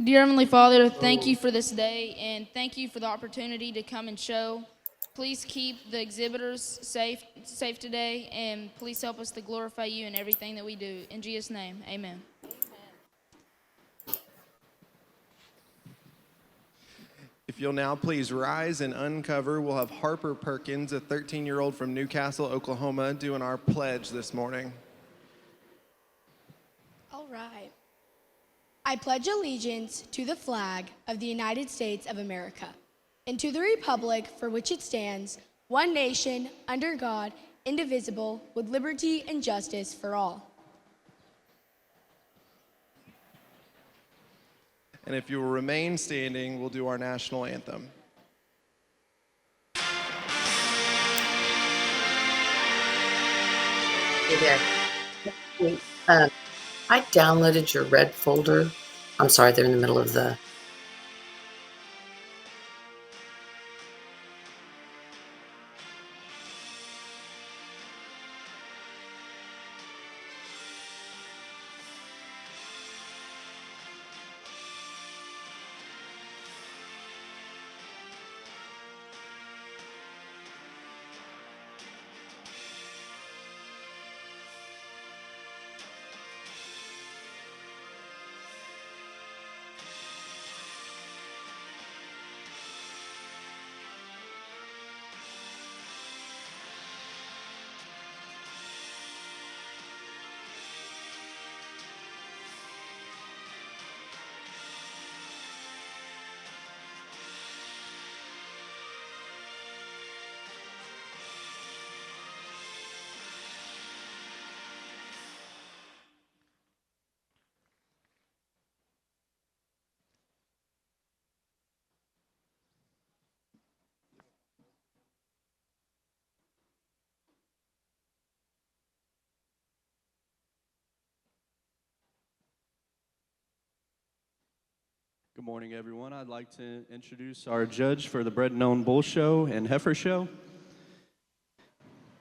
Dear Heavenly Father, thank you for this day and thank you for the opportunity to come and show. Please keep the exhibitors safe today, and please help us to glorify you in everything that we do. In Jesus' name, amen. If you'll now please rise and uncover, we'll have Harper Perkins, a 13-year-old from Newcastle, Oklahoma, doing our pledge this morning. All right. I pledge allegiance to the flag of the United States of America and to the republic for which it stands, one nation, under God, indivisible, with liberty and justice for all. And if you will remain standing, we'll do our national anthem. Hey there. Hey, I downloaded your red folder. I'm sorry, they're in the middle of the. Good morning, everyone. I'd like to introduce our judge for the Bred and Owned Bull Show and Heifer Show.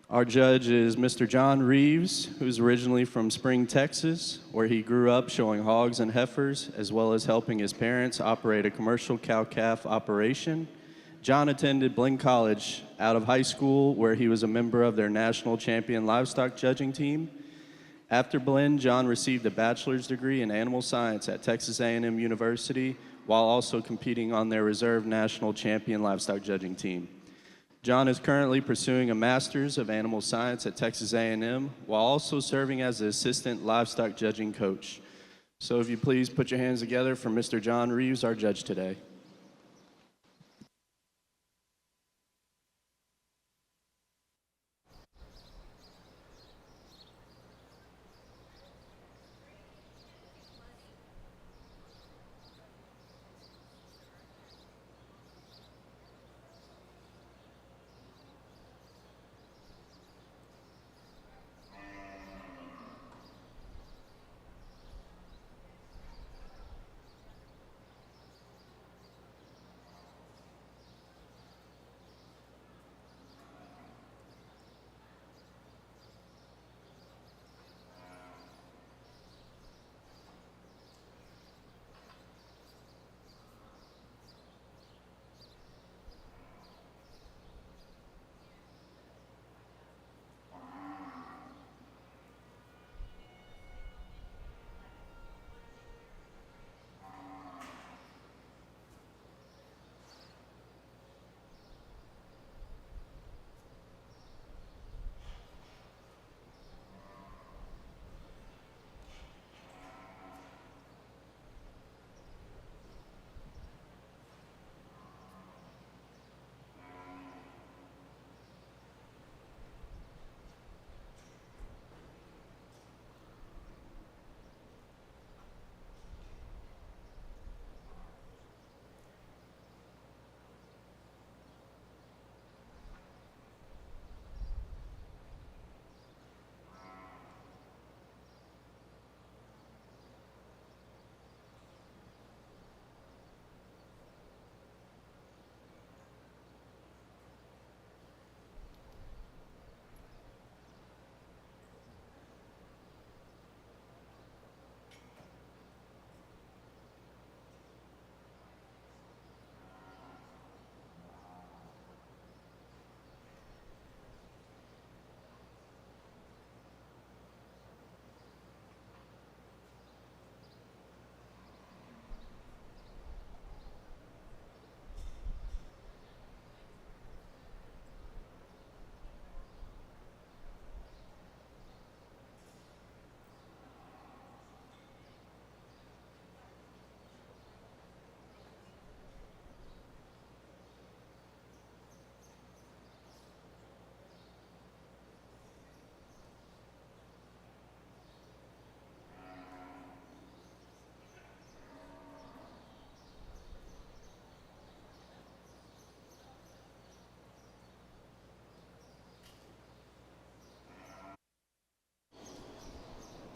Our judge is Mr. John Reeves, who's originally from Spring, Texas, where he grew up showing hogs and heifers, as well as helping his parents operate a commercial cow-calf operation. John attended Blinn College out of high school, where he was a member of their national champion livestock judging team. After Blinn, John received a bachelor's degree in animal science at Texas A&M University, while also competing on their reserve national champion livestock judging team. John is currently pursuing a master's of animal science at Texas A&M, while also serving as the assistant livestock judging coach. So if you please put your hands together for Mr. John Reeves, our judge today.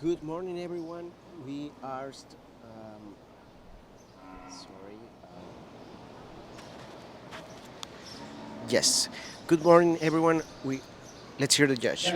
Good morning, everyone. We are, sorry. Yes. Good morning, everyone. Let's hear the judge.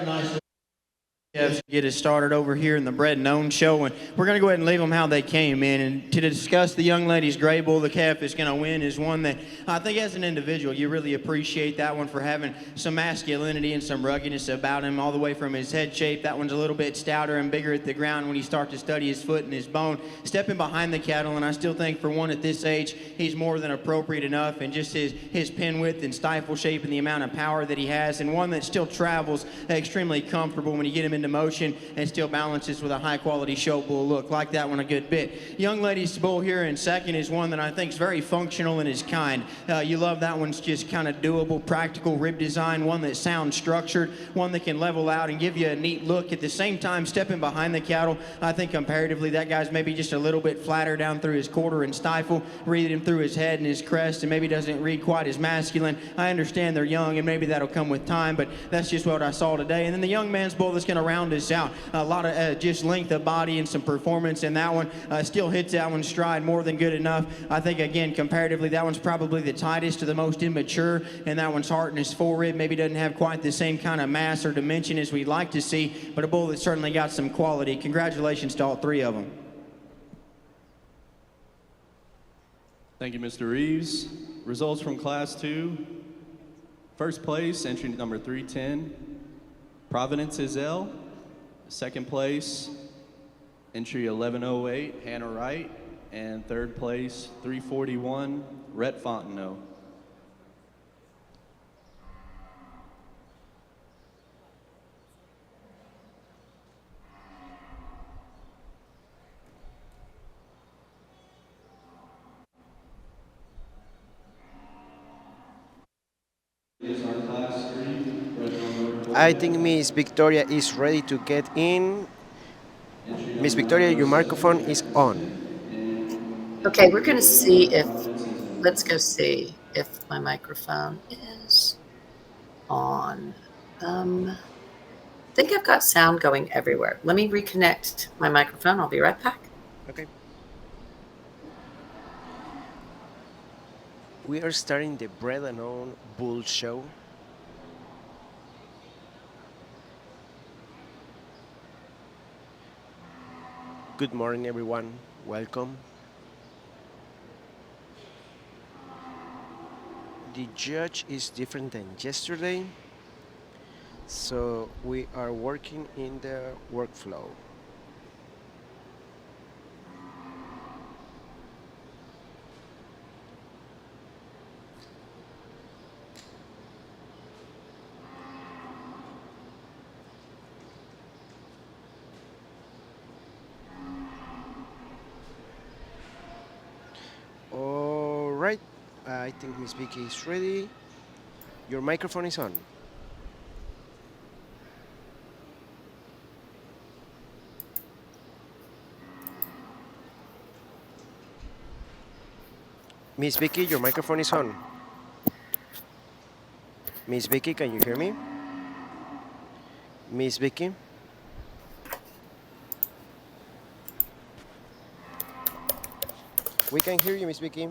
Get us started over here in the Bread and Known show, and we're going to go ahead and leave them how they came in. And to discuss the young lady's gray bull, the calf is going to win, is one that I think as an individual you really appreciate that one for having some masculinity and some ruggedness about him, all the way from his head shape. That one's a little bit stouter and bigger at the ground when you start to study his foot and his bone. Stepping behind the cattle, and I still think for one at this age, he's more than appropriate enough, and just his pin width and stifle shape and the amount of power that he has, and one that still travels extremely comfortable when you get him into motion and still balances with a high quality show bull look. Like that one a good bit. Young lady's bull here in second is one that I think is very functional in his kind. You love that one's just kind of doable, practical rib design, one that sounds structured, one that can level out and give you a neat look. At the same time, stepping behind the cattle, I think comparatively that guy's maybe just a little bit flatter down through his quarter and stifle, reading him through his head and his crest, and maybe doesn't read quite as masculine. I understand they're young and maybe that'll come with time, but that's just what I saw today. And then the young man's bull that's going to round us out. A lot of just length of body and some performance in that one. Still hits that one stride more than good enough. I think, again, comparatively, that one's probably the tightest to the most immature, and that one's heart and his forerib maybe doesn't have quite the same kind of mass or dimension as we'd like to see, but a bull that's certainly got some quality. Congratulations to all three of them. Thank you, Mr. Reeves. Results from Class 2. First place, entry number 310, Providence Isel. Second place, entry 1108, Hannah Wright. And third place, 341, Rhett Fontenot. I think Miss Victoria is ready to get in. Miss Victoria, your microphone is on. Okay, we're going to see let's go see if my microphone is on. I think I've got sound going everywhere. Let me reconnect my microphone. I'll be right back. Okay. We are starting the Bread and Known Bull Show. Good morning, everyone. Welcome. The judge is different than yesterday, so we are working in the workflow. All right, I think Miss Vicky is ready. Your microphone is on. Miss Vicky, your microphone is on. Miss Vicky, can you hear me? Miss Vicky? We can hear you, Miss Vicky.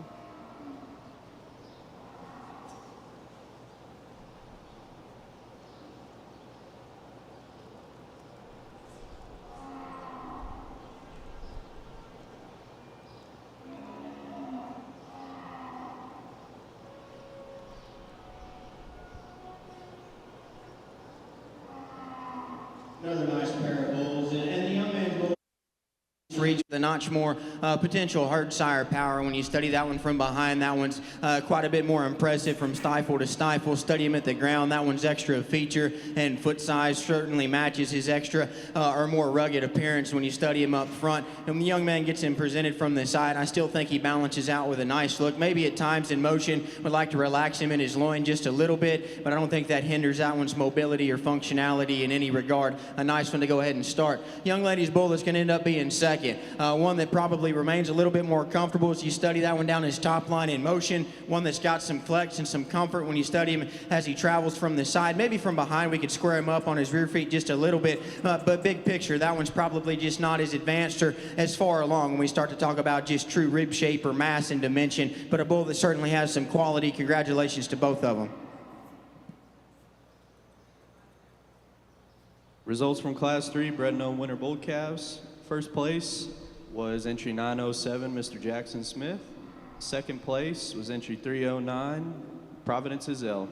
Another nice pair of bulls, and the young man's bull reach the notch more potential herd sire power. When you study that one from behind, that one's quite a bit more impressive from stifle to stifle. Study him at the ground, that one's extra feature and foot size certainly matches his extra or more rugged appearance when you study him up front. And when the young man gets him presented from the side, I still think he balances out with a nice look. Maybe at times in motion would like to relax him in his loin just a little bit, but I don't think that hinders that one's mobility or functionality in any regard. A nice one to go ahead and start. Young lady's bull is going to end up being second. one that probably remains a little bit more comfortable as you study that one down his top line in motion. One that's got some flex and some comfort when you study him as he travels from the side. Maybe from behind we could square him up on his rear feet just a little bit. But big picture, that one's probably just not as advanced or as far along when we start to talk about just true rib shape or mass and dimension. But a bull that certainly has some quality. Congratulations to both of them. Results from Class 3 bred and owned winter bull calves. First place was entry 907, Mr. Jackson Smith. Second place was entry 309, Providence Azell.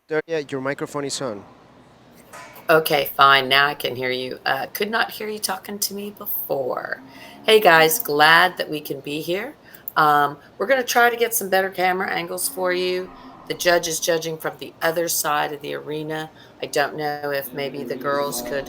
Victoria, your microphone is on. Okay, fine. Now I can hear you. Could not hear you talking to me before. Hey guys, glad that we can be here. We're going to try to get some better camera angles for you. The judge is judging from the other side of the arena. I don't know if maybe the girls could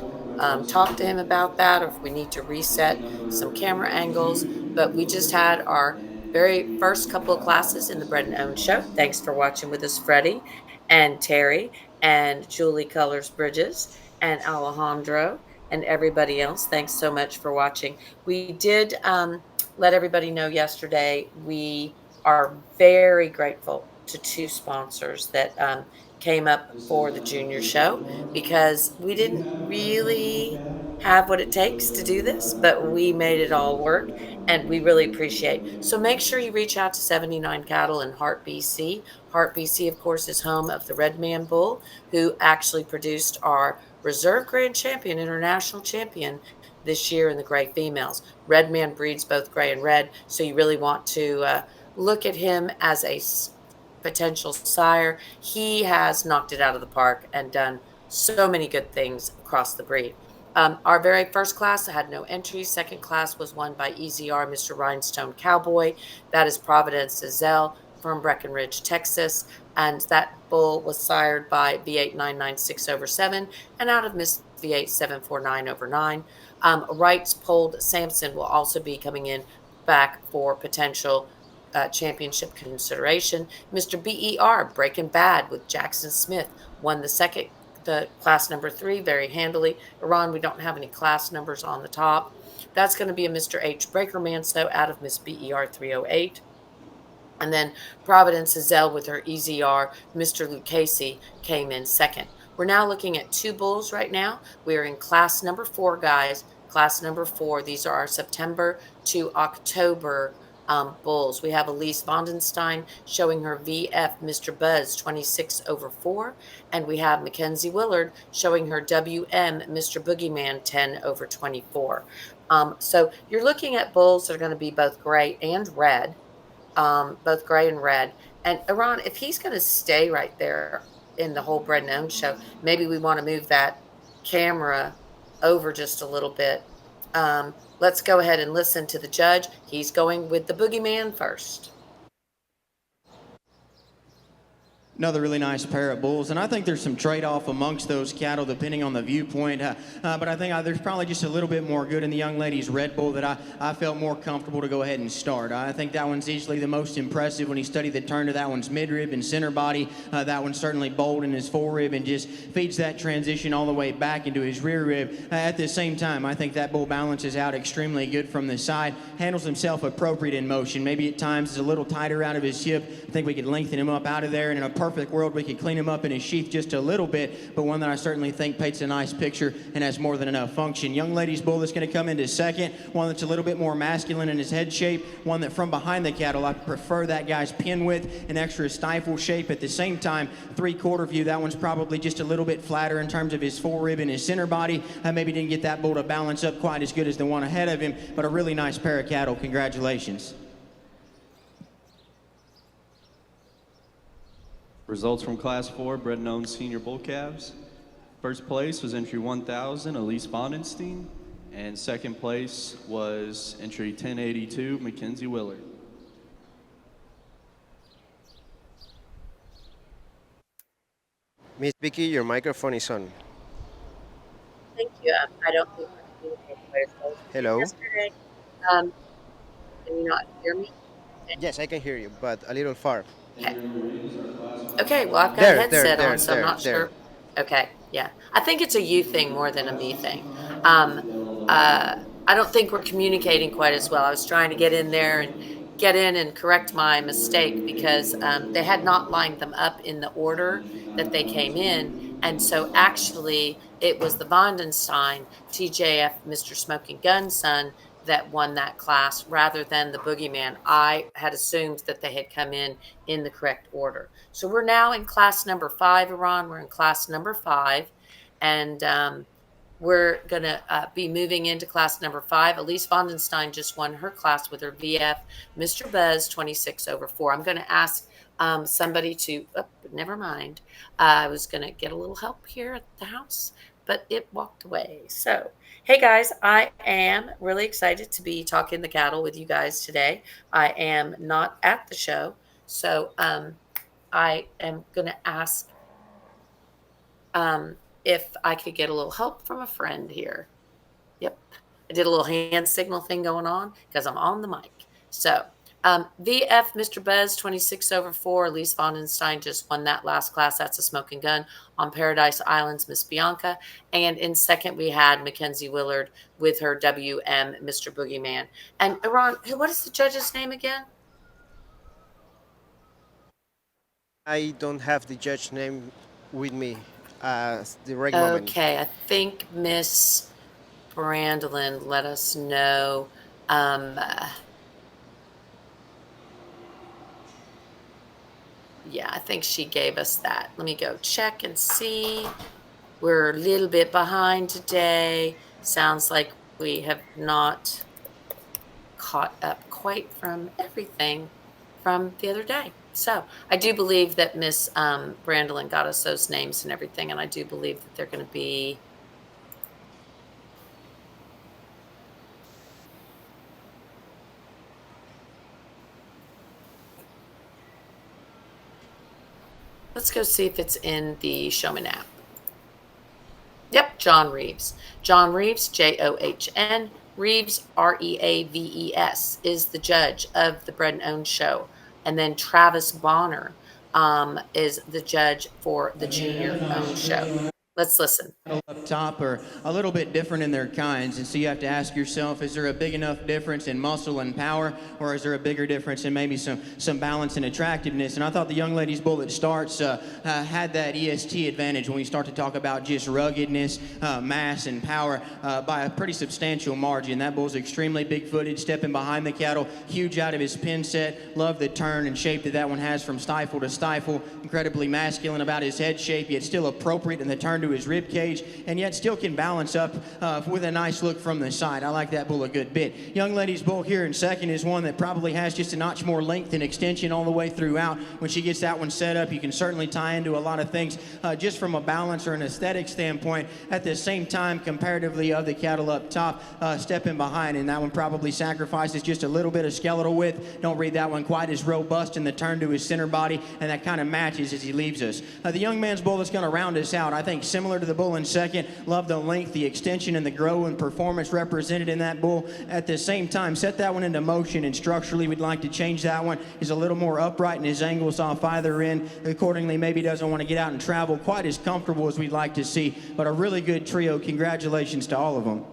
talk to him about that or if we need to reset some camera angles. But we just had our very first couple of classes in the Bread and Own show. Thanks for watching with us, Freddie and Terry and Julie Colors Bridges and Alejandro and everybody else. Thanks so much for watching. We did let everybody know yesterday we are very grateful to two sponsors that came up for the junior show because we didn't really have what it takes to do this, but we made it all work and we really appreciate. So make sure you reach out to 79 Cattle in Hart, BC. Hart, BC, of course, is home of the Red Man Bull, who actually produced our reserve grand champion, international champion this year in the gray females. Red Man breeds both gray and red, so you really want to look at him as a potential sire. He has knocked it out of the park and done so many good things across the breed. Our very first class had no entries. Second class was won by EZR, Mr. Rhinestone Cowboy. That is Providence Azell from Breckenridge, Texas. And that bull was sired by V8 996 over 7 and out of Miss V8 749 over 9. Wright's Polled Samson will also be coming in back for potential championship consideration. Mr. BER, Breaking Bad with Jackson Smith, won the class number 3 very handily. Iran, we don't have any class numbers on the top. That's going to be a Mr. H. Breakerman, so out of Miss BER 308. And then Providence Azell with her EZR, Mr. Lucchese, came in second. We're now looking at 2 bulls right now. We're in class number 4, guys. Class number 4. These are our September to October bulls. We have Elise Vondenstein showing her VF Mr. Buzz 26 over 4. And we have Mackenzie Willard showing her WM Mr. Boogeyman 10 over 24. So you're looking at bulls that are going to be both gray and red. Both gray and red. And Iran, if he's going to stay right there in the whole Bread and Own show, maybe we want to move that camera over just a little bit. Let's go ahead and listen to the judge. He's going with the Boogeyman first. Another really nice pair of bulls, and I think there's some trade-off amongst those cattle depending on the viewpoint, but I think there's probably just a little bit more good in the young lady's red bull that I felt more comfortable to go ahead and start. I think that one's easily the most impressive when you study the turn to that one's midrib and center body. That one's certainly bold in his forerib and just feeds that transition all the way back into his rear rib. At the same time, I think that bull balances out extremely good from the side, handles himself appropriate in motion. Maybe at times is a little tighter out of his hip. I think we could lengthen him up out of there, and in a perfect world we could clean him up in his sheath just a little bit, but one that I certainly think paints a nice picture and has more than enough function. Young lady's bull that's going to come into second, one that's a little bit more masculine in his head shape, one that from behind the cattle I prefer that guy's pin width and extra stifle shape. At the same time, 3/4 view, that one's probably just a little bit flatter in terms of his forerib and his center body. I maybe didn't get that bull to balance up quite as good as the one ahead of him, but a really nice pair of cattle. Congratulations. Results from Class 4 bred and owned senior bull calves. First place was entry 1000, Elise Bondenstein, and second place was entry 1082, Mackenzie Willard. Miss Vicky, your microphone is on. Thank you. I don't think we're communicating Hello? yesterday. Can you not hear me? Yes, I can hear you, but a little far. Okay. Okay, well, I've got a There, headset there, on, so I'm there, not there. sure. Okay, yeah. I think it's a you thing more than a me thing. Um, uh, I don't think we're communicating quite as well. I was trying to get in there and get in and correct my mistake because they had not lined them up in the order that they came in. And so actually, it was the Vondenstein, TJF, Mr. Smoking Gun son, that won that class rather than the Boogeyman. I had assumed that they had come in the correct order. So we're now in class number 5, Iran. We're in class number 5, and we're going to be moving into class number 5. Elise Vondenstein just won her class with her VF, Mr. Buzz, 26 over 4. I'm going to ask somebody to, oh, never mind. I was going to get a little help here at the house, but it walked away. So, hey guys, I am really excited to be talking the cattle with you guys today. I am not at the show. So, I am going to ask if I could get a little help from a friend here. Yep. I did a little hand signal thing going on because I'm on the mic. So, VF Mr. Buzz, 26 over 4. Elise Vondenstein just won that last class. That's a smoking gun on Paradise Islands, Miss Bianca. And in second, we had Mackenzie Willard with her WM, Mr. Boogeyman. And Iran, what is the judge's name again? I don't have the judge name with me the right moment. Okay, I think Miss Brandolin let us know. Yeah, I think she gave us that. Let me go check and see. We're a little bit behind today. Sounds like we have not caught up quite from everything from the other day. So I do believe that Miss Brandolin got us those names and everything, and I do believe that they're going to be. Let's go see if it's in the Showman app. Yep, John Reeves. John Reeves, John. Reeves, Reaves, is the judge of the Bread and Own show. And then Travis Bonner is the judge for the Junior Own show. Let's listen. Up top are a little bit different in their kinds, and so you have to ask yourself, is there a big enough difference in muscle and power, or is there a bigger difference in maybe some balance and attractiveness? And I thought the young ladies' bull that starts had that EST advantage when we start to talk about just ruggedness, mass, and power by a pretty substantial margin. That bull's extremely big-footed, stepping behind the cattle, huge out of his pin set. Love the turn and shape that one has from stifle to stifle. Incredibly masculine about his head shape, yet still appropriate in the turn to his rib cage, and yet still can balance up with a nice look from the side. I like that bull a good bit. Young lady's bull here in second is one that probably has just a notch more length and extension all the way throughout. When she gets that one set up, you can certainly tie into a lot of things just from a balance or an aesthetic standpoint. At the same time, comparatively of the cattle up top, stepping behind, and that one probably sacrifices just a little bit of skeletal width. Don't read that one quite as robust in the turn to his center body, and that kind of matches as he leaves us. The young man's bull that's going to round us out, I think similar to the bull in second. Love the length, the extension, and the grow and performance represented in that bull. At the same time, set that one into motion, and structurally we'd like to change that one. He's a little more upright in his angles off either end. Accordingly, maybe doesn't want to get out and travel quite as comfortable as we'd like to see, but a really good trio. Congratulations to all of them.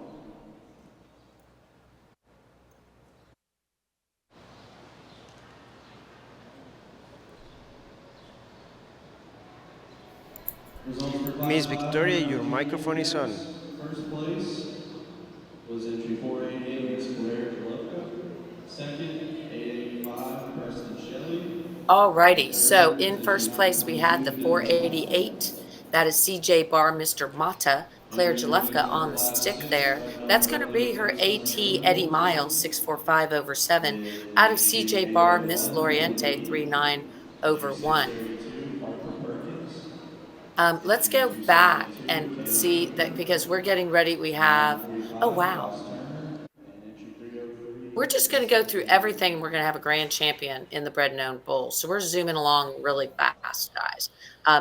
Miss Victoria, your microphone is on. First place was entry 488, Miss Blair Jalevka. Second, 885, Preston Shelley. All righty. So in first place, we had the 488. That is CJ Bar, Mr. Mata, Claire Jalefka on the stick there. That's going to be her AT Eddie Miles, 645 over 7. Out of CJ Bar, Miss Loriente, 39 over 1. 632, Harper Perkins. Let's go back and see that because we're getting ready. We have, oh, wow. We're just going to go through everything, and we're going to have a grand champion in the Bread and Owned Bowl. So we're zooming along really fast, guys.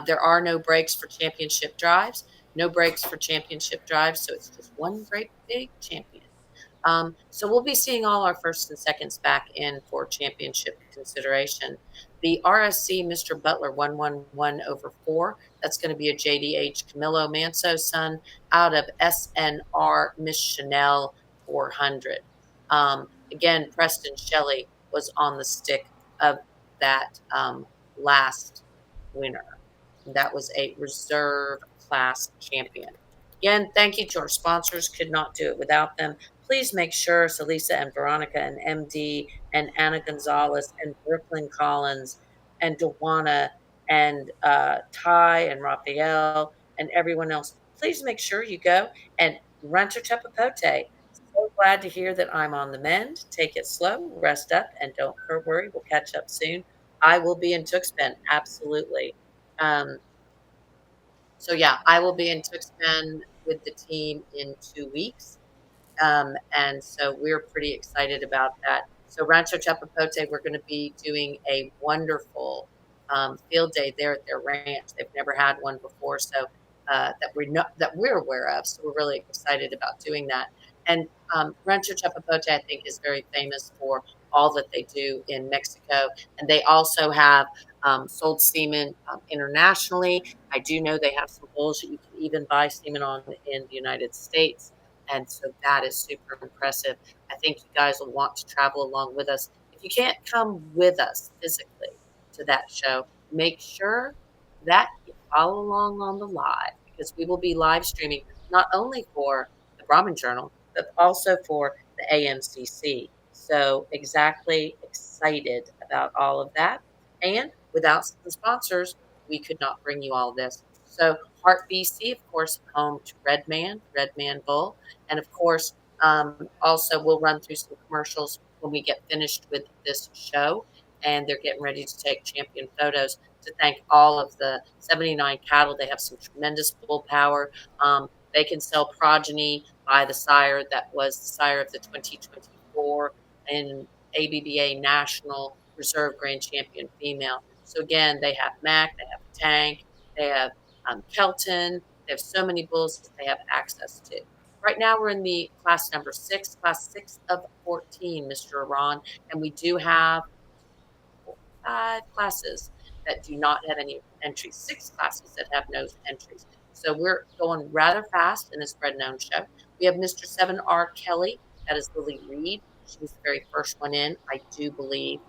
There are no breaks for championship drives. No breaks for championship drives, so it's just one great big champion. So we'll be seeing all our firsts and seconds back in for championship consideration. The RSC Mr. Butler 111 over 4. That's going to be a JDH Camilo Manso son out of SNR Miss Chanel 400. Again, Preston Shelley was on the stick of that last winner. That was a reserve class champion. Again, thank you to our sponsors. Could not do it without them. Please make sure Salisa and Veronica and MD and Anna Gonzalez and Brooklyn Collins and Dewana and Ty and Raphael and everyone else, please make sure you go and Rancho Chapapote. So glad to hear that I'm on the mend. Take it slow, rest up, and don't worry. We'll catch up soon. I will be in Tuxpan, absolutely. Um, so yeah, I will be in Tuxpan with the team in 2 weeks. And so we're pretty excited about that. So Rancho Chapapote, we're going to be doing a wonderful field day there at their ranch. They've never had one before, so that we're aware of. So we're really excited about doing that. And Rancho Chapapote, I think, is very famous for all that they do in Mexico, and they also have sold semen internationally. I do know they have some bulls that you can even buy semen on in the United States. And so that is super impressive. I think you guys will want to travel along with us. If you can't come with us physically to that show, make sure that you follow along on the live because we will be live streaming not only for the Brahmin Journal, but also for the AMCC. So exactly excited about all of that. And without some sponsors, we could not bring you all this. So Heart BC, of course, home to Red Man Bull. And of course, also we'll run through some commercials when we get finished with this show. And they're getting ready to take champion photos to thank all of the 79 cattle. They have some tremendous bull power. They can sell progeny by the sire that was the sire of the 2024 in ABBA National Reserve Grand Champion Female. So again, they have Mac, they have Tank, they have Kelton. They have so many bulls that they have access to. Right now, we're in the class number 6, class 6 of 14, Mr. Iran, and we do have 5 classes that do not have any entries, 6 classes that have no entries. So we're going rather fast in this Bread Known show. We have Mr. 7R Kelly, that is Lily Reed. She was the very first one in, I do believe.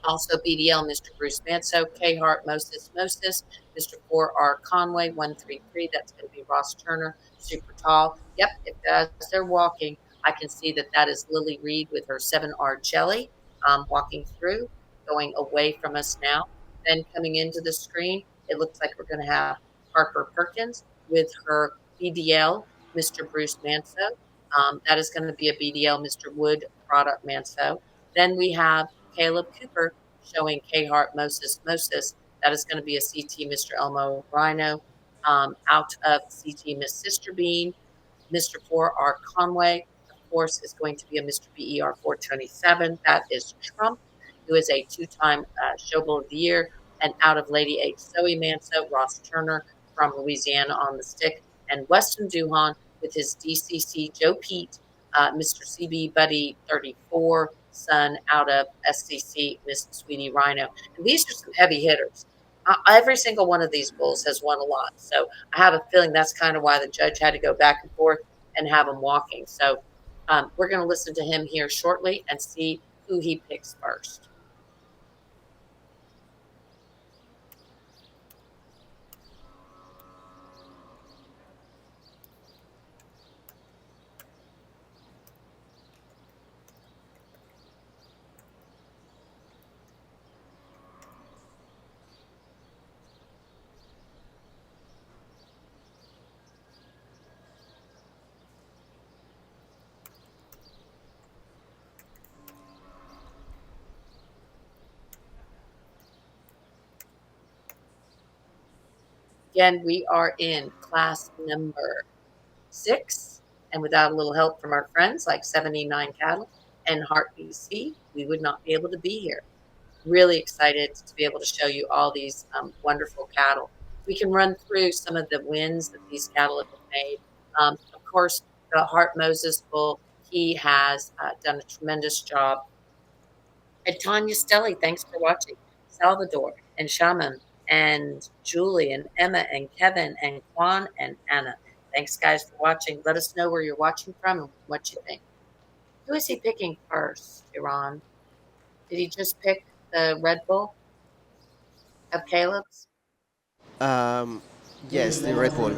Also BDL, Mr. Bruce Manso, K. Hart, Moses, Mr. 4R Conway, 133. That's going to be Ross Turner, super tall. Yep, as they're walking, I can see that that is Lily Reed with her 7R Jelly walking through, going away from us now. Then coming into the screen, it looks like we're going to have Harper Perkins with her BDL, Mr. Bruce Manso. That is going to be a BDL, Mr. Wood Product Manso. Then we have Caleb Cooper showing K. Hart Moses. That is going to be a CT Mr. Elmo Rhino. Out of CT Miss Sister Bean, Mr. 4R Conway, of course, is going to be a Mr. BER 427. That is Trump, who is a 2-time Showboat of the Year. And out of Lady H. Zoe Manso, Ross Turner from Louisiana on the stick. And Weston Duhan with his DCC Joe Pete, Mr. CB Buddy 34, son out of SCC, Miss Sweetie Rhino. And these are some heavy hitters. Every single one of these bulls has won a lot. So I have a feeling that's kind of why the judge had to go back and forth and have them walking. So we're going to listen to him here shortly and see who he picks first. Again, we are in class number 6, and without a little help from our friends like 79 Cattle and Heart BC, we would not be able to be here. Really excited to be able to show you all these wonderful cattle. We can run through some of the wins that these cattle have made. Of course, the Heart Moses bull, he has done a tremendous job. And Tanya Stelly, thanks for watching. Salvador and Shaman and Julie and Emma and Kevin and Juan and Anna. Thanks, guys, for watching. Let us know where you're watching from and what you think. Who is he picking first, Iran? Did he just pick the Red Bull of Caleb's Um, yes, the Red Bull.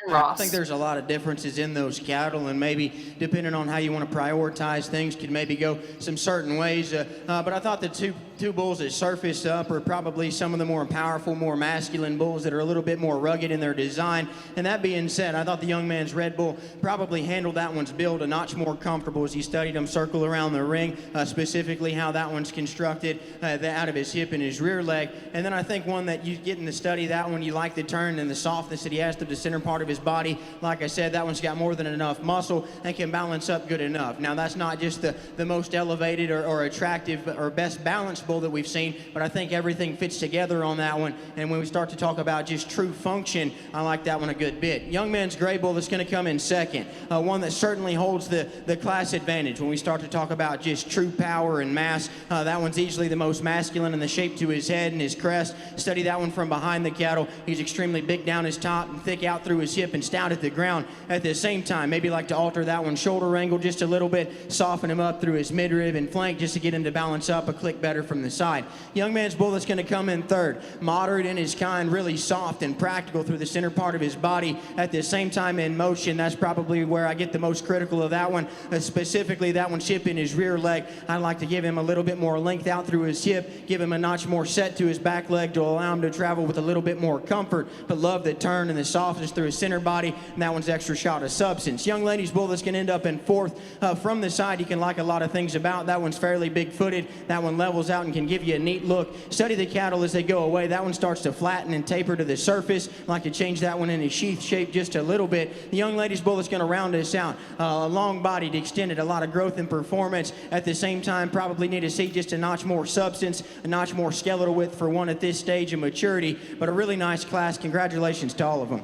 and I think Ross? there's a lot of differences in those cattle, and maybe depending on how you want to prioritize things, could maybe go some certain ways. But I thought the two bulls that surfaced up are probably some of the more powerful, more masculine bulls that are a little bit more rugged in their design. And that being said, I thought the young man's Red Bull probably handled that one's build a notch more comfortable as he studied him circle around the ring, specifically how that one's constructed out of his hip and his rear leg. And then I think one that you get in the study, that one you like the turn and the softness that he has to the center part of his body. Like I said, that one's got more than enough muscle and can balance up good enough. Now, that's not just the most elevated or attractive or best balanced bull that we've seen, but I think everything fits together on that one. And when we start to talk about just true function, I like that one a good bit. Young man's gray bull that's going to come in second, one that certainly holds the class advantage when we start to talk about just true power and mass. That one's easily the most masculine in the shape to his head and his crest. Study that one from behind the cattle. He's extremely big down his top and thick out through his hip and stout at the ground. At the same time, maybe like to alter that one's shoulder angle just a little bit, soften him up through his midrib and flank just to get him to balance up a click better from the side. Young man's bull that's going to come in third, moderate in his kind, really soft and practical through the center part of his body. At the same time in motion, that's probably where I get the most critical of that one, specifically that one's hip in his rear leg. I'd like to give him a little bit more length out through his hip, give him a notch more set to his back leg to allow him to travel with a little bit more comfort, but love the turn and the softness through his center body, and that one's extra shot of substance. Young lady's bull that's going to end up in fourth. From the side, you can like a lot of things about. That one's fairly big-footed. That one levels out and can give you a neat look. Study the cattle as they go away. That one starts to flatten and taper to the surface. Like to change that one in a sheath shape just a little bit. The young lady's bull that's going to round us out. Long-bodied, extended, a lot of growth and performance. At the same time, probably need to see just a notch more substance, a notch more skeletal width for one at this stage of maturity. But a really nice class. Congratulations to all of them.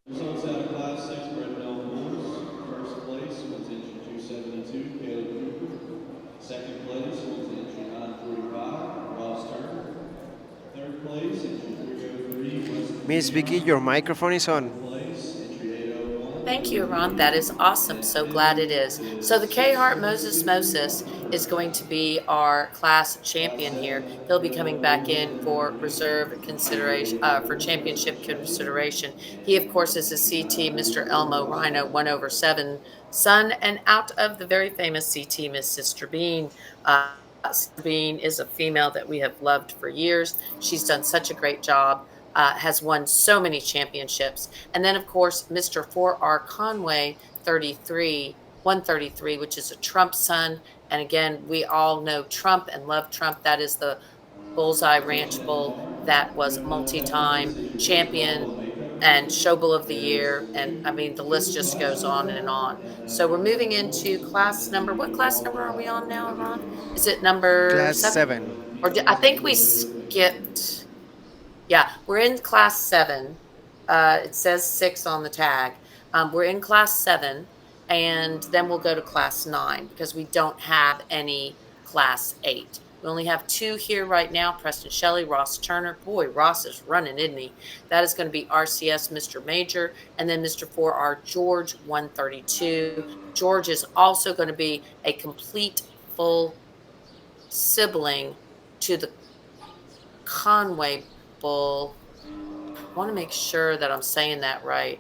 Results out of Class 6 Bred Bulls. First place went to entry 272, Caleb Cooper. Second place went to entry 945, Ross Turner. Third place, entry 303, West. Miss Vicky, your microphone is on. Place, entry 801. Thank you, Ron. That is awesome. So glad it is. So the K Hart Moses is going to be our class champion here. He'll be coming back in for reserve consideration, for championship consideration. He, of course, is a CT, Mr. Elmo Rhino 1/7 son, and out of the very famous CT, Miss Sister Bean. Sister Bean is a female that we have loved for years. She's done such a great job. Has won so many championships. And then, of course, Mr. 4R Conway 133, which is a Trump son. And again, we all know Trump and love Trump. That is the Bullseye Ranch Bull that was multi-time champion and show bull of the year. And I mean, the list just goes on and on. So we're moving into class number, what class number are we on now, Ron? Is it number Class 7? 7. Or I think we skipped. Yeah, we're in class 7. It says 6 on the tag. We're in class 7, and then we'll go to class 9 because we don't have any class 8. We only have 2 here right now, Preston Shelley, Ross Turner. Boy, Ross is running, isn't he? That is going to be RCS Mr. Major, and then Mr. 4R George 132. George is also going to be a complete full sibling to the Conway bull. I want to make sure that I'm saying that right.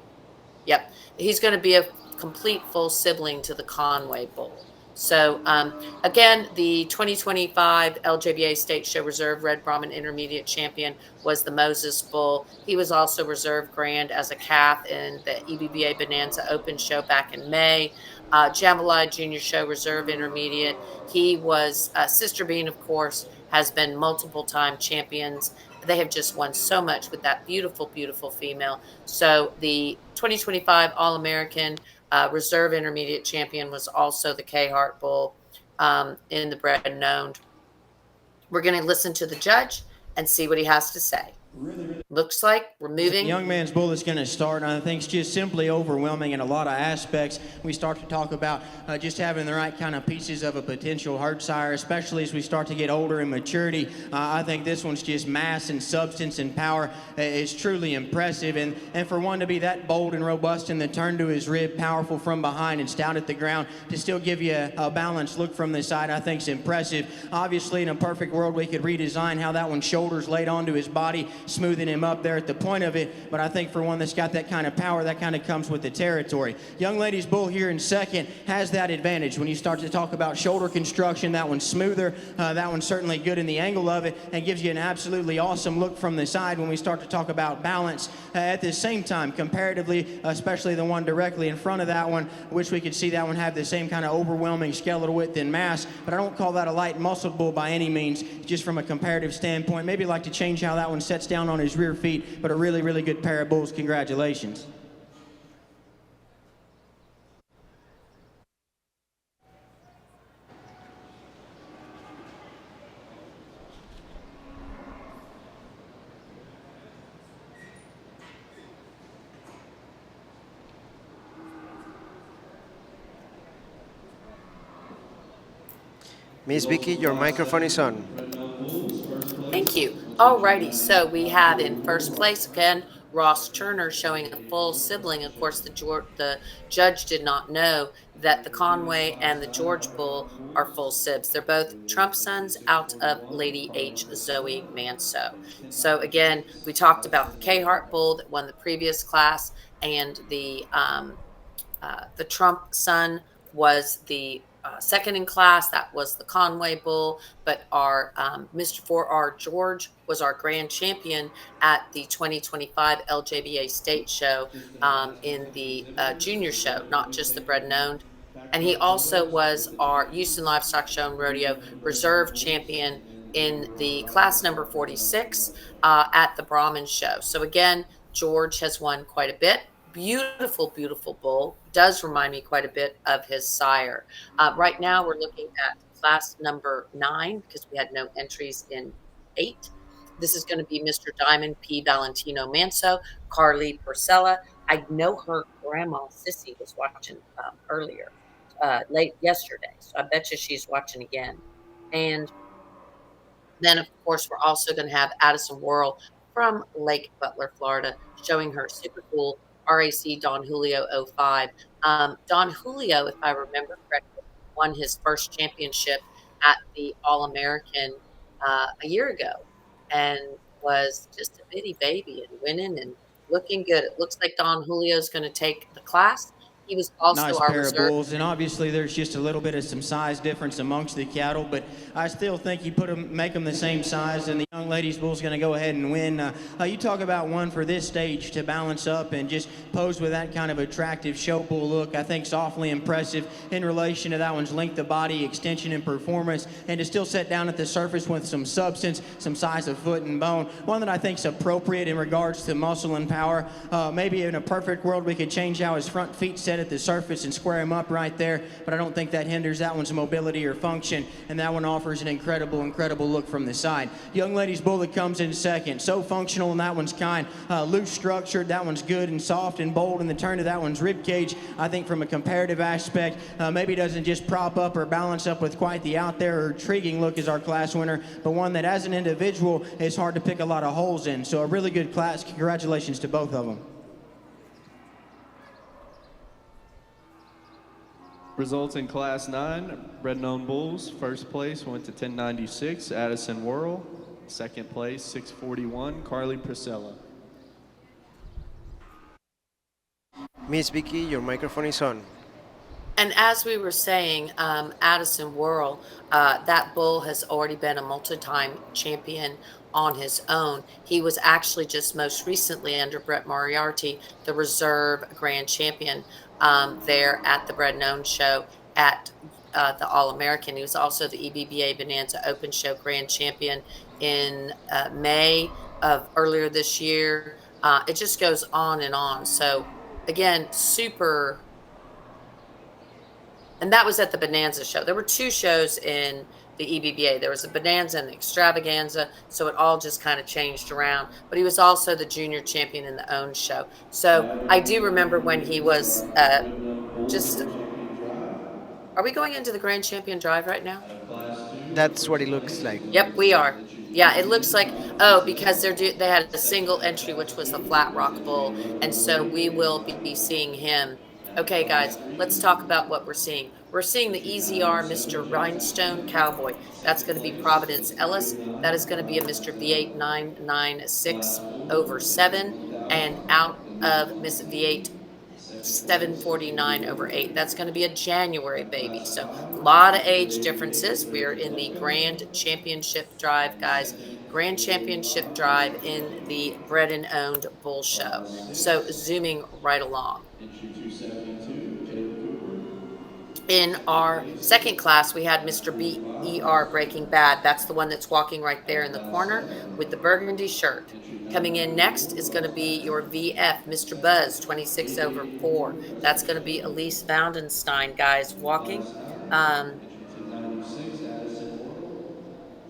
Yep, he's going to be a complete full sibling to the Conway bull. So again, the 2025 LJBA State Show Reserve Red Brahman Intermediate Champion was the Moses bull. He was also Reserve Grand as a calf in the EBBA Bonanza Open Show back in May. Jambalaya Junior Show Reserve Intermediate. He was Sister Bean, of course, has been multiple time champions. They have just won so much with that beautiful, beautiful female. So the 2025 All-American Reserve Intermediate Champion was also the K Hart Bull in the bred and owned. We're going to listen to the judge and see what he has to say. Looks like we're The moving. young man's bull is going to start, and I think it's just simply overwhelming in a lot of aspects. We start to talk about just having the right kind of pieces of a potential herd sire, especially as we start to get older in maturity. I think this one's just mass and substance and power is truly impressive. And for one to be that bold and robust in the turn to his rib, powerful from behind and stout at the ground, to still give you a balanced look from the side, I think is impressive. Obviously, in a perfect world, we could redesign how that one's shoulders laid onto his body, smoothing him up there at the point of it, but I think for one that's got that kind of power, that kind of comes with the territory. Young lady's bull here in second has that advantage. When you start to talk about shoulder construction, that one's smoother, that one's certainly good in the angle of it, and gives you an absolutely awesome look from the side when we start to talk about balance. At the same time, comparatively, especially the one directly in front of that one, which we could see that one have the same kind of overwhelming skeletal width and mass, but I don't call that a light muscle bull by any means, just from a comparative standpoint. Maybe like to change how that one sets down on his rear feet, but a really, really good pair of bulls. Congratulations. Miss Vicky, your microphone is on. Thank you. Alrighty, so we have in first place again Ross Turner showing a full sibling. Of course, the judge did not know that the Conway and the George Bull are full sibs. They're both Trump sons out of Lady H. Zoe Manso. So again, we talked about the K-Hart Bull that won the previous class, and the Trump son was the second in class. That was the Conway Bull. But our Mr. 4R George was our grand champion at the 2025 LJBA State Show in the junior show, not just the bred and owned. And he also was our Houston Livestock Show and Rodeo reserve champion in the class number 46 at the Brahman Show. So again, George has won quite a bit. Beautiful, beautiful bull. Does remind me quite a bit of his sire. Right now, we're looking at class number 9 because we had no entries in 8. This is going to be Mr. Diamond P. Valentino Manso, Carly Porcella. I know her grandma, Sissy, was watching earlier, late yesterday. So I bet you she's watching again. And then, of course, we're also going to have Addison Worrell from Lake Butler, Florida, showing her super cool RAC Don Julio 05. Don Julio, if I remember correctly, won his first championship at the All-American a year ago and was just a bitty baby and winning and looking good. It looks like Don Julio is going to take the class. He was also Nice our pair of reserve. bulls, and obviously there's just a little bit of some size difference amongst the cattle, but I still think you make them the same size, and the young lady's bull's going to go ahead and win. You talk about one for this stage to balance up and just pose with that kind of attractive show bull look. I think it's awfully impressive in relation to that one's length of body, extension, and performance, and to still set down at the surface with some substance, some size of foot and bone. One that I think is appropriate in regards to muscle and power. Maybe in a perfect world we could change how his front feet set at the surface and square him up right there, but I don't think that hinders that one's mobility or function, and that one offers an incredible look from the side. Young lady's bull that comes in second, so functional in that one's kind, loose structured, that one's good and soft and bold in the turn to that one's rib cage. I think from a comparative aspect, maybe doesn't just prop up or balance up with quite the out there or intriguing look as our class winner, but one that as an individual is hard to pick a lot of holes in. So a really good class. Congratulations to both of them. Results in Class 9, bred and owned bulls. First place went to 1096, Addison Worrell. Second place, 641, Carly Priscilla. Miss Vicky, your microphone is on. And as we were saying, Addison Worrell, that bull has already been a multi-time champion on his own. He was actually just most recently under Brett Moriarty, the reserve grand champion there at the Bred and Owned show at the All-American. He was also the EBBA Bonanza Open Show grand champion in May of earlier this year. It just goes on and on. So again, and that was at the Bonanza show. There were 2 shows in the EBBA. There was a bonanza and the extravaganza, so it all just kind of changed around. But he was also the junior champion in the own show. So I do remember when he was just. Are we going into the Grand Champion Drive right now? That's what it looks like. Yep, we are. Yeah, it looks like, oh, because they had a single entry, which was the Flat Rock Bull, and so we will be seeing him. Okay, guys, let's talk about what we're seeing. We're seeing the EZR Mr. Rhinestone Cowboy. That's going to be Providence Ellis. That is going to be a Mr. V8 996 over 7, and out of Miss V8 749 over 8. That's going to be a January baby. So a lot of age differences. We're in the Grand Championship Drive, guys. Grand Championship Drive in the Bred and Owned Bull Show. So zooming right along. Entry 272, Caleb Cooper. In our second class, we had Mr. BER Breaking Bad. That's the one that's walking right there in the corner with the burgundy shirt. Coming in next is going to be your VF, Mr. Buzz, 26 over 4. That's going to be Elise Vandenstein, guys, walking. Entry 296, Addison Orville.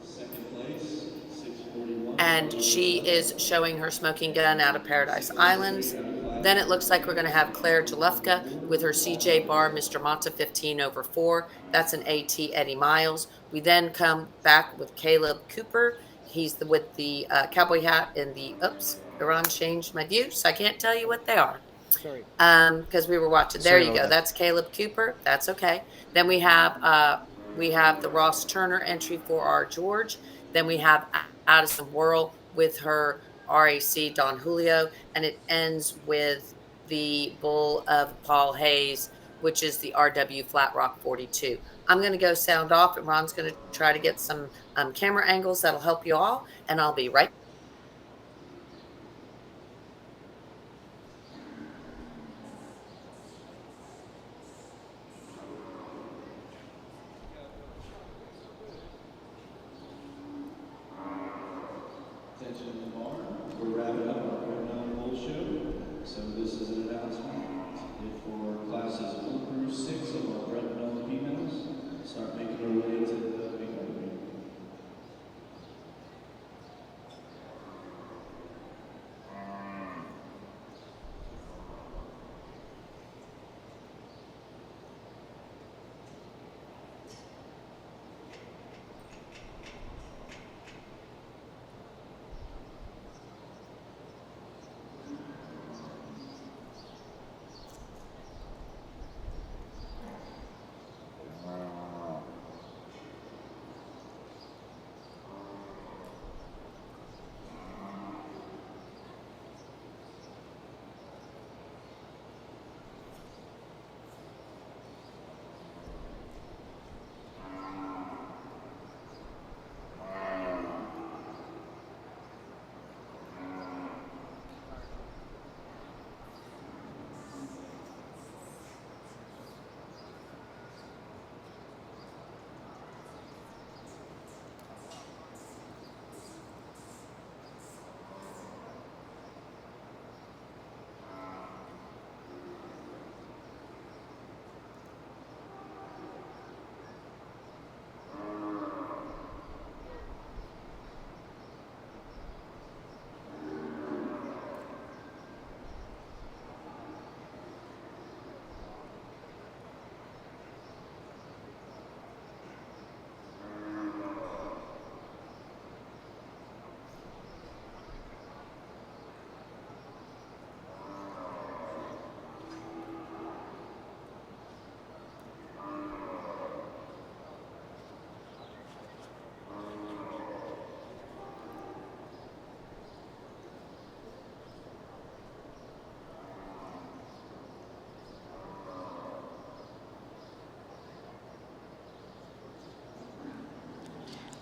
Second place, 641. And she is showing her smoking gun out of Paradise Islands. Then it looks like we're going to have Claire Jalufka with her CJ Bar, Mr. Monta 15 over 4. That's an AT Eddie Miles. We then come back with Caleb Cooper. He's with the cowboy hat and the, oops, Iran changed my view, so I can't tell you what they are. Sorry. Because we were watching. There Sorry you about go. that. That's Caleb Cooper. That's okay. Then we have the Ross Turner entry for our George. Then we have Addison Whirl with her RAC Don Julio, and it ends with the bull of Paul Hayes, which is the RW Flat Rock 42. I'm going to go sound off, and Ron's going to try to get some camera angles that'll help you all, and I'll be right. Attention in the barn. We're wrapping up our Red Bull show. So this is an announcement. If for classes 1 through 6 of our Red females start making their way to the big opening.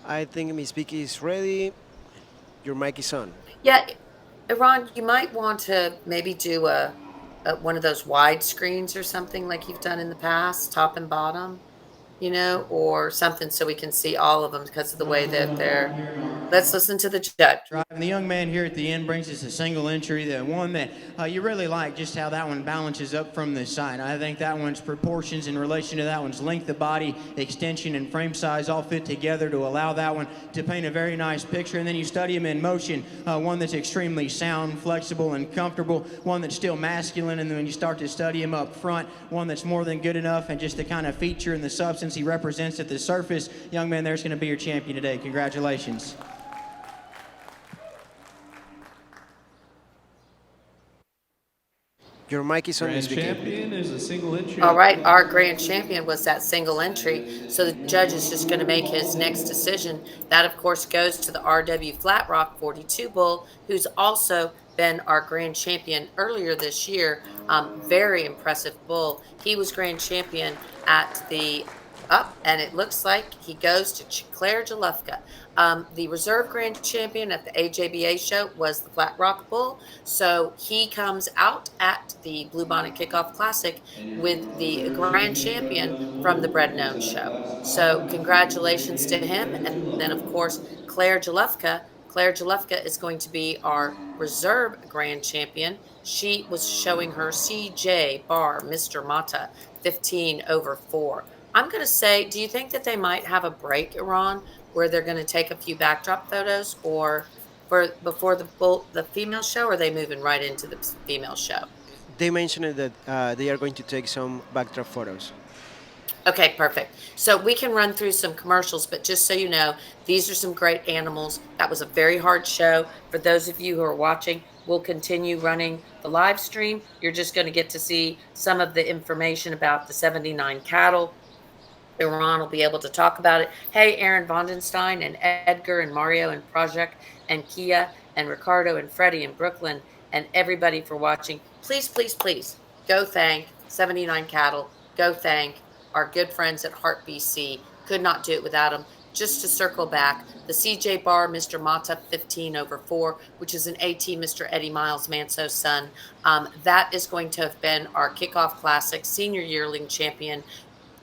I think Miss Vicky is ready. Your mic is on. Yeah, Iran, you might want to maybe do one of those wide screens or something like you've done in the past, top and bottom, or something so we can see all of them because of the way that they're Let's listen to the judge. Right, and the young man here at the end brings us a single entry, the one that you really like, just how that one balances up from the side. I think that one's proportions in relation to that one's length of body, extension, and frame size all fit together to allow that one to paint a very nice picture. And then you study him in motion, one that's extremely sound, flexible, and comfortable, one that's still masculine. And then when you start to study him up front, one that's more than good enough, and just the kind of feature and the substance he represents at the surface. Young man, there's going to be your champion today. Congratulations. Your mic is on, Grand Miss Vicky. champion is a single entry. All right, our grand champion was that single entry. So the judge is just going to make his next decision. That, of course, goes to the RW Flat Rock 42 Bull, who's also been our grand champion earlier this year. Very impressive bull. He was grand champion at the up, and it looks like he goes to Claire Jalufka. The reserve grand champion at the AJBA show was the Flat Rock Bull. So he comes out at the Bluebonnet Kickoff Classic with the grand champion from the Bred Known show. So congratulations to him. And then, of course, Claire Jalufka. Claire Jalufka is going to be our reserve grand champion. She was showing her CJ bar, Mr. Mata, 15 over 4. I'm going to say, do you think that they might have a break, Iran, where they're going to take a few backdrop photos, or before the female show, or are they moving right into the female show? They mentioned that they are going to take some backdrop photos. Okay, perfect. So we can run through some commercials, but just so you know, these are some great animals. That was a very hard show. For those of you who are watching, we'll continue running the live stream. You're just going to get to see some of the information about the 79 cattle. Iran will be able to talk about it. Hey, Aaron Vondenstein and Edgar and Mario and Project and Kia and Ricardo and Freddie and Brooklyn and everybody for watching. Please, please, please go thank 79 Cattle. Go thank our good friends at Heart BC. Could not do it without them. Just to circle back, the CJ Bar, Mr. Mata, 15 over 4, which is an AT Mr. Eddie Miles Manso's son. That is going to have been our kickoff classic senior yearling champion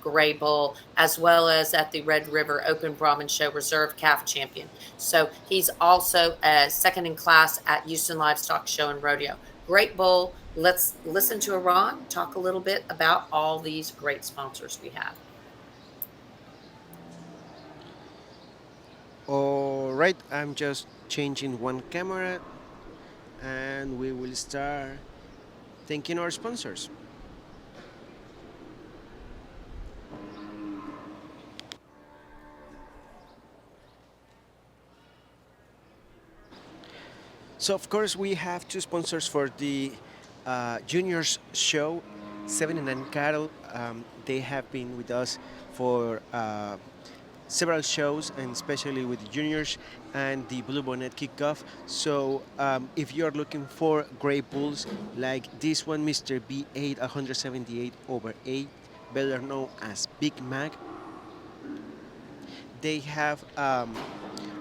Gray Bull, as well as at the Red River Open Brahman Show Reserve Calf Champion. So he's also a second in class at Houston Livestock Show and Rodeo. Great bull. Let's listen to Iran talk a little bit about all these great sponsors we have. All right, I'm just changing one camera, and we will start thanking our sponsors. So of course we have two sponsors for the juniors show, 79 Cattle. They have been with us for several shows, and especially with the juniors and the Bluebonnet kickoff. So if you are looking for great bulls like this one, Mr. B8 178 over 8, better known as Big Mac, they have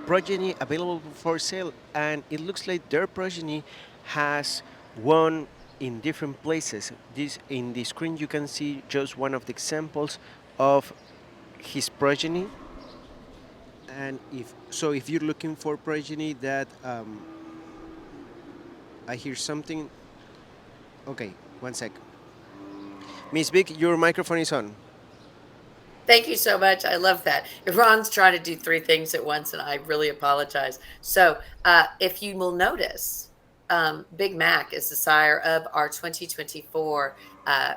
progeny available for sale, and it looks like their progeny has won in different places. This in the screen you can see just one of the examples of his progeny. And if you're looking for progeny that I hear something. Okay, one sec. Miss Vic, your microphone is on. Thank you so much. I love that. Iran's trying to do 3 things at once, and I really apologize. So if you will notice, Big Mac is the sire of our 2024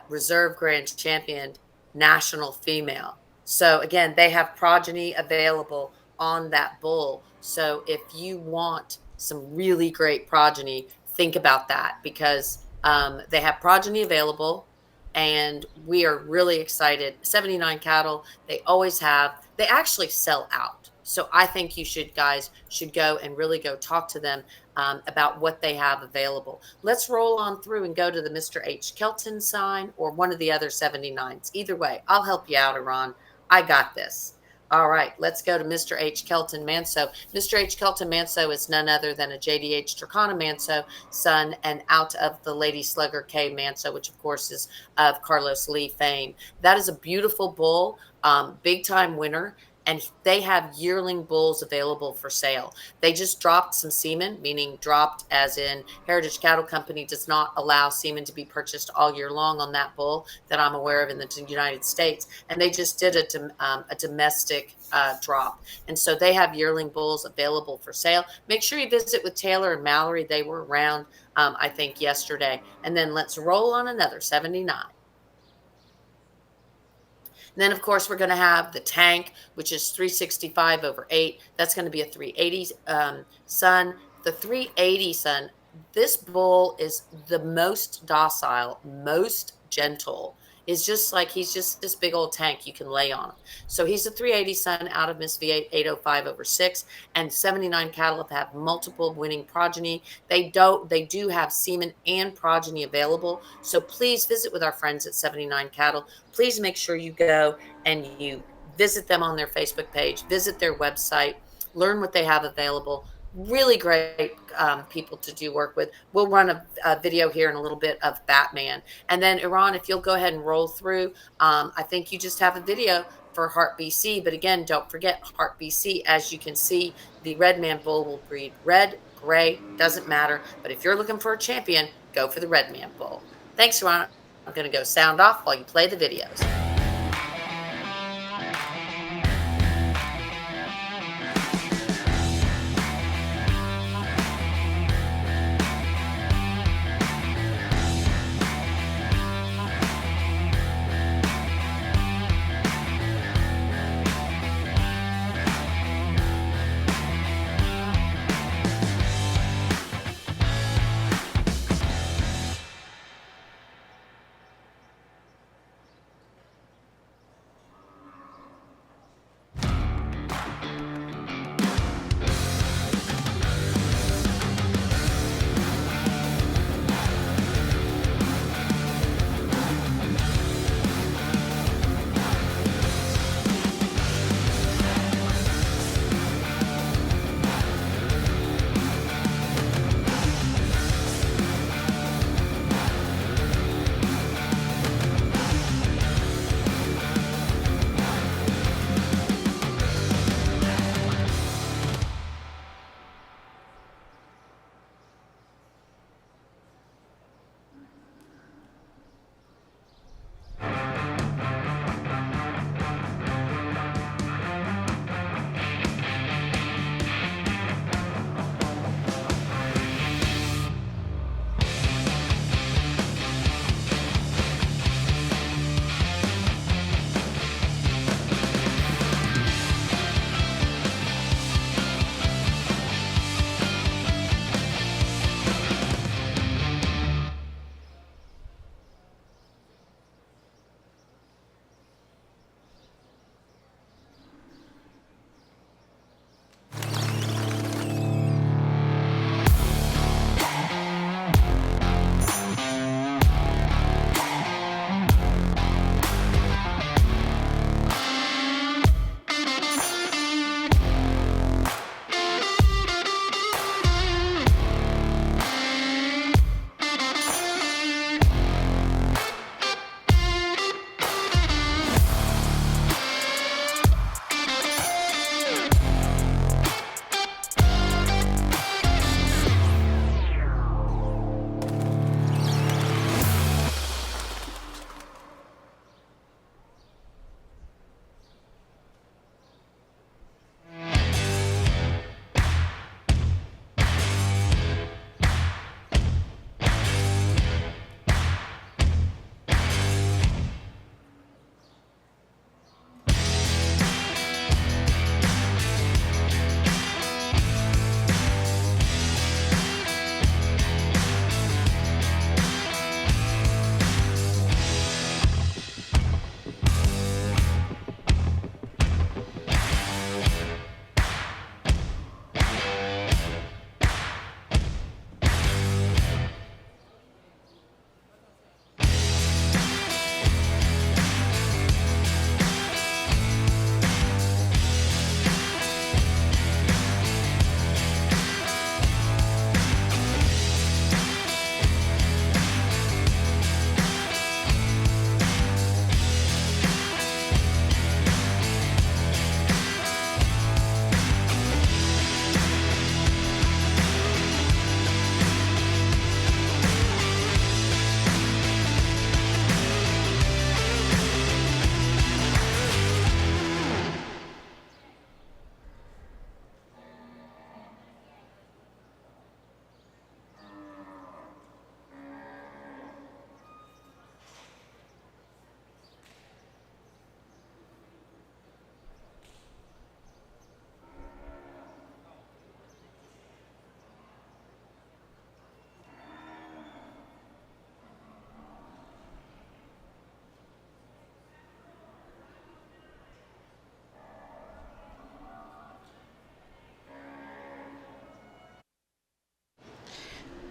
Reserve Grand Champion National Female. So again, they have progeny available on that bull. So if you want some really great progeny, think about that, because they have progeny available. And we are really excited. 79 Cattle, they always have, they actually sell out. So I think you guys should go and really go talk to them about what they have available. Let's roll on through and go to the Mr. H. Kelton sign or one of the other 79s. Either way, I'll help you out, Iran. I got this. All right, let's go to Mr. H. Kelton Manso. Mr. H. Kelton Manso is none other than a JDH Turkana Manso son, and out of the Lady Slugger K Manso, which of course is of Carlos Lee fame. That is a beautiful bull, big time winner. and they have yearling bulls available for sale. They just dropped some semen, meaning dropped as in Heritage Cattle Company does not allow semen to be purchased all year long on that bull that I'm aware of in the United States. And they just did a domestic drop. And so they have yearling bulls available for sale. Make sure you visit with Taylor and Mallory. They were around, I think, yesterday. And then let's roll on another 79. And then, of course, we're going to have the tank, which is 365 over 8. That's going to be a 380 son. The 380 son, this bull is the most docile, most gentle. Is just like he's just this big old tank you can lay on him. So he's a 380 son out of Miss V8 805 over 6, and 79 cattle have multiple winning progeny. They do have semen and progeny available. So please visit with our friends at 79 Cattle. Please make sure you go and you visit them on their Facebook page, visit their website, learn what they have available. Really great people to do work with. We'll run a video here in a little bit of Batman. And then, Iran, if you'll go ahead and roll through, I think you just have a video for Heart BC. But again, don't forget Heart BC. As you can see, the Red Man Bull will breed red, gray, doesn't matter. But if you're looking for a champion, go for the Red Man Bull. Thanks, Iran. I'm going to go sound off while you play the videos.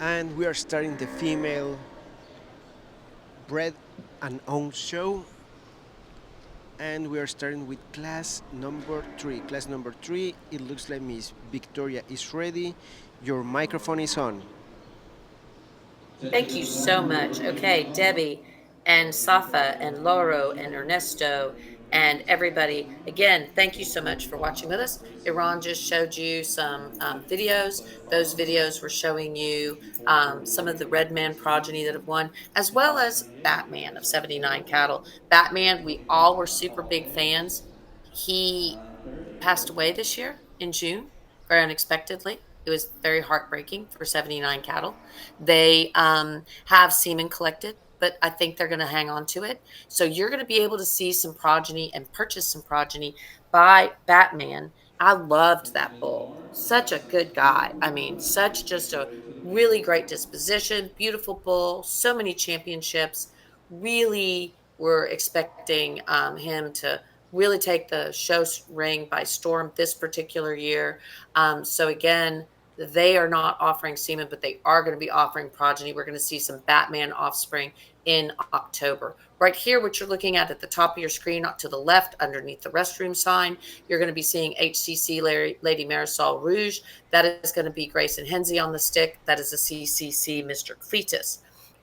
and we are starting the female bread and own show, and we are starting with class number 3. Class number 3, it looks like Miss Victoria is ready. Your microphone is on. Thank you so much. Okay, Debbie and Safa and Lauro and Ernesto and everybody, again, thank you so much for watching with us. Iran just showed you some videos. Those videos were showing you some of the Red Man progeny that have won, as well as Batman of 79 Cattle. Batman, we all were super big fans. He passed away this year in June, very unexpectedly. It was very heartbreaking for 79 Cattle. They have semen collected, but I think they're going to hang on to it. So you're going to be able to see some progeny and purchase some progeny by Batman. I loved that bull. Such a good guy. I mean, such just a really great disposition, beautiful bull, so many championships. Really were expecting him to really take the show ring by storm this particular year. So again, they are not offering semen, but they are going to be offering progeny. We're going to see some Batman offspring in October. Right here, what you're looking at the top of your screen, to the left, underneath the restroom sign, you're going to be seeing HCC Lady Marisol Rouge. That is going to be Grayson Hensley on the stick. That is a CCC Mr. Cletus.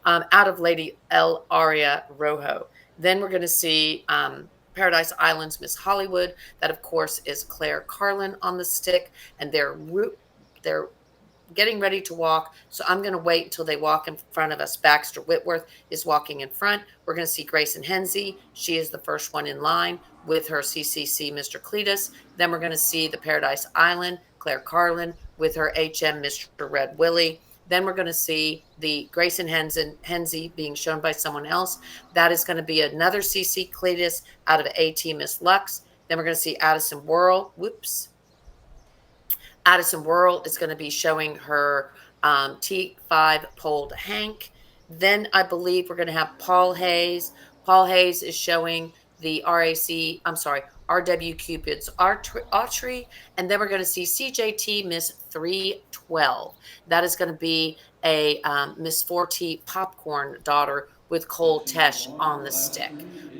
Out of Lady El Aria Rojo. Then we're going to see Paradise Island's Miss Hollywood. That, of course, is Claire Carlin on the stick, and they're getting ready to walk. So I'm going to wait until they walk in front of us. Baxter Whitworth is walking in front. We're going to see Grayson Hensley. She is the first one in line with her CCC Mr. Cletus. Then we're going to see the Paradise Island, Claire Carlin, with her HM Mr. Red Willie. Then we're going to see the Grayson Hensley being shown by someone else. That is going to be another CC Cletus out of AT Miss Lux. Then we're going to see Addison Worrell. Addison Worrell is going to be showing her T5 Polled Hank. Then I believe we're going to have Paul Hayes. Paul Hayes is showing the RW Cupid's Autry. And then we're going to see CJT Miss 312. That is going to be a Miss 4T Popcorn daughter with Cole Tesh on the stick.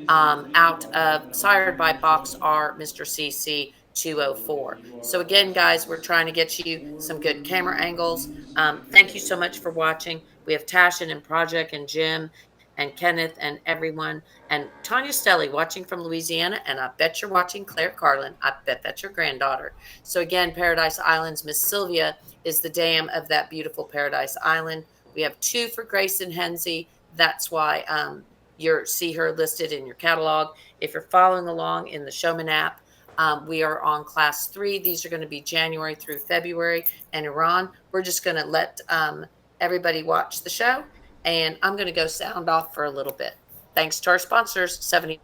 Out of Sired by Box R, Mr. CC 204. So again, guys, we're trying to get you some good camera angles. Thank you so much for watching. We have Tashin and Project and Jim and Kenneth and everyone, and Tanya Stelly watching from Louisiana, and I bet you're watching Claire Carlin. I bet that's your granddaughter. So again, Paradise Island's Miss Sylvia is the dam of that beautiful Paradise Island. We have 2 for Grayson Hensley. That's why you see her listed in your catalog. If you're following along in the Showman app, we are on class 3. These are going to be January through February. And Iran, we're just going to let everybody watch the show. And I'm going to go sound off for a little bit. Thanks to our sponsors, 70.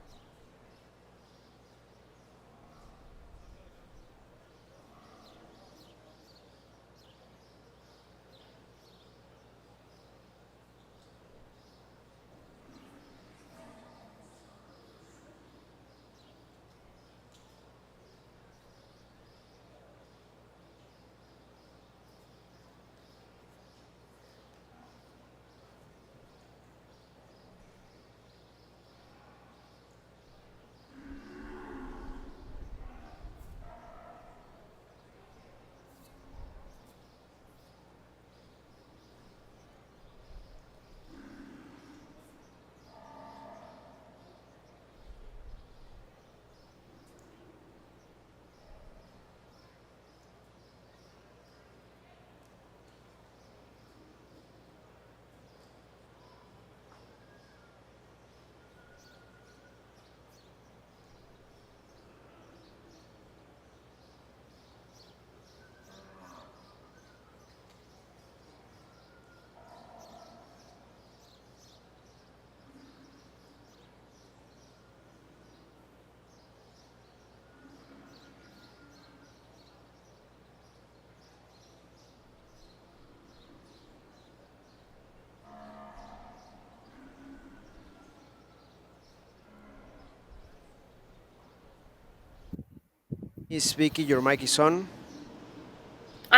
Miss Vicky, your mic is on.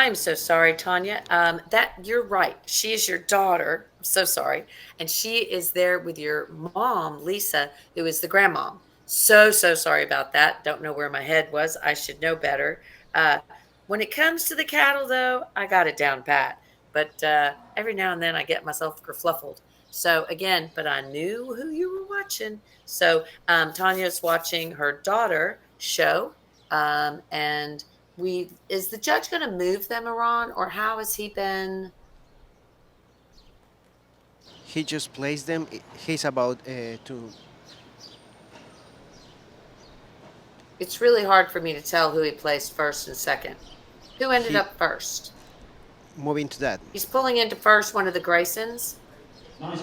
I'm so sorry, Tanya. That you're right. She is your daughter. I'm so sorry, and she is there with your mom, Lisa, who is the grandmom. So sorry about that. Don't know where my head was. I should know better. Uh, when it comes to the cattle, though, I got it down pat. But every now and then I get myself kerfluffled. So again, but I knew who you were watching. So Tanya's watching her daughter show, and we is the judge going to move them around, or how has he been? He just placed them. He's about to It's really hard for me to tell who he placed first and second. Who ended he up first? move into that. He's pulling into first one of the Graysons.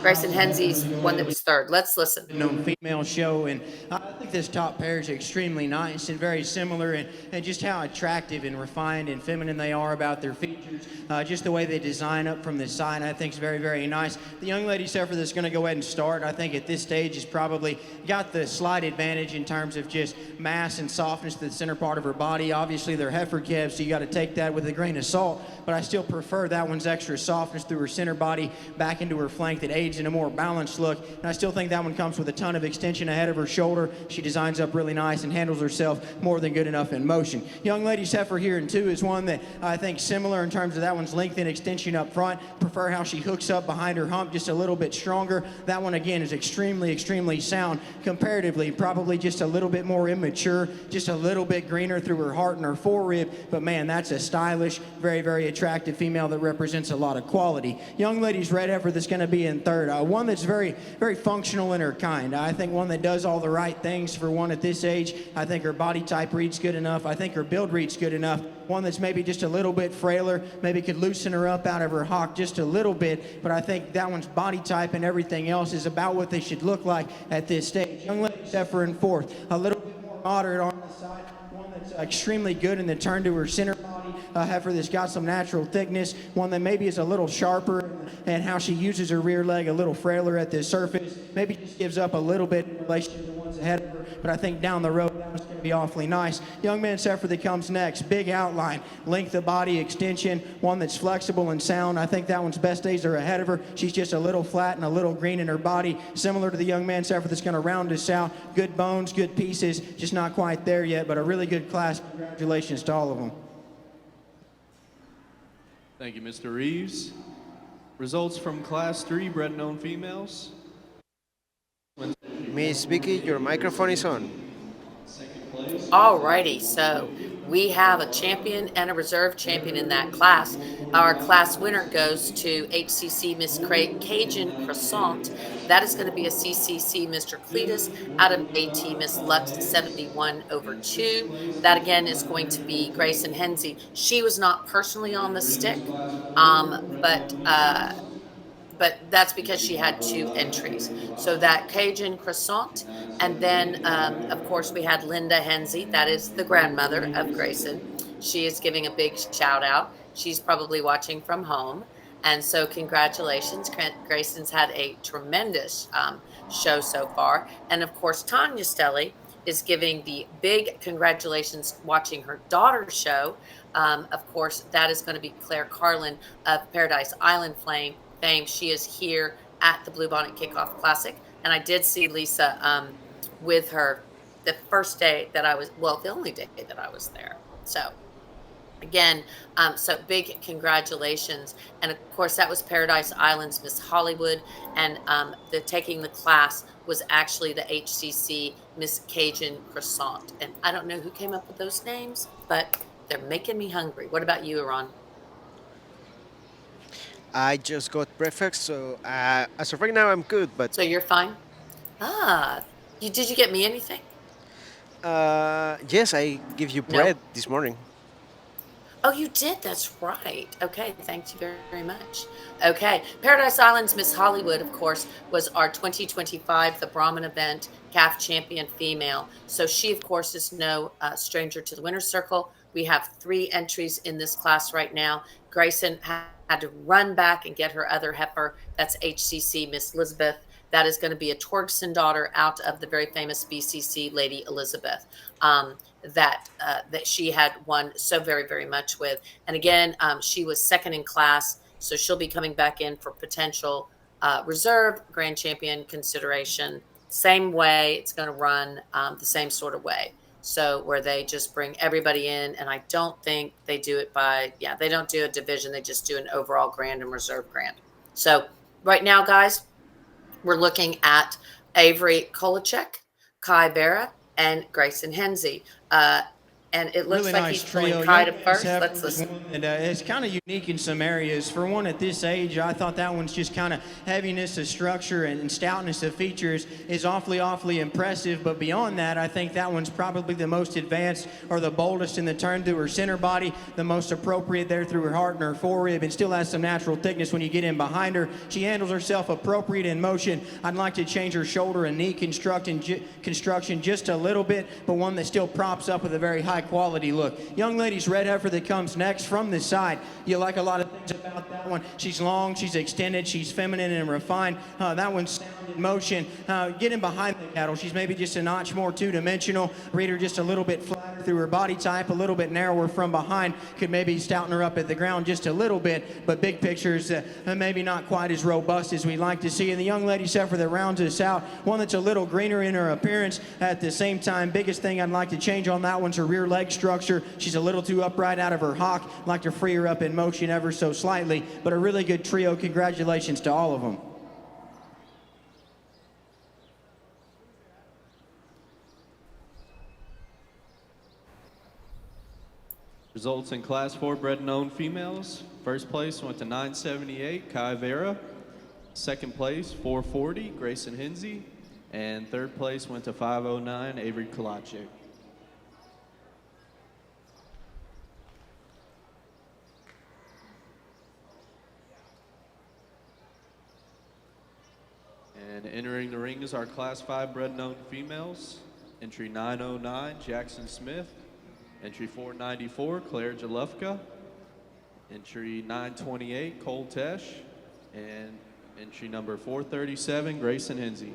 Grayson Hensey's one that was third. Let's listen. Known female show, and I think this top pair is extremely nice and very similar, and just how attractive and refined and feminine they are about their features. Just the way they design up from the side, I think is very nice. The young lady heifer that's going to go ahead and start, I think at this stage has probably got the slight advantage in terms of just mass and softness to the center part of her body. Obviously they're heifer calves, so you got to take that with a grain of salt, but I still prefer that one's extra softness through her center body back into her flank that aids in a more balanced look. And I still think that one comes with a ton of extension ahead of her shoulder. She designs up really nice and handles herself more than good enough in motion. Young lady's heifer here in two is one that I think similar in terms of that one's length and extension up front. Prefer how she hooks up behind her hump just a little bit stronger. That one again is extremely sound comparatively, probably just a little bit more immature, just a little bit greener through her heart and her forerib, but man, that's a stylish, very attractive female that represents a lot of quality. Young lady's red heifer that's going to be in third. One that's very functional in her kind. I think one that does all the right things for one at this age. I think her body type reads good enough. I think her build reads good enough. One that's maybe just a little bit frailer, maybe could loosen her up out of her hock just a little bit, but I think that one's body type and everything else is about what they should look like at this stage. Young lady's heifer in fourth. A little bit more moderate on the side. One that's extremely good in the turn to her center body. A heifer that's got some natural thickness. One that maybe is a little sharper and how she uses her rear leg a little frailer at the surface. Maybe just gives up a little bit in relation to the ones ahead of her, but I think down the road that one's going to be awfully nice. Young man's heifer that comes next. Big outline, length of body, extension, one that's flexible and sound. I think that one's best days are ahead of her. She's just a little flat and a little green in her body, similar to the young man's heifer that's going to round us out. Good bones, good pieces, just not quite there yet, but a really good class. Congratulations to all of them. Thank you, Mr. Reeves. Results from Class 3 bred known females. Miss Vicky, your microphone is on. Alrighty, so we have a champion and a reserve champion in that class. Our class winner goes to HCC Miss Cajun Croissant. That is going to be a CCC Mr. Cletus out of AT Miss Lux 71/2. That again is going to be Grayson Hensey. She was not personally on the stick, but that's because she had two entries. So that Cajun Croissant, and then of course we had Linda Hensey, that is the grandmother of Grayson. She is giving a big shout out. She's probably watching from home. And so congratulations, Grayson's had a tremendous show so far. And of course, Tanya Stelly is giving the big congratulations watching her daughter's show. Of course, that is going to be Claire Carlin of Paradise Island fame. She is here at the Bluebonnet Kickoff Classic. And I did see Lisa with her the first day that I was, well, the only day that I was there. So again, so big congratulations. And of course, that was Paradise Island's Miss Hollywood. And the taking the class was actually the HCC Miss Cajun Croissant. And I don't know who came up with those names, but they're making me hungry. What about you, Aaron? I just got breakfast, so as of right now, I'm good. But So you're fine? Did you get me anything? yes, I give you bread this morning. Oh, you did? That's right. Okay, thank you very much. Okay, Paradise Island's Miss Hollywood, of course, was our 2025 the Brahmin event calf champion female. So she, of course, is no stranger to the winner's circle. We have 3 entries in this class right now. Grayson had to run back and get her other heifer. That's HCC Miss Elizabeth That is going to be a Torgson daughter out of the very famous BCC Lady Elizabeth, that she had won so very, very much with. And again, she was second in class, so she'll be coming back in for potential reserve grand champion consideration. Same way, it's going to run the same sort of way. So where they just bring everybody in, and I don't think they do it by, they don't do a division. They just do an overall grand and reserve grand. So right now, guys, we're looking at Avery Kolachek, Kai Vera, and Grayson Henze. And it looks Really like nice he's pulling trio. Kai Young to first. heifers, Let's listen. and it's kind of unique in some areas. For one at this age, I thought that one's just kind of heaviness of structure and stoutness of features is awfully impressive. But beyond that, I think that one's probably the most advanced or the boldest in the turn through her center body, the most appropriate there through her heart and her forerib, and still has some natural thickness when you get in behind her. She handles herself appropriate in motion. I'd like to change her shoulder and knee construction just a little bit, but one that still props up with a very high quality look. Young lady's red heifer that comes next from the side. You like a lot of things about that one. She's long, she's extended, she's feminine and refined. That one's sound in motion. Getting behind the cattle, she's maybe just a notch more two-dimensional. Read her just a little bit flatter through her body type, a little bit narrower from behind. Could maybe stouten her up at the ground just a little bit, but big pictures maybe not quite as robust as we'd like to see. And the young lady's heifer that rounds us out, one that's a little greener in her appearance. At the same time, biggest thing I'd like to change on that one's her rear leg structure. She's a little too upright out of her hock. I'd like to free her up in motion ever so slightly, but a really good trio. Congratulations to all of them. Results in Class 4 bred and owned females. First place went to 978, Kai Vera. Second place, 440, Grayson Henze. And third place went to 509, Avery Kolachek. And entering the ring is our Class 5 bred and owned females. Entry 909, Jackson Smith. Entry 494, Claire Jalufka. Entry 928, Cole Tesh. And entry number 437, Grayson Henze.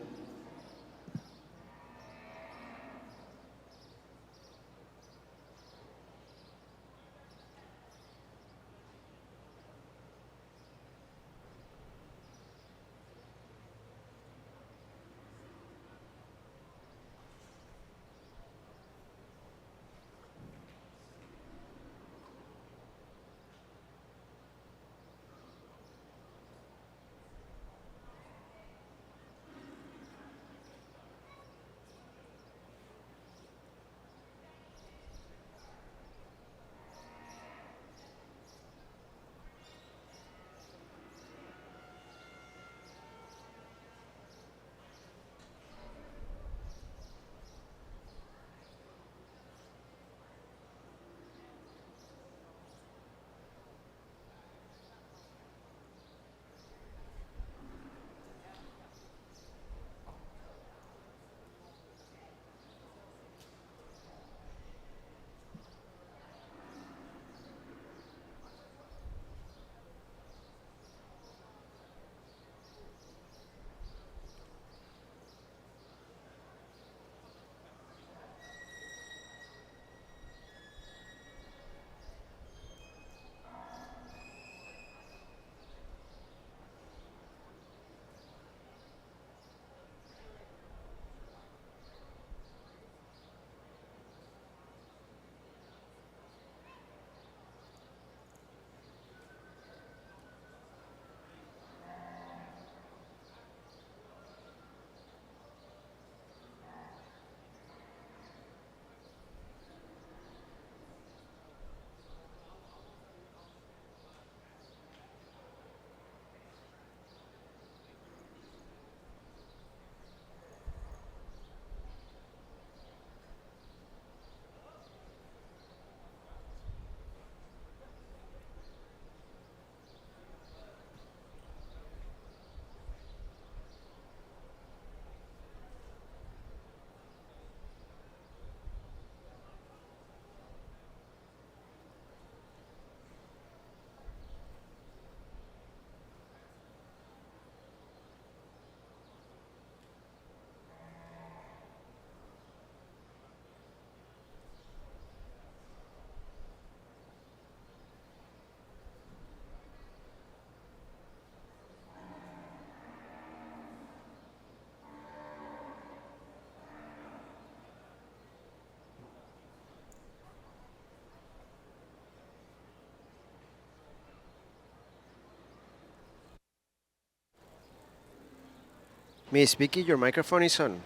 Miss Vicky, your microphone is on.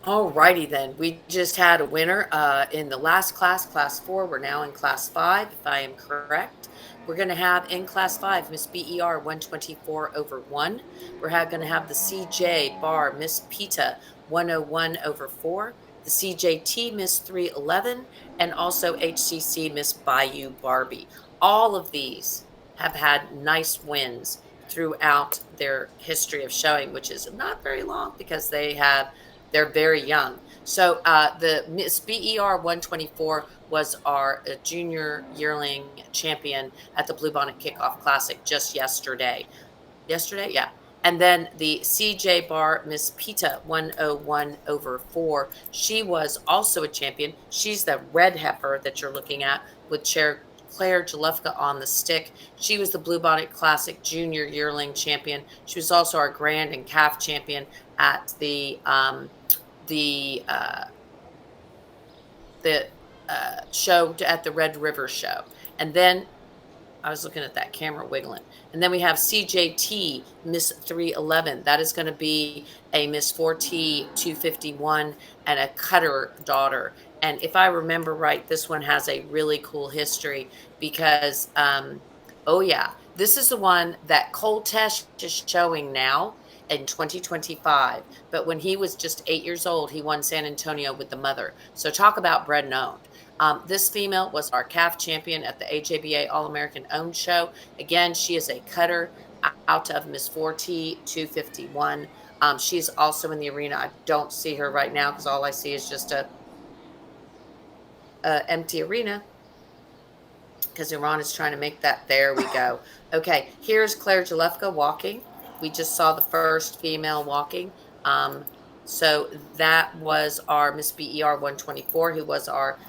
Alrighty then. We just had a winner in the last class, class 4. We're now in class 5, if I am correct. We're going to have in class 5 Miss BER 124 over 1. We're going to have the CJ bar Miss Pita 101 over 4, the CJT Miss 311, and also HCC Miss Bayou Barbie. All of these have had nice wins throughout their history of showing, which is not very long because they're very young. So the Miss BER 124 was our junior yearling champion at the Bluebonnet Kickoff Classic just yesterday. Yesterday, yeah. And then the CJ bar Miss Pita 101 over 4. She was also a champion. She's the red heifer that you're looking at with Claire Jalefka on the stick. She was the Bluebonnet Classic Junior Yearling Champion. She was also our Grand and Calf Champion at the show at the Red River show. And then I was looking at that camera wiggling. And then we have CJT Miss 311. That is going to be a Miss 4T 251 and a Cutter daughter. And if I remember right, this one has a really cool history because, oh yeah, this is the one that Cole Tesh is showing now in 2025. But when he was just 8 years old, he won San Antonio with the mother. So talk about bred and owned. This female was our calf champion at the AJBA All-American Owned Show. Again, she is a cutter out of Miss 4T 251. She's also in the arena. I don't see her right now because all I see is just a empty arena because Iran is trying to make that. There we go. Okay, here's Claire Jalefka walking. We just saw the first female walking. So that was our Miss BER 124, who was our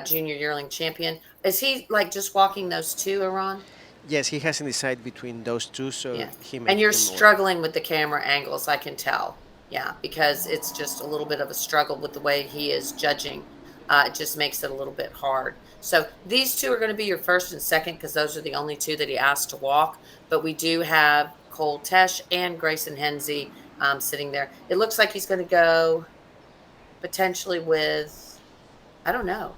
junior yearling champion. Is he like just walking those two, Iran? Yes, he hasn't decided between those two, so Yeah. he may. And you're struggling with the camera angles, I can tell. Yeah, because it's just a little bit of a struggle with the way he is judging. It just makes it a little bit hard. So these two are going to be your first and second because those are the only two that he asked to walk. But we do have Cole Tesh and Grayson Henze sitting there. It looks like he's going to go potentially with, I don't know.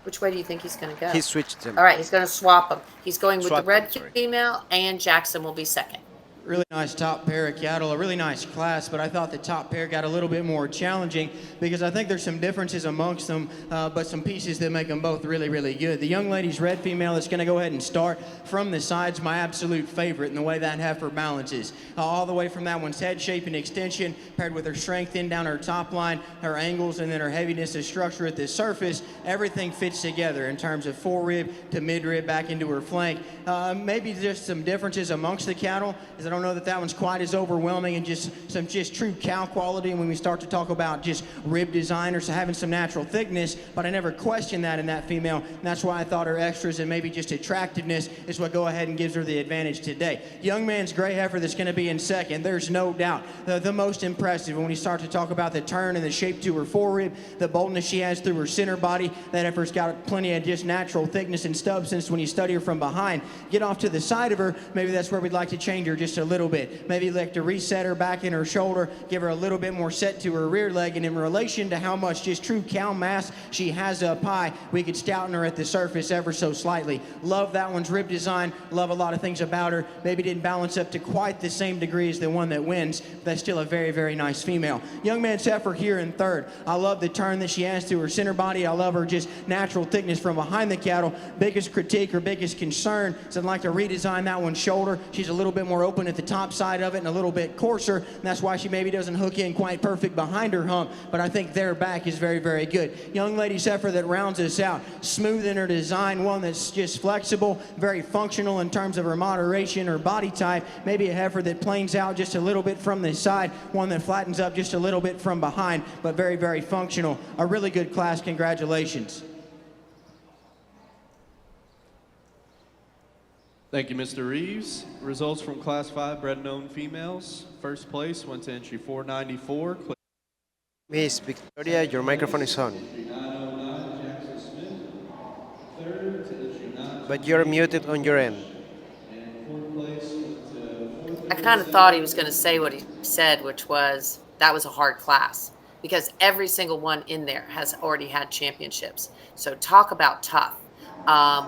Which way do you think he's going to go? He switched them. All right, he's going to swap them. He's going with Swap the red them, sorry. female, and Jackson will be second. Really nice top pair of cattle, a really nice class, but I thought the top pair got a little bit more challenging because I think there's some differences amongst them, but some pieces that make them both really, really good. The young lady's red female is going to go ahead and start from the sides, my absolute favorite in the way that heifer balances. All the way from that one's head shape and extension, paired with her strength in down her top line, her angles, and then her heaviness of structure at the surface, everything fits together in terms of forerib to midrib back into her flank. Maybe just some differences amongst the cattle, is I don't know that one's quite as overwhelming and just true cow quality. And when we start to talk about just rib design or having some natural thickness, but I never questioned that in that female. And that's why I thought her extras and maybe just attractiveness is what go ahead and gives her the advantage today. Young man's gray heifer that's going to be in second, there's no doubt the most impressive. And when you start to talk about the turn and the shape to her forerib, the boldness she has through her center body, that heifer's got plenty of just natural thickness and substance when you study her from behind. Get off to the side of her, maybe that's where we'd like to change her just a little bit. Maybe like to reset her back in her shoulder, give her a little bit more set to her rear leg, and in relation to how much just true cow mass she has up high, we could stouten her at the surface ever so slightly. Love that one's rib design, love a lot of things about her. Maybe didn't balance up to quite the same degree as the one that wins, but that's still a very, very nice female. Young man's heifer here in third. I love the turn that she has to her center body. I love her just natural thickness from behind the cattle. Biggest critique or biggest concern is I'd like to redesign that one's shoulder. She's a little bit more open at the top side of it and a little bit coarser, and that's why she maybe doesn't hook in quite perfect behind her hump, but I think their back is very, very good. Young lady's heifer that rounds us out, smooth in her design, one that's just flexible, very functional in terms of her moderation, her body type, maybe a heifer that planes out just a little bit from the side, one that flattens up just a little bit from behind, but very, very functional. A really good class. Congratulations. Thank you, Mr. Reeves. Results from Class 5 bred and owned females. First place went to entry 494. Miss Victoria, your microphone is on. But you're muted on your end. I kind of thought he was going to say what he said, which was that was a hard class because every single one in there has already had championships. So talk about tough.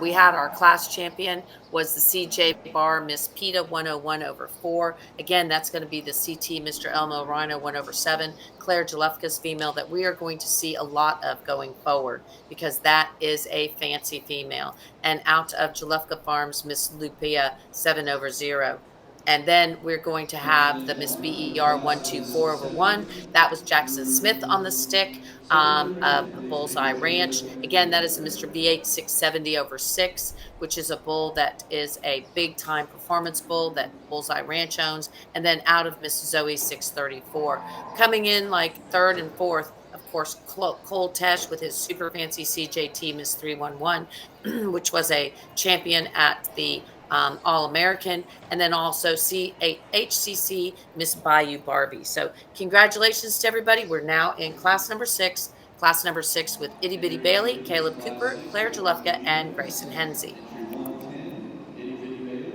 We had our class champion was the CJ Bar Miss PETA 101 over 4. Again, that's going to be the CT Mr. Elmo Rhino 1 over 7. Claire Jalefka's female that we are going to see a lot of going forward because that is a fancy female. And out of Jalefka Farms, Miss Lupia 7 over 0. And then we're going to have the Miss BER 124 over 1. That was Jackson Smith on the stick of Bullseye Ranch. Again, that is a Mr. V8 670 over 6, which is a bull that is a big time performance bull that Bullseye Ranch owns. And then out of Miss Zoe 634. Coming in like third and fourth, of course, Cole Tesh with his super fancy CJT Miss 311, which was a champion at the All American, and then also HCC Miss Bayou Barbie. So, congratulations to everybody. We're now in class number 6. Class number 6 with Itty Bitty Bailey, Caleb Cooper, Claire Jalefka, and Grayson Henze. Entry 110, Itty Bitty Bailey.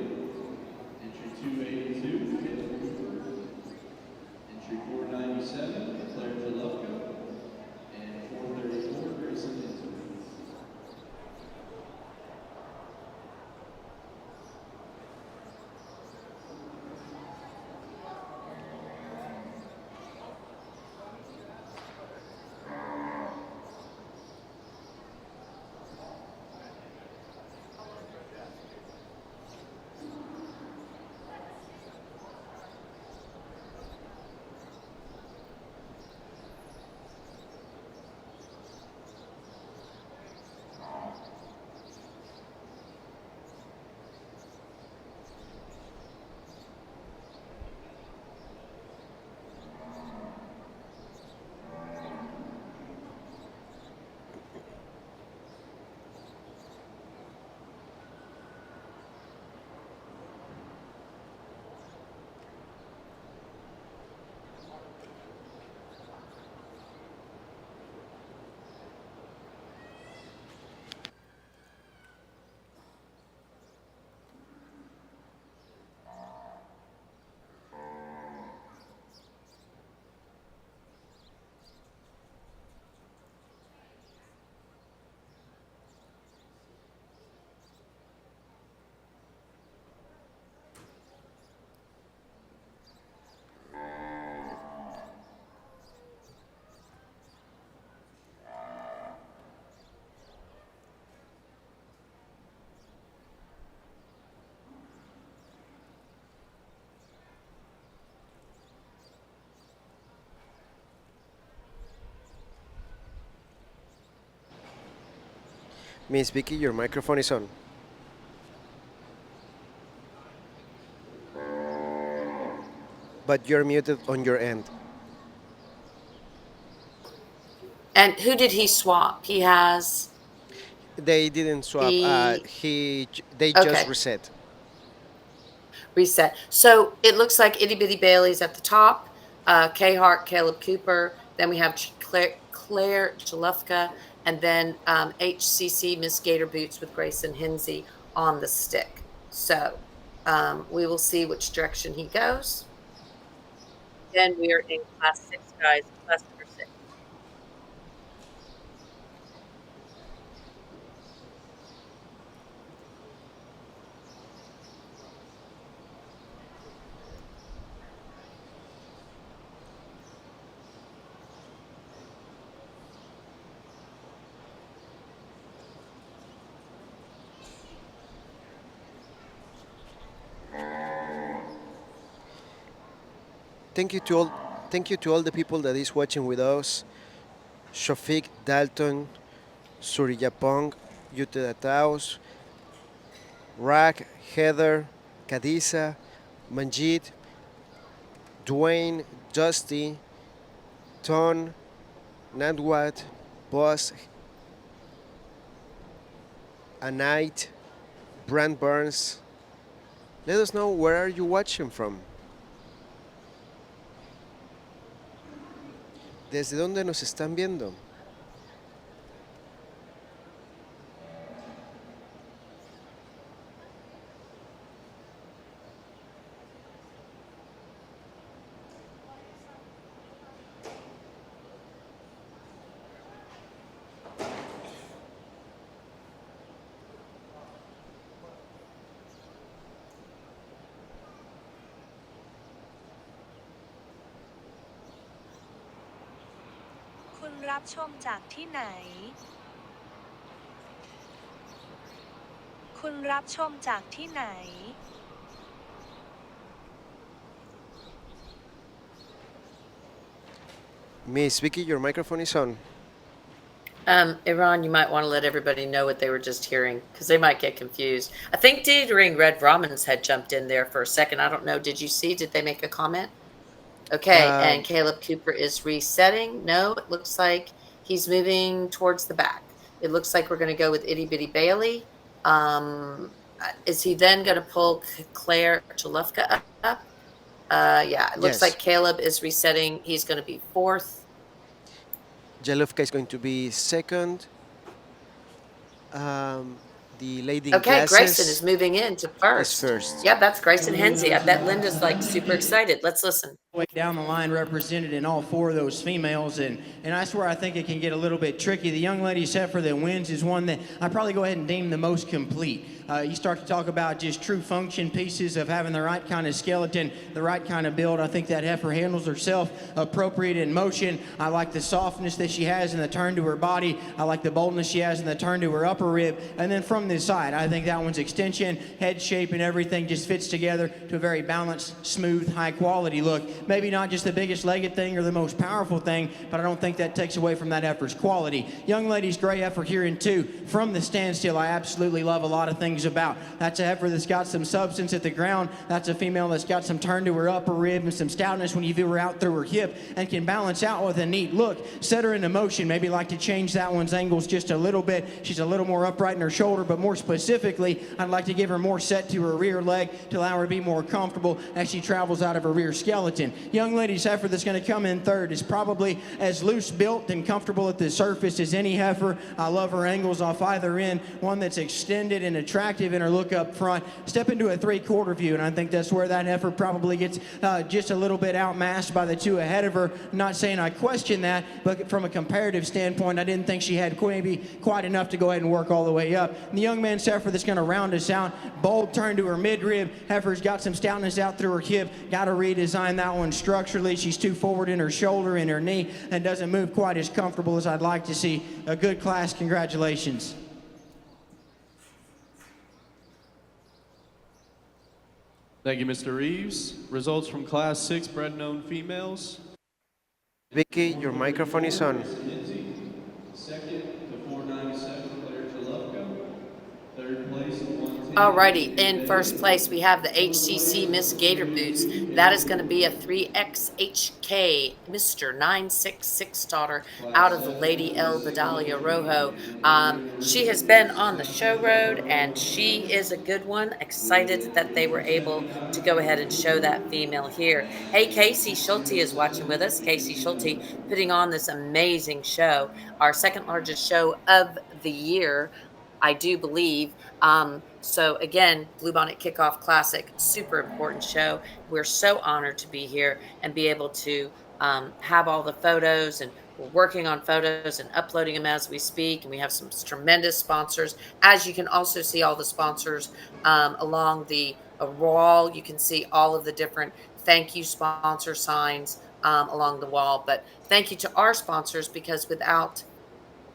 Entry 282, Caleb Cooper. Entry 497, Claire Jalefka. And 434, Grayson Hensley. Miss Vicky, your microphone is on. But you're muted on your end. And who did he swap? He has They didn't swap. the They just okay. reset. Reset. So it looks like Itty Bitty Bailey's at the top, K Hart, Caleb Cooper. Then we have Claire Jalefka, and then HCC Miss Gator Boots with Grayson Henze on the stick. So we will see which direction he goes. Then we are in class 6, guys. Class number 6. Thank you to all the people that is watching with us. Shofik, Dalton, Suriyapong, Yute Taos, Rak, Heather, Kadisa, Manjit, Dwayne, Dusty, Ton, Nadwat, Boss, Anite, Brand Burns. Let us know where are you watching from. ¿Desde dónde nos están viendo? คุณรับชมจากที่ไหนคุณรับชมจากที่ไหน Miss Vicky, your microphone is on. Iran, you might want to let everybody know what they were just hearing because they might get confused. I think Dithering Red Brahmins had jumped in there for a second. I don't know. Did you see? Did they make a comment? Okay, and Um, Caleb Cooper is resetting. No, it looks like he's moving towards the back. It looks like we're going to go with Itty Bitty Bailey. Is he then going to pull Claire Chalufka up? Yeah, it looks yes, like Caleb is resetting. He's going to be fourth. Jalufka is going to be second. The lady in Okay, Grayson is glasses moving in to is first. first. Yep, that's Grayson Hensey. I bet Linda's like super excited. Let's listen. Way down the line represented in all four of those females, and that's where I think it can get a little bit tricky. The young lady's heifer that wins is one that I'd probably go ahead and deem the most complete. You start to talk about just true function pieces of having the right kind of skeleton, the right kind of build. I think that heifer handles herself appropriate in motion. I like the softness that she has in the turn to her body. I like the boldness she has in the turn to her upper rib. And then from this side, I think that one's extension, head shape, and everything just fits together to a very balanced, smooth, high quality look. Maybe not just the biggest legged thing or the most powerful thing, but I don't think that takes away from that heifer's quality. Young lady's gray heifer here in two. From the standstill, I absolutely love a lot of things about. That's a heifer that's got some substance at the ground. That's a female that's got some turn to her upper rib and some stoutness when you view her out through her hip and can balance out with a neat look. Set her into motion. Maybe like to change that one's angles just a little bit. She's a little more upright in her shoulder, but more specifically, I'd like to give her more set to her rear leg to allow her to be more comfortable as she travels out of her rear skeleton. Young lady's heifer that's going to come in third is probably as loose built and comfortable at the surface as any heifer. I love her angles off either end. One that's extended and attractive in her look up front. Step into a three-quarter view, and I think that's where that heifer probably gets just a little bit outmassed by the two ahead of her. I'm not saying I question that, but from a comparative standpoint, I didn't think she had maybe quite enough to go ahead and work all the way up. And the young man's heifer that's going to round us out, bold turn to her midrib. Heifer's got some stoutness out through her hip. Got to redesign that one structurally. She's too forward in her shoulder and her knee and doesn't move quite as comfortable as I'd like to see. A good class. Congratulations. Thank you, Mr. Reeves. Results from Class 6 bred known females. Vicky, your microphone is on. Second to 497, Claire Chalufka. Third place, 110. Alrighty, in first place we have the HCC Miss Gator Boots. That is going to be a 3XHK Mr. 966 daughter out of the Lady El Vidalia Rojo. She has been on the show road and she is a good one. Excited that they were able to go ahead and show that female here. Hey, Casey Schulte is watching with us. Casey Schulte putting on this amazing show, our second largest show of the year, I do believe. So again, Bluebonnet Kickoff Classic, super important show. We're so honored to be here and be able to have all the photos, and we're working on photos and uploading them as we speak. And we have some tremendous sponsors. As you can also see all the sponsors along the wall. You can see all of the different thank you sponsor signs along the wall. But thank you to our sponsors, because without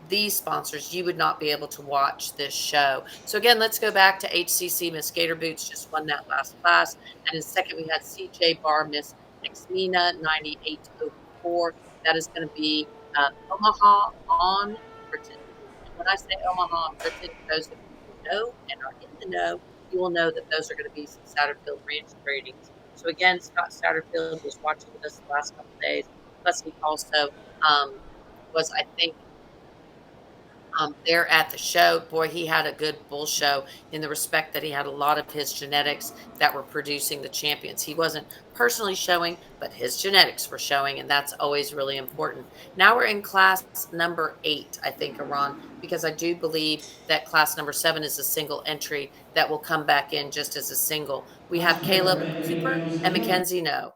these sponsors, you would not be able to watch this show. So again, let's go back to HCC. Miss Gator Boots just won that last class. And in second, we had CJ Bar, Miss Xmina 9804. That is going to be Omaha on Britain. And when I say Omaha on Britain, those of you who know and are in the know, you will know that those are going to be some Satterfield Ranch ratings. So again, Scott Satterfield was watching with us the last couple of days. Plus, he also was, I think, there at the show. Boy, he had a good bull show in the respect that he had a lot of his genetics that were producing the champions. He wasn't personally showing, but his genetics were showing, and that's always really important. Now we're in class number 8, I think, Iran, because I do believe that class number 7 is a single entry that will come back in just as a single. We have Caleb Cooper and Mackenzie No.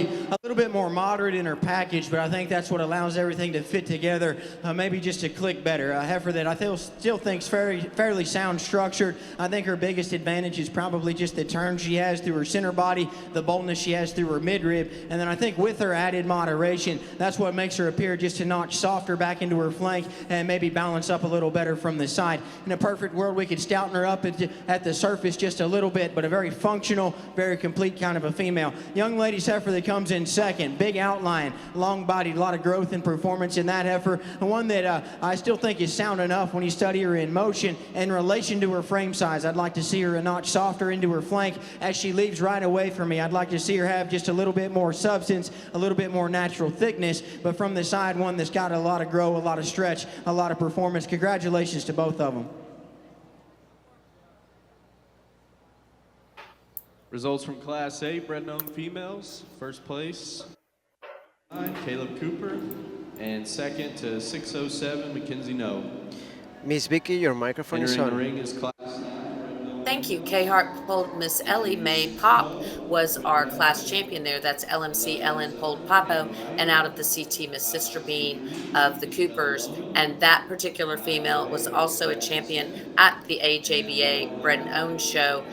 a little bit more moderate in her package, but I think that's what allows everything to fit together, maybe just to click better. A heifer that I still think's fairly sound structured. I think her biggest advantage is probably just the turn she has through her center body, the boldness she has through her midrib, and then I think with her added moderation, that's what makes her appear just a notch softer back into her flank and maybe balance up a little better from the side. In a perfect world, we could stouten her up at the surface just a little bit, but a very functional, very complete kind of a female. Young lady's heifer that comes in second, big outline, long-bodied, a lot of growth and performance in that heifer, and one that I still think is sound enough when you study her in motion. In relation to her frame size, I'd like to see her a notch softer into her flank as she leaves right away from me. I'd like to see her have just a little bit more substance, a little bit more natural thickness, but from the side, one that's got a lot of grow, a lot of stretch, a lot of performance. Congratulations to both of them. Results from Class A, bred-known females. First place, Caleb Cooper, and second to 607, Mackenzie No. Miss Vicky, your microphone is Entering the on. ring is Class Thank you. K Hart pulled Miss Ellie Mae Pop was our class champion there. That's LMC Ellen pulled Papo, and out of the CT Miss Sister Bean of the Coopers. And that particular female was also a champion at the AJBA Bred and Owned show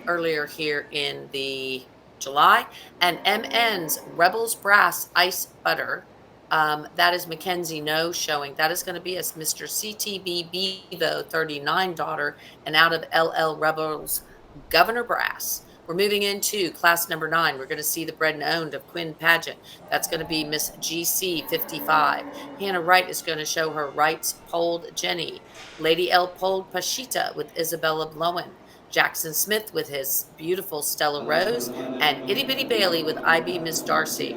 earlier here in the July. And MN's Rebels Brass Ice Butter. That is Mackenzie No showing. That is going to be as Mr. CTB Bevo 39 daughter, and out of LL Rebels Governor Brass. We're moving into class number 9. We're going to see the bred and owned of Quinn Pageant. That's going to be Miss GC 55. Hannah Wright is going to show her Wright's Polled Jenny. Lady L Polled Pashita with Isabella Blowen. Jackson Smith with his beautiful Stella Rose, and Itty Bitty Bailey with IB Miss Darcy.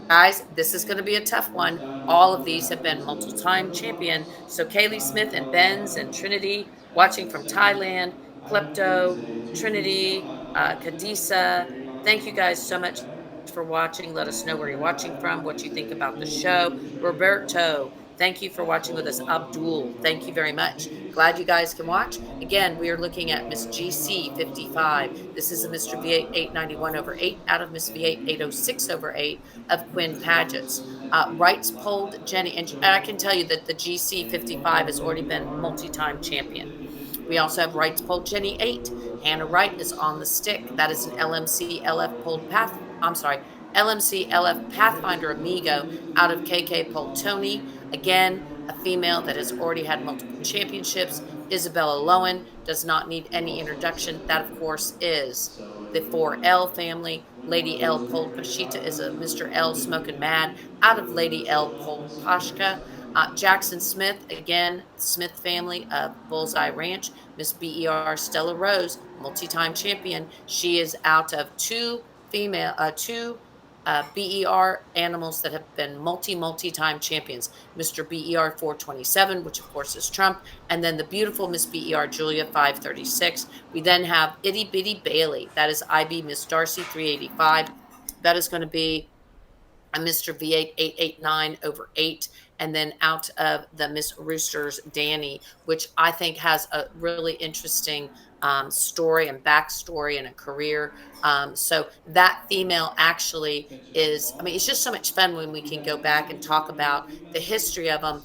Guys, this is going to be a tough one. All of these have been multiple-time champion. So Kaylee Smith and Benz and Trinity watching from Thailand, Klepto, Trinity, Kadisa. Thank you guys so much for watching. Let us know where you're watching from, what you think about the show. Roberto, thank you for watching with us. Abdul, thank you very much. Glad you guys can watch. Again, we are looking at Miss GC 55. This is a Mr. V8 891 over 8 out of Miss V8 806 over 8 of Quinn Paget's. Wright's polled Jenny, and I can tell you that the GC 55 has already been multi-time champion. We also have Wright's polled Jenny 8. Hannah Wright is on the stick. That is an LMC LF polled Path. I'm sorry, LMC LF Pathfinder Amigo out of KK polled Tony. Again, a female that has already had multiple championships. Isabella Lowen does not need any introduction. That, of course, is the 4L family. Lady L Polled Pashita is a Mr. L Smoking Mad out of Lady L Polled Pashka. Jackson Smith, again, Smith family of Bullseye Ranch. Miss BER Stella Rose, multi-time champion. She is out of two BER animals that have been multi-time champions. Mr. BER 427, which of course is Trump, and then the beautiful Miss BER Julia 536. We then have Itty Bitty Bailey. That is IB Miss Darcy 385. That is going to be a Mr. V8 889 over 8, and then out of the Miss Roosters Danny, which I think has a really interesting story and backstory and a career. So that female actually is, I mean, it's just so much fun when we can go back and talk about the history of them.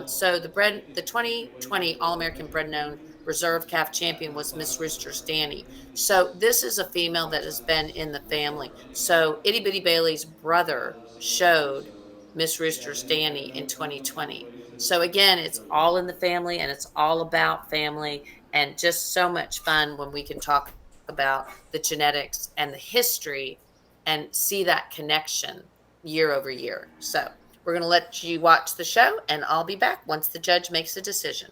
So the 2020 All-American Bred Known Reserve Calf Champion was Miss Roosters Danny. So this is a female that has been in the family. So Itty Bitty Bailey's brother showed Miss Roosters Danny in 2020. So again, it's all in the family and it's all about family, and just so much fun when we can talk about the genetics and the history and see that connection year over year. So we're going to let you watch the show, and I'll be back once the judge makes a decision.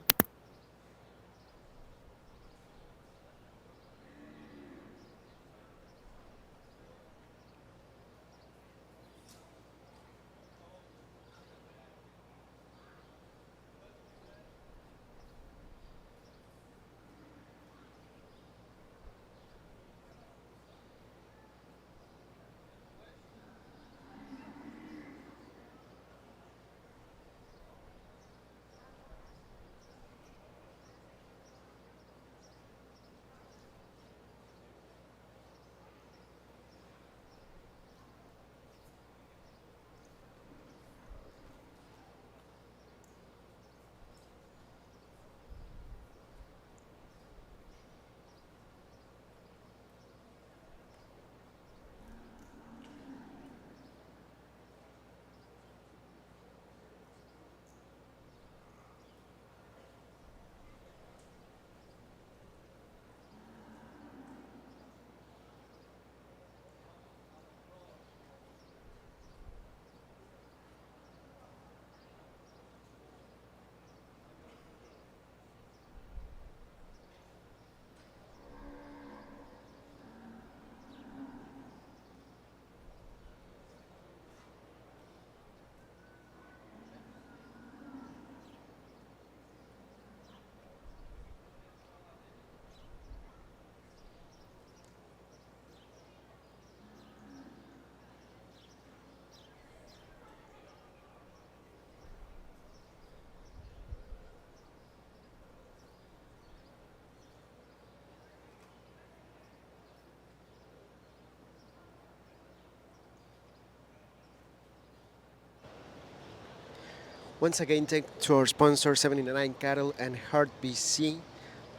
Once again, thank to our sponsor 79 Cattle and Heart BC.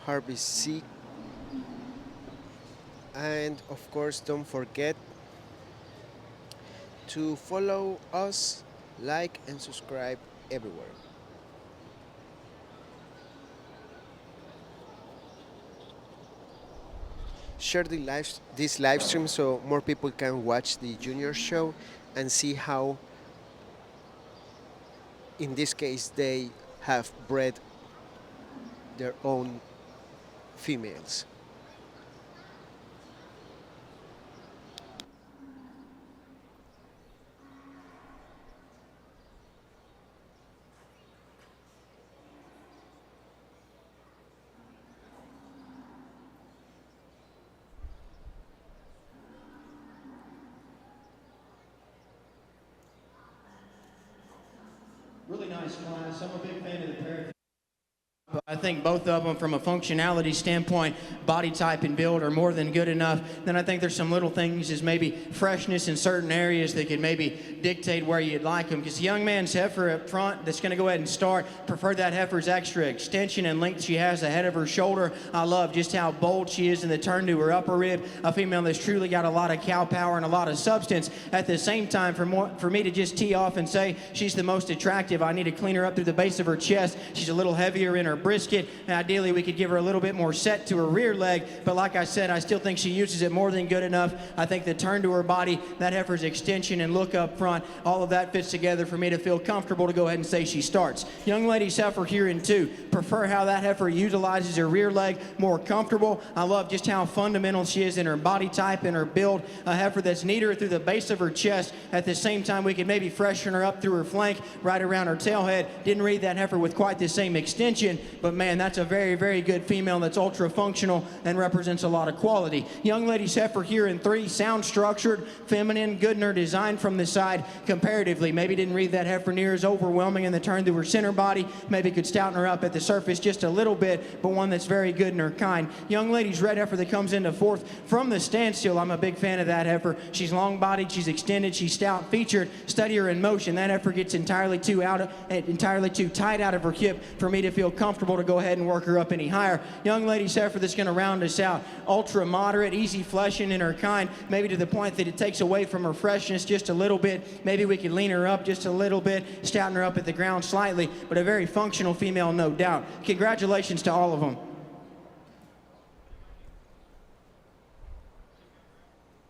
Heart BC. And of course, don't forget to follow us, like, and subscribe everywhere. Share this live stream so more people can watch the junior show and see how, in this case, they have bred their own females. Really nice class. I'm a big fan of the pair. I think both of them, from a functionality standpoint, body type and build, are more than good enough. Then I think there's some little things as maybe freshness in certain areas that could maybe dictate where you'd like them. Because the young man's heifer up front that's going to go ahead and start, prefer that heifer's extra extension and length she has ahead of her shoulder. I love just how bold she is in the turn to her upper rib. A female that's truly got a lot of cow power and a lot of substance. At the same time, for me to just tee off and say she's the most attractive, I need to clean her up through the base of her chest. She's a little heavier in her brisket, and ideally we could give her a little bit more set to her rear leg, but like I said, I still think she uses it more than good enough. I think the turn to her body, that heifer's extension and look up front, all of that fits together for me to feel comfortable to go ahead and say she starts. Young lady's heifer here in two. Prefer how that heifer utilizes her rear leg, more comfortable. I love just how fundamental she is in her body type and her build. A heifer that's neater through the base of her chest. At the same time, we could maybe freshen her up through her flank, right around her tailhead. Didn't read that heifer with quite the same extension, but man, that's a very, very good female that's ultra functional and represents a lot of quality. Young lady's heifer here in three, sound structured, feminine, good in her design from the side comparatively. Maybe didn't read that heifer near as overwhelming in the turn to her center body. Maybe could stouten her up at the surface just a little bit, but one that's very good in her kind. Young lady's red heifer that comes into fourth from the standstill. I'm a big fan of that heifer. She's long bodied, she's extended, she's stout featured. Study her in motion. That heifer gets entirely too tight out of her hip for me to feel comfortable to go ahead and work her up any higher. Young lady's heifer that's going to round us out. Ultra moderate, easy fleshing in her kind, maybe to the point that it takes away from her freshness just a little bit. Maybe we could lean her up just a little bit, stouten her up at the ground slightly, but a very functional female, no doubt. Congratulations to all of them.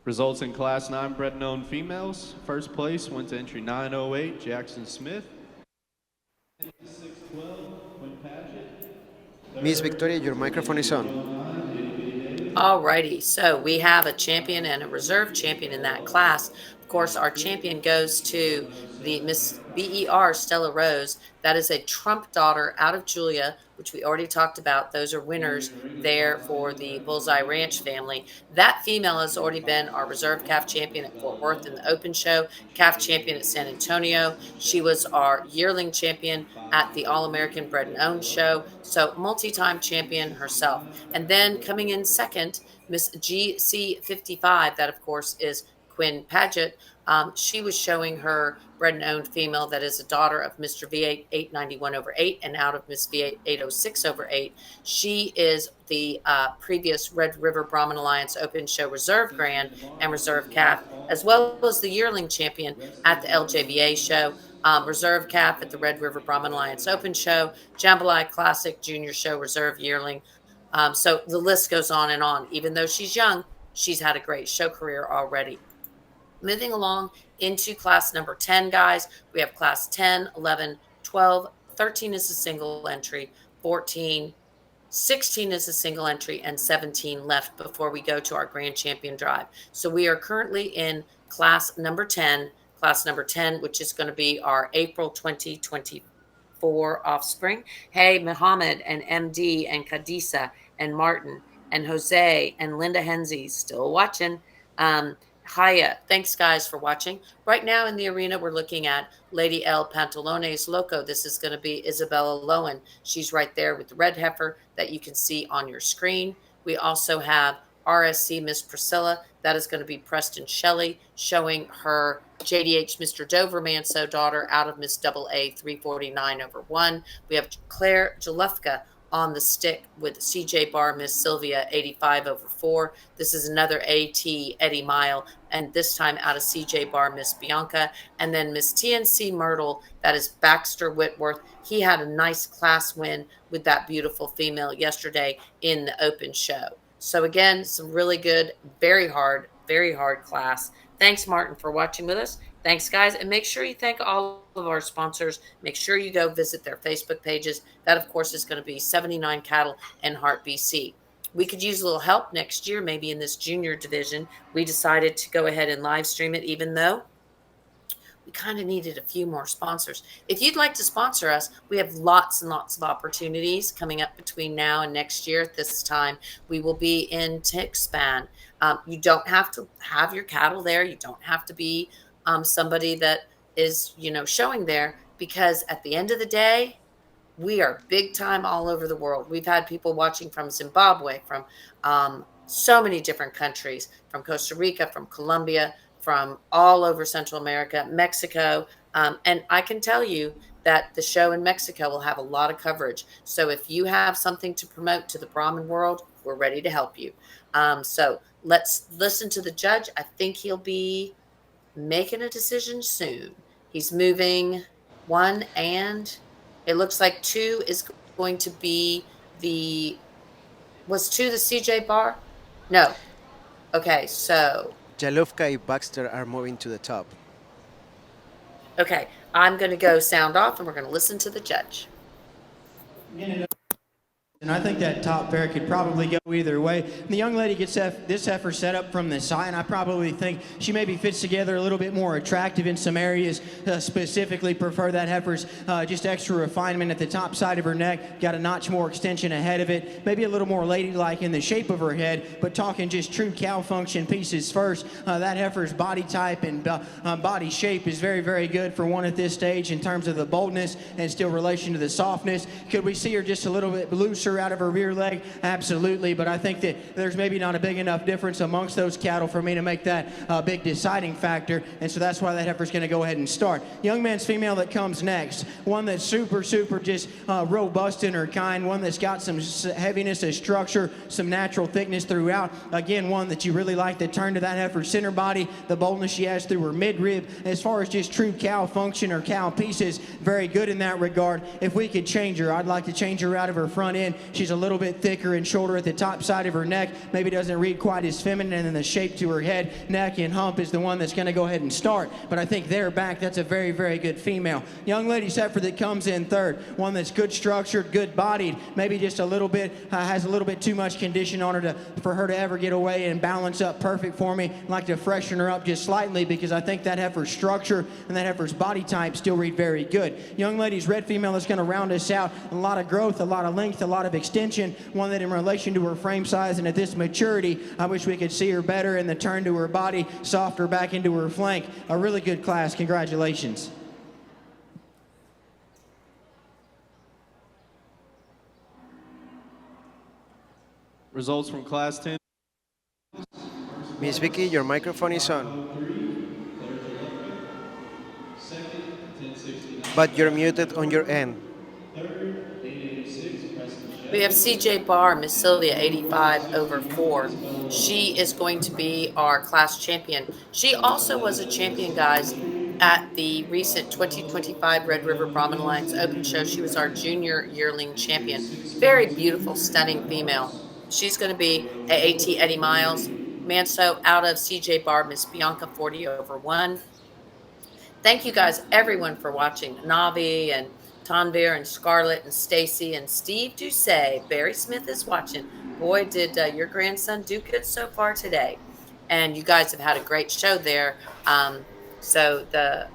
Results in Class 9 bred and owned females. First place went to entry 908, Jackson Smith. 612, Quinn Paget. Miss Victoria, your microphone is on. Alrighty, so we have a champion and a reserve champion in that class. Of course, our champion goes to the Miss BER Stella Rose. That is a Trump daughter out of Julia, which we already talked about. Those are winners there for the Bullseye Ranch family. That female has already been our reserve calf champion at Fort Worth in the Open Show, calf champion at San Antonio. She was our yearling champion at the All-American Bred and Owned Show. So multi-time champion herself. And then coming in second, Miss GC55, that of course is Quinn Paget. She was showing her bred and owned female that is a daughter of Mr. V8 891 over 8 and out of Miss V8 806 over 8. She is the previous Red River Brahmin Alliance Open Show Reserve Grand and Reserve Calf, as well as the yearling champion at the LJBA Show. Reserve Calf at the Red River Brahmin Alliance Open Show, Jambalaya Classic Junior Show Reserve Yearling. So the list goes on and on. Even though she's young, she's had a great show career already. Moving along into class number 10, guys, we have class 10, 11, 12, 13 is a single entry, 14, 16 is a single entry, and 17 left before we go to our grand champion drive. So we are currently in class number 10, which is going to be our April 2024 offspring. Hey, Muhammad and MD and Kadisa and Martin and Jose and Linda Henze still watching. Hiya. Thanks, guys, for watching. Right now in the arena, we're looking at Lady L Pantalones Loco. This is going to be Isabella Lowen. She's right there with the red heifer that you can see on your screen. We also have RSC Miss Priscilla. That is going to be Preston Shelley showing her JDH Mr. Dovermanso daughter out of Miss AA 349 over 1. We have Claire Jalufka on the stick with CJ Bar Miss Sylvia 85 over 4. This is another AT Eddie Mile, and this time out of CJ Bar Miss Bianca. And then Miss TNC Myrtle, that is Baxter Whitworth. He had a nice class win with that beautiful female yesterday in the open show. So again, some really good, very hard class. Thanks, Martin, for watching with us. Thanks, guys. And make sure you thank all of our sponsors. Make sure you go visit their Facebook pages. That, of course, is going to be 79 Cattle and Heart BC. We could use a little help next year, maybe in this junior division. We decided to go ahead and live stream it, even though we kind of needed a few more sponsors. If you'd like to sponsor us, we have lots and lots of opportunities coming up between now and next year. At this time, we will be in Tixpan. You don't have to have your cattle there. You don't have to be somebody that is, showing there, because at the end of the day, we are big time all over the world. We've had people watching from Zimbabwe, from so many different countries, from Costa Rica, from Colombia, from all over Central America, Mexico. And I can tell you that the show in Mexico will have a lot of coverage. So if you have something to promote to the Brahmin world, we're ready to help you. So let's listen to the judge. I think he'll be making a decision soon. He's moving 1, and it looks like 2 is going to be was 2 the CJ Bar? No. Okay, so Jalufka and Baxter are moving to the top. okay, I'm going to go sound off, and we're going to listen to the judge. And I think that top pair could probably go either way. The young lady gets this heifer set up from the side, and I probably think she maybe fits together a little bit more attractive in some areas. Specifically prefer that heifer's just extra refinement at the top side of her neck, got a notch more extension ahead of it, maybe a little more ladylike in the shape of her head, but talking just true cow function pieces first, that heifer's body type and body shape is very, very good for one at this stage in terms of the boldness and still relation to the softness. Could we see her just a little bit looser out of her rear leg? Absolutely, but I think that there's maybe not a big enough difference amongst those cattle for me to make that a big deciding factor, and so that's why that heifer's going to go ahead and start. Young man's female that comes next, one that's super just robust in her kind, one that's got some heaviness of structure, some natural thickness throughout. Again, one that you really like the turn to that heifer's center body, the boldness she has through her midrib. As far as just true cow function or cow pieces, very good in that regard. If we could change her, I'd like to change her out of her front end. She's a little bit thicker and shorter at the top side of her neck, maybe doesn't read quite as feminine, and the shape to her head, neck, and hump is the one that's going to go ahead and start. But I think there back, that's a very, very good female. Young lady's heifer that comes in third, one that's good structured, good bodied, maybe just a little bit, has a little bit too much condition on her for her to ever get away and balance up perfect for me. I'd like to freshen her up just slightly, because I think that heifer's structure and that heifer's body type still read very good. Young lady's red female is going to round us out. A lot of growth, a lot of length, a lot of extension, one that in relation to her frame size and at this maturity, I wish we could see her better in the turn to her body, softer back into her flank. A really good class. Congratulations. Results from Class 10. Miss Vicky, your microphone is on. But you're muted on your end. We have CJ Bar, Miss Sylvia, 85 over 4. She is going to be our class champion. She also was a champion, guys, at the recent 2025 Red River Brahmin Alliance Open Show. She was our junior yearling champion. Very beautiful, stunning female. She's going to be AAT Eddie Miles. Manso out of CJ Bar, Miss Bianca, 40 over 1. Thank you guys, everyone, for watching. Navi and Tanvir and Scarlett and Stacy and Steve Doucet. Barry Smith is watching. Boy, did your grandson do good so far today. And you guys have had a great show there. So the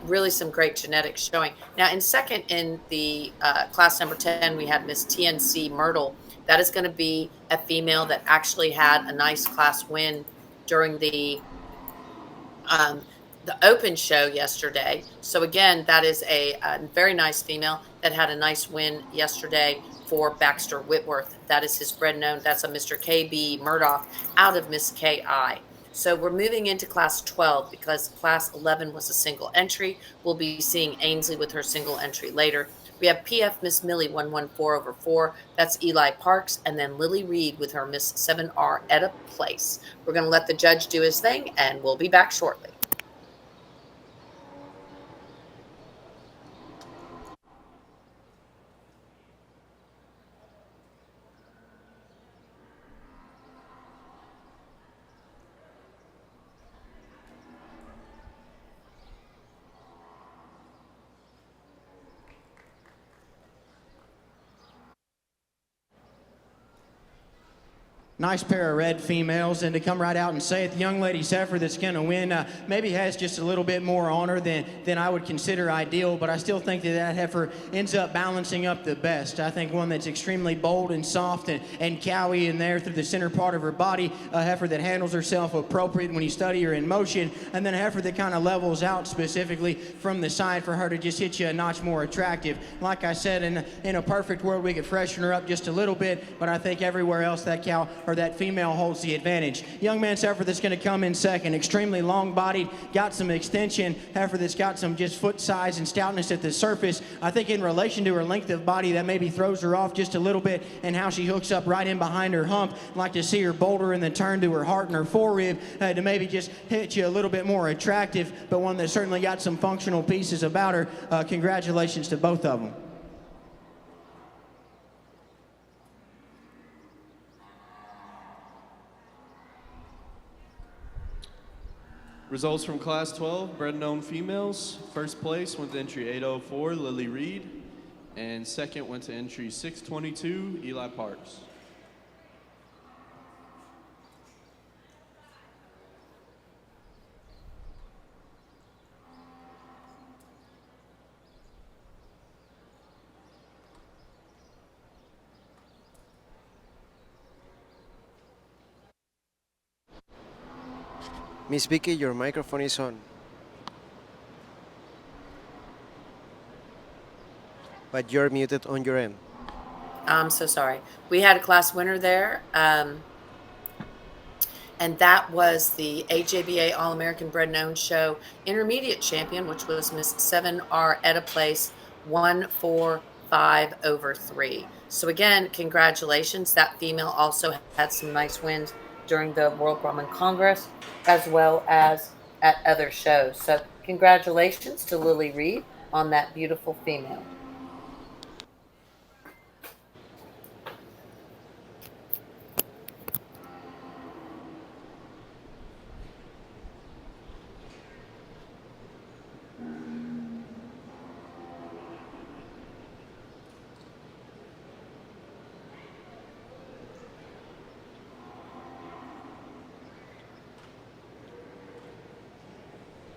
really some great genetics showing. Now, in second in the class number 10, we had Miss TNC Myrtle. That is going to be a female that actually had a nice class win during the open show yesterday. So again, that is a very nice female that had a nice win yesterday for Baxter Whitworth. That is his bred known. That's a Mr. KB Murdoch out of Miss KI. So we're moving into class 12 because class 11 was a single entry. We'll be seeing Ainsley with her single entry later. We have PF Miss Millie 114/4. That's Eli Parks. And then Lily Reed with her Miss 7R Etta Place. We're going to let the judge do his thing, and we'll be back shortly. Nice pair of red females, and to come right out and say it, the young lady's heifer that's going to win maybe has just a little bit more on her than I would consider ideal, but I still think that heifer ends up balancing up the best. I think one that's extremely bold and soft and cowy in there through the center part of her body, a heifer that handles herself appropriate when you study her in motion, and then a heifer that kind of levels out specifically from the side for her to just hit you a notch more attractive. Like I said, in a perfect world, we could freshen her up just a little bit, but I think everywhere else that cow or that female holds the advantage. Young man's heifer that's going to come in second, extremely long-bodied, got some extension, heifer that's got some just foot size and stoutness at the surface. I think in relation to her length of body, that maybe throws her off just a little bit, and how she hooks up right in behind her hump. I'd like to see her bolder in the turn to her heart and her forerib to maybe just hit you a little bit more attractive, but one that certainly got some functional pieces about her. Congratulations to both of them. Results from Class 12, bred and owned females. First place went to entry 804, Lily Reed. And second went to entry 622, Eli Parks. Miss Vicky, your microphone is on. But you're muted on your end. I'm so sorry. We had a class winner there, and that was the AJBA All-American Bred and Owned Show Intermediate Champion, which was Miss 7R Etta Place 145/3. So again, congratulations. That female also had some nice wins during the World Brahman Congress, as well as at other shows. So congratulations to Lily Reed on that beautiful female.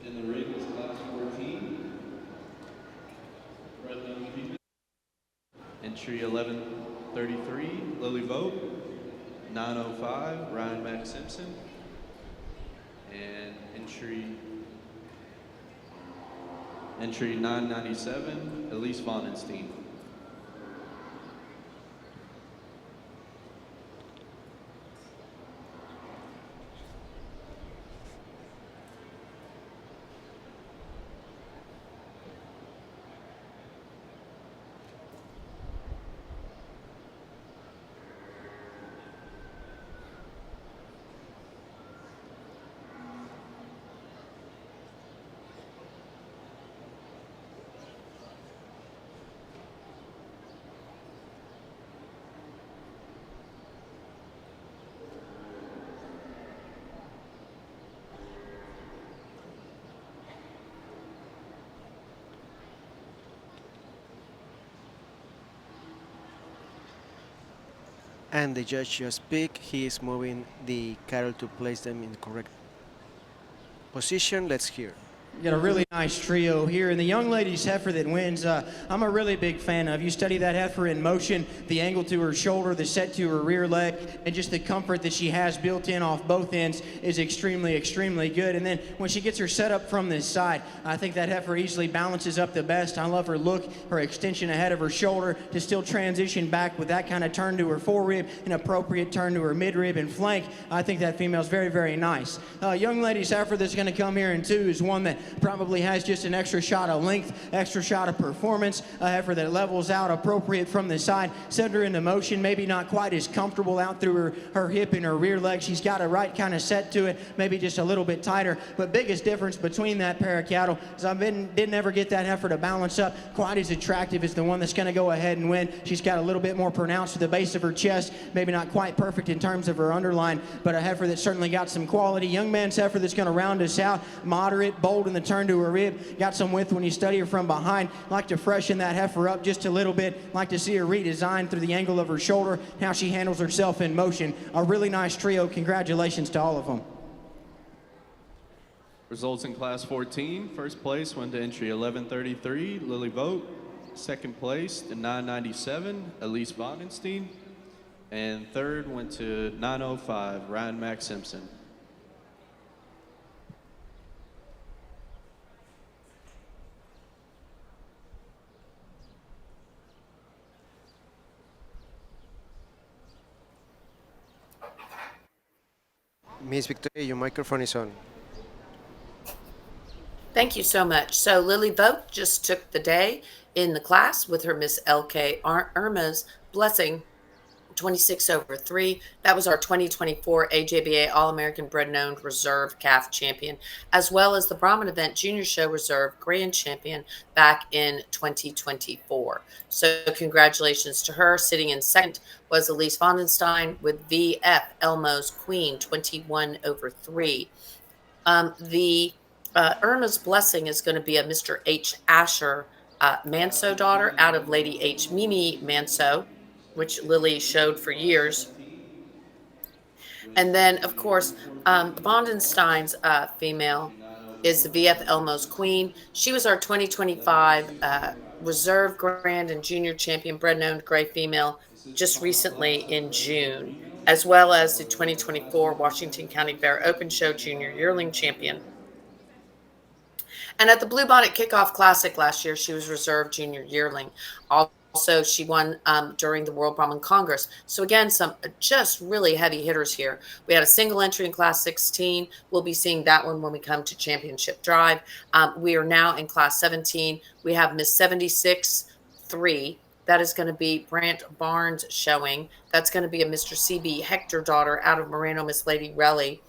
In the ring is Class 14, bred and owned female. Entry 1133, Lily Vogt. 905, Ryan Mack Simpson. And entry 997, Elise Vonenstein. And the judge just picked. He is moving the cattle to place them in the correct position. Let's hear. We got a really nice trio here, and the young lady's heifer that wins, I'm a really big fan of. You study that heifer in motion, the angle to her shoulder, the set to her rear leg, and just the comfort that she has built in off both ends is extremely, extremely good. And then when she gets her set up from this side, I think that heifer easily balances up the best. I love her look, her extension ahead of her shoulder to still transition back with that kind of turn to her forerib, an appropriate turn to her midrib and flank. I think that female's very, very nice. Young lady's heifer that's going to come here in 2 is one that probably has just an extra shot of length, extra shot of performance, a heifer that levels out appropriate from the side, set her into motion, maybe not quite as comfortable out through her hip and her rear leg. She's got a right kind of set to it, maybe just a little bit tighter, but biggest difference between that pair of cattle is didn't ever get that heifer to balance up quite as attractive as the one that's going to go ahead and win. She's got a little bit more pronounced to the base of her chest, maybe not quite perfect in terms of her underline, but a heifer that certainly got some quality. Young man's heifer that's going to round us out, moderate, bold in the turn to her rib, got some width when you study her from behind. Like to freshen that heifer up just a little bit, like to see her redesigned through the angle of her shoulder, how she handles herself in motion. A really nice trio. Congratulations to all of them. Results in Class 14. First place went to entry 1133, Lily Vogt. Second place to 997, Elise Bodenstein. And third went to 905, Ryan Mack Simpson. Miss Victoria, your microphone is on. Thank you so much. So Lily Vogt just took the day in the class with her Miss L.K. Irma's Blessing 26/3. That was our 2024 AJBA All-American Bred and Owned Reserve Calf Champion, as well as the Brahman Event Junior Show Reserve Grand Champion back in 2024. So congratulations to her. Sitting in second was Elise Vondenstein with VF Elmo's Queen 21/3. The Irma's Blessing is going to be a Mr. H. Asher Manso daughter out of Lady H. Mimi Manso, which Lily showed for years. And then, of course, Bondenstein's female is the VF Elmo's Queen. She was our 2025 Reserve Grand and Junior Champion Bred and Owned Gray Female just recently in June, as well as the 2024 Washington County Fair Open Show Junior Yearling Champion. And at the Bluebonnet Kickoff Classic last year, she was Reserve Junior Yearling. Also, she won during the World Brahman Congress. So again, some just really heavy hitters here. We had a single entry in Class 16. We'll be seeing that one when we come to Championship Drive. We are now in Class 17. We have Miss 76-3. That is going to be Brant Barnes showing. That's going to be a Mr. C.B. Hector daughter out of Moreno, Miss Lady Relly.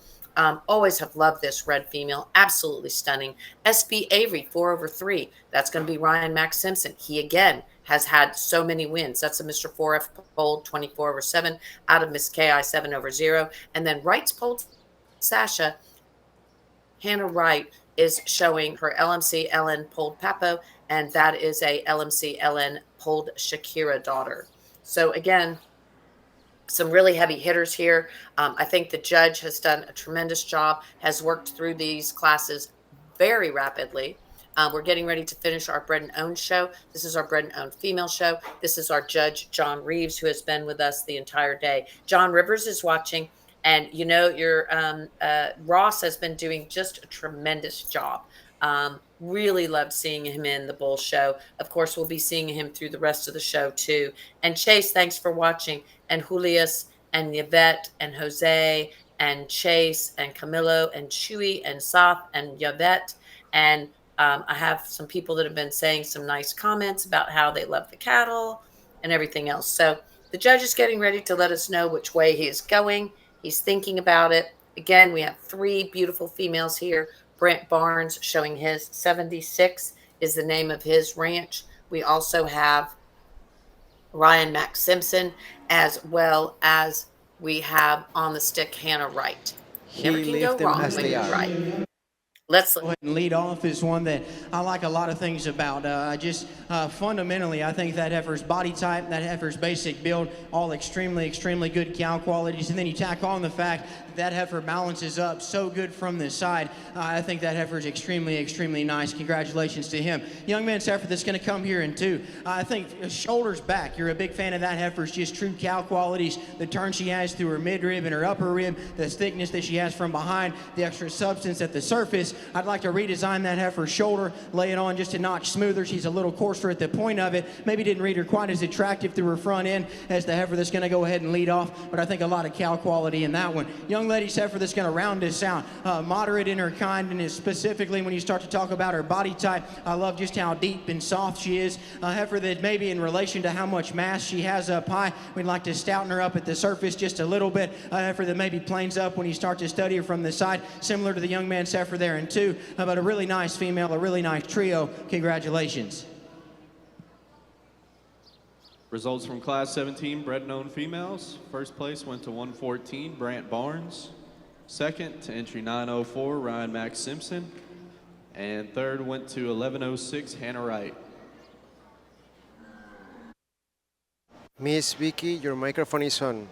Always have loved this red female. Absolutely stunning. S.B. Avery, 4/3. That's going to be Ryan Mack Simpson. He, again, has had so many wins. That's a Mr. 4F Polled, 24/7, out of Miss K.I. 7/0. And then Wright's Polled Sasha, Hannah Wright, is showing her LMC LN Polled Papo, and that is a LMC LN Polled Shakira daughter. So, again, some really heavy hitters here. I think the judge has done a tremendous job, has worked through these classes very rapidly. We're getting ready to finish our Bred and Owned show. This is our Bred and Owned female show. This is our judge, John Reeves, who has been with us the entire day. John Rivers is watching, and you know, your Ross has been doing just a tremendous job. Really loved seeing him in the bull show. Of course, we'll be seeing him through the rest of the show too. And Chase, thanks for watching. And Julius and Yvette and Jose and Chase and Camilo and Chewy and Saf and Yvette. And I have some people that have been saying some nice comments about how they love the cattle and everything else. So the judge is getting ready to let us know which way he is going. He's thinking about it. Again, we have 3 beautiful females here. Brent Barnes showing his 76 is the name of his ranch. We also have Ryan Mack Simpson, as well as we have on the stick Hannah Wright. Never can go wrong when you're right. Let's go ahead and lead off is one that I like a lot of things about. Fundamentally, I think that heifer's body type, that heifer's basic build, all extremely, extremely good cow qualities. And then you tack on the fact that that heifer balances up so good from this side. I think that heifer is extremely, extremely nice. Congratulations to him. Young man's heifer that's going to come here in two. I think shoulders back. You're a big fan of that heifer's just true cow qualities. The turn she has through her midrib and her upper rib, the thickness that she has from behind, the extra substance at the surface. I'd like to redesign that heifer's shoulder, lay it on just a notch smoother. She's a little coarser at the point of it. Maybe didn't read her quite as attractive through her front end as the heifer that's going to go ahead and lead off, but I think a lot of cow quality in that one. Young lady's heifer that's going to round this out. Moderate in her kindness, specifically when you start to talk about her body type. I love just how deep and soft she is. A heifer that maybe in relation to how much mass she has up high, we'd like to stouten her up at the surface just a little bit. A heifer that maybe planes up when you start to study her from the side, similar to the young man's heifer there in two, but a really nice female, a really nice trio. Congratulations. Results from Class 17 bred and owned females. First place went to 114, Brant Barnes. Second to entry 904, Ryan Max Simpson. And third went to 1106, Hannah Wright. Miss Vicky, your microphone is on.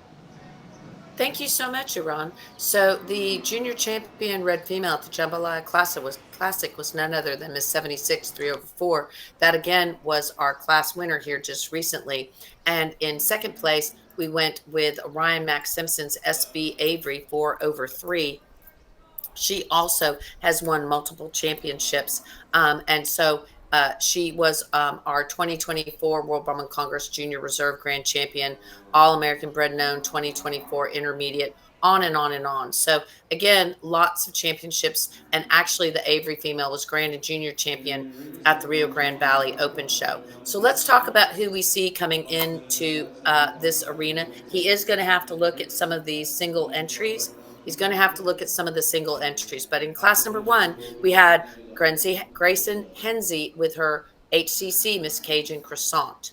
Thank you so much, Iran. So the junior champion red female at the Jambalaya Classic was none other than Miss 76 3 over 4. That again was our class winner here just recently. And in second place, we went with Ryan Max Simpson's SB Avery 4 over 3. She also has won multiple championships. And so she was our 2024 World Brahman Congress Junior Reserve Grand Champion, All-American Bred and Owned 2024 Intermediate, on and on and on. So again, lots of championships. And actually the Avery female was Grand and Junior Champion at the Rio Grande Valley Open Show. So let's talk about who we see coming into this arena. He is going to have to look at some of these single entries. He's going to have to look at some of the single entries. But in class number 1, we had Grayson Henze with her HCC Miss Cajun Croissant.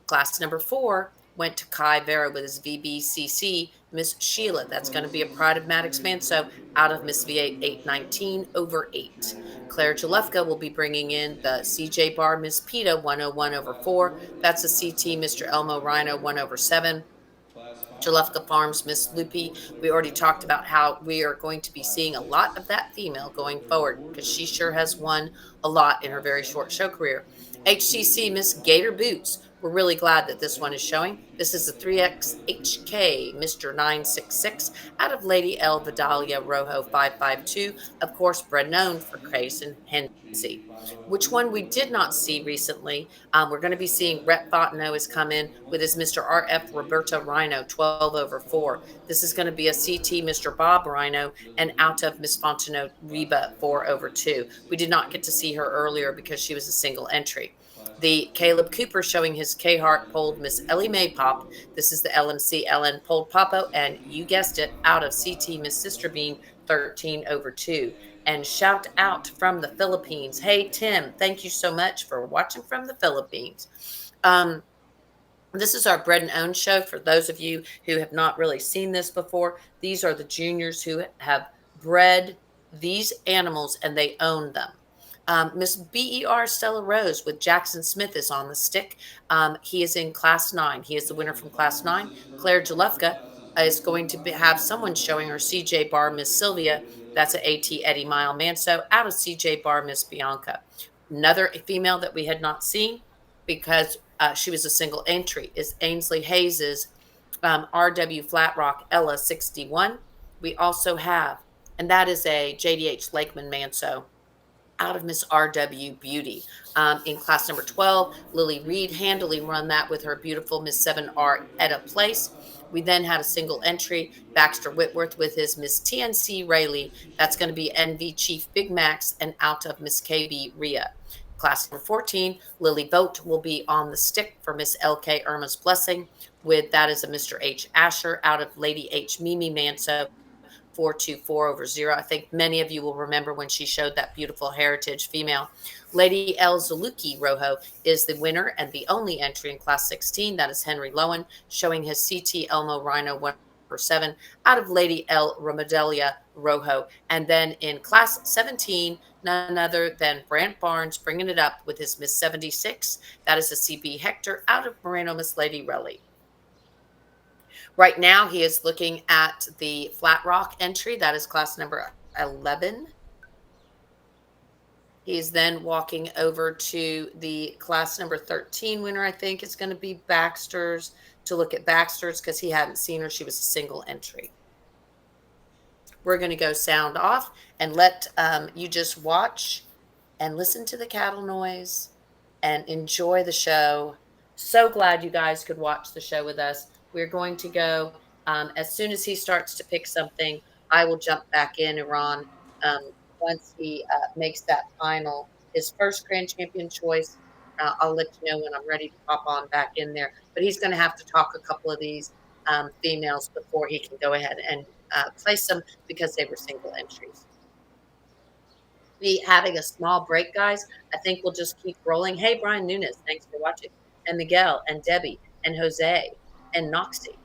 Class number 4 went to Kai Vera with his VBCC Miss Sheila. That's going to be a Pride of Maddox Manso out of Miss V8 819 over 8. Claire Jalefka will be bringing in the CJ Bar Miss PETA 101 over 4. That's a CT Mr. Elmo Rhino 1 over 7. Jalefka Farms, Miss Loopy. We already talked about how we are going to be seeing a lot of that female going forward because she sure has won a lot in her very short show career. HCC Miss Gator Boots. We're really glad that this one is showing. This is the 3XHK Mr. 966 out of Lady L. Vidalia Rojo 552. Of course, bred known for Grayson Henze. Which one we did not see recently, we're going to be seeing Rhett Fontenot has come in with his Mr. RF Roberta Rhino 12 over 4. This is going to be a CT Mr. Bob Rhino and out of Miss Fontenot Reba 4 over 2. We did not get to see her earlier because she was a single entry. The Caleb Cooper showing his K-Hart polled Miss Ellie Mae Pop. This is the LMC LN polled Popo, and you guessed it, out of CT Miss Sister Bean 13 over 2. And shout out from the Philippines. Hey, Tim, thank you so much for watching from the Philippines. This is our Bred and Owned show. For those of you who have not really seen this before, these are the juniors who have bred these animals and they own them. Miss BER Stella Rose with Jackson Smith is on the stick. He is in Class 9. He is the winner from Class 9. Claire Jalefka is going to have someone showing her CJ Bar Miss Sylvia. That's an AT Eddie Mile Manso out of CJ Bar Miss Bianca. Another female that we had not seen because she was a single entry is Ainsley Hayes's RW Flat Rock Ella 61. We also have, and that is a JDH Lakeman Manso out of Miss RW Beauty. In class number 12, Lily Reed handily run that with her beautiful Miss 7R Etta Place. We then had a single entry, Baxter Whitworth with his Miss TNC Rayleigh. That's going to be NV Chief Big Max and out of Miss KB Rhea. Class number 14, Lily Vogt will be on the stick for Miss LK Irma's Blessing with that is a Mr. H. Asher out of Lady H. Mimi Manso 424 over 0. I think many of you will remember when she showed that beautiful heritage female. Lady L. Zaluki Rojo is the winner and the only entry in class 16. That is Henry Lowen showing his CT Elmo Rhino 1 over 7 out of Lady L. Romadelia Rojo. And then in class 17, none other than Brant Barnes bringing it up with his Miss 76. That is a CB Hector out of Moreno Miss Lady Relly. Right now, he is looking at the Flat Rock entry. That is class number 11. He's then walking over to the class number 13 winner, I think is going to be Baxter's, to look at Baxter's because he hadn't seen her. She was a single entry. We're going to go sound off and let you just watch and listen to the cattle noise and enjoy the show. So glad you guys could watch the show with us. We're going to go as soon as he starts to pick something. I will jump back in, Iran, um, once he makes that final, his first grand champion choice. I'll let you know when I'm ready to pop on back in there. But he's going to have to talk a couple of these females before he can go ahead and place them because they were single entries. Be having a small break, guys. I think we'll just keep rolling. Hey, Brian Nunes, thanks for watching. And Miguel and Debbie and Jose and Noxie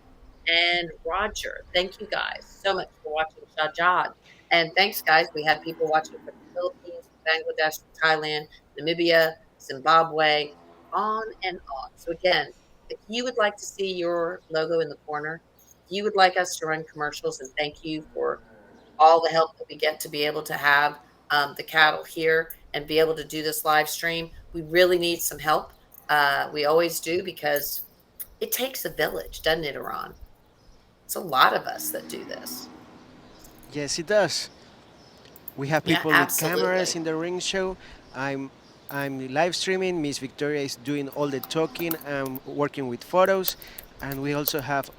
and Roger. Thank you guys so much for watching Shahjad. And thanks, guys. We had people watching from the Philippines, Bangladesh, Thailand, Namibia, Zimbabwe, on and on. So again, if you would like to see your logo in the corner, if you would like us to run commercials, and thank you for all the help that we get to be able to have the cattle here and be able to do this live stream. We really need some help. We always do because it takes a village, doesn't it, Iran? It's a lot of us that do this. Yes, it does. We have Yeah, people with cameras absolutely. in the ring show. I'm I'm live streaming. Miss Victoria is doing all the talking and working with photos, and we also have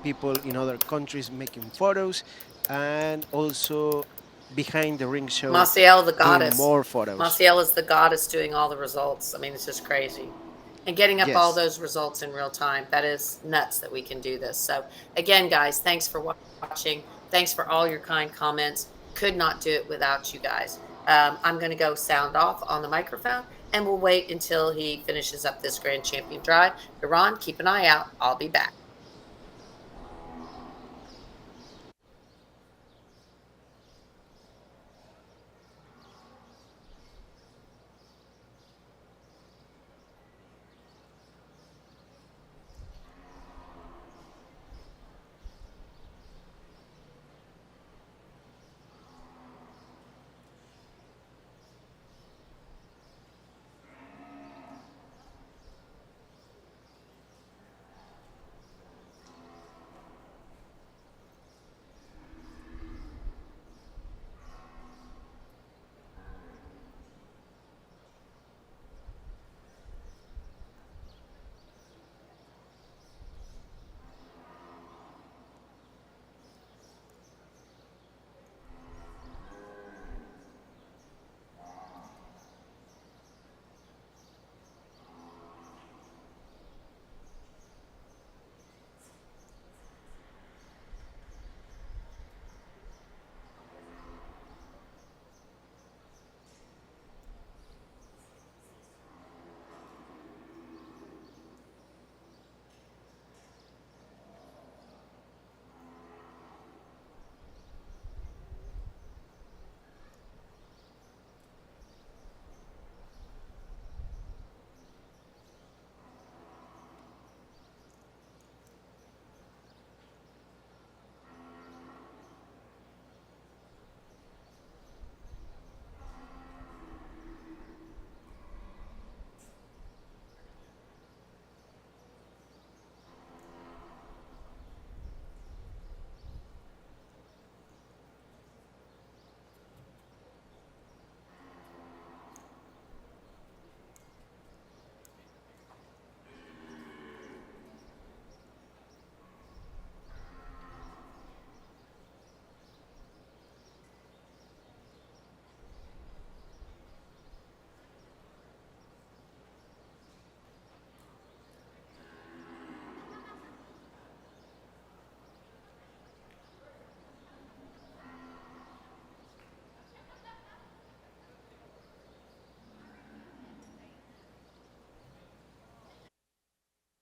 people in other countries making photos, and also behind the ring show Maciel, the doing goddess. more photos. Maciel is the goddess doing all the results. I mean, it's just crazy. And getting up all Yes. those results in real time. That is nuts that we can do this. So, again, guys, thanks for watching. Thanks for all your kind comments. Could not do it without you guys. I'm going to go sound off on the microphone and we'll wait until he finishes up this grand champion drive. Iran, keep an eye out. I'll be back.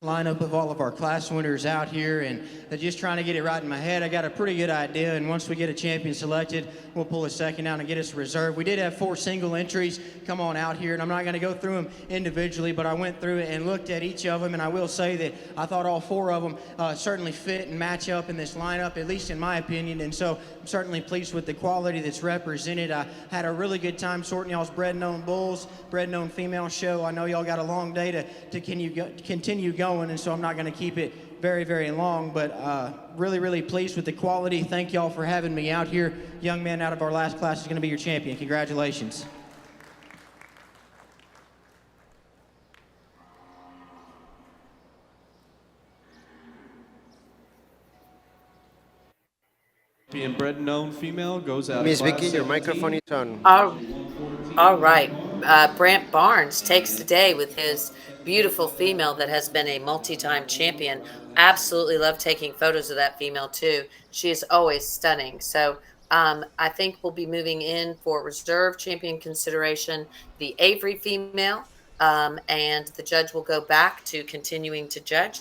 lineup of all of our class winners out here, and just trying to get it right in my head. I got a pretty good idea, and once we get a champion selected, we'll pull a second out and get us a reserve. We did have 4 single entries come on out here, and I'm not going to go through them individually, but I went through it and looked at each of them, and I will say that I thought all 4 of them certainly fit and match up in this lineup, at least in my opinion, and so I'm certainly pleased with the quality that's represented. I had a really good time sorting y'all's Bred Known Bulls, Bred Known Female show. I know y'all got a long day to continue going, and so I'm not going to keep it very, very long, but really, really pleased with the quality. Thank y'all for having me out here. Young man out of our last class is going to be your champion. Congratulations. Being bred and known female goes out. Miss of class Vicky, your 17. microphone is on. All right. Brant Barnes takes the day with his beautiful female that has been a multi-time champion. Absolutely love taking photos of that female too. She is always stunning. So I think we'll be moving in for reserve champion consideration, the Avery female, and the judge will go back to continuing to judge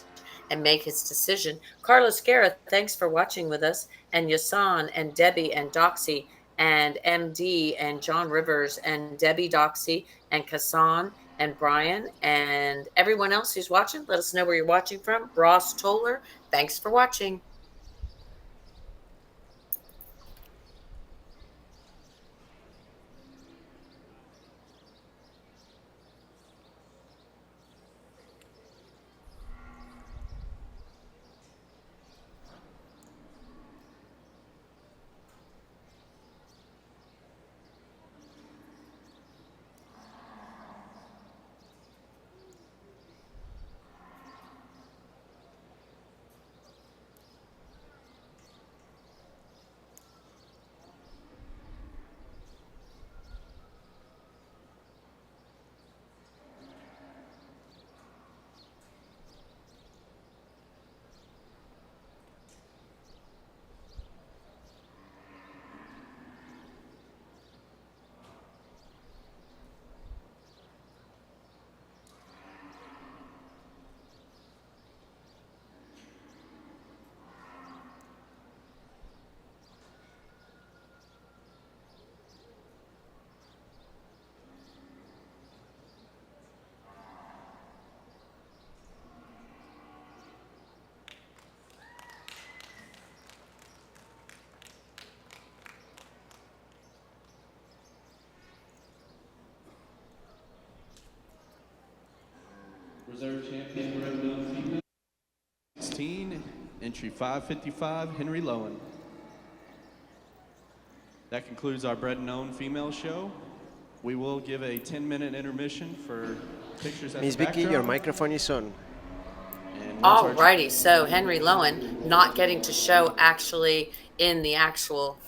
and make his decision. Carlos Guerra, thanks for watching with us, and Yasan and Debbie and Doxy and MD and John Rivers and Debbie Doxy and Kassan and Brian and everyone else who's watching. Let us know where you're watching from. Ross Toller, thanks for watching. Reserve champion, bred and known female. 16, entry 555, Henry Lowen. That concludes our bred and known female show. We will give a 10-minute intermission for pictures at Miss the Vicky, backdrop. your microphone is on. And once our- Alrighty, so Henry Lowen not getting to show actually in the actual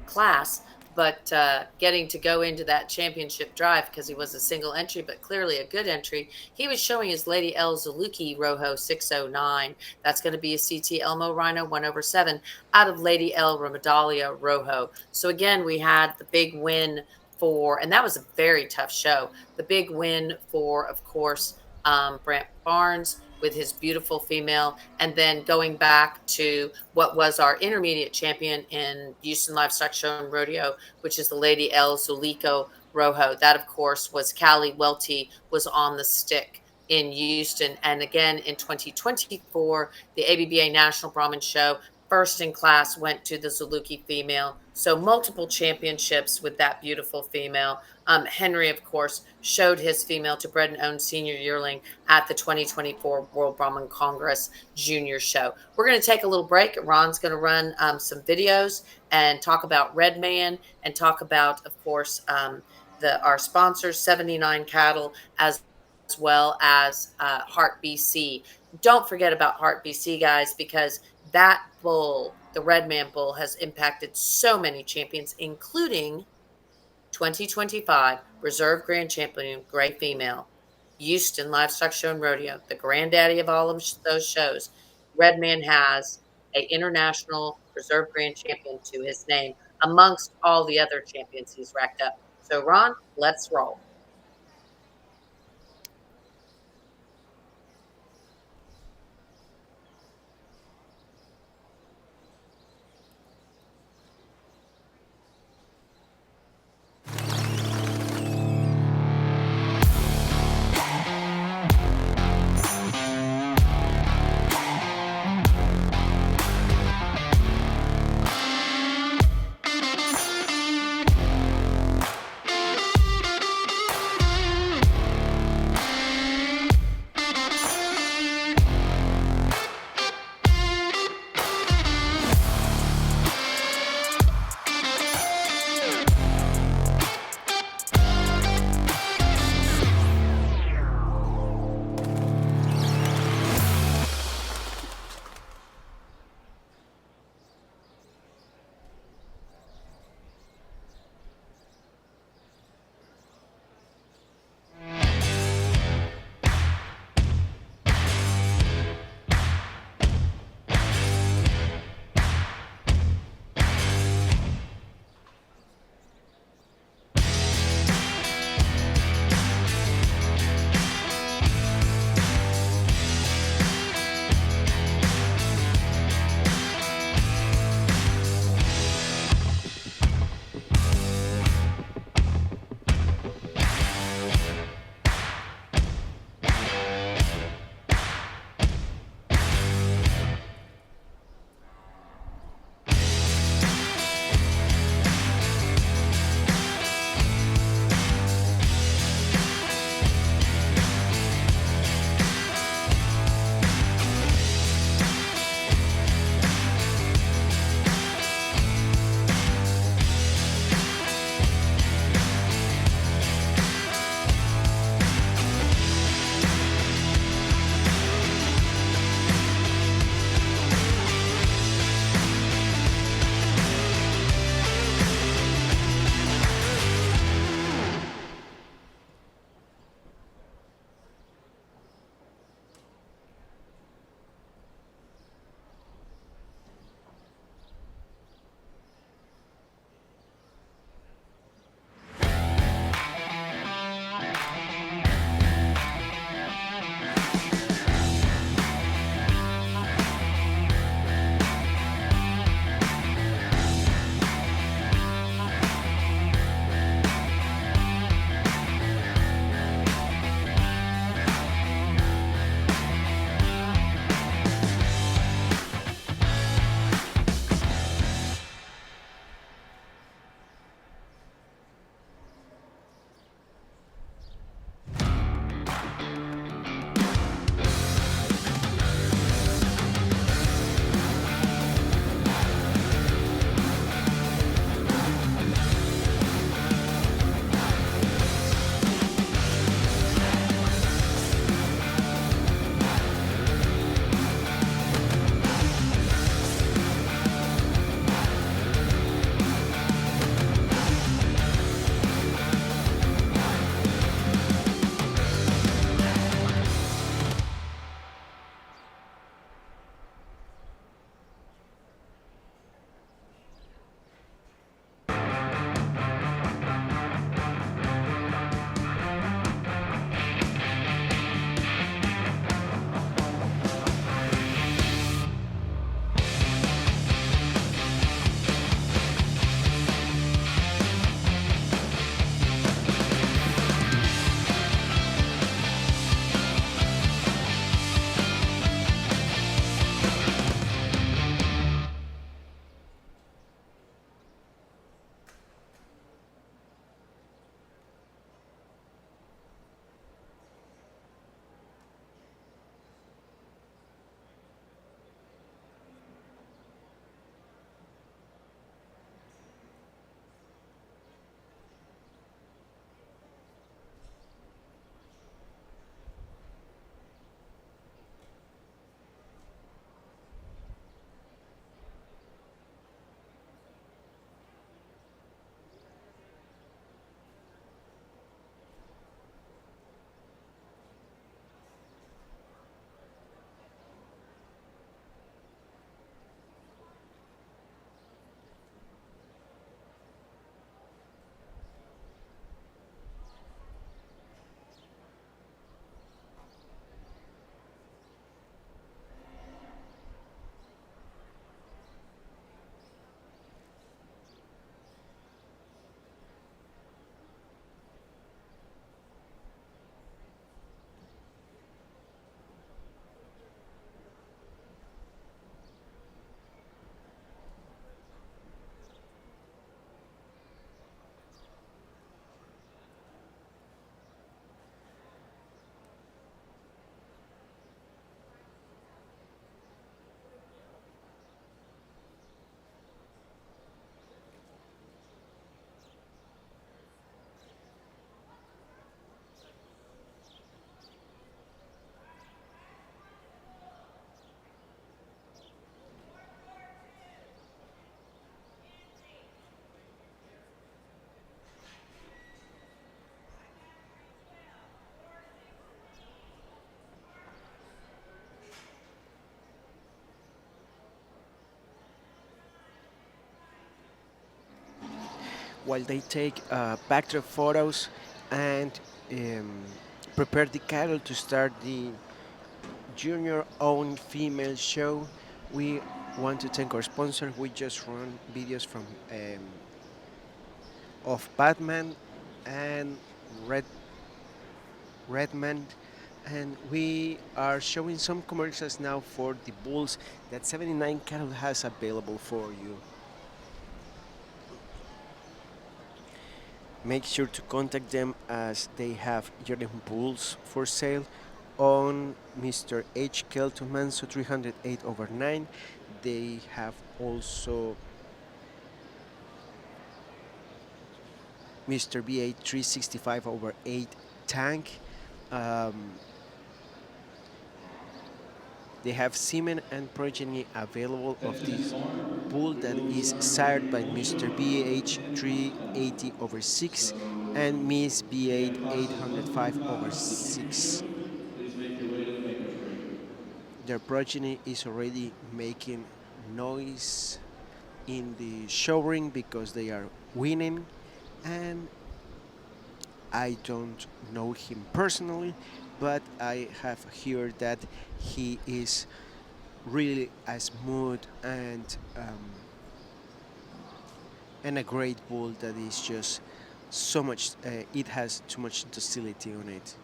class, but getting to go into that championship drive because he was a single entry, but clearly a good entry. He was showing his Lady L Zaluki Rojo 609. That's going to be a CT Elmo Rhino 1/7 out of Lady L Ramadalia Rojo. So again, we had the big win for, and that was a very tough show. The big win for, of course, Brant Barnes with his beautiful female, and then going back to what was our intermediate champion in Houston Livestock Show and Rodeo, which is the Lady L Zulico Rojo. That, of course, was Callie Welty, was on the stick in Houston. And again, in 2024, the ABBA National Brahman Show, first in class went to the Zuluki female. So multiple championships with that beautiful female. Henry, of course, showed his female to Bred and Owned Senior Yearling at the 2024 World Brahman Congress Junior Show. We're going to take a little break. Ron's going to run some videos and talk about Red Man and talk about, of course, our sponsors, 79 Cattle, as well as Heart BC. Don't forget about Heart BC, guys, because that bull, the Red Man bull, has impacted so many champions, including 2025 Reserve Grand Champion Gray Female, Houston Livestock Show and Rodeo, the granddaddy of all of those shows. Red Man has a international Reserve Grand Champion to his name, amongst all the other champions he's racked up. So, Ron, let's roll. while they take backdrop photos and um, prepare the cattle to start the junior-owned female show. We want to thank our sponsor. We just run videos from of Batman and Red Redman, and we are showing some commercials now for the bulls that 79 Cattle has available for you. Make sure to contact them as they have yearling bulls for sale on Mr. H. Kelton Manso 308/9. They have also Mr. B8 365/8 tank. Um, They have semen and progeny available of this bull that is sired by Mr. BH 380/6 and Miss B8 805/6. Please make your way to the makeup room. Their progeny is already making noise in the show ring because they are winning, and I don't know him personally, but I have heard that he is really a smooth and a great bull that is just so much. It has too much docility on it.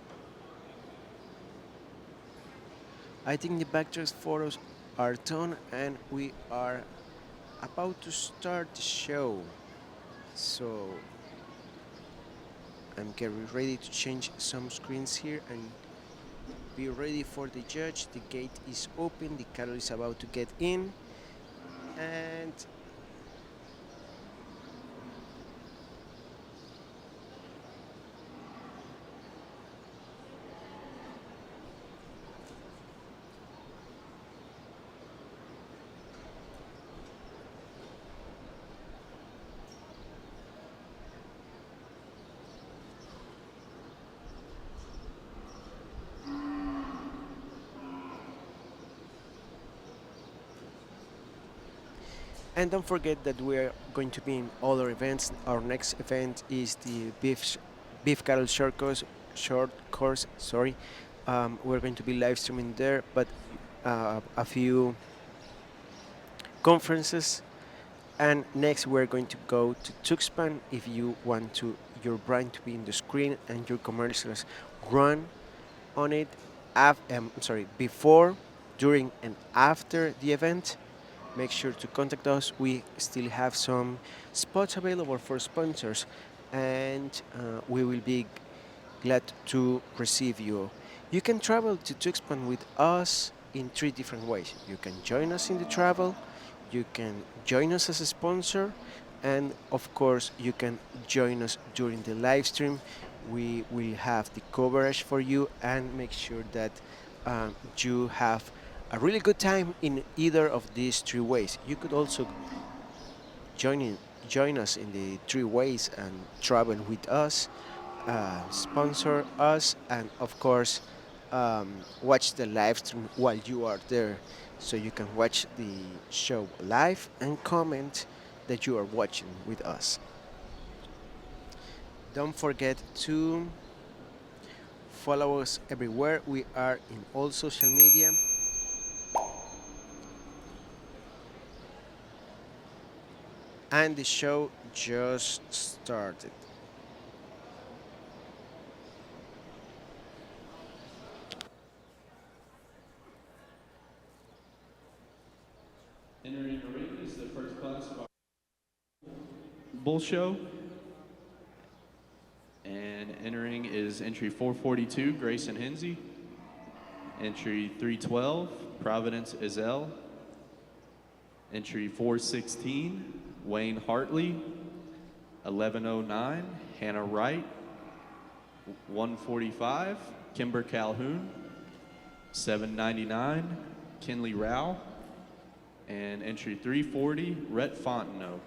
I think the backdrop photos are done, and we are about to start the show. So I'm getting ready to change some screens here and be ready for the judge. The gate is open. The cattle is about to get in, and don't forget that we are going to be in other events. Our next event is the beef cattle short course. Sorry, we're going to be live streaming there, but a few conferences. And next, we're going to go to Tuxpan. If you want your brand to be in the screen and your commercials run on it, before, during, and after the event, make sure to contact us. We still have some spots available for sponsors, and we will be glad to receive you. You can travel to Tuxpan with us in 3 different ways. You can join us in the travel, you can join us as a sponsor, and of course, you can join us during the live stream. We will have the coverage for you and make sure that you have a really good time in either of these 3 ways. You could also join us in the 3 ways and travel with us, sponsor us, and of course watch the live stream while you are there, so you can watch the show live and comment that you are watching with us. Don't forget to follow us everywhere. We are in all social media. And the show just started. Entering the ring is the first class of our bull show. And entering is entry 442, Grayson Hensey. Entry 312, Providence Izell. Entry 416, Wayne Hartley. 1109, Hannah Wright. 145, Kimber Calhoun. 799, Kinley Rao. And entry 340, Rhett Fontenot.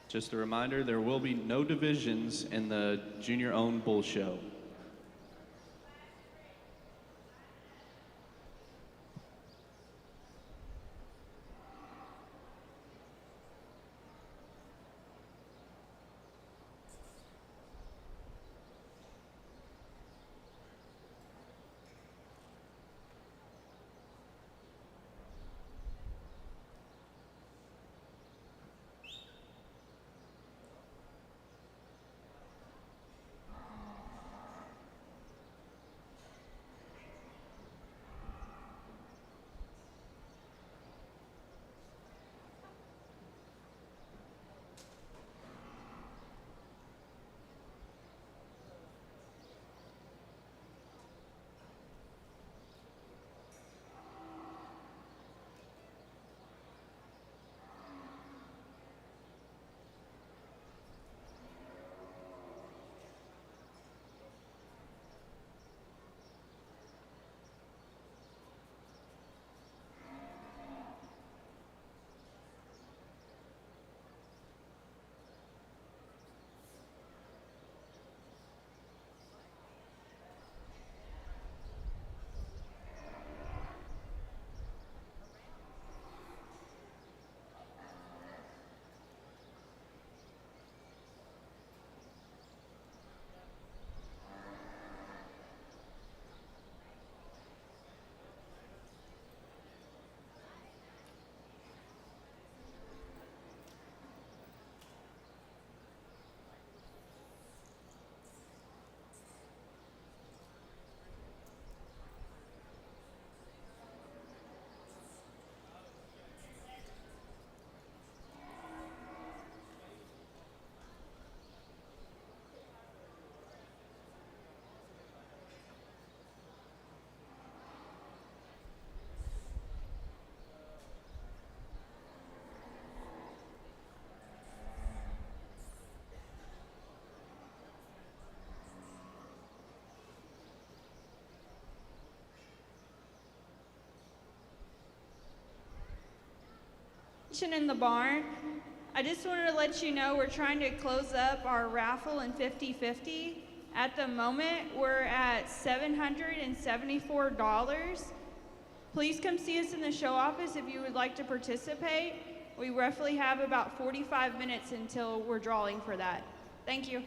Just a reminder, there will be no divisions in the junior-owned bull show. In the barn. I just wanted to let you know we're trying to close up our raffle in 50-50. At the moment, we're at $774. Please come see us in the show office if you would like to participate. We roughly have about 45 minutes until we're drawing for that. Thank you.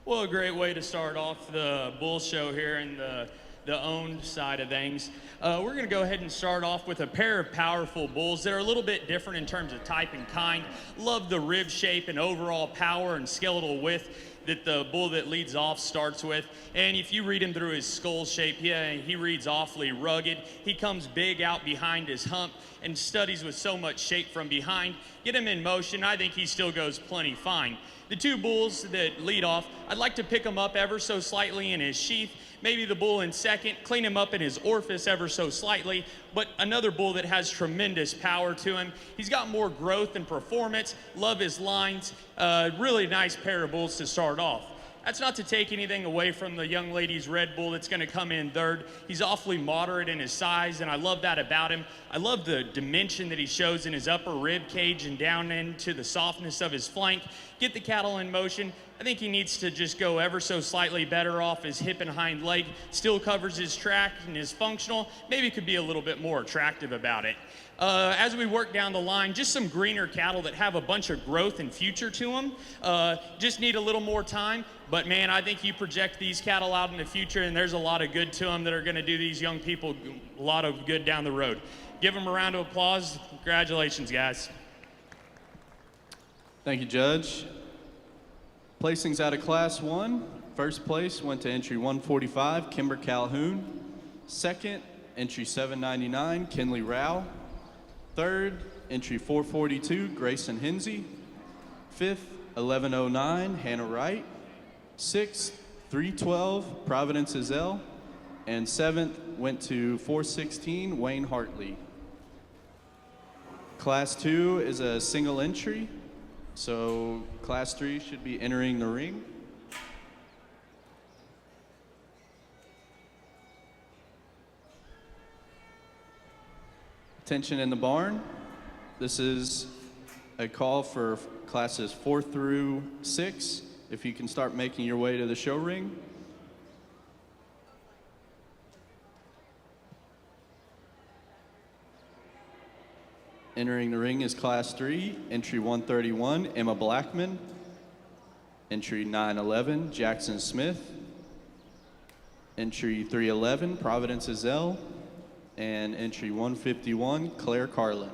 Well, a great way to start off the bull show here in the owned side of things. We're going to go ahead and start off with a pair of powerful bulls that are a little bit different in terms of type and kind. Love the rib shape and overall power and skeletal width that the bull that leads off starts with. And if you read him through his skull shape, yeah, he reads awfully rugged. He comes big out behind his hump and studies with so much shape from behind. Get him in motion, I think he still goes plenty fine. The two bulls that lead off, I'd like to pick him up ever so slightly in his sheath. Maybe the bull in second, clean him up in his orifice ever so slightly, but another bull that has tremendous power to him. He's got more growth and performance, love his lines, really nice pair of bulls to start off. That's not to take anything away from the young lady's red bull that's going to come in third. He's awfully moderate in his size, and I love that about him. I love the dimension that he shows in his upper rib cage and down into the softness of his flank. Get the cattle in motion. I think he needs to just go ever so slightly better off his hip and hind leg. Still covers his track and is functional. Maybe could be a little bit more attractive about it. As we work down the line, just some greener cattle that have a bunch of growth and future to them. Just need a little more time. But man, I think you project these cattle out in the future, and there's a lot of good to them that are going to do these young people a lot of good down the road. Give them a round of applause. Congratulations, guys. Thank you, Judge. Placings out of Class 1. First place went to entry 145, Kimber Calhoun. Second, entry 799, Kinley Rao. Third, entry 442, Grayson Hinsey. Fifth, 1109, Hannah Wright. Sixth, 312, Providence Izell. And seventh went to 416, Wayne Hartley. Class 2 is a single entry, so Class 3 should be entering the ring. Attention in the barn. This is a call for classes 4 through 6. If you can start making your way to the show ring. Entering the ring is Class 3, entry 131, Emma Blackman. Entry 911, Jackson Smith. Entry 311, Providence Izell. And entry 151, Claire Carlin.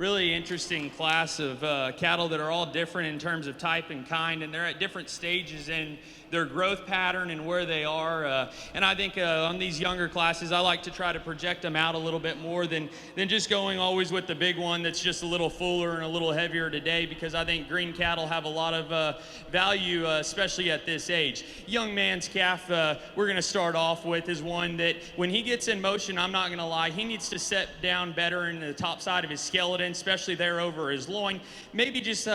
really interesting class of cattle that are all different in terms of type and kind, and they're at different stages in their growth pattern and where they are. And I think on these younger classes, I like to try to project them out a little bit more than just going always with the big one that's just a little fuller and a little heavier today, because I think green cattle have a lot of value, especially at this age. Young man's calf we're going to start off with is one that when he gets in motion, I'm not going to lie, he needs to set down better in the top side of his skeleton, especially there over his loin. Maybe just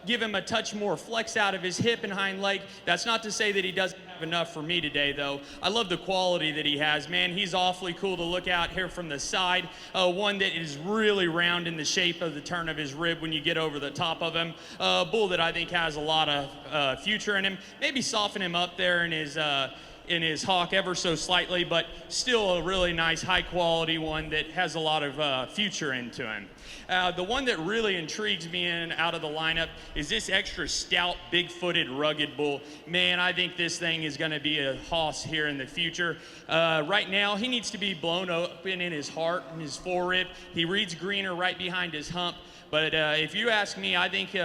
give him a touch more flex out of his hip and hind leg. That's not to say that he doesn't have enough for me today, though. I love the quality that he has. Man, he's awfully cool to look out here from the side. One that is really round in the shape of the turn of his rib when you get over the top of him. Bull that I think has a lot of future in him. Maybe soften him up there in his hock ever so slightly, but still a really nice, high-quality one that has a lot of future into him. The one that really intrigues me in out of the lineup is this extra stout, big-footed, rugged bull. Man, I think this thing is going to be a hoss here in the future. Right now, he needs to be blown open in his heart and his forerib. He reads greener right behind his hump. But if you ask me, I think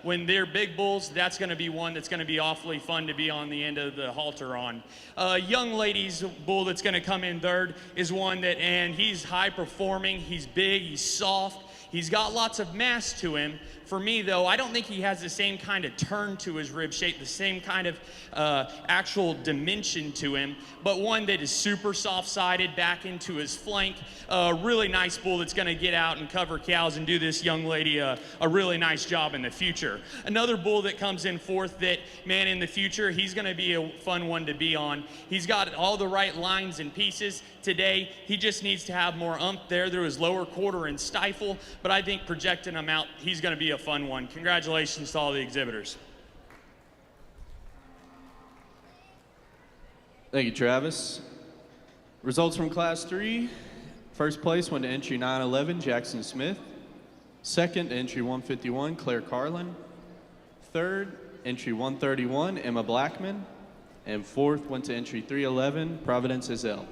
when they're big bulls, that's going to be one that's going to be awfully fun to be on the end of the halter on. Young lady's bull that's going to come in third is one that, and he's high performing, he's big, he's soft, he's got lots of mass to him. For me, though, I don't think he has the same kind of turn to his rib shape, the same kind of actual dimension to him, but one that is super soft-sided back into his flank. Really nice bull that's going to get out and cover cows and do this young lady a really nice job in the future. Another bull that comes in fourth that, man, in the future, he's going to be a fun one to be on. He's got all the right lines and pieces. Today, he just needs to have more there through his lower quarter and stifle, but I think projecting him out, he's going to be a fun one. Congratulations to all the exhibitors. Thank you, Travis. Results from Class 3. First place went to entry 911, Jackson Smith. Second, entry 151, Claire Carlin. Third, entry 131, Emma Blackman. And fourth went to entry 311, Providence Hazel.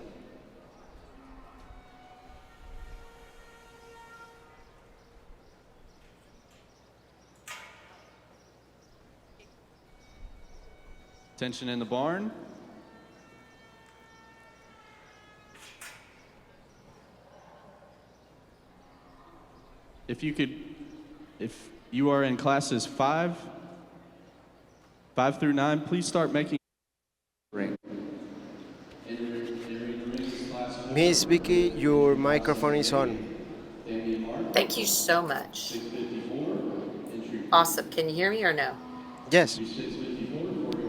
Attention in the barn. If you are in classes 5 through 9, please start making ring. Miss Vicky, your microphone is on. Thank you so much. Awesome. Can you hear me or no? Yes.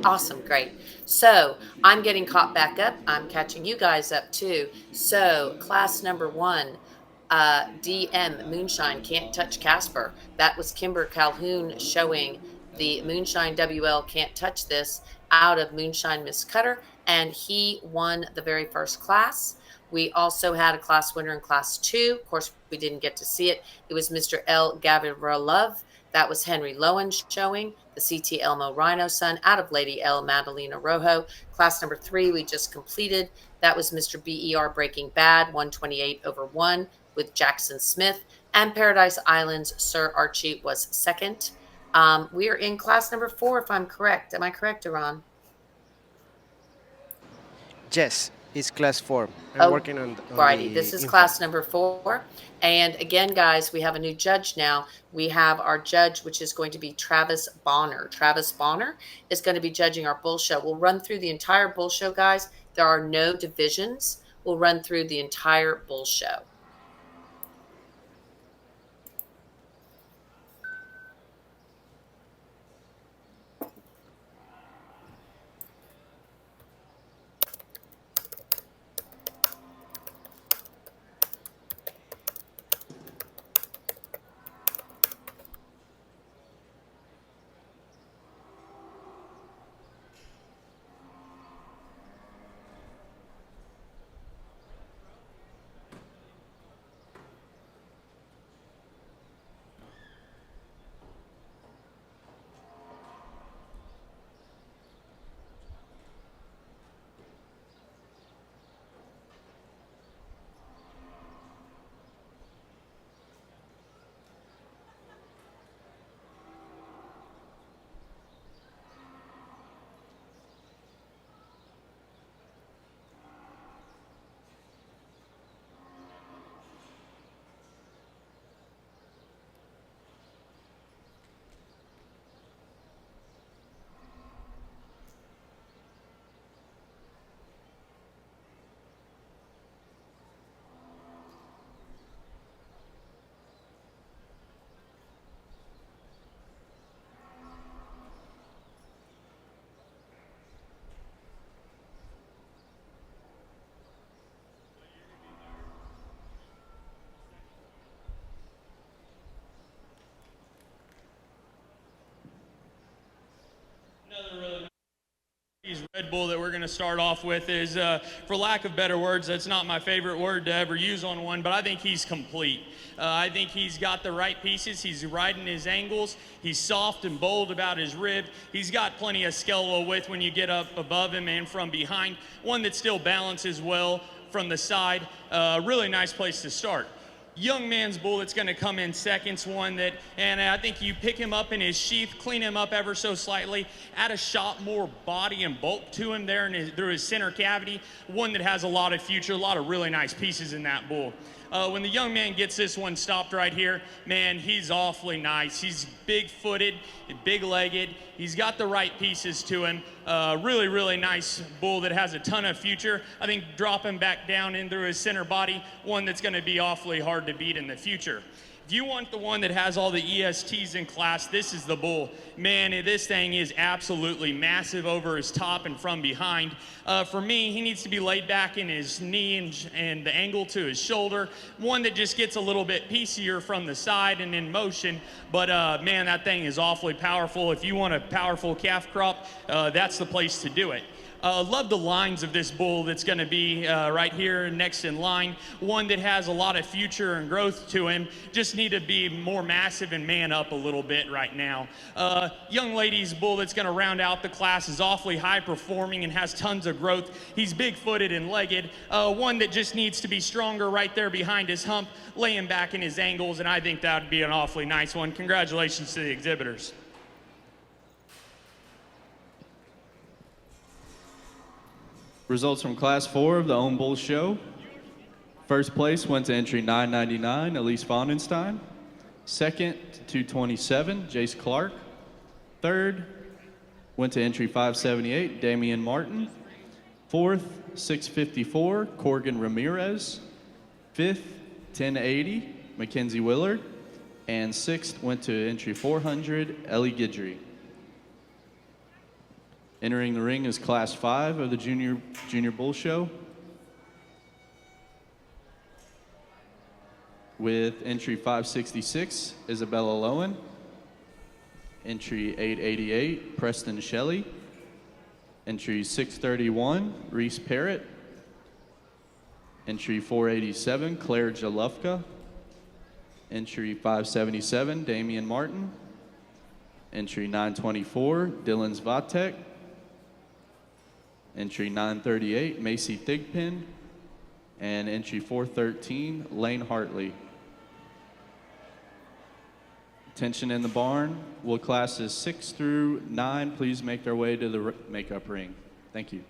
Awesome, great. So I'm getting caught back up. I'm catching you guys up too. So class number 1, DM Moonshine Can't Touch Casper. That was Kimber Calhoun showing the Moonshine WL Can't Touch This out of Moonshine Miss Cutter, and he won the very first class. We also had a class winner in class 2. Of course, we didn't get to see it. It was Mr. L. Gavrilov. That was Henry Lowen showing the CT Elmo Rhino son out of Lady L. Madalena Rojo. Class number 3 we just completed. That was Mr. BER Breaking Bad 128/1 with Jackson Smith. And Paradise Island's Sir Archie was second. We are in class number 4 if I'm correct. Am I correct, Iran? Yes, it's class 4. I'm working on righty. the This is info. class number 4. And again, guys, we have a new judge now. We have our judge, which is going to be Travis Bonner. Travis Bonner is going to be judging our bull show. We'll run through the entire bull show, guys. There are no divisions. We'll run through the entire bull show. bull that we're going to start off with is, for lack of better words, that's not my favorite word to ever use on one, but I think he's complete. I think he's got the right pieces. He's riding his angles. He's soft and bold about his rib. He's got plenty of skeletal width when you get up above him and from behind. One that still balances well from the side. Really nice place to start. Young man's bull that's going to come in second's one that, and I think you pick him up in his sheath, clean him up ever so slightly, add a shot more body and bulk to him there through his center cavity. One that has a lot of future, a lot of really nice pieces in that bull. When the young man gets this one stopped right here, man, he's awfully nice. He's big-footed, big-legged. He's got the right pieces to him. Really, really nice bull that has a ton of future. I think drop him back down in through his center body, one that's going to be awfully hard to beat in the future. If you want the one that has all the ESTs in class, this is the bull. Man, this thing is absolutely massive over his top and from behind. For me, he needs to be laid back in his knee and the angle to his shoulder. One that just gets a little bit piecier from the side and in motion. But man, that thing is awfully powerful. If you want a powerful calf crop, that's the place to do it. Love the lines of this bull that's going to be right here next in line. One that has a lot of future and growth to him. Just need to be more massive and man up a little bit right now. Young lady's bull that's going to round out the class is awfully high performing and has tons of growth. He's big footed and legged. One that just needs to be stronger right there behind his hump, laying back in his angles, and I think that would be an awfully nice one. Congratulations to the exhibitors. Results from Class 4 of the Own Bull Show. First place went to entry 999, Elise Vondenstein. Second to 227, Jace Clark. Third went to entry 578, Damian Martin. Fourth, 654, Corgan Ramirez. Fifth, 1080, Mackenzie Willard. And sixth went to entry 400, Ellie Guidry. Entering the ring is Class 5 of the Junior Bull Show. With entry 566, Isabella Lowen. Entry 888, Preston Shelley. Entry 631, Reese Parrott. Entry 487, Claire Jalufka. Entry 577, Damian Martin. Entry 924, Dylan Zvatek. Entry 938, Macy Thigpen. And entry 413, Lane Hartley. Attention in the barn. Will classes 6 through 9 please make their way to the makeup ring? Thank you.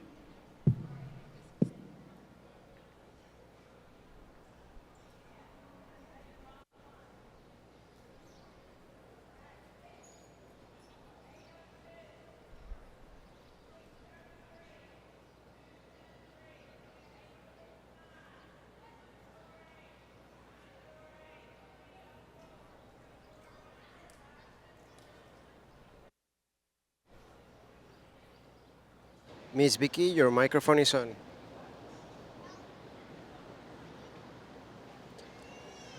Miss Vicky, your microphone is on.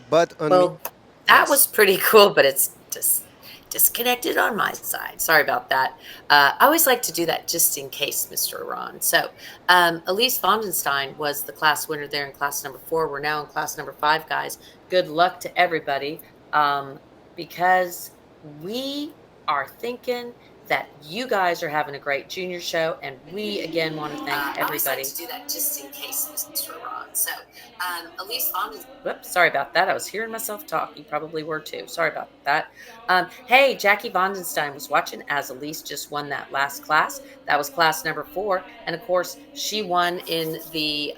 But on Well, that was pretty cool, but it's just disconnected on my side. Sorry about that. I always like to do that just in case, Mr. Ron. So Elise Vondenstein was the class winner there in class number 4. We're now in class number 5, guys. Good luck to everybody because we are thinking that you guys are having a great junior show, and we again want to thank everybody. I always like to do that just in case, Mr. Ron. So, Elise Vondenstein. Whoops, sorry about that. I was hearing myself talk. You probably were too. Sorry about that. Hey, Jackie Vondenstein was watching as Elise just won that last class. That was class number 4, and of course, she won in the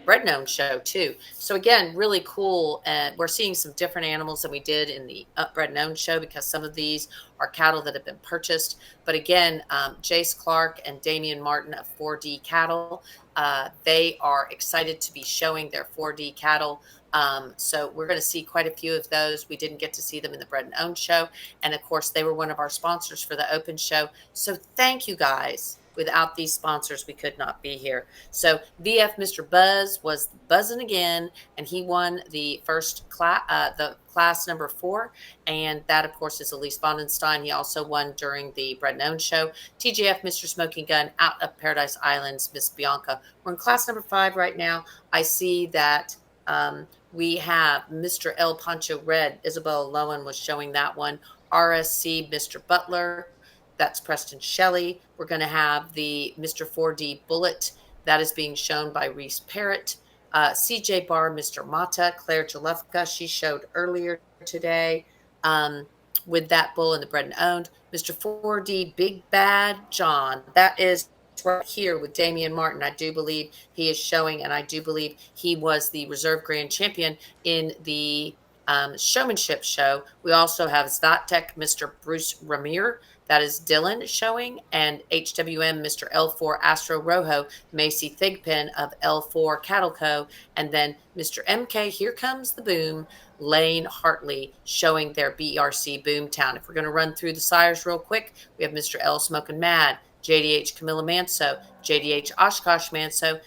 Red Gnome show too. So again, really cool. And we're seeing some different animals than we did in the Red Gnome show because some of these are cattle that have been purchased. But again, Jace Clark and Damian Martin of 4D Cattle, they are excited to be showing their 4D cattle. So we're going to see quite a few of those. We didn't get to see them in the Bred and Owned show. And of course, they were one of our sponsors for the open show. So thank you guys Without these sponsors, we could not be here. So VF Mr. Buzz was buzzing again, and he won the first class, the class number 4, and that of course is Elise Bondenstein. He also won during the Bread and Own show. TJF Mr. Smoking Gun out of Paradise Islands, Miss Bianca. We're in class number 5 right now. I see that we have Mr. El Poncho Red. Isabel Lowen was showing that one. RSC Mr. Butler. That's Preston Shelley. We're going to have the Mr. 4D Bullet. That is being shown by Reese Parrott. CJ Bar, Mr. Mata. Claire Jalefka, she showed earlier today with that bull in the Bread and Owned. Mr. 4D Big Bad John. That is right here with Damian Martin. I do believe he is showing, and I do believe he was the reserve grand champion in the showmanship show. We also have Zvatek Mr. Bruce Ramir. That is Dylan showing, and HWM Mr. L4 Astro Rojo, Macy Thigpen of L4 Cattle Co., and then Mr. MK, Here Comes the Boom, Lane Hartley showing their BRC Boomtown. If we're going to run through the sires real quick, we have Mr. L Smokin' Mad, JDH Camilla Manso, JDH Oshkosh Manso,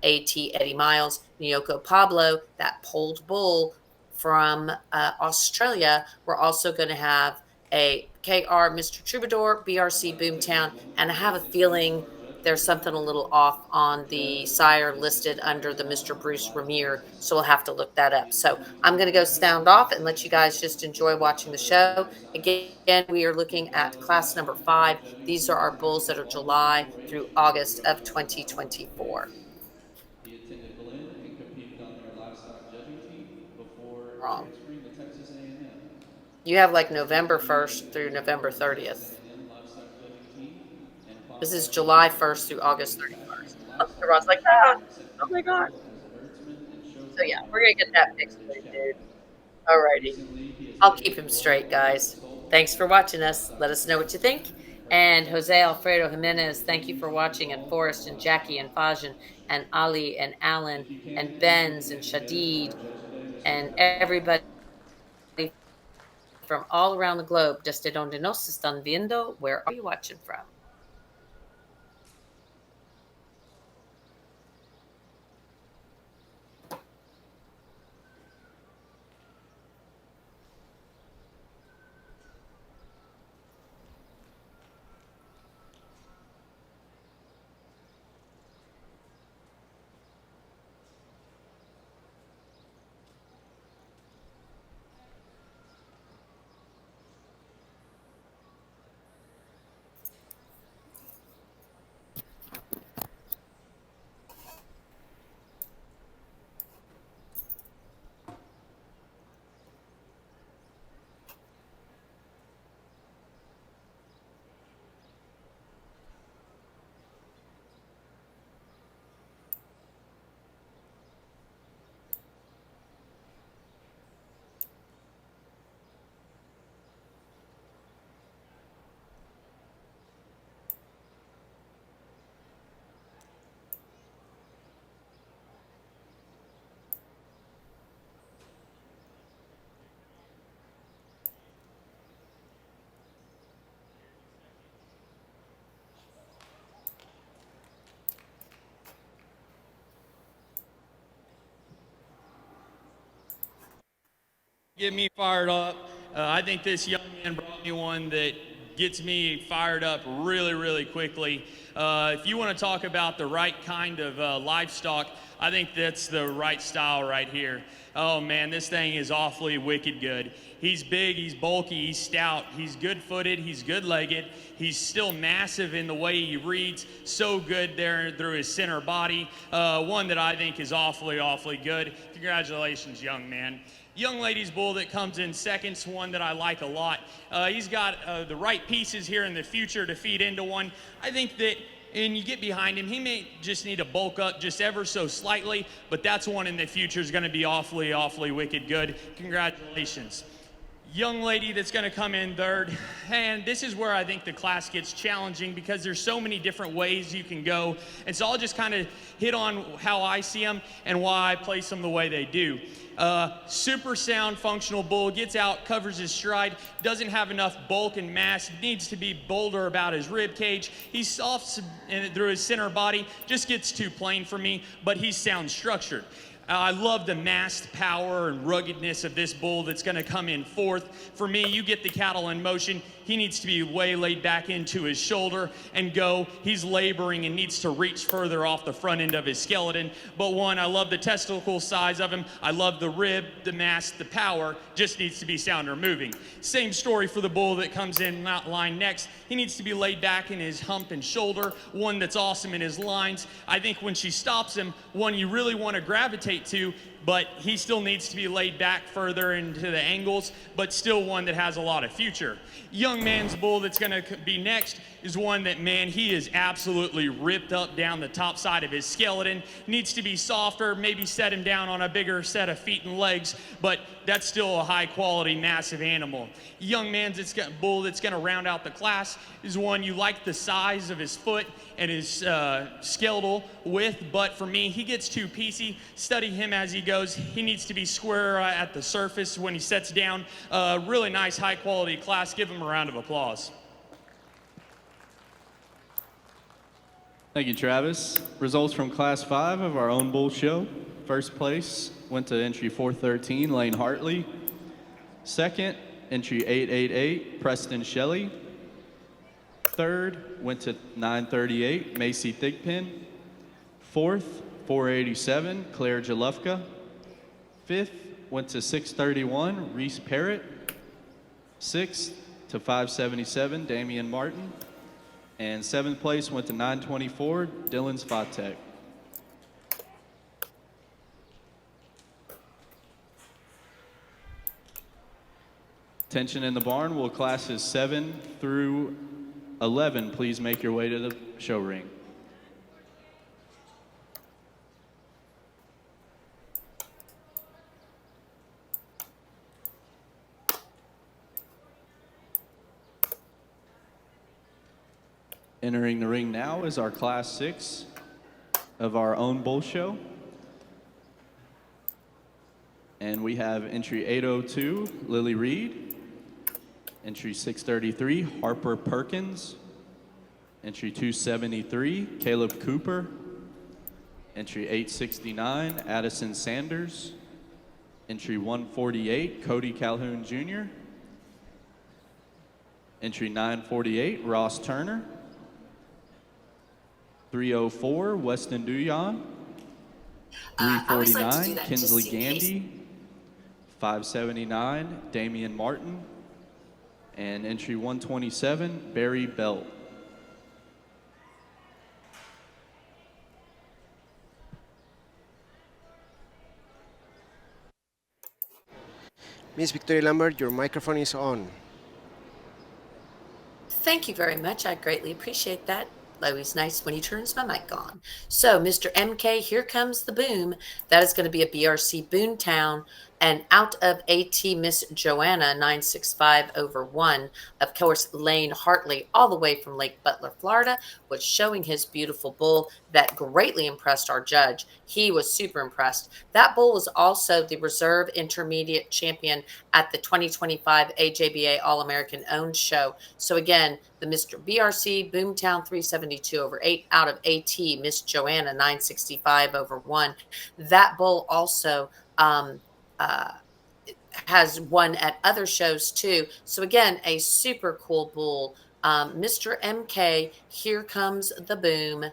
AT Eddie Miles, Nyoko Pablo, that polled bull from Australia. We're also going to have a KR Mr. Troubadour, BRC Boomtown, and I have a feeling there's something a little off on the sire listed under the Mr. Bruce Ramir, so we'll have to look that up. So I'm going to go sound off and let you guys just enjoy watching the show. Again, we are looking at class number 5. These are our bulls that are July through August of 2024. He attended Glen and competed on their livestock judging team before Wrong. transferring to Texas A&M. You have like November 1st through November 30th. A&M livestock judging team, and upon This is graduation, July 1st through August he passion 31st. for Oh, livestock Ron's like, oh my God. as a herdsman and showed So yeah, we're going to get that fixed for you, dude. Recently, he Alrighty. has I'll been keep him a straight, global guys. consultant Thanks for for watching us. livestock Let us know what you think. manufacturing and And herd Jose Alfredo Jimenez, thank you for watching. And Forrest and Jackie and Fajan and Ali and Alan If you can and and you Benz can and make it in for Shadid our judge today, Mr. and Happy. everybody from all around the globe. Desde donde nos están viendo, where are you watching from? Get me fired up. I think this young man brought me one that gets me fired up really, really quickly. If you want to talk about the right kind of livestock, I think that's the right style right here. Oh man, this thing is awfully wicked good. He's big, he's bulky, he's stout, he's good-footed, he's good-legged, he's still massive in the way he reads, so good there through his center body. One that I think is awfully, awfully good. Congratulations, young man. Young lady's bull that comes in second's one that I like a lot. He's got the right pieces here in the future to feed into one. I think that, and you get behind him, he may just need to bulk up just ever so slightly, but that's one in the future is going to be awfully, awfully wicked good. Congratulations. young lady that's going to come in third. And this is where I think the class gets challenging because there's so many different ways you can go. And so I'll just kind of hit on how I see them and why I place them the way they do. Super sound, functional bull, gets out, covers his stride, doesn't have enough bulk and mass, needs to be bolder about his rib cage. He's soft through his center body, just gets too plain for me, but he's sound structured. I love the massed power and ruggedness of this bull that's going to come in fourth. For me, you get the cattle in motion. He needs to be way laid back into his shoulder and go. He's laboring and needs to reach further off the front end of his skeleton. But one, I love the testicle size of him. I love the rib, the mass, the power. Just needs to be sound or moving. Same story for the bull that comes in line next. He needs to be laid back in his hump and shoulder. One that's awesome in his lines. I think when she stops him, one you really want to gravitate to, but he still needs to be laid back further into the angles, but still one that has a lot of future. Young man's bull that's going to be next is one that, man, he is absolutely ripped up down the top side of his skeleton. Needs to be softer, maybe set him down on a bigger set of feet and legs, but that's still a high quality, massive animal. Young man's bull that's going to round out the class is one you like the size of his foot and his skeletal width, but for me, he gets too piecey. Study him as he goes. He needs to be square at the surface when he sets down. Really nice, high quality class. Give him a round of applause. Thank you, Travis. Results from Class 5 of our own bull show. First place went to entry 413, Lane Hartley. Second, entry 888, Preston Shelley. Third went to 938, Macy Thigpen. Fourth, 487, Claire Jalufka. Fifth went to 631, Reese Parrott. Sixth to 577, Damian Martin. And seventh place went to 924, Dylan Svatek. Attention in the barn, will classes 7 through 11 please make your way to the show ring. Entering the ring now is our Class 6 of our own bull show. And we have entry 802, Lily Reed. Entry 633, Harper Perkins. Entry 273, Caleb Cooper. Entry 869, Addison Sanders. Entry 148, Cody Calhoun Jr. Entry 948, Ross Turner. 304, Weston Duyon. 349, Kinsley Gandy. 579, Damian Martin. And entry 127, Barry Belt. Miss Victoria Lambert, your microphone is on. Thank you very much. I greatly appreciate that. Always nice when he turns my mic on. So, Mr. MK, here comes the boom. That is going to be a BRC Boomtown. And out of AT Miss Joanna, 965 over 1. Of course, Lane Hartley, all the way from Lake Butler, Florida, was showing his beautiful bull that greatly impressed our judge. He was super impressed. That bull was also the reserve intermediate champion at the 2025 AJBA All-American Owned Show. So again, the Mr. BRC Boomtown 372 over 8 out of AT Miss Joanna 965 over 1. That bull also has won at other shows too. So again, a super cool bull. Mr. MK, here comes the boom.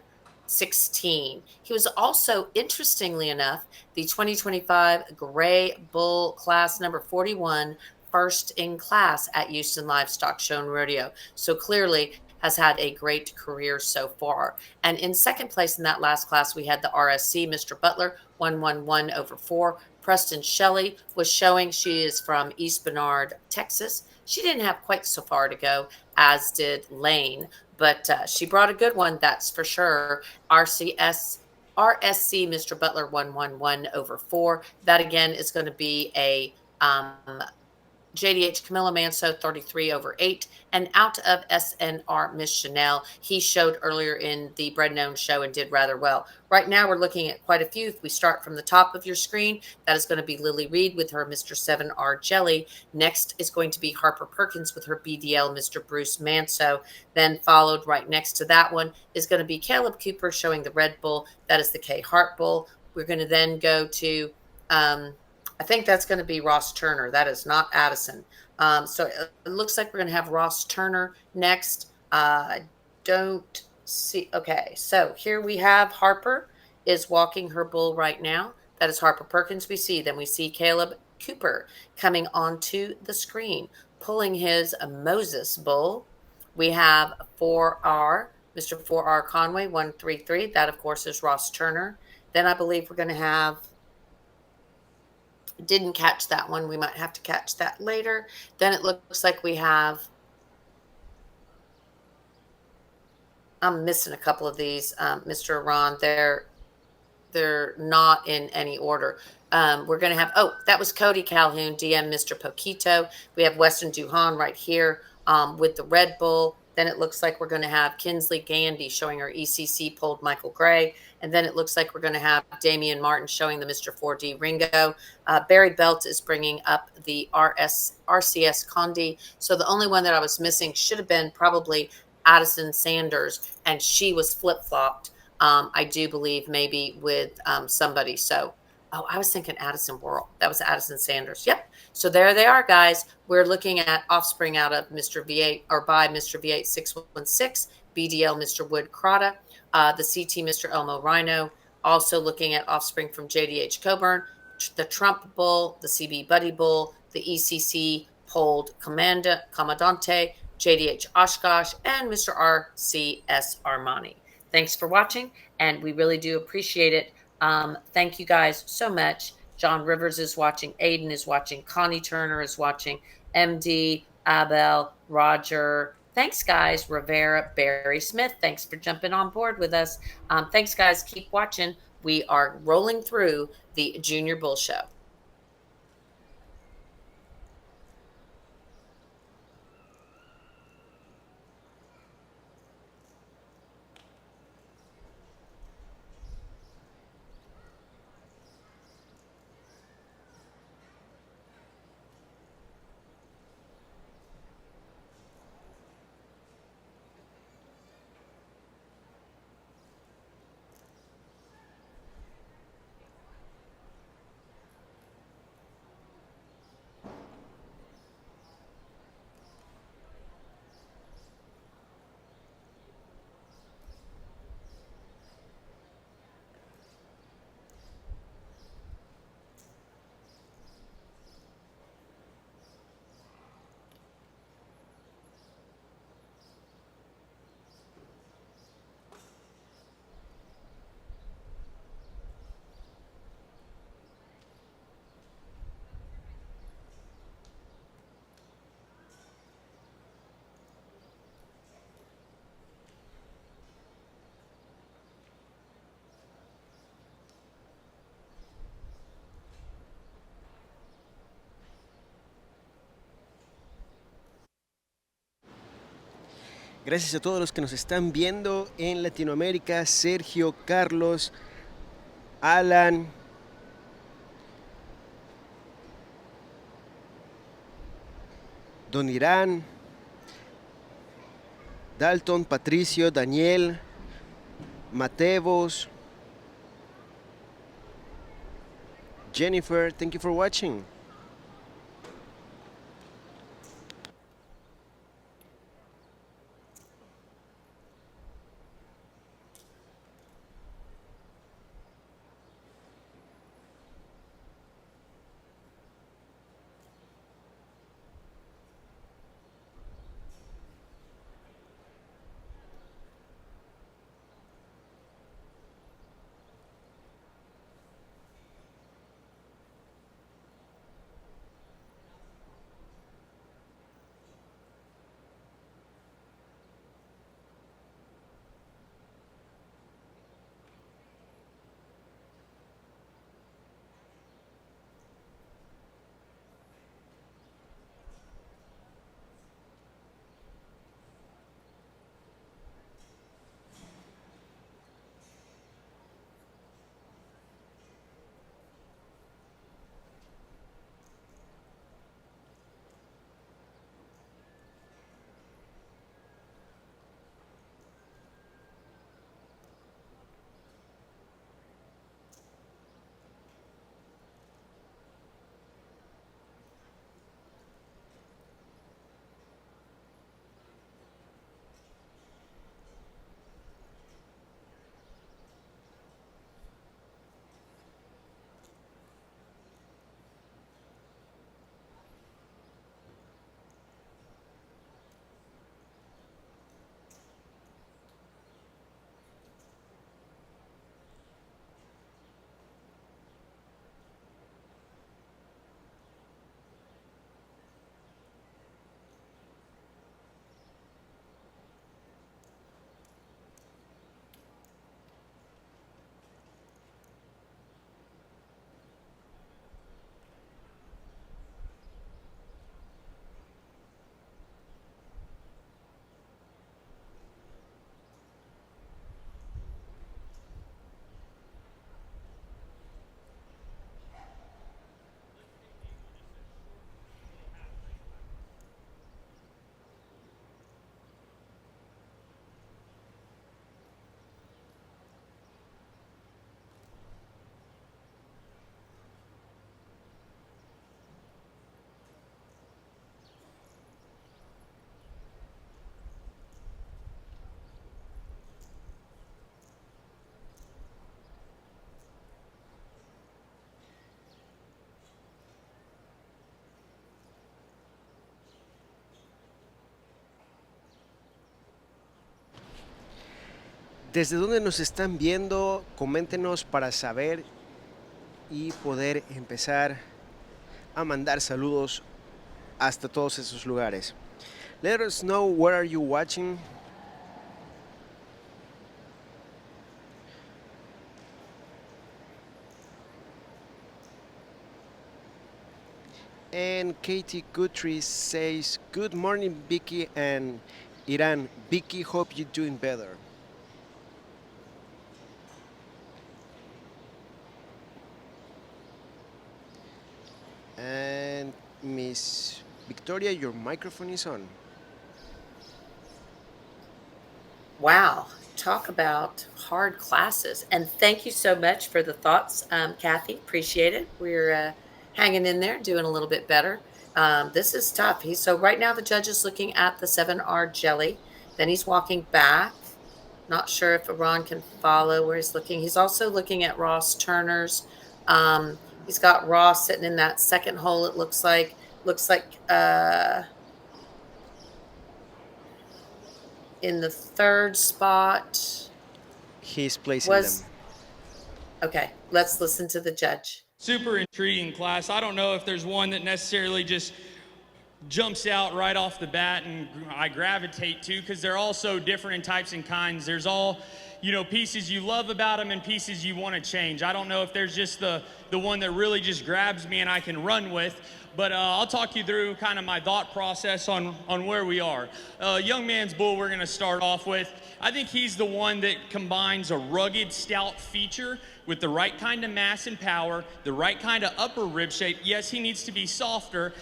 16. He was also, interestingly enough, the 2025 Gray Bull class number 41, first in class at Houston Livestock Show and Rodeo. So clearly has had a great career so far. And in second place in that last class, we had the RSC, Mr. Butler, 111 over 4. Preston Shelley was showing. She is from East Bernard, Texas. She didn't have quite so far to go, as did Lane, but she brought a good one, that's for sure. RSC, Mr. Butler, 111 over 4. That again is going to be a JDH Camilla Manso 33/8, and out of SNR Miss Chanel. He showed earlier in the Bread Known show and did rather well. Right now, we're looking at quite a few. If we start from the top of your screen, that is going to be Lily Reed with her Mr. 7R Jelly. Next is going to be Harper Perkins with her BDL Mr. Bruce Manso. Then followed right next to that one is going to be Caleb Cooper showing the Red Bull. That is the K Hart Bull. We're going to then go to I think that's going to be Ross Turner. That is not Addison. So it looks like we're going to have Ross Turner next. I don't see. Okay, so here we have Harper is walking her bull right now. That is Harper Perkins we see. Then we see Caleb Cooper coming onto the screen, pulling his Moses bull. We have 4R, Mr. 4R Conway, 133. That, of course, is Ross Turner. Then I believe we're going to have didn't catch that one. We might have to catch that later. Then it looks like we have, I'm missing a couple of these, Mr. Ron. They're not in any order. We're going to have, that was Cody Calhoun, DM Mr. Poquito. We have Weston Duhan right here with the Red Bull. Then it looks like we're going to have Kinsley Gandy showing our ECC pulled Michael Gray. And then it looks like we're going to have Damian Martin showing the Mr. 4D Ringo. Barry Belt is bringing up the RCS Condi. So the only one that I was missing should have been probably Addison Sanders, and she was flip-flopped. I do believe maybe with somebody. So, I was thinking Addison Worrell. That was Addison Sanders. Yep. So there they are, guys. We're looking at offspring out of Mr. V8 or by Mr. V8 616, BDL Mr. Wood Crota, the CT Mr. Elmo Rhino. Also looking at offspring from JDH Coburn, the Trump Bull, the CB Buddy Bull, the ECC Polled Commandante, JDH Oshkosh, and Mr. RCS Armani. Thanks for watching, and we really do appreciate it. Thank you guys so much. John Rivers is watching. Aiden is watching. Connie Turner is watching. MD, Abel, Roger. Thanks, guys. Rivera, Barry Smith. Thanks for jumping on board with us. Thanks, guys. Keep watching. We are rolling through the Junior Bull Show. Gracias a todos los que nos están viendo en Latinoamérica. Sergio, Carlos, Alan, Don Irán, Dalton, Patricio, Daniel, Matevos, Jennifer. Thank you for watching. ¿Desde dónde nos están viendo? Coméntenos para saber y poder empezar a mandar saludos hasta todos esos lugares. Let us know where are you watching. And Katie Guthrie says, good morning, Vicky and Iran. Vicky, hope you're doing better. And Miss Victoria, your microphone is on. Wow, talk about hard classes. And thank you so much for the thoughts, Kathy. Appreciate it. We're hanging in there, doing a little bit better. This is tough. So right now the judge is looking at the 7R jelly. Then he's walking back. Not sure if Ron can follow where he's looking. He's also looking at Ross Turner's. He's got Ross sitting in that second hole, it looks like. In the third spot. He's placing them. Okay, let's listen to the judge. Super intriguing class. I don't know if there's one that necessarily just jumps out right off the bat and I gravitate to, because they're all so different in types and kinds. There's all, pieces you love about them and pieces you want to change. I don't know if there's just the one that really just grabs me and I can run with, but I'll talk you through kind of my thought process on where we are. Young Man's Bull we're going to start off with. I think he's the one that combines a rugged, stout feature with the right kind of mass and power, the right kind of upper rib shape. Yes, he needs to be softer,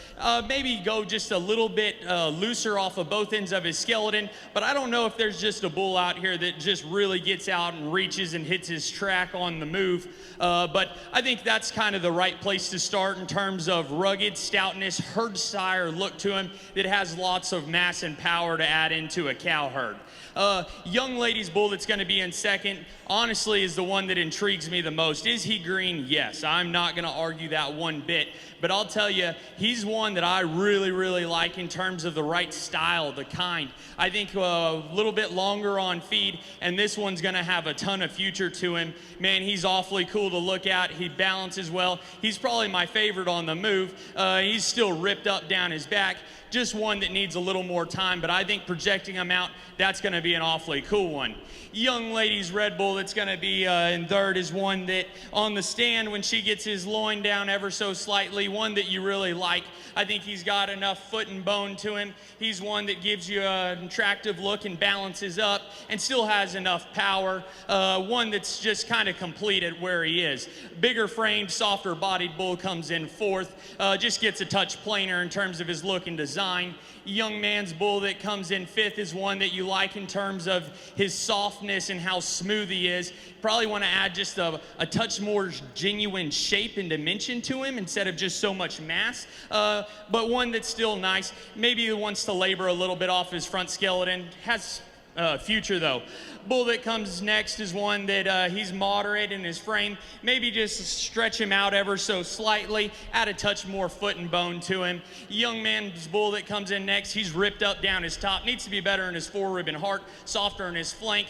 maybe go just a little bit looser off of both ends of his skeleton, but I don't know if there's just a bull out here that just really gets out and reaches and hits his track on the move, but I think that's kind of the right place to start in terms of rugged stoutness, herd sire look to him that has lots of mass and power to add into a cow herd. Young Lady's Bull that's going to be in second, honestly, is the one that intrigues me the most. Is he green? Yes. I'm not going to argue that one bit, but I'll tell you, he's one that I really, really like in terms of the right style, the kind. I think a little bit longer on feed, and this one's going to have a ton of future to him. Man, he's awfully cool to look at. He balances well. He's probably my favorite on the move. He's still ripped up down his back. Just one that needs a little more time, but I think projecting him out, that's going to be an awfully cool one. Young Lady's Red Bull that's going to be in third is one that on the stand when she gets his loin down ever so slightly, one that you really like. I think he's got enough foot and bone to him. He's one that gives you an attractive look and balances up and still has enough power. One that's just kind of complete at where he is. Bigger framed, softer bodied bull comes in fourth. Just gets a touch plainer in terms of his look and design. Young Man's Bull that comes in fifth is one that you like in terms of his softness and how smooth he is. Probably want to add just a touch more genuine shape and dimension to him instead of just so much mass, but one that's still nice. Maybe he wants to labor a little bit off his front skeleton. Has future though. Bull that comes next is one that he's moderate in his frame. Maybe just stretch him out ever so slightly, add a touch more foot and bone to him. Young Man's Bull that comes in next, he's ripped up down his top, needs to be better in his forerib and heart, softer in his flank.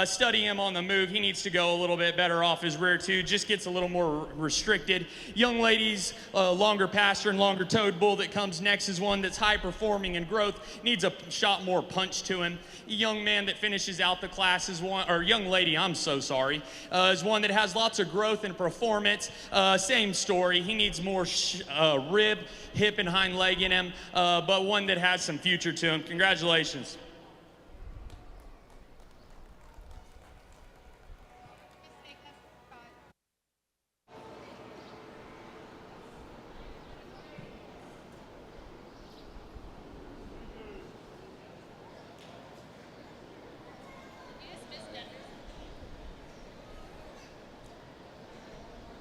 Study him on the move, he needs to go a little bit better off his rear too, just gets a little more restricted. Young Lady's longer pasture and longer toed bull that comes next is one that's high performing in growth, needs a shot more punch to him. Young Man that finishes out the class is one, or Young Lady, I'm so sorry, is one that has lots of growth and performance. Same story, he needs more rib, hip, and hind leg in him, but one that has some future to him. Congratulations.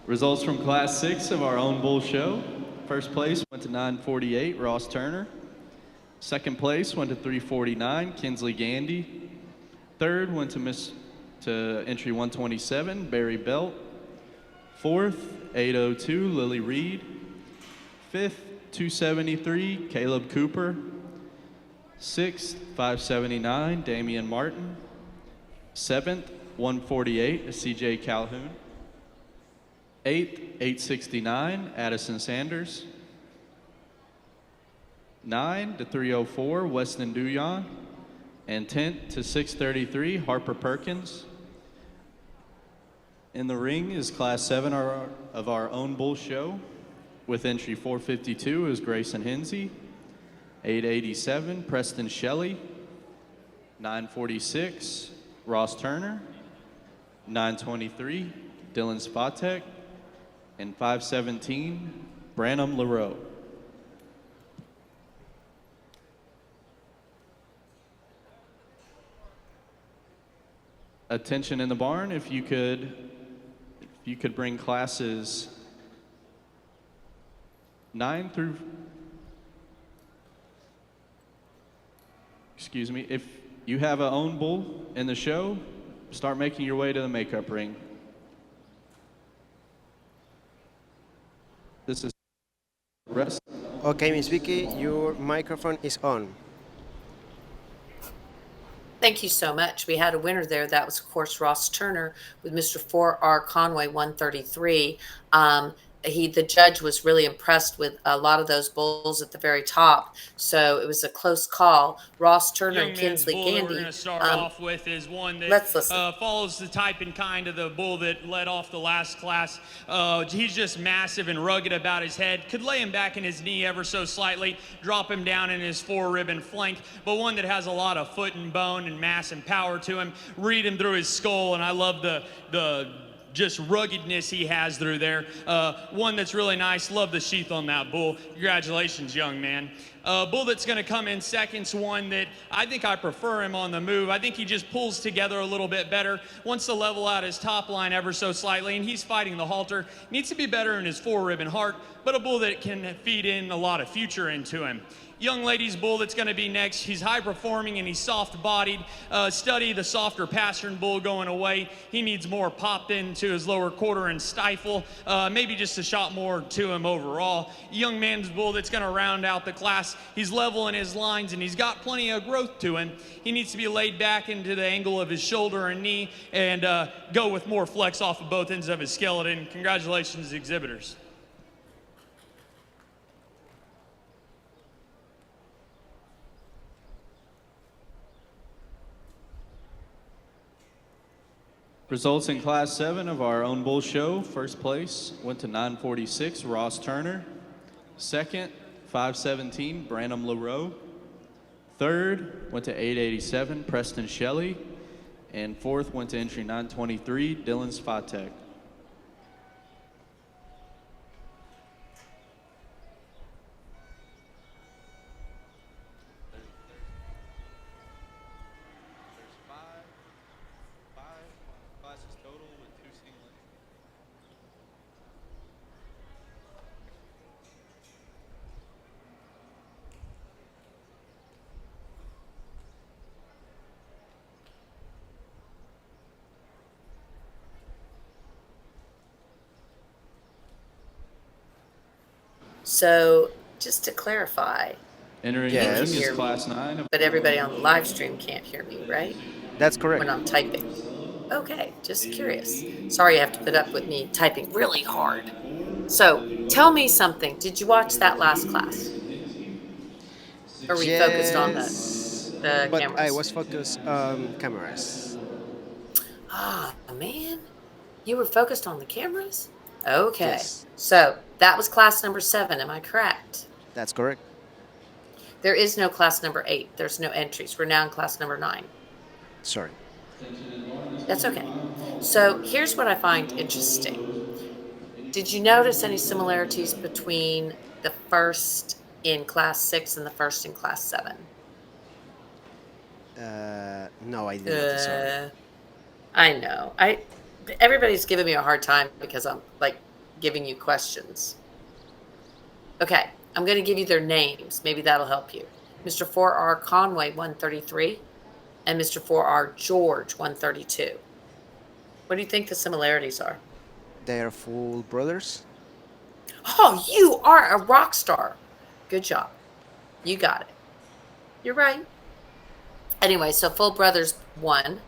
Results from Class 6 of our own bull show. First place went to 948, Ross Turner. Second place went to 349, Kinsley Gandy. Third went to entry 127, Barry Belt. Fourth, 802, Lily Reed. Fifth, 273, Caleb Cooper. Sixth, 579, Damian Martin. Seventh, 148, CJ Calhoun. 8th, 869, Addison Sanders. 9 to 304, Weston Duyon. And 10th to 633, Harper Perkins. In the ring is Class 7 of our own bull show. With entry 452 is Grayson Hinsey. 887, Preston Shelley. 946, Ross Turner. 923, Dylan Spatek. And 517, Branham LaRoe. Attention in the barn, if you could bring classes 9 through, excuse me, if you have a own bull in the show, start making your way to the makeup ring. This is rest. Okay, Miss Vicky, your microphone is on. Thank you so much. We had a winner there. That was, of course, Ross Turner with Mr. 4R Conway 133. The judge was really impressed with a lot of those bulls at the very top. So it was a close call. Ross Turner and Kinsley bull that Gandy. we're going to start off with is one that Let's listen. Follows the type and kind of the bull that led off the last class. He's just massive and rugged about his head. Could lay him back in his knee ever so slightly, drop him down in his 4-ribbon flank, but one that has a lot of foot and bone and mass and power to him. Read him through his skull, and I love the just ruggedness he has through there. One that's really nice. Love the sheath on that bull. Congratulations, young man. Bull that's going to come in second's one that I think I prefer him on the move. I think he just pulls together a little bit better, wants to level out his top line ever so slightly, and he's fighting the halter. Needs to be better in his 4-ribbon heart, but a bull that can feed in a lot of future into him. Young lady's bull that's going to be next. He's high performing and he's soft bodied. Study the softer pastern bull going away. He needs more pop into his lower quarter and stifle. Maybe just a shot more to him overall. Young man's bull that's going to round out the class. He's level in his lines and he's got plenty of growth to him. He needs to be laid back into the angle of his shoulder and knee and go with more flex off of both ends of his skeleton. Congratulations, exhibitors. Results in Class 7 of our own bull show. First place went to 946, Ross Turner. Second, 517, Branham LaRoe. Third went to 887, Preston Shelley. And fourth went to entry 923, Dylan Spatek. So just to clarify, Entering Yes. the ring is Hear me. Class 9. but everybody on the live stream can't hear me, right? That's correct. When I'm typing. Okay, just curious. Sorry you have to put up with me typing really hard. So tell me something. Did you watch that last class? Or were we focused on the but cameras? I was focused on cameras. Ah, man. You were focused on the cameras? Okay. Yes. So that was class number 7. Am I correct? That's correct. There is no class number 8. There's no entries. We're now in class number 9. Sorry. That's okay. So here's what I find interesting. Did you notice any similarities between the first in class 6 and the first in class 7? No, I didn't. Sorry. I know. Everybody's giving me a hard time because I'm like giving you questions. Okay, I'm going to give you their names. Maybe that'll help you. Mr. 4R Conway 133 and Mr. 4R George 132. What do you think the similarities are? They are full brothers. Oh, you are a rock star. Good job. You got it. You're right. Anyway, so full brothers 1.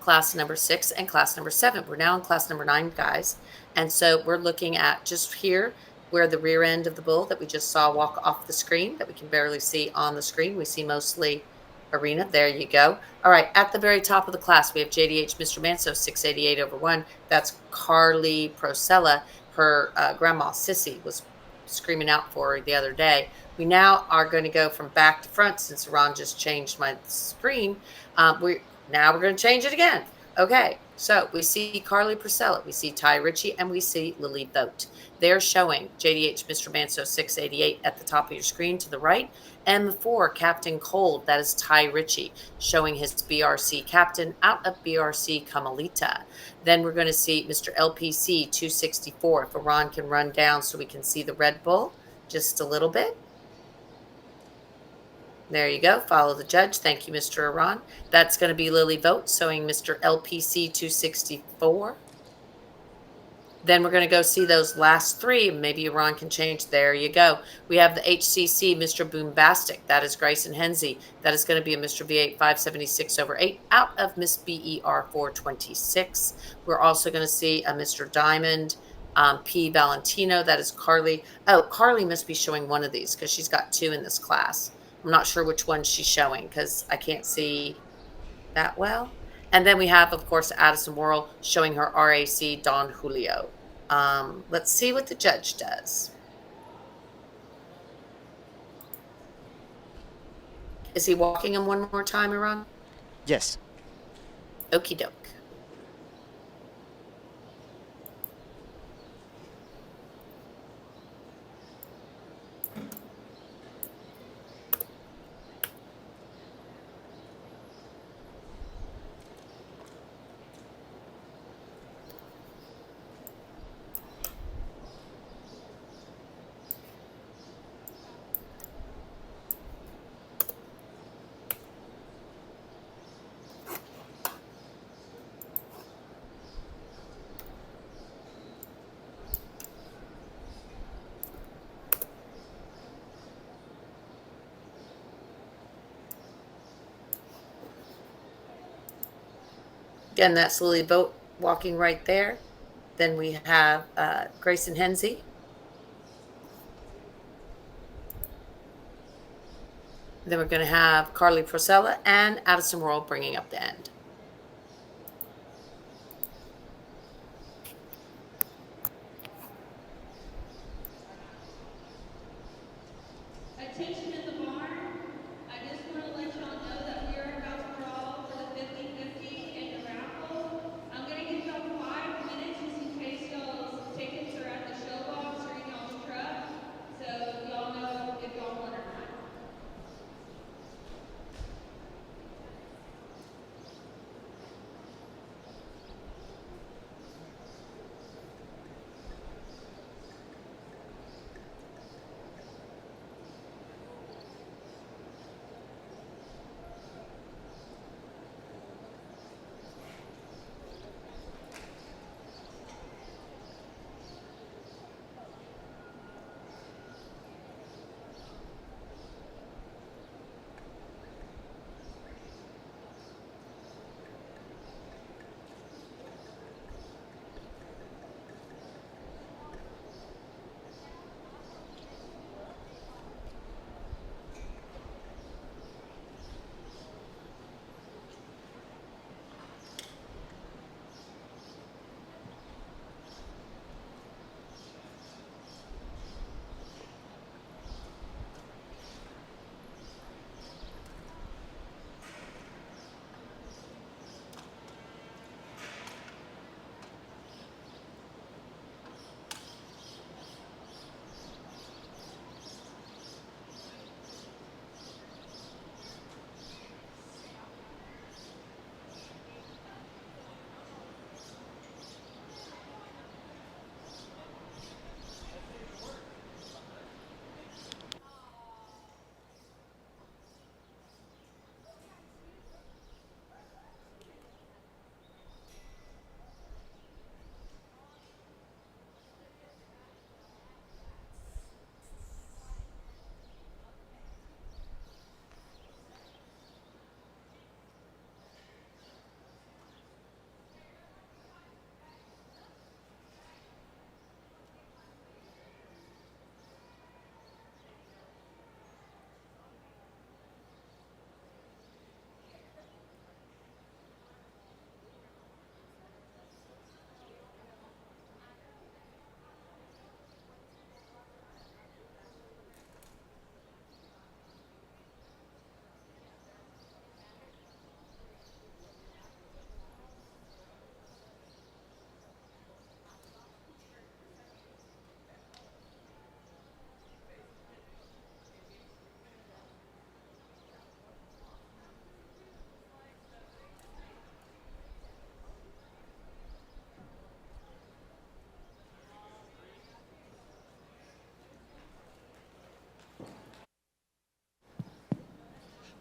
class number 6 and class number 7. We're now in class number 9, guys. And so we're looking at just here where the rear end of the bull that we just saw walk off the screen that we can barely see on the screen. We see mostly arena. There you go. All right, at the very top of the class, we have JDH Mr. Manso, 688/1. That's Carly Prosella. Her grandma, Sissy, was screaming out for her the other day. We now are going to go from back to front since Ron just changed my screen. We're going to change it again. Okay, so we see Carly Priscilla, we see Ty Ritchie, and we see Lily Vogt. They're showing JDH Mr. Manso 688 at the top of your screen to the right. M4 Captain Cold, that is Ty Ritchie, showing his BRC captain out of BRC Kamalita. Then we're going to see Mr. LPC 264. If Iran can run down so we can see the Red Bull just a little bit. There you go. Follow the judge. Thank you, Mr. Iran. That's going to be Lily Vogt, showing Mr. LPC 264. Then we're going to go see those last three. Maybe Iran can change. There you go. We have the HCC, Mr. Boombastic. That is Grayson Henze. That is going to be a Mr. V8 576/8 out of Miss BER 426. We're also going to see a Mr. Diamond P. Valentino. That is Carly. Oh, Carly must be showing one of these because she's got 2 in this class. I'm not sure which one she's showing because I can't see that well. And then we have, of course, Addison Worrell showing her RAC Don Julio. Let's see what the judge does. Is he walking him one more time, Iran? Yes. Okie doke. Again, that's Lily Vogt walking right there. Then we have Grayson Henze. Then we're going to have Carly Prosella and Addison Worrell bringing up the end. Attention in the barn. I just want to let y'all know that we are about to draw for the 50/50 and the raffle. I'm going to give y'all 5 minutes just in case y'all's tickets are at the show box or in y'all's truck. So y'all know if y'all won or not.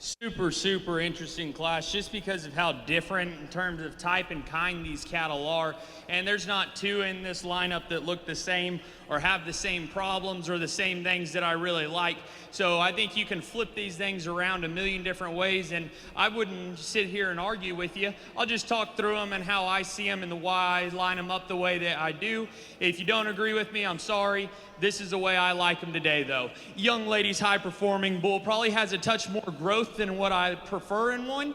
Super interesting class just because of how different in terms of type and kind these cattle are. And there's not two in this lineup that look the same or have the same problems or the same things that I really like. So I think you can flip these things around a million different ways, and I wouldn't sit here and argue with you. I'll just talk through them and how I see them and why I line them up the way that I do. If you don't agree with me, I'm sorry. This is the way I like them today, though. Young lady's high-performing bull probably has a touch more growth than what I prefer in one.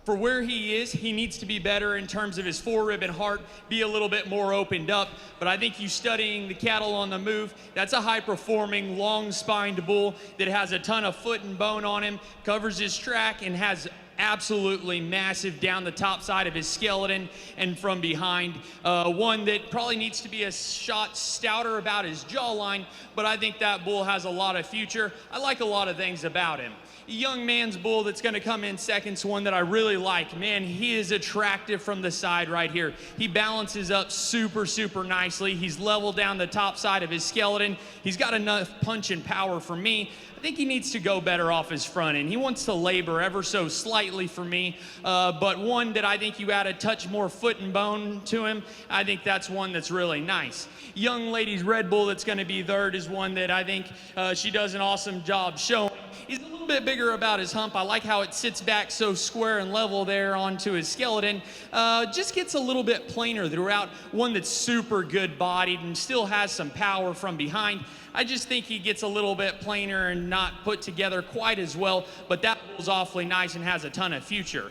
For where he is, he needs to be better in terms of his forerib and heart, be a little bit more opened up. But I think you studying the cattle on the move, that's a high-performing, long-spined bull that has a ton of foot and bone on him, covers his track, and has absolutely massive down the top side of his skeleton and from behind. One that probably needs to be a shot stouter about his jawline, but I think that bull has a lot of future. I like a lot of things about him. Young man's bull that's going to come in second's one that I really like. Man, he is attractive from the side right here. He balances up super nicely. He's level down the top side of his skeleton. He's got enough punch and power for me. I think he needs to go better off his front end. He wants to labor ever so slightly for me, but one that I think you add a touch more foot and bone to him, I think that's one that's really nice. Young lady's Red Bull that's going to be third is one that I think she does an awesome job showing. He's a little bit bigger about his hump. I like how it sits back so square and level there onto his skeleton. Just gets a little bit plainer throughout. One that's super good bodied and still has some power from behind. I just think he gets a little bit plainer and not put together quite as well, but that bull's awfully nice and has a ton of future.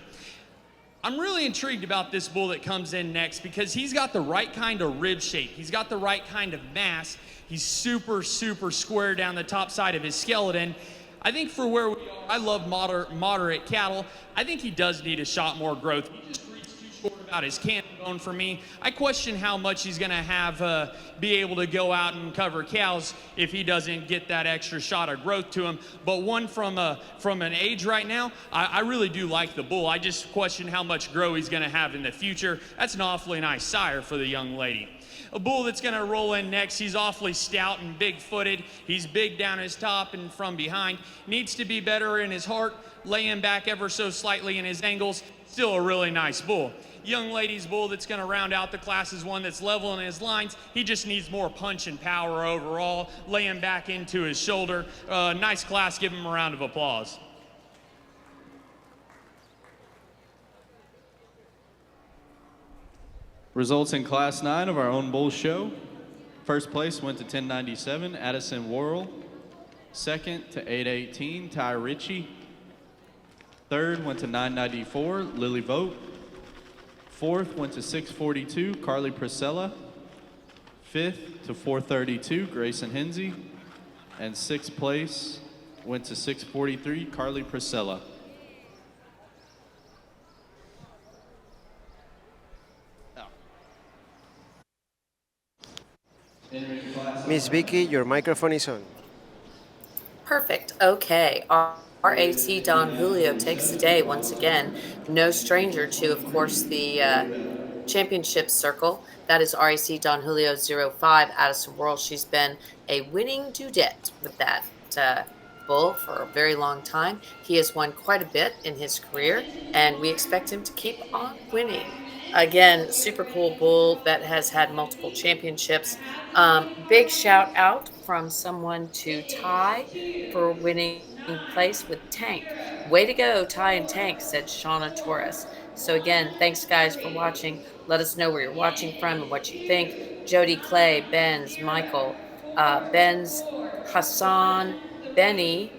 I'm really intrigued about this bull that comes in next because he's got the right kind of rib shape. He's got the right kind of mass. He's super square down the top side of his skeleton. I think for where we are, I love moderate cattle. I think he does need a shot more growth. He just reads too short about his cannon bone for me. I question how much he's going to have be able to go out and cover cows if he doesn't get that extra shot of growth to him. But one from an age right now, I really do like the bull. I just question how much grow he's going to have in the future. That's an awfully nice sire for the young lady. A bull that's going to roll in next, he's awfully stout and big-footed. He's big down his top and from behind. Needs to be better in his heart, laying back ever so slightly in his angles. Still a really nice bull. Young lady's bull that's going to round out the class is one that's level in his lines. He just needs more punch and power overall, laying back into his shoulder. Nice class. Give him a round of applause. Results in Class 9 of our own bull show. First place went to 1097, Addison Worrell. Second to 818, Ty Ritchie. Third went to 994, Lily Vogt. Fourth went to 642, Carly Priscilla. Fifth to 432, Grayson Hinsey. And sixth place went to 643, Carly Priscilla. Miss Vicky, your microphone is on. Perfect. Okay. RAC Don Julio takes the day once again. No stranger to, of course, the championship circle. That is RAC Don Julio 05, Addison Worrell. She's been a winning dudette with that bull for a very long time. He has won quite a bit in his career, and we expect him to keep on winning. Again, super cool bull that has had multiple championships. Big shout out from someone to Ty for winning place with Tank. Way to go, Ty and Tank, said Shauna Torres. So again, thanks guys for watching. Let us know where you're watching from and what you think. Jody Clay, Benz, Michael, Benz, Hassan, Benny,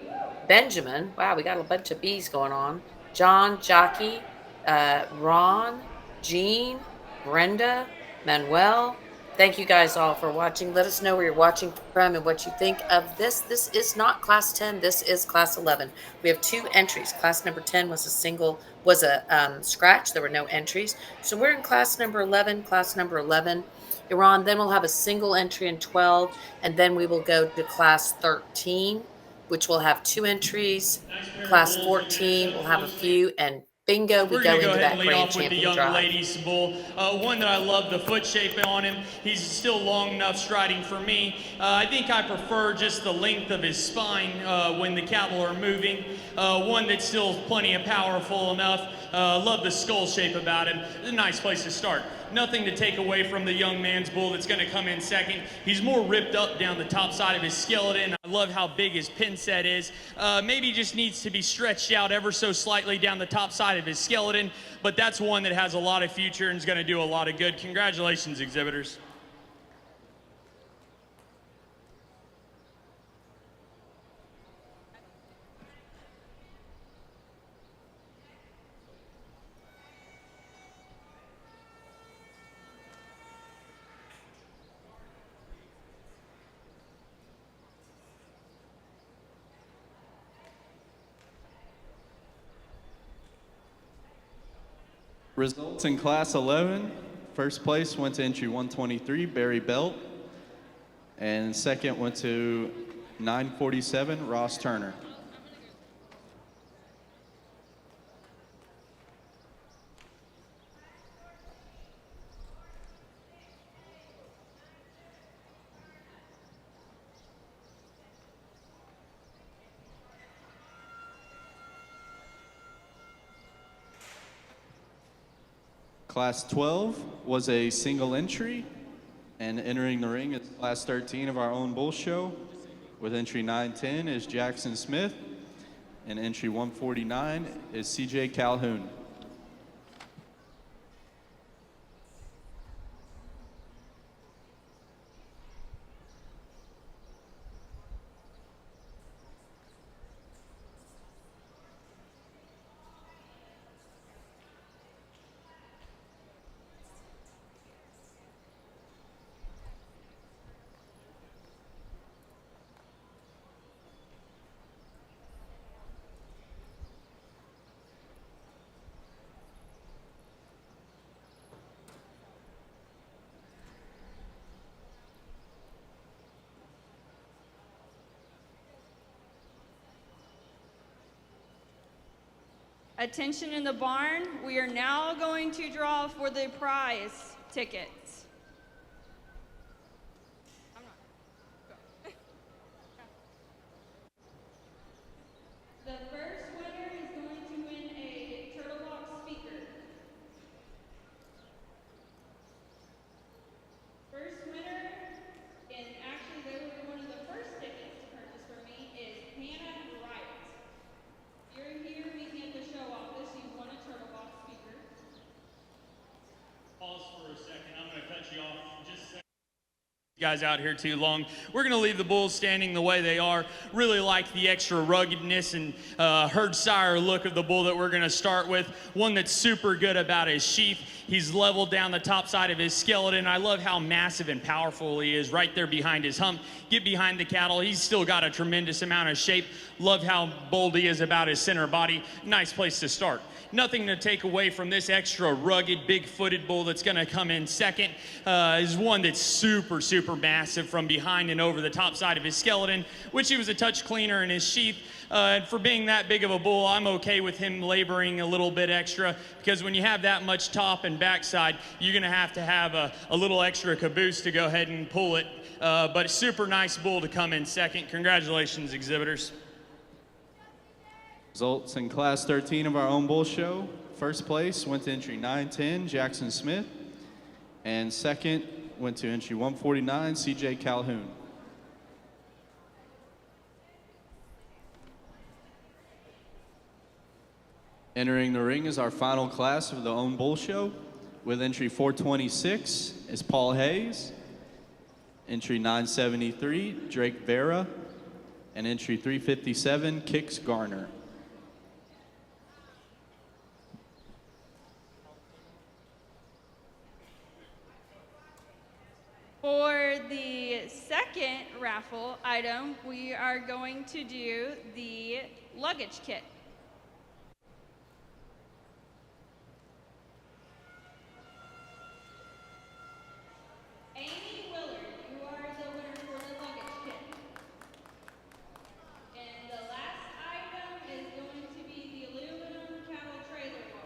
Benjamin. Wow, we got a bunch of B's going on. John, Jockey, Ron, Jean, Brenda, Manuel. Thank you guys all for watching. Let us know where you're watching from and what you think of this. This is not class 10. This is class 11. We have two entries. Class number 10 was a scratch. There were no entries. So we're in class number 11. Class number 11. Iran. Then we'll have a single entry in 12, and then we will go to class 13, which will have two entries. Class 14 will have a few, and Bingo, we We're go going to go into ahead and that lead grand off with the champion young drive. ladies bull. One that I love the foot shape on him. He's still long enough striding for me. I think I prefer just the length of his spine when the cattle are moving. One that's still plenty of powerful enough. Love the skull shape about him. It's a nice place to start. Nothing to take away from the young man's bull that's going to come in second. He's more ripped up down the top side of his skeleton. I love how big his pin set is. Maybe just needs to be stretched out ever so slightly down the top side of his skeleton, but that's one that has a lot of future and is going to do a lot of good. Congratulations, exhibitors. Results in Class 11. First place went to entry 123, Barry Belt. And second went to 947, Ross Turner. Class 12 was a single entry, and entering the ring is Class 13 of our own bull show. With entry 910 is Jackson Smith, and entry 149 is CJ Calhoun. Attention in the barn, we are now going to draw for the prize tickets. The first winner is going to win a Turtle Box speaker. First winner, and actually they were one of the first tickets to purchase from me, is Hannah Wright. You're here meeting at the show office. You won a Turtle Box speaker. Pause for a second. I'm going to cut you off just a second. Guys out here too long. We're going to leave the bulls standing the way they are. Really like the extra ruggedness and herd sire look of the bull that we're going to start with. One that's super good about his sheath. He's leveled down the top side of his skeleton. I love how massive and powerful he is right there behind his hump. Get behind the cattle. He's still got a tremendous amount of shape. Love how bold he is about his center body. Nice place to start. Nothing to take away from this extra rugged, big-footed bull that's going to come in second. Is one that's super, super massive from behind and over the top side of his skeleton, which he was a touch cleaner in his sheath. And for being that big of a bull, I'm okay with him laboring a little bit extra, because when you have that much top and backside, you're going to have a little extra caboose to go ahead and pull it. But a super nice bull to come in second. Congratulations, exhibitors. Results in Class 13 of our own bull show. First place went to entry 910, Jackson Smith. And second went to entry 149, CJ Calhoun. Entering the ring is our final class of the own bull show. With entry 426 is Paul Hayes. Entry 973, Drake Vera. And entry 357, Kix Garner. For the second raffle item, we are going to do the luggage kit. Amy Willard, you are the winner for the luggage kit. And the last item is going to be the aluminum cattle trailer bar.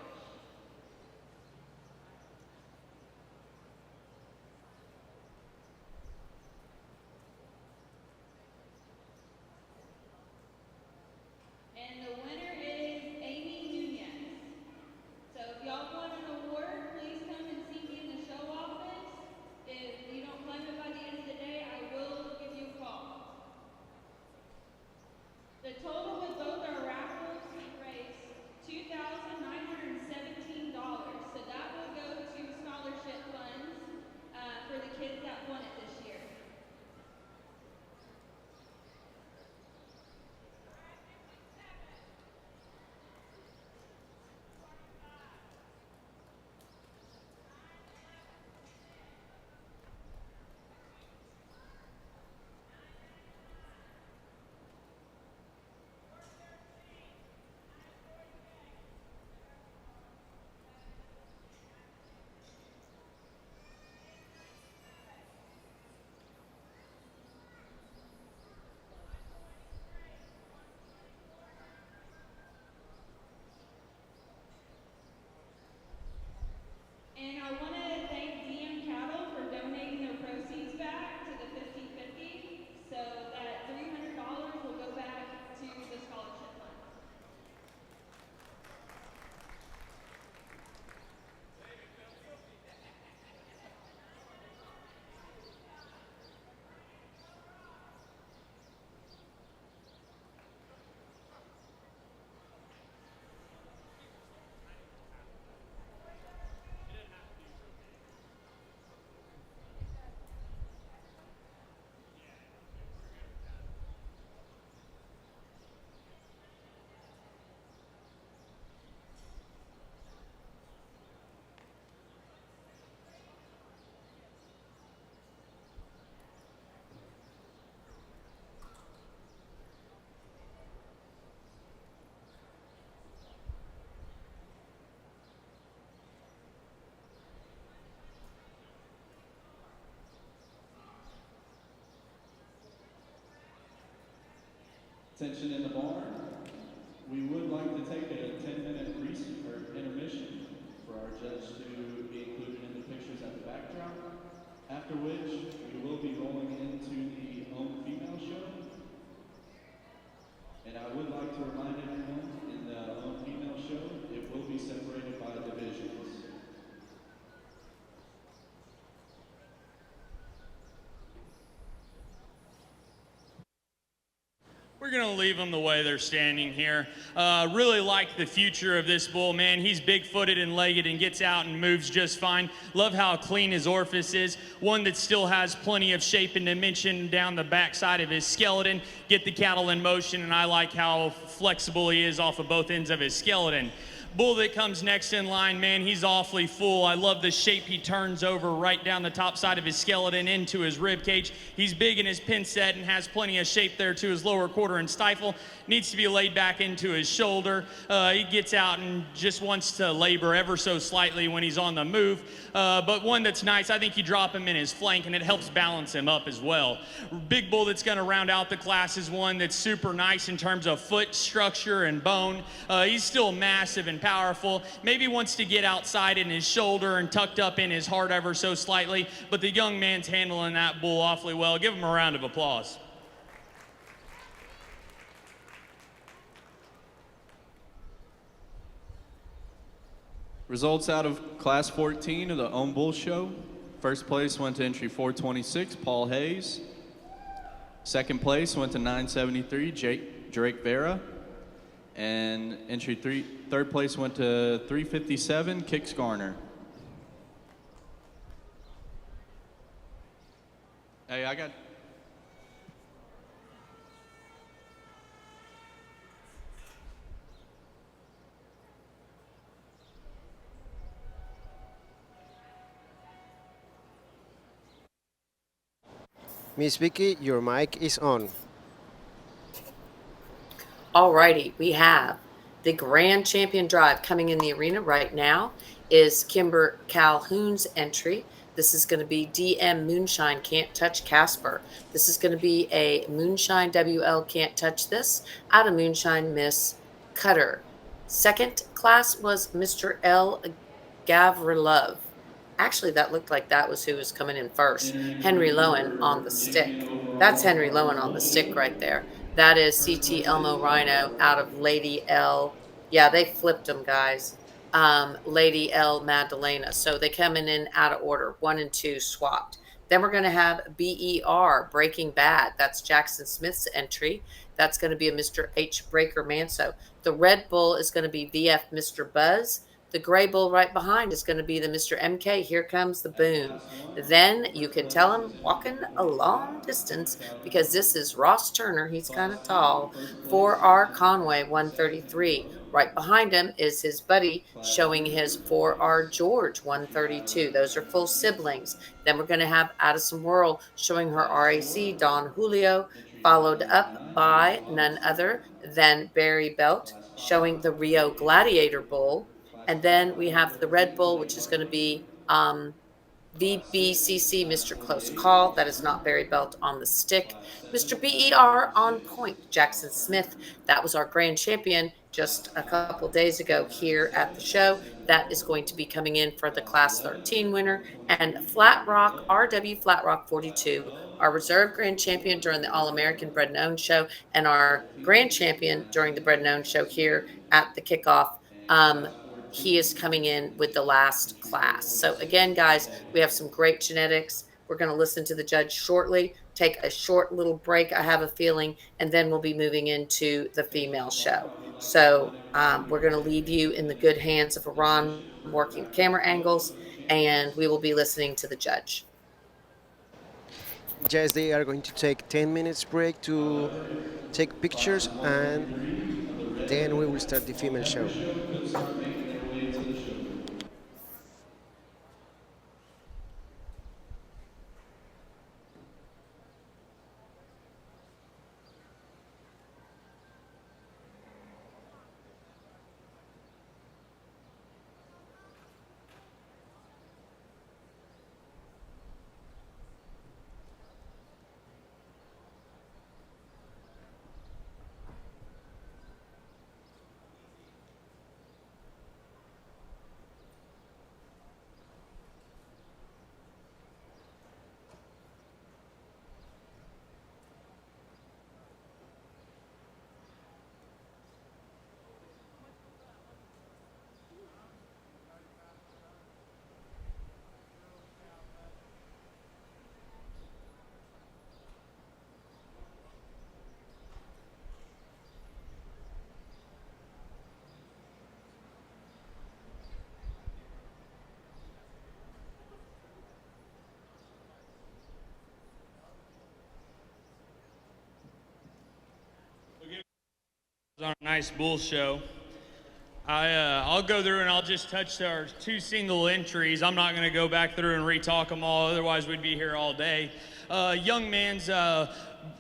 Attention in the barn. We would like to take a 10-minute intermission for our judge to be included in the pictures at the backdrop, after which we will be rolling into the home female show. And I would like to remind everyone in the home female show, it will be separated by divisions. We're going to leave them the way they're standing here. Really like the future of this bull, man. He's big-footed and legged and gets out and moves just fine. Love how clean his orifice is. One that still has plenty of shape and dimension down the backside of his skeleton. Get the cattle in motion, and I like how flexible he is off of both ends of his skeleton. Bull that comes next in line, man, he's awfully full. I love the shape he turns over right down the top side of his skeleton into his rib cage. He's big in his pin set and has plenty of shape there to his lower quarter and stifle. Needs to be laid back into his shoulder. He gets out and just wants to labor ever so slightly when he's on the move. But one that's nice, I think you drop him in his flank and it helps balance him up as well. Big bull that's gonna round out the class is one that's super nice in terms of foot structure and bone. He's still massive and powerful. Maybe wants to get outside in his shoulder and tucked up in his heart ever so slightly, but the young man's handling that bull awfully well. Give him a round of applause. Results out of Class 14 of the Own Bull Show. First place went to entry 426, Paul Hayes. Second place went to 973, Drake Vera. And third place went to 357, Kix Garner. Hey, I got... Miss Vicky, your mic is on. Alrighty, we have the Grand Champion Drive coming in the arena right now is Kimber Calhoun's entry. This is going to be DM Moonshine Can't Touch Casper. This is going to be a Moonshine WL Can't Touch This out of Moonshine Miss Cutter. Second class was Mr. L. Gavrilov. Actually, that looked like that was who was coming in first. Henry Lowen on the stick. That's Henry Lowen on the stick right there. That is CT Elmo Rhino out of Lady L. Yeah, they flipped them, guys. Lady L Magdalena. So they coming in out of order. 1 and 2 swapped. Then we're going to have BER, Breaking Bad. That's Jackson Smith's entry. That's going to be a Mr. H. Breaker Manso. The Red Bull is going to be VF Mr. Buzz. The gray bull right behind is going to be the Mr. MK. Here comes the boom. Then you can tell him walking a long distance because this is Ross Turner. He's kind of tall. 4R Conway 133. Right behind him is his buddy showing his 4R George 132. Those are full siblings. Then we're going to have Addison Whirl showing her RAC Don Julio, followed up by none other than Barry Belt showing the Rio Gladiator Bull. And then we have the Red Bull, which is going to be VBCC, Mr. Close Call. That is not Barry Belt on the stick. Mr. BER on point, Jackson Smith. That was our grand champion just a couple days ago here at the show. That is going to be coming in for the Class 13 winner. And Flat Rock, RW Flat Rock 42, our reserve grand champion during the All-American Bred and Owned show, and our grand champion during the Bred and Owned show here at the kickoff. He is coming in with the last class. So again, guys, we have some great genetics. We're going to listen to the judge shortly, take a short little break, I have a feeling, and then we'll be moving into the female show. So we're going to leave you in the good hands of Iran working the camera angles, and we will be listening to the judge. Yes, they are going to take 10 minutes break to take pictures, and then we will start the female show. On a nice bull show. I'll go through and I'll just touch our 2 single entries. I'm not going to go back through and re-talk them all, otherwise we'd be here all day. Young man's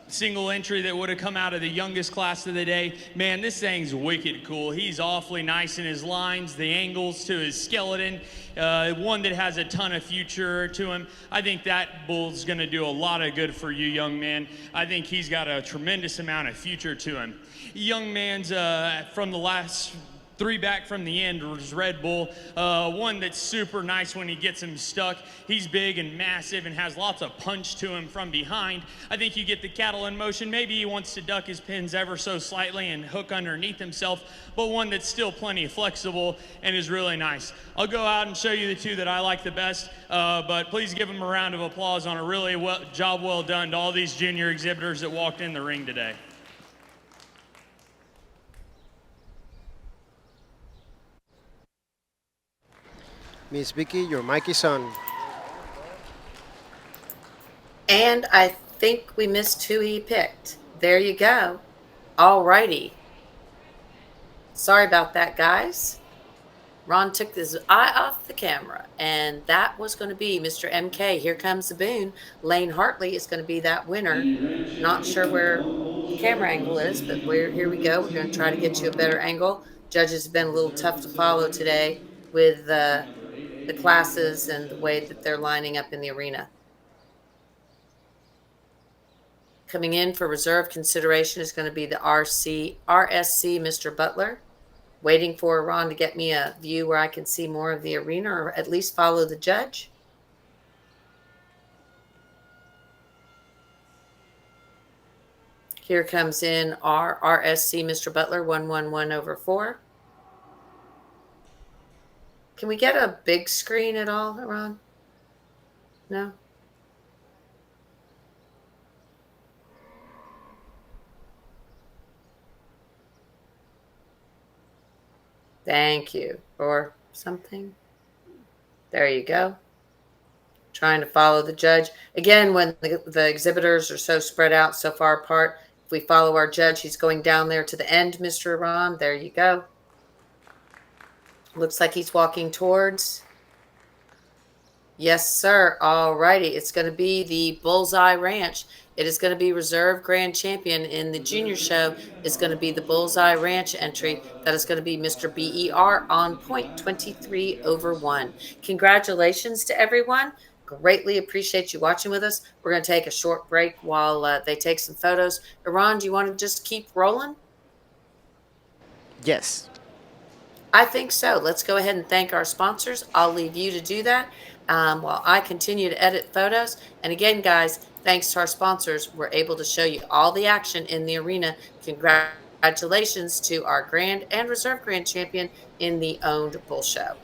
single entry that would have come out of the youngest class of the day. Man, this thing's wicked cool. He's awfully nice in his lines, the angles to his skeleton. One that has a ton of future to him. I think that bull's going to do a lot of good for you, young man. I think he's got a tremendous amount of future to him. Young man's from the last 3 back from the end was Red Bull. One that's super nice when he gets him stuck. He's big and massive and has lots of punch to him from behind. I think you get the cattle in motion. Maybe he wants to duck his pins ever so slightly and hook underneath himself, but one that's still plenty flexible and is really nice. I'll go out and show you the 2 that I like the best, but please give them a round of applause on a really job well done to all these junior exhibitors that walked in the ring today. Miss Vicky, your mic is on. And I think we missed who he picked. There you go. All righty. Sorry about that, guys. Ron took his eye off the camera, and that was going to be Mr. MK. Here comes the boon. Lane Hartley is going to be that winner. Not sure where the camera angle is, but here we go. We're going to try to get you a better angle. Judges have been a little tough to follow today with the classes and the way that they're lining up in the arena. Coming in for reserve consideration is going to be the RSC Mr. Butler. Waiting for Ron to get me a view where I can see more of the arena, or at least follow the judge. Here comes in our RSC Mr. Butler, 111/4. Can we get a big screen at all, Ron? No? Thank you. Or something. There you go. Trying to follow the judge. Again, when the exhibitors are so spread out, so far apart, if we follow our judge, he's going down there to the end, Mr. Ron. There you go. Looks like he's walking towards. Yes, sir. All righty. It's going to be the Bullseye Ranch. It is going to be reserve grand champion in the junior show. Is going to be the Bullseye Ranch entry. That is going to be Mr. BER on point, 23/1. Congratulations to everyone. Greatly appreciate you watching with us. We're going to take a short break while they take some photos. Iran, do you want to just keep rolling? Yes. I think so. Let's go ahead and thank our sponsors. I'll leave you to do that while I continue to edit photos. And again, guys, thanks to our sponsors, we're able to show you all the action in the arena. Congratulations to our grand and reserve grand champion in the owned bull show.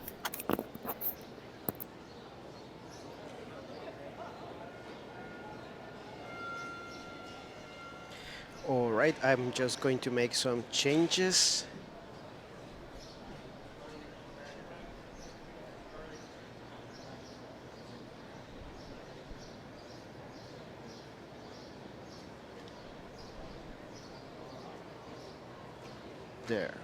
All right, I'm just going to make some changes. There.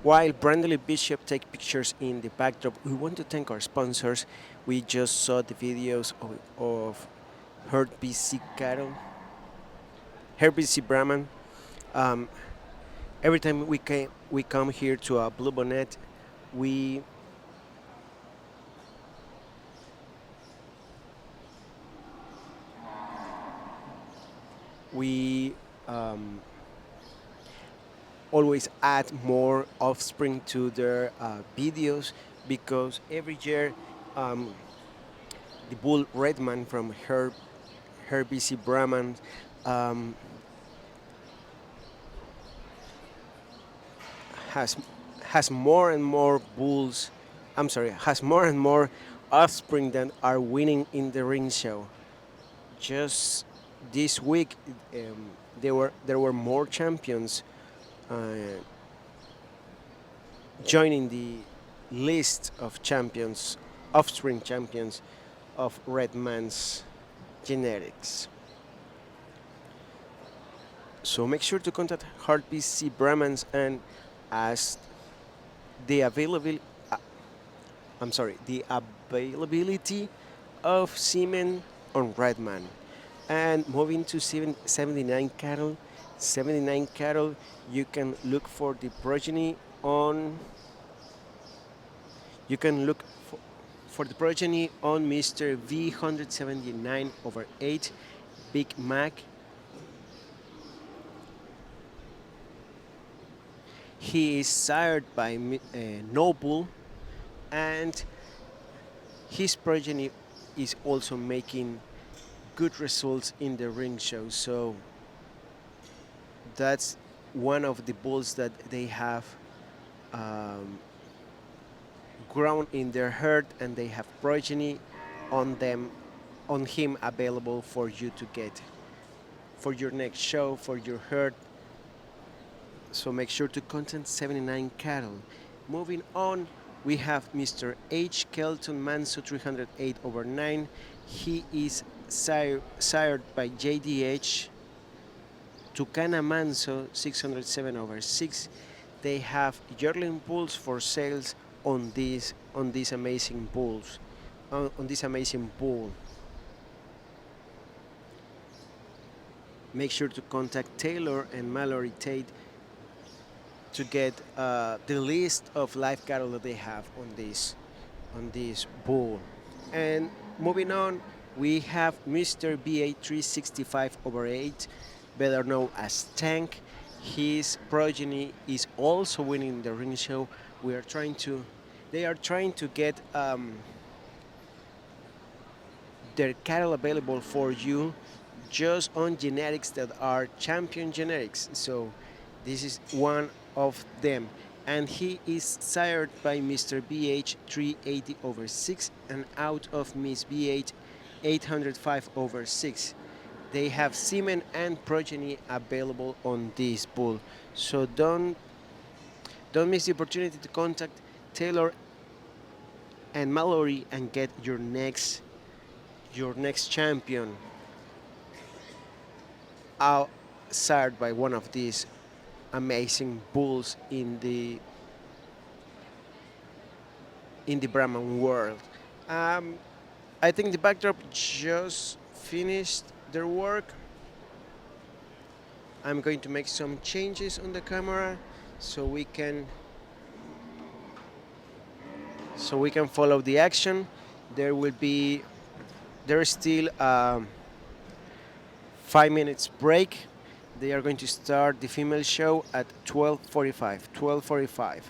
While Brandley Bishop take pictures in the backdrop, we want to thank our sponsors. We just saw the videos of Herd BC cattle, Herd BC Brahman. Um, every time we come here to a Bluebonnet, we we um, always add more offspring to their videos because every year um, the bull Redman from her BC Brahman um, has has more and more bulls. I'm sorry, has more and more offspring that are winning in the ring show. Just this week, there were more champions uh, joining the list of champions, offspring champions of Redman's genetics. So make sure to contact Heart BC Brahmans and ask the available. The availability of semen on Redman. And moving to 79 cattle, 79 cattle, you can look for the progeny on. You can look for the progeny on Mr. V179 over 8 Big Mac. He is sired by Noble, and his progeny is also making good results in the ring show. So that's one of the bulls that they have um, grown in their herd, and they have progeny on him available for you to get for your next show, for your herd. So make sure to contact 79 cattle. Moving on, we have Mr. H. Kelton Manso 308 over 9. He is sired by JDH Tucana Manso 607 over 6. They have yearling bulls for sales on these amazing bulls, on this amazing bull. Make sure to contact Taylor and Mallory Tate to get the list of live cattle that they have on this bull. And moving on, we have Mr. BA 365 over 8, better known as Tank. His progeny is also winning the ring show. They are trying to get their cattle available for you just on genetics that are champion genetics. So this is one of them. And he is sired by Mr. BH 380 over 6 and out of Miss BH 805 over 6. They have semen and progeny available on this bull. So don't miss the opportunity to contact Taylor and Mallory and get your next champion out sired by one of these amazing bulls in the Brahman world. I think the backdrop just finished their work. I'm going to make some changes on the camera so we can follow the action. There is still 5 minutes break. They are going to start the female show at 12:45. 12:45.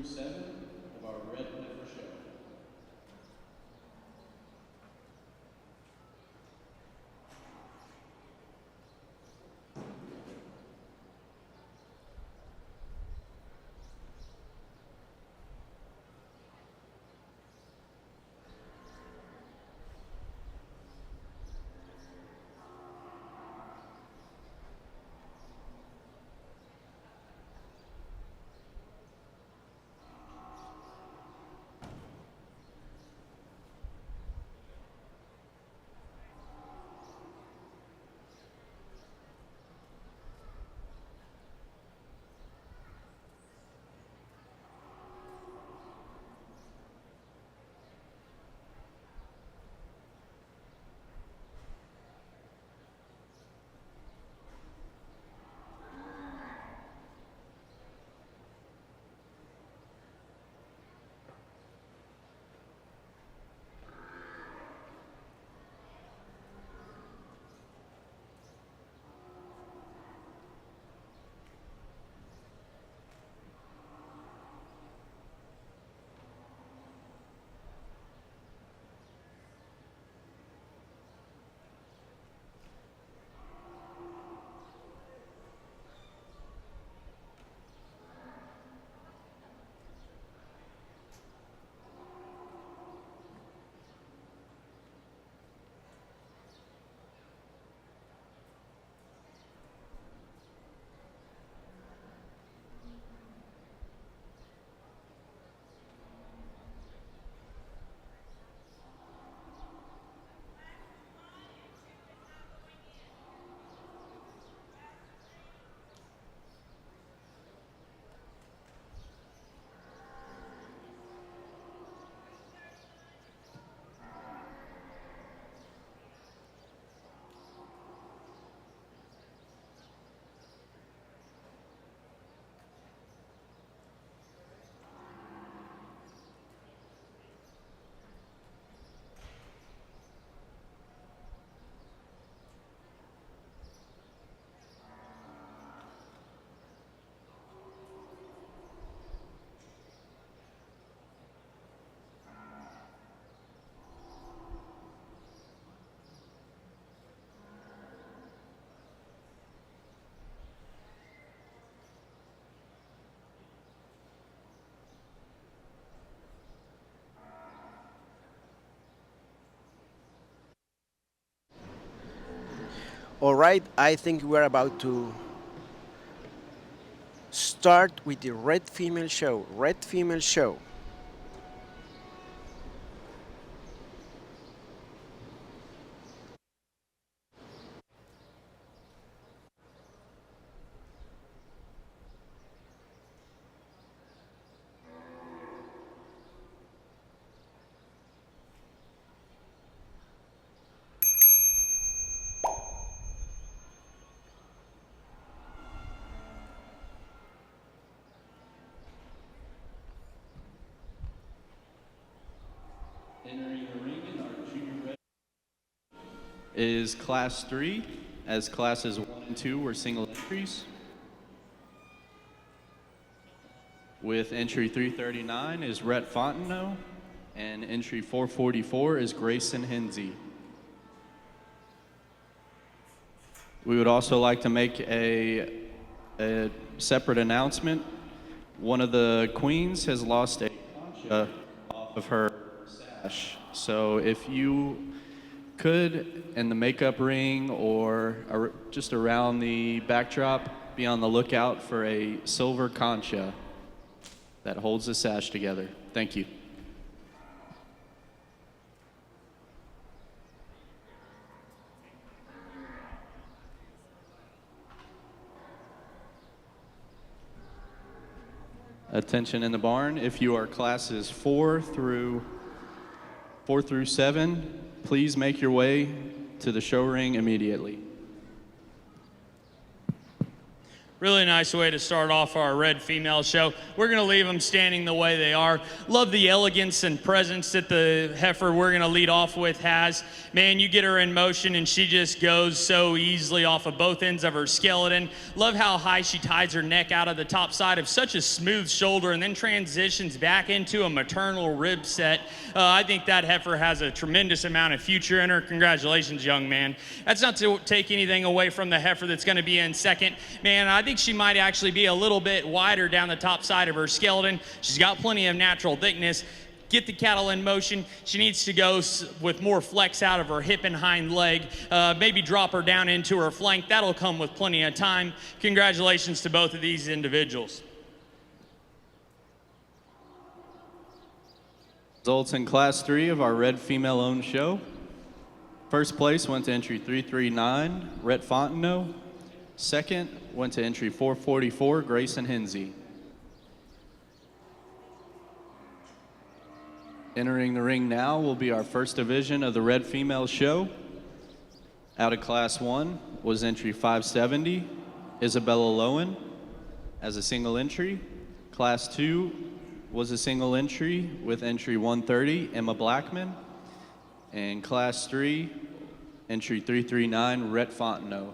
through 7 of our Red Heifer Show. All right, I think we're about to start with the Red Female Show. Red Female Show. Entering the ring in our junior red is Class 3, as Classes 1 and 2 were single entries. With entry 339 is Rhett Fontenot, and entry 444 is Grayson Hensey. We would also like to make a separate announcement. One of the queens has lost a concha off of her sash. So if you could, in the makeup ring or just around the backdrop, be on the lookout for a silver concha that holds the sash together. Thank you. Attention in the barn, if you are classes 4 through 7, please make your way to the show ring immediately. Really nice way to start off our red female show. We're going to leave them standing the way they are. Love the elegance and presence that the heifer we're going to lead off with has. Man, you get her in motion and she just goes so easily off of both ends of her skeleton. Love how high she ties her neck out of the top side of such a smooth shoulder and then transitions back into a maternal rib set. I think that heifer has a tremendous amount of future in her. Congratulations, young man. That's not to take anything away from the heifer that's going to be in second. Man, I think she might actually be a little bit wider down the top side of her skeleton. She's got plenty of natural thickness. Get the cattle in motion. She needs to go with more flex out of her hip and hind leg. Maybe drop her down into her flank. That'll come with plenty of time. Congratulations to both of these individuals. Results in Class 3 of our red female-owned show. First place went to entry 339, Rhett Fontenot. Second went to entry 444, Grayson Hinsey. Entering the ring now will be our first division of the red female show. Out of Class 1 was entry 570, Isabella Lowen as a single entry. Class 2 was a single entry with entry 130, Emma Blackman. And Class 3, entry 339, Rhett Fontenot.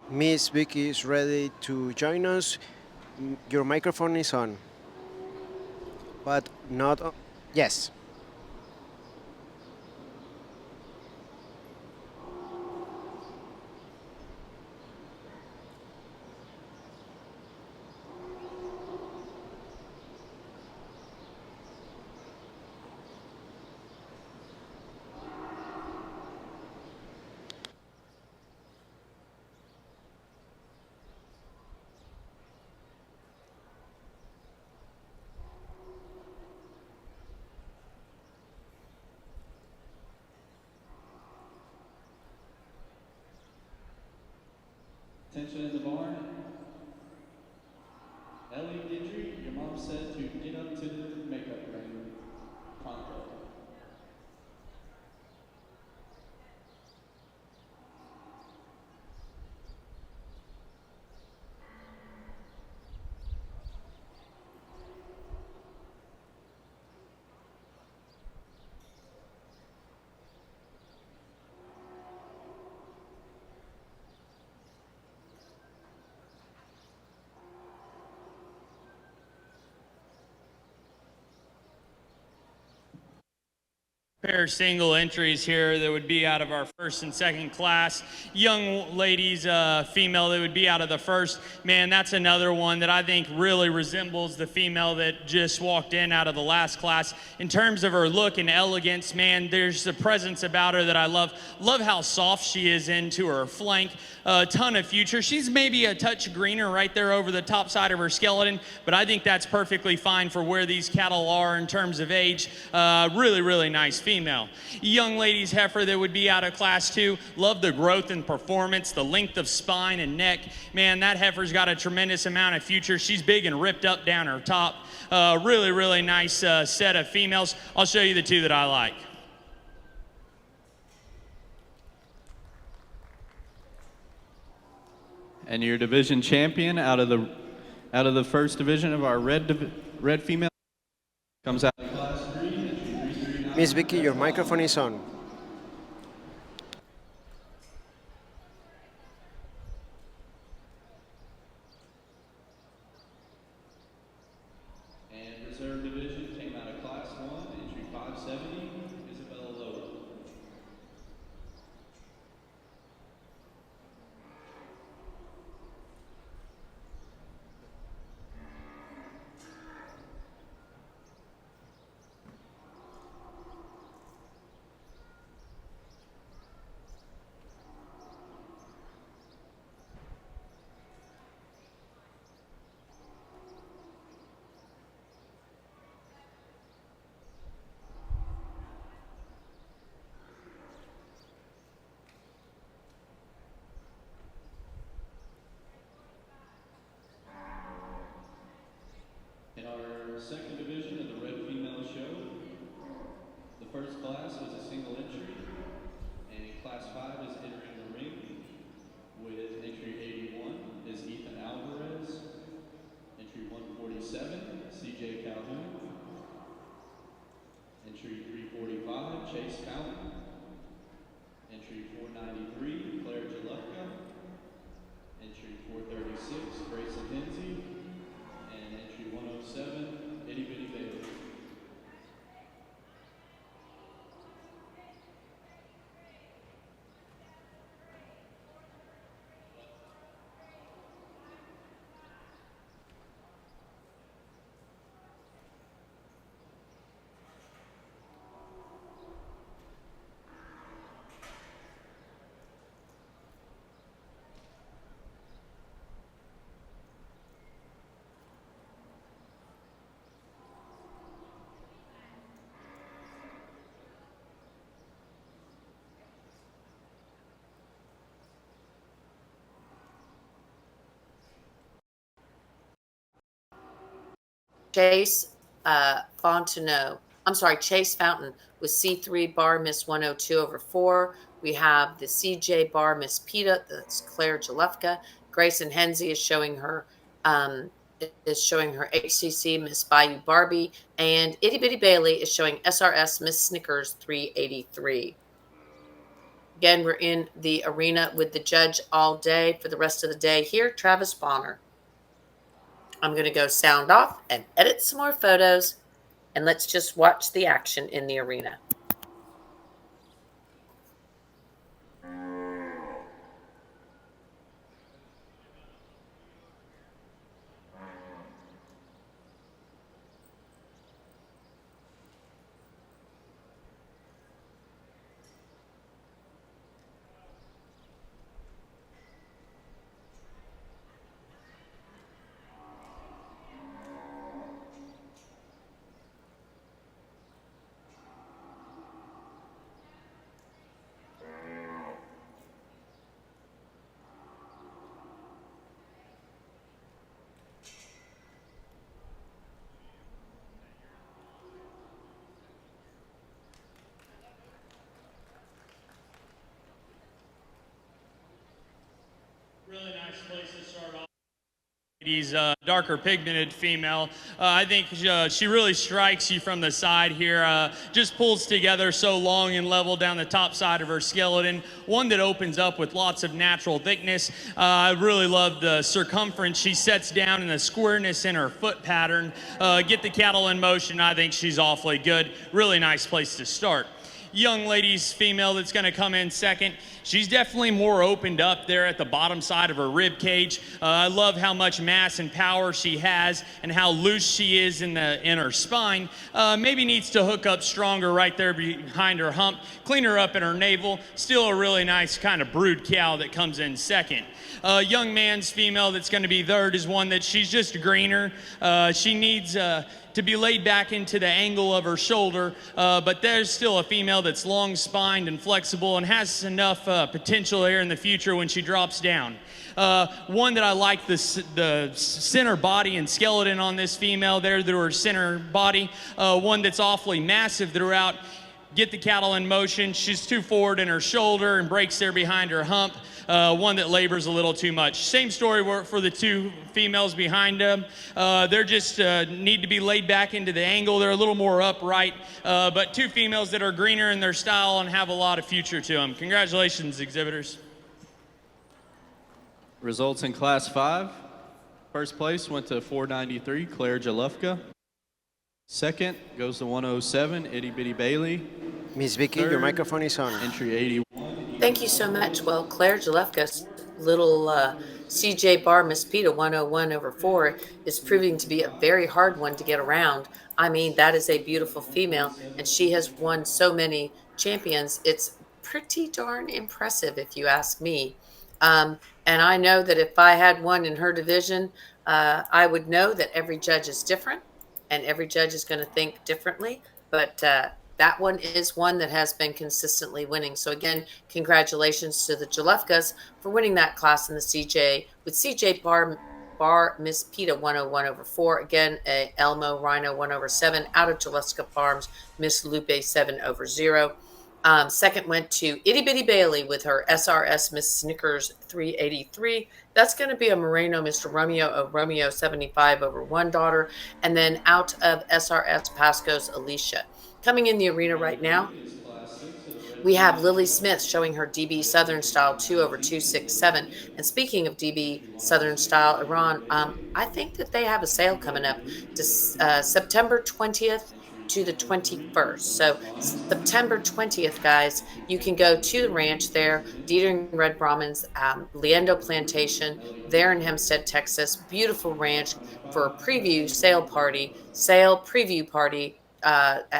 Miss Vicky is ready to join us. Your microphone is on, but not on. Yes. Attention in the barn. Ellie Gidry, your mom said to get up to the makeup ring. Pronto. Pair of single entries here that would be out of our first and second class. Young ladies, female that would be out of the first. Man, that's another one that I think really resembles the female that just walked in out of the last class. In terms of her look and elegance, man, there's a presence about her that I love. Love how soft she is into her flank. A ton of future. She's maybe a touch greener right there over the top side of her skeleton, but I think that's perfectly fine for where these cattle are in terms of age. Really, really nice female. Young ladies heifer that would be out of class 2. Love the growth and performance, the length of spine and neck. Man, that heifer's got a tremendous amount of future. She's big and ripped up down her top. Really, really nice set of females. I'll show you the two that I like. And your division champion out of the first division of our red female comes out of class 3, entry 339. Miss Vicky, your microphone is on. And reserve division came out of class 1, entry 570, Isabella Lowe. class has a single entry, and Class 5 is entering the ring with entry 81 is Ethan Alvarez, entry 147, CJ Calhoun, entry 345, Chase Fountain, entry 493, Claire Jalupka, entry 436, Grayson Hinsey, and entry 107, Itty Bitty Bailey. Chase Fontenot. I'm sorry, Chase Fountain with C3 bar Miss 102 over 4. We have the CJ bar Miss Peta, that's Claire Jalufka. Grayson Hensley is showing her HCC Miss Bayou Barbie, and Itty Bitty Bailey is showing SRS Miss Snickers 383. Again, we're in the arena with the judge all day for the rest of the day here, Travis Bonner. I'm going to go sound off and edit some more photos, and let's just watch the action in the arena. Really nice place to start off. Ladies, darker pigmented female. I think she really strikes you from the side here. Just pulls together so long and level down the top side of her skeleton. One that opens up with lots of natural thickness. I really love the circumference she sets down and the squareness in her foot pattern. Get the cattle in motion. I think she's awfully good. Really nice place to start. Young lady's female that's going to come in second. She's definitely more opened up there at the bottom side of her rib cage. I love how much mass and power she has and how loose she is in her spine. Maybe needs to hook up stronger right there behind her hump. Clean her up in her navel. Still a really nice kind of brood cow that comes in second. Young man's female that's going to be third is one that she's just greener. She needs to be laid back into the angle of her shoulder, but there's still a female that's long-spined and flexible and has enough potential there in the future when she drops down. One that I like, the center body and skeleton on this female there through her center body. One that's awfully massive throughout. Get the cattle in motion. She's too forward in her shoulder and breaks there behind her hump. One that labors a little too much. Same story for the two females behind them. They're just need to be laid back into the angle. They're a little more upright, but two females that are greener in their style and have a lot of future to them. Congratulations, exhibitors. Results in Class 5. First place went to 493, Claire Jalufka. Second goes to 107, Itty Bitty Bailey. Miss Vicky, your microphone is on. Entry 81. Thank you so much. Well, Claire Jalefka's little CJ bar Miss Peta 101 over 4 is proving to be a very hard one to get around. I mean, that is a beautiful female, and she has won so many champions. It's pretty darn impressive, if you ask me. And I know that if I had one in her division, I would know that every judge is different, and every judge is going to think differently. But that one is one that has been consistently winning. So again, congratulations to the Jalefkas for winning that class in the CJ with CJ bar Bar Miss PETA 101/4. Again, a Elmo Rhino 1/7. Out of Gillespie Farms, Miss Lupe 7/0. Second went to Itty Bitty Bailey with her SRS Miss Snickers 383. That's going to be a Moreno Mr. Romeo 75/1 daughter. And then out of SRS Pasco's Alicia. Coming in the arena right now, we have Lily Smith showing her DB Southern Style 2/267. And speaking of DB Southern Style, Iran, I think that they have a sale coming up to September 20th to the 21st. So September 20th, guys, you can go to the ranch there, Dietering Red Brahmins, Leendo Plantation, there in Hempstead, Texas. Beautiful ranch for a sale preview party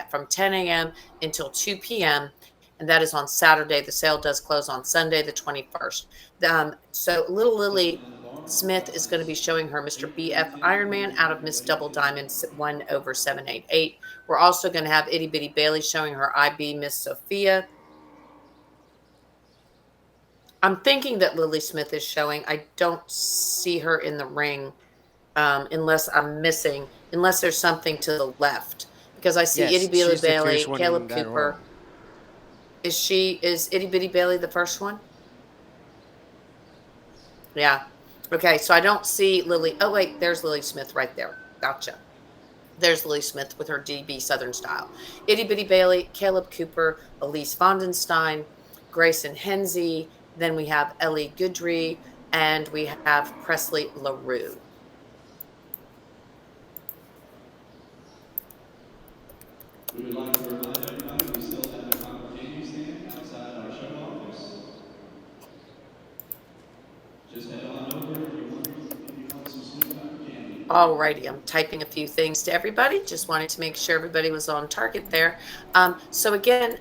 from 10 a.m. until 2 p.m. And that is on Saturday. The sale does close on Sunday, the 21st. So Little Lily Smith is going to be showing her Mr. BF Ironman out of Miss Double Diamond 1/788. We're also going to have Itty Bitty Bailey showing her IB Miss Sophia. I'm thinking that Lily Smith is showing. I don't see her in the ring unless there's something to the left. Because I see Itty Yes, Bitty she's the first Bailey, one in Caleb that order. Cooper. Is Itty Bitty Bailey the first one? Yeah. Okay, so I don't see Lily. Oh, wait, there's Lily Smith right there. Gotcha. There's Lily Smith with her DB Southern Style. Itty Bitty Bailey, Caleb Cooper, Elise Vondenstein, Grayson Henze. Then we have Ellie Goodry, and we have Presley LaRue. We would like to remind everybody we still have a cotton candy stand outside our show office. Just head on over if you want some sweet cotton candy. Alrighty, I'm typing a few things to everybody. Just wanted to make sure everybody was on target there. So again,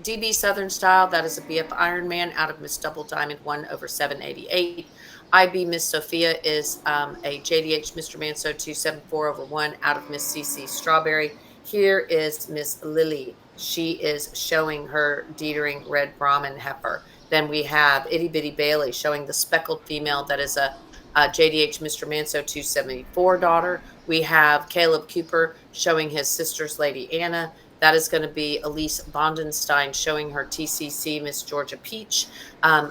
DB Southern Style, that is a BF Ironman out of Miss Double Diamond 1/788. IB Miss Sophia is a JDH Mr. Manso 274/1 out of Miss CC Strawberry. Here is Miss Lily. She is showing her Dietering Red Brahmin heifer. Then we have Itty Bitty Bailey showing the speckled female that is a JDH Mr. Manso 274 daughter. We have Caleb Cooper showing his sister's Lady Anna. That is going to be Elise Bondenstein showing her TCC Miss Georgia Peach.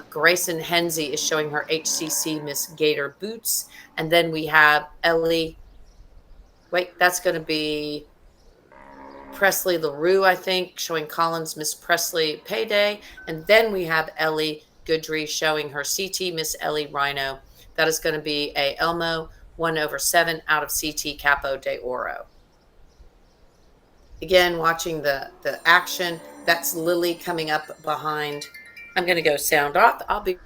Grayson Henze is showing her HCC Miss Gator Boots. And then we have Ellie. Wait, that's going to be Presley LaRue, I think, showing Collins Miss Presley Payday. And then we have Ellie Goodry showing her CT Miss Ellie Rhino. That is going to be a Elmo 1/7 out of CT Capo de Oro. Again, watching the action, that's Lily coming up behind. I'm going to go sound off. I'll be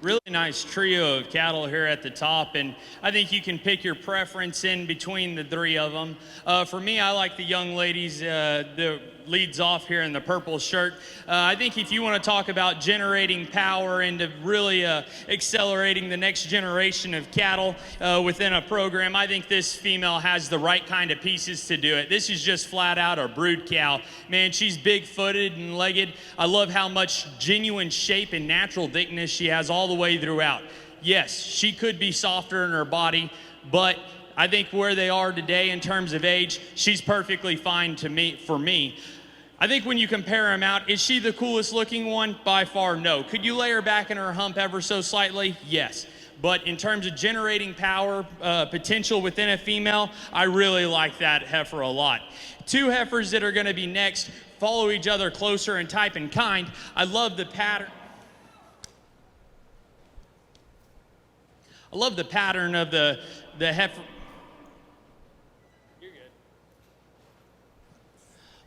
Really nice trio of cattle here at the top, and I think you can pick your preference in between the three of them. For me, I like the young ladies that leads off here in the purple shirt. I think if you want to talk about generating power and really accelerating the next generation of cattle within a program, I think this female has the right kind of pieces to do it. This is just flat out a brood cow. Man, she's big-footed and legged. I love how much genuine shape and natural thickness she has all the way throughout. Yes, she could be softer in her body, but I think where they are today in terms of age, she's perfectly fine for me. I think when you compare them out, is she the coolest looking one? By far, no. Could you lay her back in her hump ever so slightly? Yes. But in terms of generating power potential within a female, I really like that heifer a lot. Two heifers that are going to be next follow each other closer in type and kind. I love the pattern. I love the pattern of the heifer. You're good.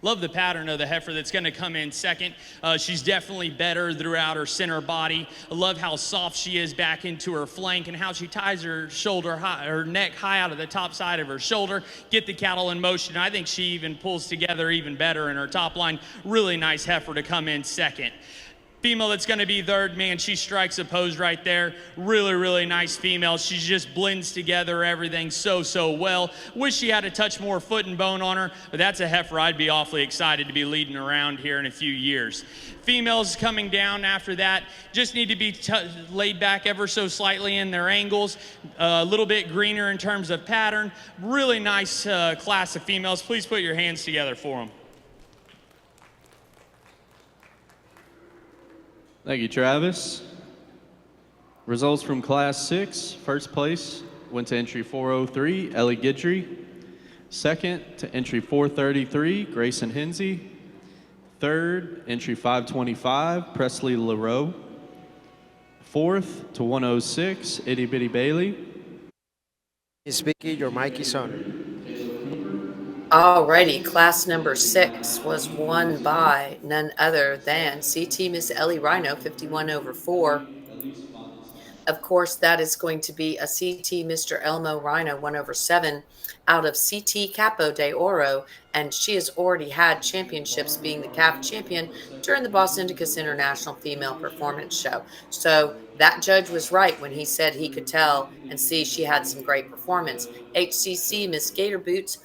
Love the pattern of the heifer that's going to come in second. She's definitely better throughout her center body. I love how soft she is back into her flank and how she ties her her neck high out of the top side of her shoulder, get the cattle in motion. I think she even pulls together even better in her top line. Really nice heifer to come in second. Female that's going to be third, man, she strikes a pose right there. Really, really nice female. She just blends together everything so well. Wish she had a touch more foot and bone on her, but that's a heifer I'd be awfully excited to be leading around here in a few years. Females coming down after that just need to be laid back ever so slightly in their angles. A little bit greener in terms of pattern. Really nice class of females. Please put your hands together for them. Thank you, Travis. Results from Class 6. First place went to entry 403, Ellie Guidry. Second to entry 433, Grayson Hinsey. Third, entry 525, Presley LaRoe. Fourth to 106, Itty Bitty Bailey. Miss Vicky, your mic is on. Alrighty, class number 6 was won by none other than CT Miss Ellie Rhino, 51 over 4. Of course, that is going to be a CT Mr. Elmo Rhino, 1 over 7, out of CT Capo de Oro, and she has already had championships, being the CAF champion during the Boston Indicus International Female Performance Show. So that judge was right when he said he could tell and see she had some great performance. HCC Miss Gator Boots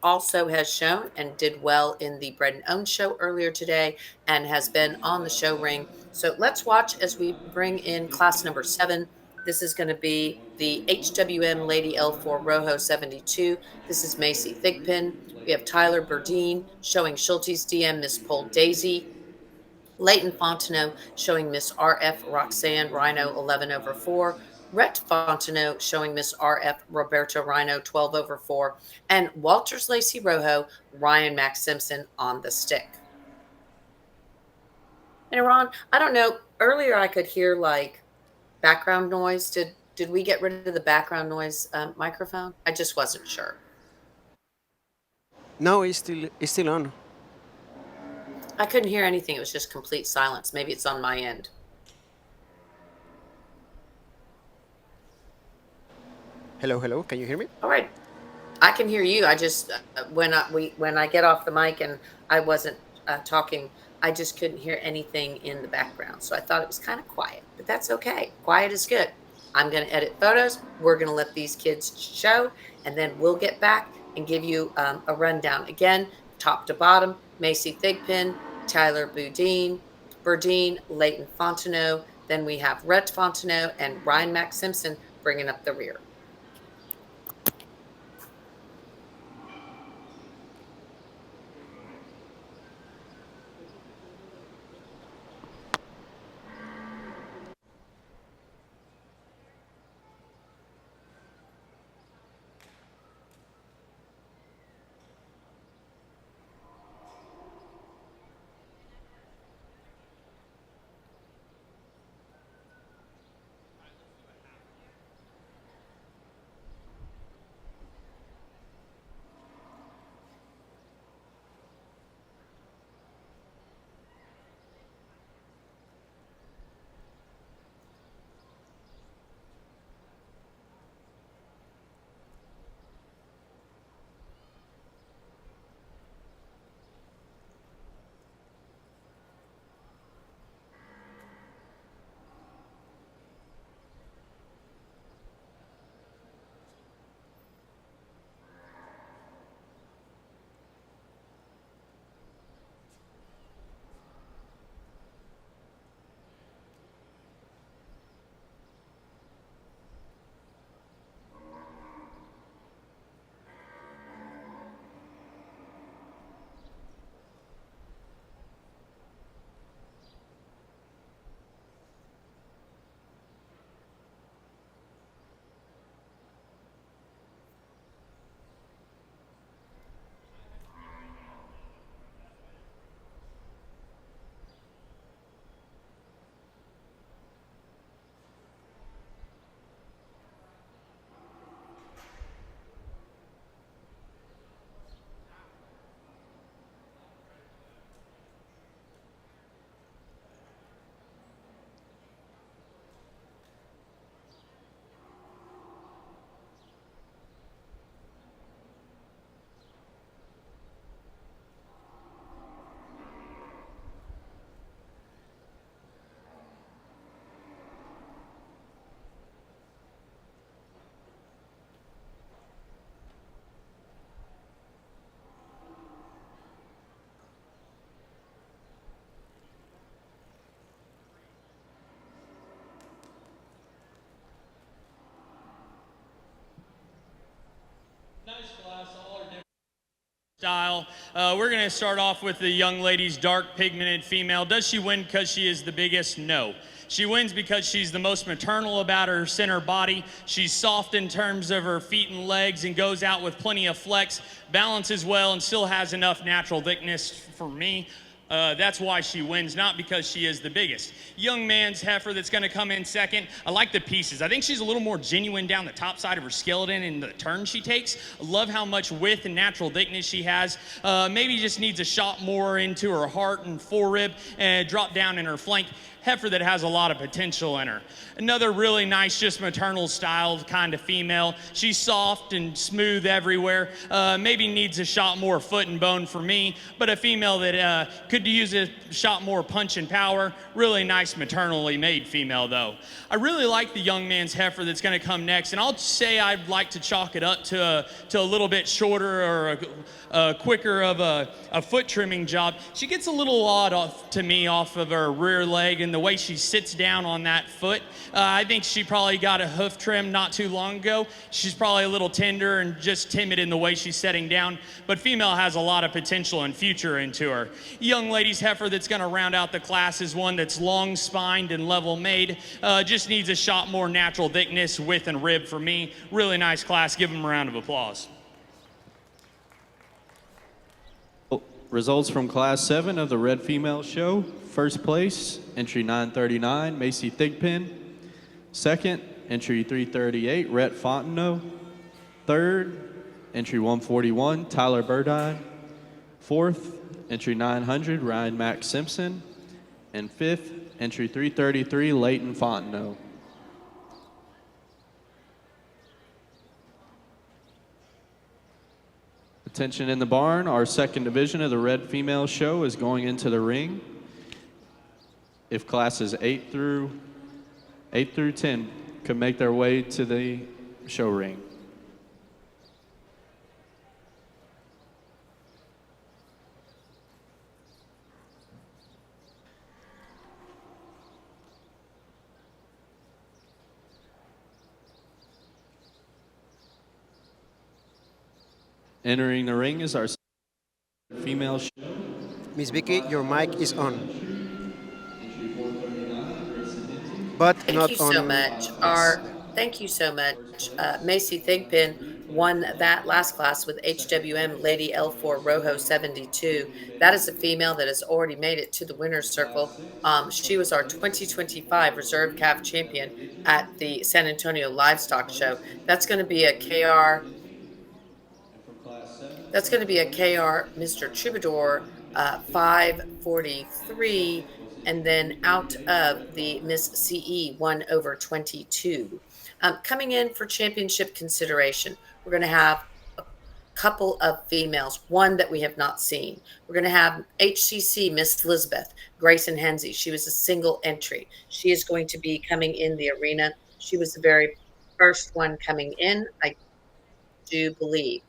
also has shown and did well in the Bred and Owned show earlier today and has been on the show ring. So let's watch as we bring in class number 7. This is going to be the HWM Lady L4 Rojo 72. This is Macy Thigpen. We have Tyler Burdine showing Schulte's DM Miss Pole Daisy. Leighton Fontenot showing Miss RF Roxanne Rhino 11 over 4. Rhett Fontenot showing Miss RF Roberta Rhino 12 over 4. And Walters Lacey Rojo, Ryan Max Simpson on the stick. And Ron, I don't know, earlier I could hear like background noise. Did we get rid of the background noise microphone? I just wasn't sure. No, it's still on. I couldn't hear anything. It was just complete silence. Maybe it's on my end. Hello. Can you hear me? All right. I can hear you. I just when I get off the mic and I wasn't talking, I just couldn't hear anything in the background. So I thought it was kind of quiet, but that's okay. Quiet is good. I'm going to edit photos. We're going to let these kids show, and then we'll get back and give you a rundown. Again, top to bottom, Macy Thigpen, Tyler Burdine, Leighton Fontenot. Then we have Rhett Fontenot and Ryan Max Simpson bringing up the rear. style. We're going to start off with the young lady's dark pigmented female. Does she win because she is the biggest? No. She wins because she's the most maternal about her center body. She's soft in terms of her feet and legs and goes out with plenty of flex, balances well, and still has enough natural thickness for me. That's why she wins, not because she is the biggest. Young man's heifer that's going to come in second. I like the pieces. I think she's a little more genuine down the top side of her skeleton and the turn she takes. I love how much width and natural thickness she has. Maybe just needs a shot more into her heart and forerib and drop down in her flank. Heifer that has a lot of potential in her. Another really nice, just maternal style kind of female. She's soft and smooth everywhere. Maybe needs a shot more foot and bone for me, but a female that could use a shot more punch and power. Really nice maternally made female though. I really like the young man's heifer that's going to come next, and I'll say I'd like to chalk it up to a little bit shorter or a quicker of a foot trimming job. She gets a little odd to me off of her rear leg and the way she sits down on that foot. I think she probably got a hoof trim not too long ago. She's probably a little tender and just timid in the way she's setting down, but female has a lot of potential and future into her. Young lady's heifer that's going to round out the class is one that's long spined and level made. Just needs a shot more natural thickness, width, and rib for me. Really nice class. Give them a round of applause. Results from Class 7 of the Red Female Show. First place, entry 939, Macy Thigpen. Second, entry 338, Rhett Fontenot. Third, entry 141, Tyler Burdine. Fourth, entry 900, Ryan Mack Simpson. And fifth, entry 333, Leighton Fontenot. Attention in the barn, our second division of the Red Female Show is going into the ring. If classes 8 through 10 could make their way to the show ring. Entering the ring is our female show. Miss Vicky, your mic is on. But Thank you so much. Thank you so much. Macy Thigpen won that last class with HWM Lady L4 Rojo 72. That is a female that has already made it to the winner's circle. She was our 2025 Reserve Calf Champion at the San Antonio Livestock Show. That's going to be a KR. That's going to be a KR Mr. Troubadour 543, and then out of the Miss CE 1/22. Coming in for championship consideration, we're going to have a couple of females, one that we have not seen. We're going to have HCC Miss Elizabeth Grayson Hensey. She was a single entry. She is going to be coming in the arena. She was the very first one coming in, I do believe.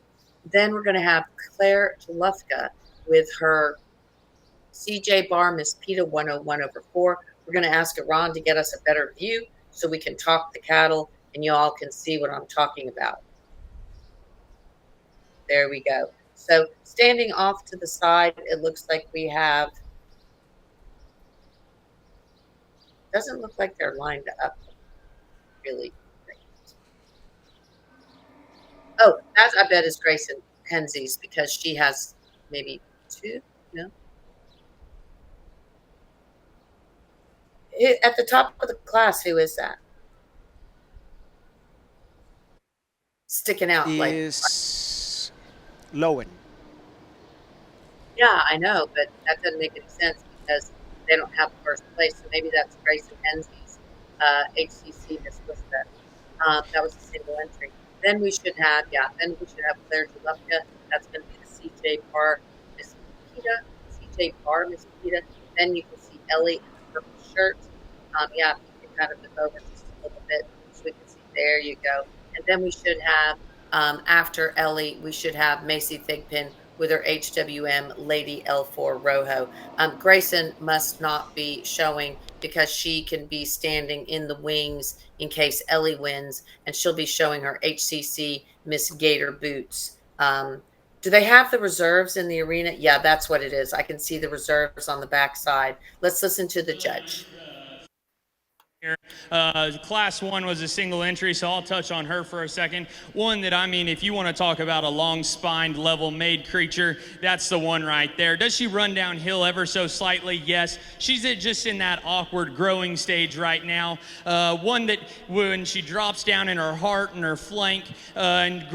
Then we're going to have Claire Jalufka with her CJ Bar Miss PETA 101/4. We're going to ask Iran to get us a better view so we can talk the cattle and you all can see what I'm talking about. There we go. So standing off to the side, it looks like we have, doesn't look like they're lined up really. Oh, that I bet is Grayson Hensey's because she has maybe two, no? At the top of the class, who is that? Sticking out like. Is Lowen. Yeah, I know, but that doesn't make any sense because they don't have first place. So maybe that's Grayson Hensey's HCC Miss Elizabeth. That was a single entry. Then we should have, Claire Jalufka. That's going to be the CJ Bar Miss PETA. CJ Bar Miss PETA. Then you can see Ellie in the purple shirt. If you can kind of move over just a little bit so we can see. There you go. And then we should have, after Ellie, we should have Macy Thigpen with her HWM Lady L4 Rojo. Grayson must not be showing because she can be standing in the wings in case Ellie wins, and she'll be showing her HCC Miss Gator Boots Do they have the reserves in the arena? Yeah, that's what it is. I can see the reserves on the backside. Let's listen to the judge. Here. Class 1 was a single entry, so I'll touch on her for a second. One that, I mean, if you want to talk about a long-spined, level-made creature, that's the one right there. Does she run downhill ever so slightly? Yes. She's just in that awkward growing stage right now. One that when she drops down in her heart and her flank and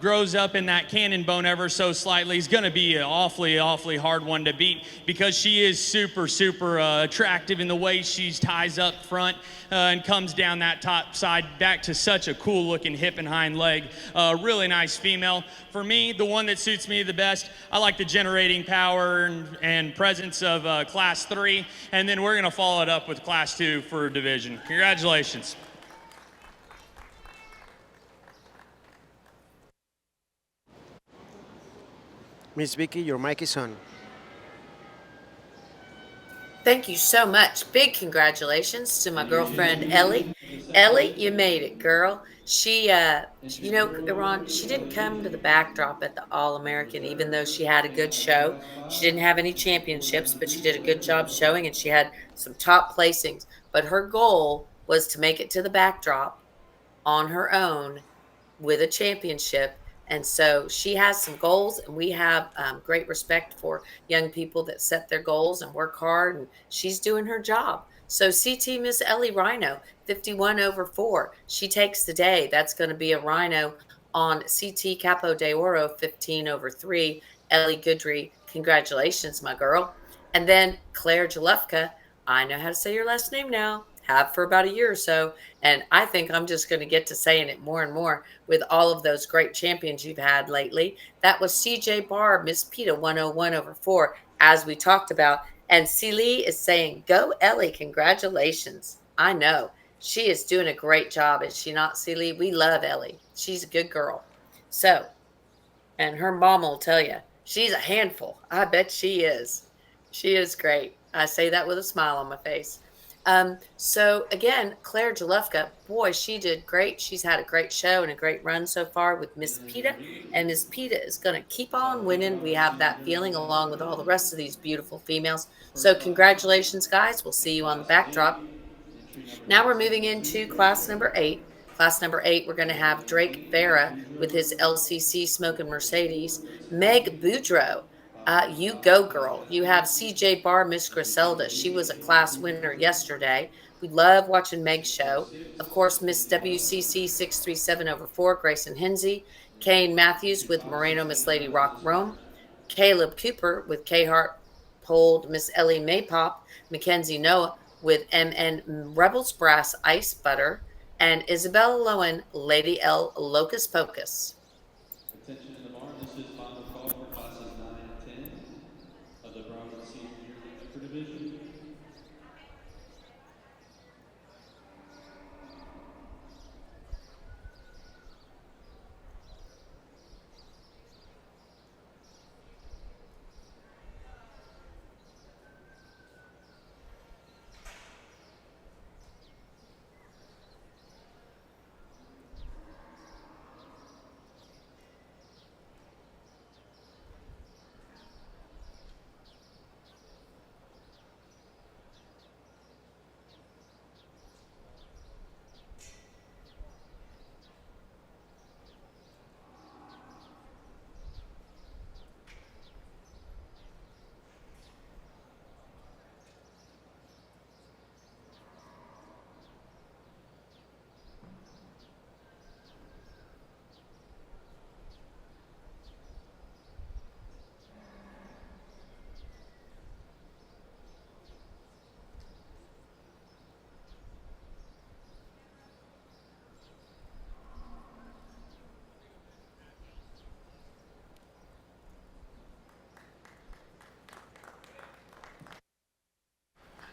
grows up in that cannon bone ever so slightly is going to be an awfully hard one to beat, because she is super attractive in the way she ties up front and comes down that top side back to such a cool looking hip and hind leg. Really nice female. For me, the one that suits me the best, I like the generating power and presence of class 3, and then we're going to follow it up with class 2 for division. Congratulations. Miss Vicky, your mic is on. Thank you so much. Big congratulations to my girlfriend Ellie. Ellie, you made it, girl. She, Ron, she didn't come to the backdrop at the All American, even though she had a good show. She didn't have any championships, but she did a good job showing, and she had some top placings. But her goal was to make it to the backdrop on her own with a championship. And so she has some goals, and we have great respect for young people that set their goals and work hard, and she's doing her job. So CT Miss Ellie Rhino, 51 over 4. She takes the day. That's going to be a Rhino on CT Capo de Oro, 15 over 3. Ellie Goodry, congratulations, my girl. And then Claire Jalufka, I know how to say your last name now, have for about a year or so. And I think I'm just going to get to saying it more and more with all of those great champions you've had lately. That was CJ Barr, Miss PETA, 101 over 4, as we talked about. And Celie is saying, go Ellie, congratulations. I know. She is doing a great job, is she not, Celie? We love Ellie. She's a good girl. So, and her mom will tell you, she's a handful. I bet she is. She is great. I say that with a smile on my face. So again, Claire Jalufka, boy, she did great. She's had a great show and a great run so far with Miss PETA, and Miss PETA is going to keep on winning. We have that feeling along with all the rest of these beautiful females. So congratulations, guys. We'll see you on the backdrop. Now we're moving into class number 8. Class number 8, we're going to have Drake Vera with his LCC Smoking Mercedes. Meg Boudreau, you go, girl. You have CJ Barr, Miss Griselda. She was a class winner yesterday. We love watching Meg's show. Of course, Miss WCC 637 over 4, Grayson Hinsey. Kane Matthews with Moreno, Miss Lady Rock Rome. Caleb Cooper with K Hart Polled, Miss Ellie Maypop. Mackenzie Noah with MN Rebels Brass Ice Butter. And Isabella Lowen, Lady L Locus Pocus. Attention in the barn. This is final call for classes 9 and 10 of the Bronze Senior Heifer Division.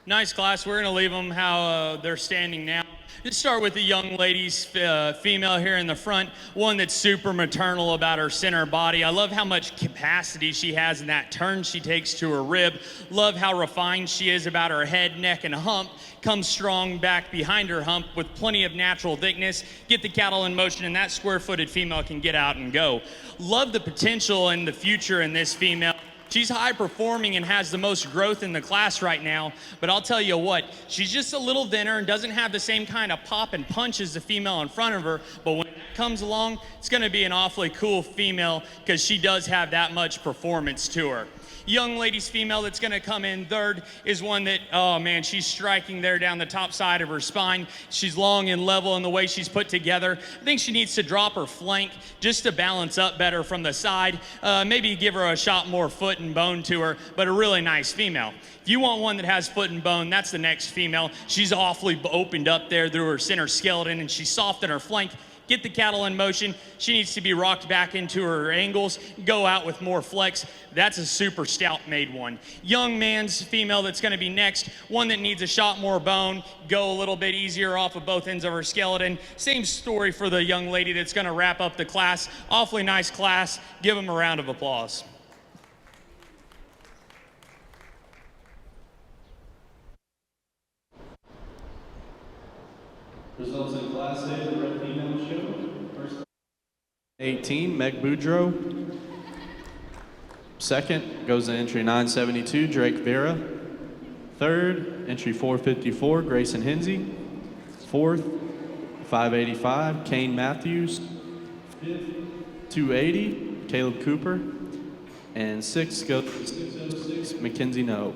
Nice class. We're going to leave them how they're standing now. Let's start with the young ladies, female here in the front, one that's super maternal about her center body. I love how much capacity she has in that turn she takes to her rib. Love how refined she is about her head, neck, and hump. Comes strong back behind her hump with plenty of natural thickness. Get the cattle in motion, and that square-footed female can get out and go. Love the potential and the future in this female. She's high performing and has the most growth in the class right now, but I'll tell you what, she's just a little thinner and doesn't have the same kind of pop and punch as the female in front of her, but when it comes along, it's gonna be an awfully cool female because she does have that much performance to her. Young ladies female that's gonna come in third is one that, oh man, she's striking there down the top side of her spine. She's long and level in the way she's put together. I think she needs to drop her flank just to balance up better from the side. Maybe give her a shot more foot and bone to her, but a really nice female. If you want one that has foot and bone, that's the next female. She's awfully opened up there through her center skeleton, and she's soft in her flank. Get the cattle in motion. She needs to be rocked back into her angles, go out with more flex. That's a super stout made one. Young man's female that's gonna be next, one that needs a shot more bone, go a little bit easier off of both ends of her skeleton. Same story for the young lady that's gonna wrap up the class. Awfully nice class. Give them a round of applause. Results in Class A, the red female show. First, 18, Meg Boudreau. Second goes to entry 972, Drake Vera. Third, entry 454, Grayson Hinsey. Fourth, 585, Kane Matthews. Fifth, 280, Caleb Cooper. And sixth goes to 606, Mackenzie No.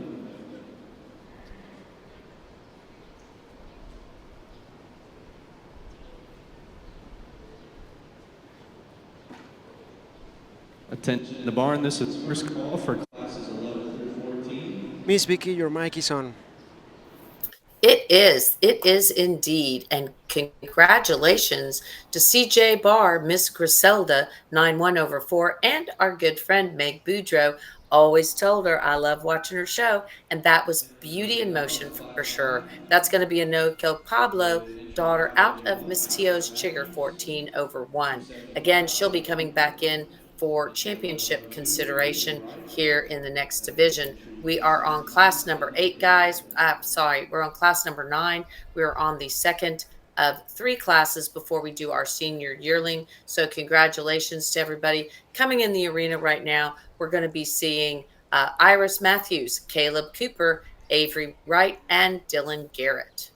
Attention in the barn, this is first call for classes 11 through 14. Miss Vicky, your mic is on. It is indeed. And congratulations to CJ Barr, Miss Griselda, 9-1/4, and our good friend Meg Boudreau. Always told her I love watching her show, and that was beauty in motion for sure. That's going to be a no-kill. Pablo, daughter out of Miss Tio's Chigger, 14/1. Again, she'll be coming back in for championship consideration here in the next division. We are on class number 8, guys. We're on class number 9. We're on the second of 3 classes before we do our senior yearling. So congratulations to everybody coming in the arena right now. We're going to be seeing Iris Matthews, Caleb Cooper, Avery Wright, and Dylan Garrett.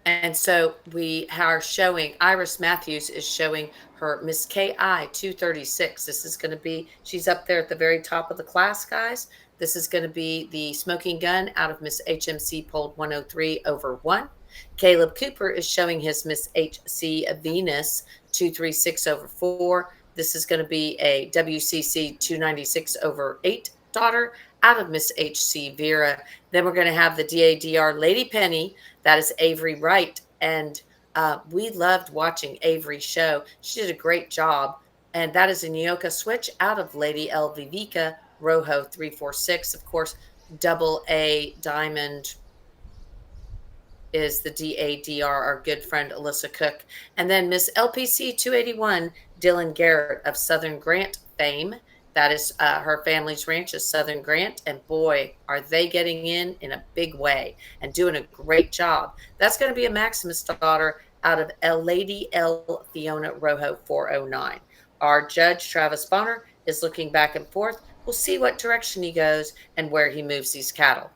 And so we are showing, Iris Matthews is showing her Miss KI 236. This is going to be, she's up there at the very top of the class, guys. This is going to be the smoking gun out of Miss HMC polled 103/1. Caleb Cooper is showing his Miss HC Venus 236/4. This is going to be a WCC 296/8 daughter out of Miss HC Vera. Then we're going to have the DADR Lady Penny. That is Avery Wright. And we loved watching Avery's show. She did a great job. And that is a Nyoka switch out of Lady El Vivica, Rojo 346. Of course, double A diamond is the DADR, our good friend Alyssa Cook. And then Miss LPC 281, Dylan Garrett of Southern Grant fame. That is her family's ranch is Southern Grant. And boy, are they getting in a big way and doing a great job. That's going to be a Maximus daughter out of Lady L Fiona Rojo 409. Our judge, Travis Bonner, is looking back and forth. We'll see what direction he goes and where he moves these cattle.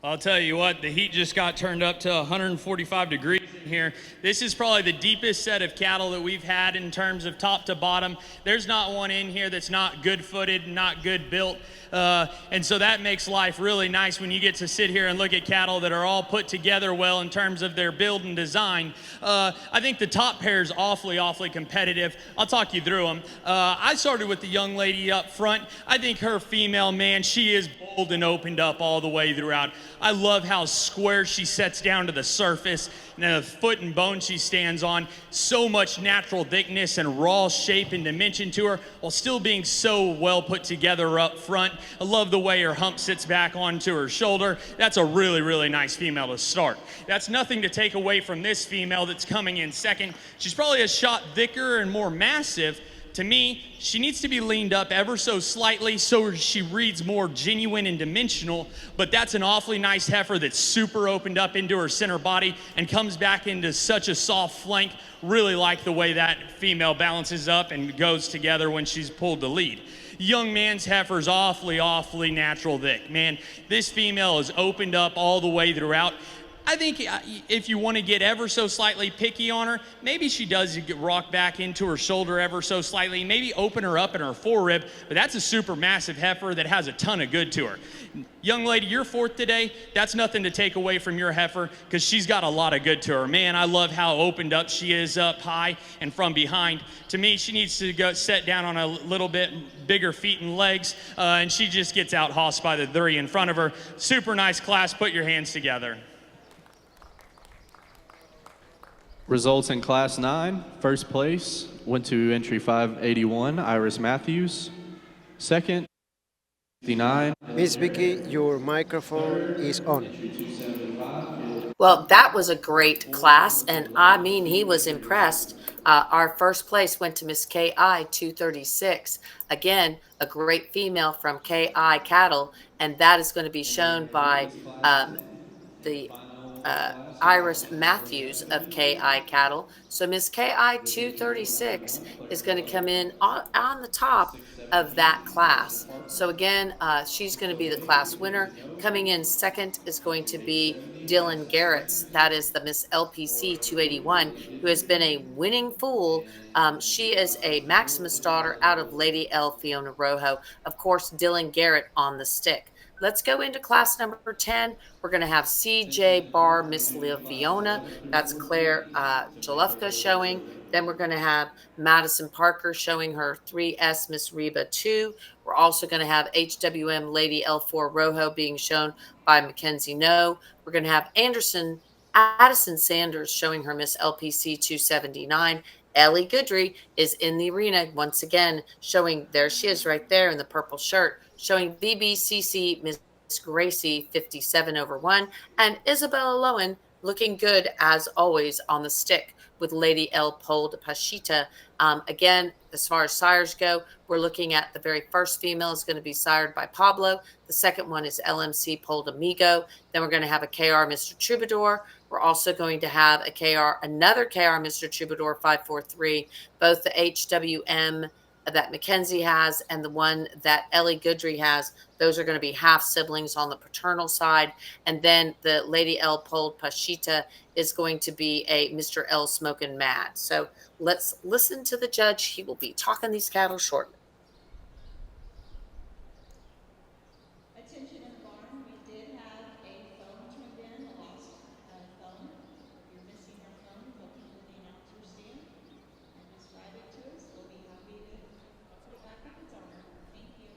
I'll tell you what, the heat just got turned up to 145 degrees in here. This is probably the deepest set of cattle that we've had in terms of top to bottom. There's not one in here that's not good-footed, not good built. And so that makes life really nice when you get to sit here and look at cattle that are all put together well in terms of their build and design. I think the top pair is awfully competitive. I'll talk you through them. I started with the young lady up front. I think her female, man, she is bold and opened up all the way throughout. I love how square she sets down to the surface and the foot and bone she stands on. So much natural thickness and raw shape and dimension to her while still being so well put together up front. I love the way her hump sits back onto her shoulder. That's a really nice female to start. That's nothing to take away from this female that's coming in second. She's probably a shot thicker and more massive. To me, she needs to be leaned up ever so slightly so she reads more genuine and dimensional, but that's an awfully nice heifer that's super opened up into her center body and comes back into such a soft flank. Really like the way that female balances up and goes together when she's pulled to lead. Young man's heifer's awfully natural thick. Man, this female is opened up all the way throughout. I think if you want to get ever so slightly picky on her, maybe she does get rock back into her shoulder ever so slightly, maybe open her up in her forerib, but that's a super massive heifer that has a ton of good to her. Young lady, you're fourth today. That's nothing to take away from your heifer because she's got a lot of good to her. Man, I love how opened up she is up high and from behind. To me, she needs to go set down on a little bit bigger feet and legs, and she just gets out hossed by the three in front of her. Super nice class. Put your hands together. Results in Class 9. First place went to entry 581, Iris Matthews. Second, 59. Miss Vicky, your microphone is on. Well, that was a great class, and I mean, he was impressed. Our first place went to Miss KI 236. Again, a great female from KI Cattle, and that is going to be shown by the Iris Matthews of KI Cattle. So Miss KI 236 is going to come in on the top of that class. So again, she's going to be the class winner. Coming in second is going to be Dylan Garrett's. That is the Miss LPC 281, who has been a winning fool. She is a Maximus daughter out of Lady L Fiona Rojo. Of course, Dylan Garrett on the stick. Let's go into class number 10. We're going to have CJ Bar Miss Liviona. That's Claire Jalufka showing. Then we're going to have Madison Parker showing her 3S Miss Reba 2. We're also going to have HWM Lady L4 Rojo being shown by Mackenzie No. We're going to have Addison Sanders showing her Miss LPC 279. Ellie Goodry is in the arena once again, showing, there she is right there in the purple shirt, showing VBCC Miss Gracie 57/1, and Isabella Lowen looking good as always on the stick with Lady El Pol de Pachita. Again, as far as sires go, we're looking at the very first female is going to be sired by Pablo. The second one is LMC Pol de Migo. Then we're going to have a KR Mr. Troubadour. We're also going to have another KR Mr. Troubadour 543, both the HWM that Mackenzie has and the one that Ellie Goodry has. Those are going to be half siblings on the paternal side. And then the Lady L Pol Pachita is going to be a Mr. L Smokin' Mad. So let's listen to the judge. He will be talking these cattle shortly. Attention in the barn, we did have a phone turned in, the last phone. If you're missing our phone, go come to the announcer stand and describe it to us. We'll be happy to put it back in its owner. Thank you.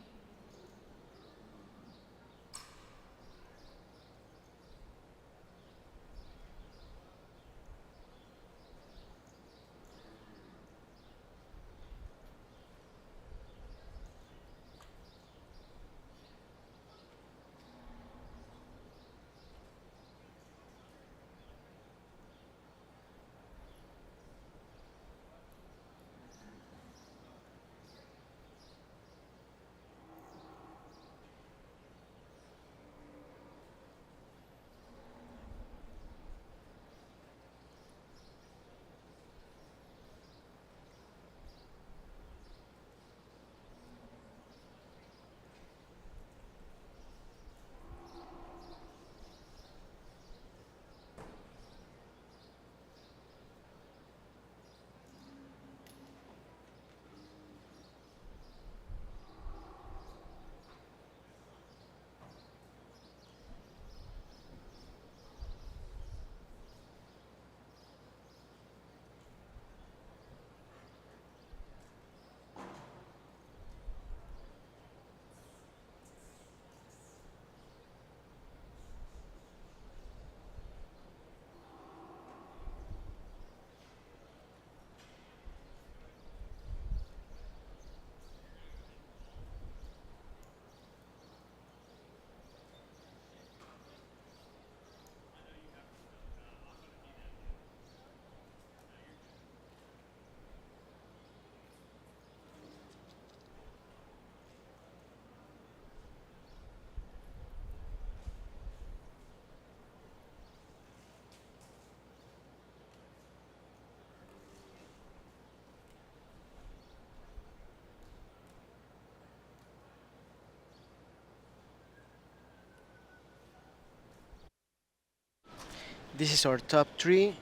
This is our top three.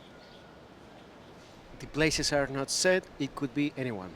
The places are not set. It could be anyone.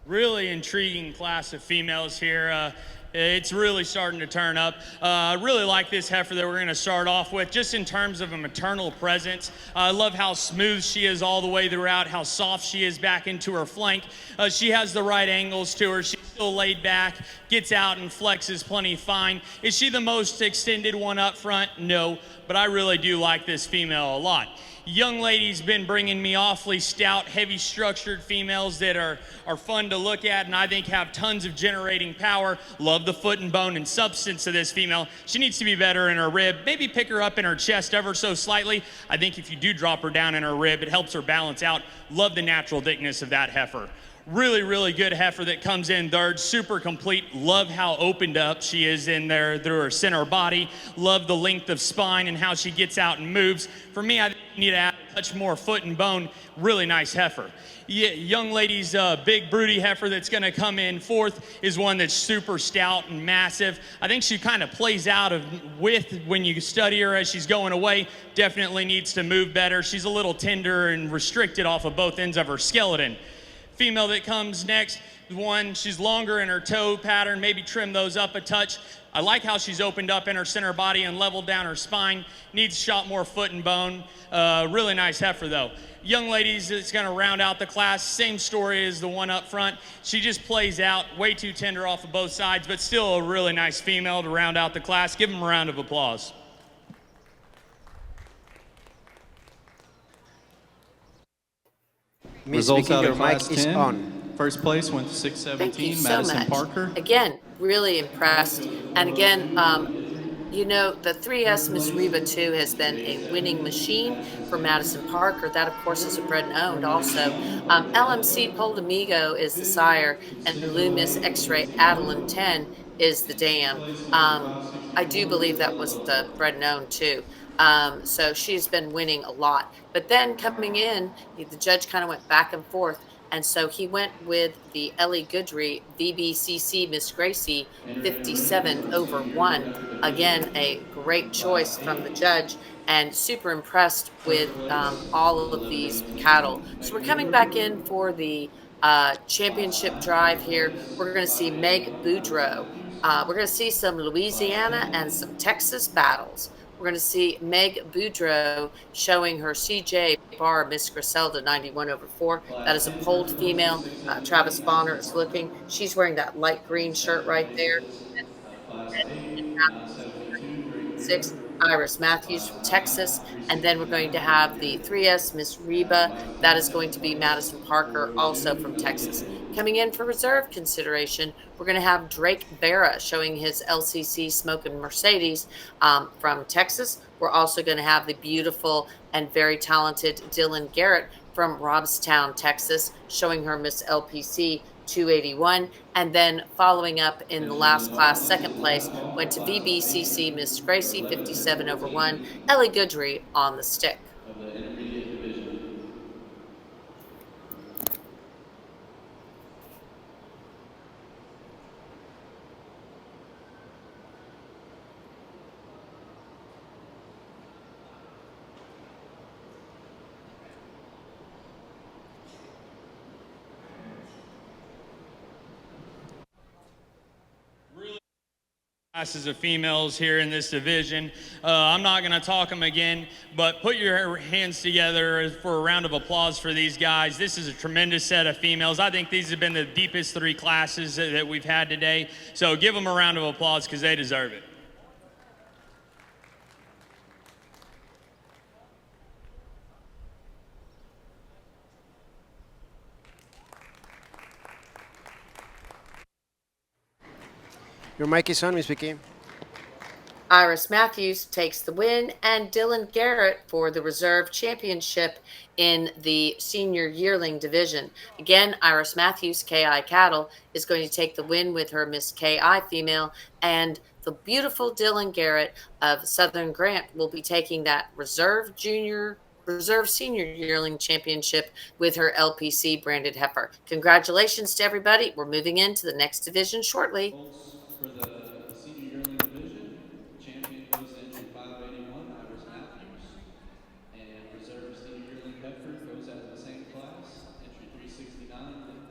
Really intriguing class of females here. It's really starting to turn up. I really like this heifer that we're going to start off with, just in terms of a maternal presence. I love how smooth she is all the way throughout, how soft she is back into her flank. She has the right angles to her. She's still laid back, gets out and flexes plenty fine. Is she the most extended one up front? No, but I really do like this female a lot. Young lady's been bringing me awfully stout, heavy structured females that are fun to look at and I think have tons of generating power. Love the foot and bone and substance of this female. She needs to be better in her rib. Maybe pick her up in her chest ever so slightly. I think if you do drop her down in her rib, it helps her balance out. Love the natural thickness of that heifer. Really, really good heifer that comes in third, super complete. Love how opened up she is in there through her center body. Love the length of spine and how she gets out and moves. For me, I think you need to add a touch more foot and bone. Really nice heifer. Yeah, young lady's big broody heifer that's going to come in fourth is one that's super stout and massive. I think she kind of plays out of width when you study her as she's going away. Definitely needs to move better. She's a little tender and restricted off of both ends of her skeleton. Female that comes next, one, she's longer in her toe pattern, maybe trim those up a touch. I like how she's opened up in her center body and leveled down her spine. Needs shot more foot and bone. Really nice heifer though. Young ladies that's gonna round out the class, same story as the one up front. She just plays out, way too tender off of both sides, but still a really nice female to round out the class. Give them a round of applause. Miss Results Vicky, out your of Class mic is 10. on. First place went to Thank you 617, so Madison much. Parker. Again, really impressed. And again, you know, the 3S Miss Reba 2 has been a winning machine for Madison Parker. That, of course, is a bred and owned also. LMC Poldamigo is the sire, and Loomis X-Ray Adeline 10 is the dam. I do believe that was the bred and owned too. So she's been winning a lot. But then coming in, the judge kind of went back and forth. And so he went with the Ellie Goodry VBCC Miss Gracie 57 over 1. Again, a great choice from the judge and super impressed with all of these cattle. So we're coming back in for the championship drive here. We're going to see Meg Boudreau. We're going to see some Louisiana and some Texas battles. We're going to see Meg Boudreau showing her CJ bar Miss Griselda 91 over 4. That is a polled female. Travis Bonner is looking. She's wearing that light green shirt right there. Class 8, 972, Great 6, Bear. Iris Matthews from Texas. And then we're going to have the 3S Miss Reba. That is going to be Madison Parker, also from Texas. Coming in for reserve consideration, we're going to have Drake Barra showing his LCC Smokin' Mercedes from Texas. We're also going to have the beautiful and very talented Dylan Garrett from Robstown, Texas, showing her Miss LPC 281. And then following up in the last class, second place, went to VBCC Miss Gracie 57 over 1, Ellie Goodry on the stick. Of the intermediate division. Classes of females here in this division. I'm not going to talk them again, but put your hands together for a round of applause for these guys. This is a tremendous set of females. I think these have been the deepest 3 classes that we've had today. So give them a round of applause because they deserve it. Your mic is on, Miss Vicky. Iris Matthews takes the win, and Dylan Garrett for the reserve championship in the senior yearling division. Again, Iris Matthews, KI Cattle, is going to take the win with her Miss KI female, and the beautiful Dylan Garrett of Southern Grant will be taking that reserve senior yearling championship with her LPC branded heifer. Congratulations to everybody. We're moving into the next division shortly. Results for the senior yearling division, champion goes to entry 581, Iris Matthews. And reserve senior yearling heifer goes out of the same class, entry 369, Lynn.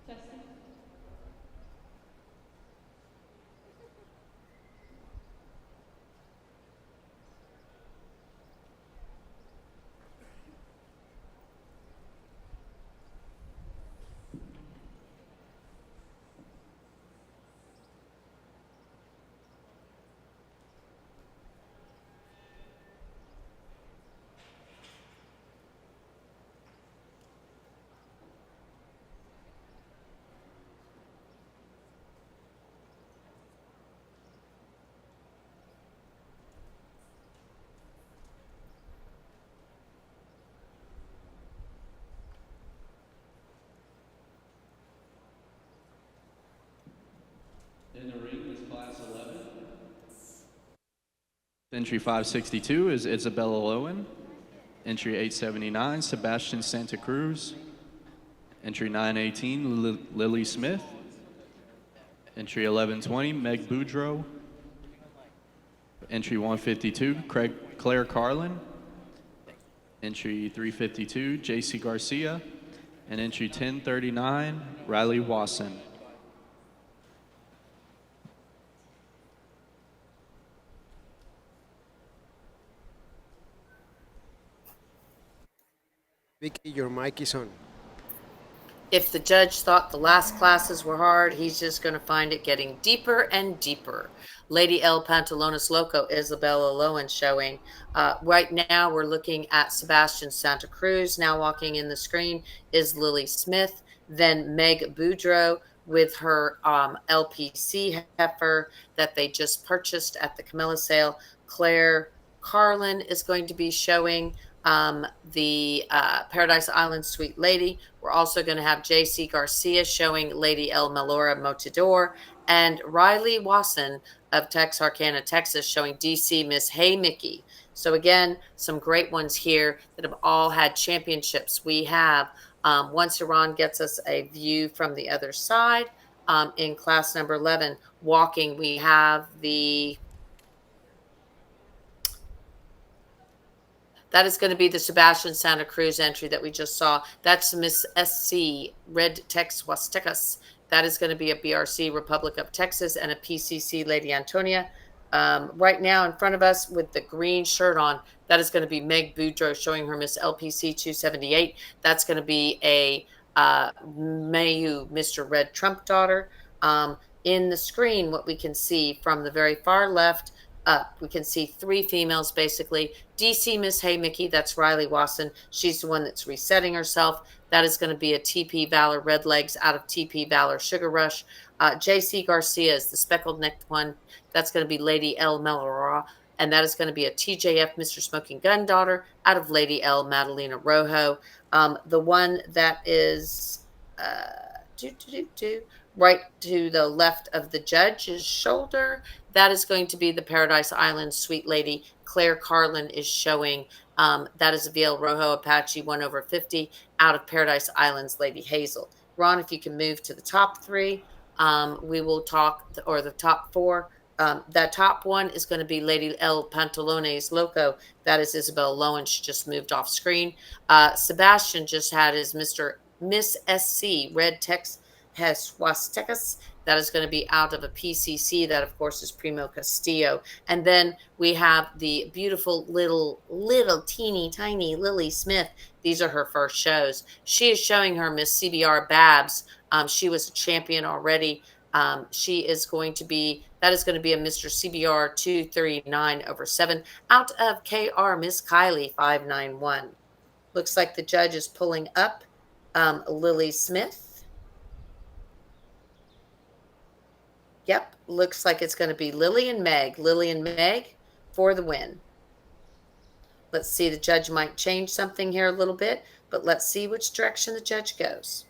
Testing. In the ring is class 11. Entry 562 is Isabella Lowen. Entry 879, Sebastian Santa Cruz. Entry 918, Lily Smith. Entry 1120, Meg Boudreau. Entry 152, Claire Carlin. Entry 352, JC Garcia. And entry 1039, Riley Wasson. Vicky, your mic is on. If the judge thought the last classes were hard, he's just going to find it getting deeper and deeper. Lady El Pantalones Loco, Isabella Lowen showing. Right now, we're looking at Sebastian Santa Cruz. Now walking in the screen is Lily Smith, then Meg Boudreau with her LPC heifer that they just purchased at the Camilla sale. Claire Carlin is going to be showing the Paradise Island Sweet Lady. We're also going to have J.C. Garcia showing Lady El Melora Motador, and Riley Wasson of Texarkana, Texas, showing DC Miss Hey Mickey. So again, some great ones here that have all had championships. We have, once Iran gets us a view from the other side, in class number 11, walking, we have that is going to be the Sebastian Santa Cruz entry that we just saw. That's Miss SC, Red Tex Huastecas. That is going to be a BRC, Republic of Texas, and a PCC, Lady Antonia. Right now in front of us with the green shirt on, that is going to be Meg Boudreaux showing her Miss LPC 278. That's going to be a Mayu, Mr. Red Trump daughter. In the screen, what we can see from the very far left up, we can see three females basically. DC Miss Hey Mickey, that's Riley Wasson. She's the one that's resetting herself. That is going to be a TP Valor Red Legs out of TP Valor Sugar Rush. JC Garcia is the speckled necked one. That's going to be Lady L Melora. And that is going to be a TJF Mr. Smoking Gun daughter out of Lady L Madalena Rojo. The one that is right to the left of the judge's shoulder, that is going to be the Paradise Island Sweet Lady. Claire Carlin is showing. That is a VL Rojo Apache 1/50 out of Paradise Island's Lady Hazel. Ron, if you can move to the top three, we will talk, or the top four. That top one is going to be Lady El Pantalones Loco. That is Isabel Lowen. She just moved off screen. Sebastian just had his Miss SC, Red Tex Huastecas. That is going to be out of a PCC. That, of course, is Primo Castillo. And then we have the beautiful little teeny tiny Lily Smith. These are her first shows. She is showing her Miss CBR Babs. She was a champion already. She is going to be, that is going to be a Mr. CBR 239/7 out of KR Miss Kylie 591. Looks like the judge is pulling up Lily Smith. Yep, looks like it's going to be Lily and Meg. Lily and Meg for the win. Let's see, the judge might change something here a little bit, but let's see which direction the judge goes.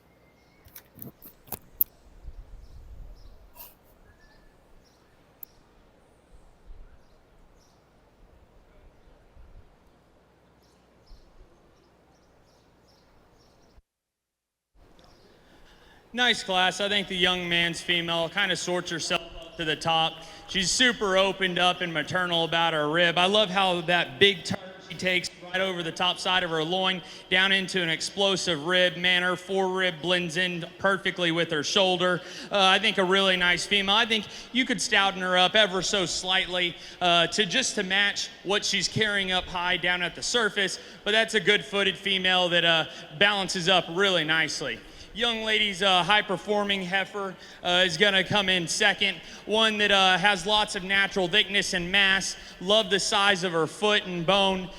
Nice class. I think the young man's female kind of sorts herself up to the top. She's super opened up and maternal about her rib. I love how that big turn she takes right over the top side of her loin down into an explosive rib manner. Forerib blends in perfectly with her shoulder. I think a really nice female. I think you could stouten her up ever so slightly to match what she's carrying up high down at the surface. But that's a good-footed female that balances up really nicely. Young lady's high-performing heifer is going to come in second. One that has lots of natural thickness and mass. Love the size of her foot and bone.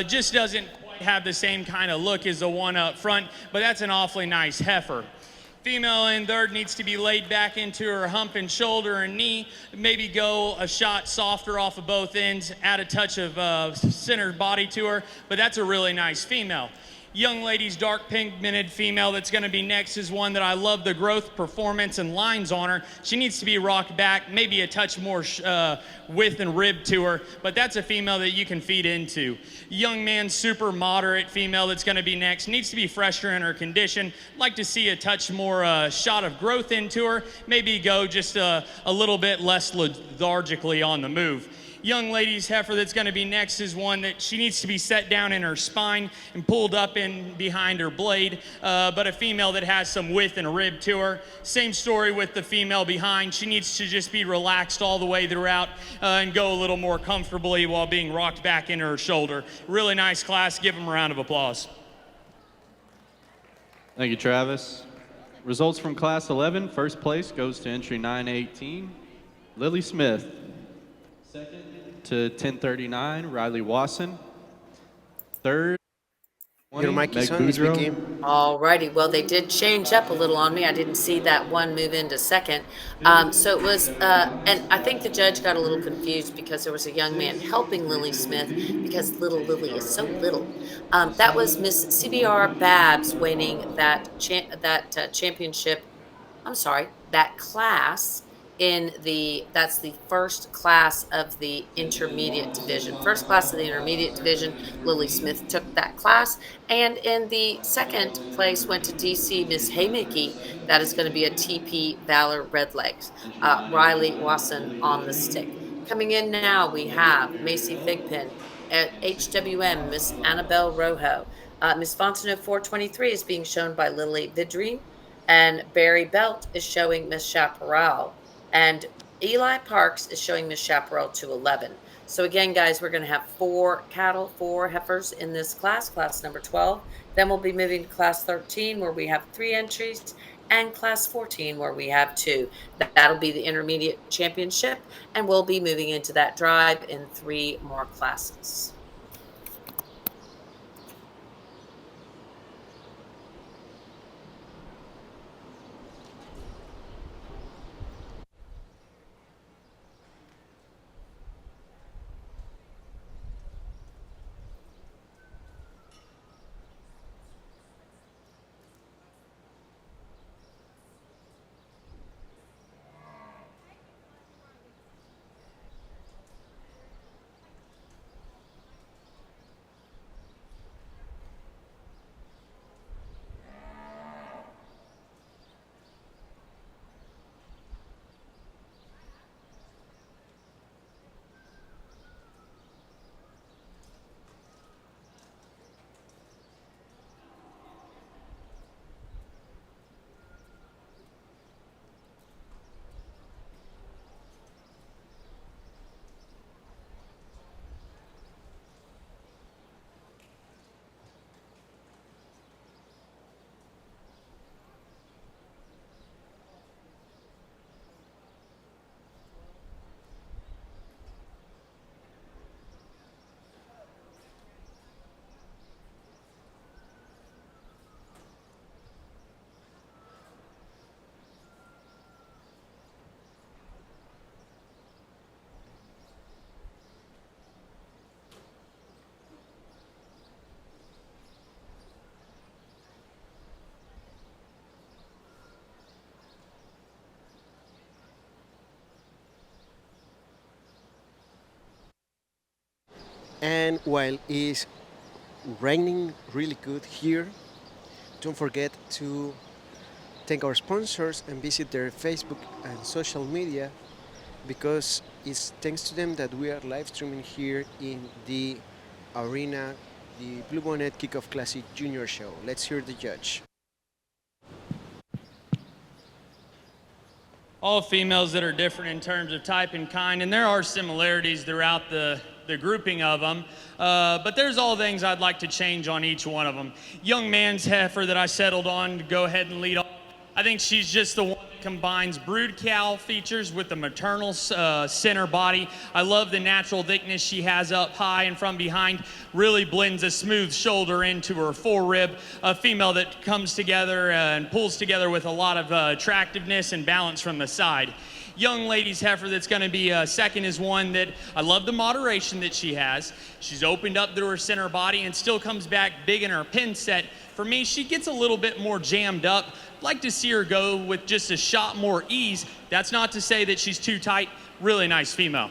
Just doesn't quite have the same kind of look as the one up front, but that's an awfully nice heifer. Female in third needs to be laid back into her hump and shoulder and knee. Maybe go a shot softer off of both ends. Add a touch of centered body to her, but that's a really nice female. Young lady's dark pigmented female that's going to be next is one that I love the growth, performance, and lines on her. She needs to be rocked back, maybe a touch more width and rib to her, but that's a female that you can feed into. Young man, super moderate female that's going to be next. Needs to be fresher in her condition. Like to see a touch more shot of growth into her. Maybe go just a little bit less lethargically on the move. Young lady's heifer that's going to be next is one that she needs to be set down in her spine and pulled up in behind her blade, but a female that has some width and rib to her. Same story with the female behind. She needs to just be relaxed all the way throughout and go a little more comfortably while being rocked back into her shoulder. Really nice class. Give them a round of applause. Thank you, Travis. Results from Class 11. First place goes to entry 918, Lily Smith. Second to 1039, Riley Wasson. Third, Your mic is Meg on, Boudreaux. speaking. Alrighty, well, they did change up a little on me. I didn't see that one move into second. So it was, and I think the judge got a little confused because there was a young man helping Lily Smith because little Lily is so little. That was Miss CBR Babs winning that championship. I'm sorry, that class that's the first class of the intermediate division. First class of the intermediate division, Lily Smith took that class. And in the second place went to DC Miss Haymickey. That is going to be a TP Valor Redlegs. Riley Wasson on the stick. Coming in now, we have Macy Thigpen at HWM, Miss Annabelle Rojo. Miss Fontenot 423 is being shown by Lily Vidrine, and Barry Belt is showing Miss Chaparral, and Eli Parks is showing Miss Chaparral 211. So again, guys, we're going to have 4 cattle, 4 heifers in this class number 12. Then we'll be moving to class 13, where we have 3 entries, and class 14, where we have 2. That'll be the intermediate championship, and we'll be moving into that drive in 3 more classes. And while it's raining really good here, don't forget to thank our sponsors and visit their Facebook and social media, because it's thanks to them that we are live streaming here in the arena, the Bluebonnet Kickoff Classic Junior Show. Let's hear the judge. All females that are different in terms of type and kind, and there are similarities throughout the grouping of them, but there's all things I'd like to change on each one of them. Young man's heifer that I settled on to go ahead and lead off. I think she's just the one that combines brood cow features with the maternal center body. I love the natural thickness she has up high and from behind. Really blends a smooth shoulder into her forerib. A female that comes together and pulls together with a lot of attractiveness and balance from the side. Young lady's heifer that's going to be second is one that I love the moderation that she has. She's opened up through her center body and still comes back big in her pin set. For me, she gets a little bit more jammed up. Like to see her go with just a shot more ease. That's not to say that she's too tight. Really nice female.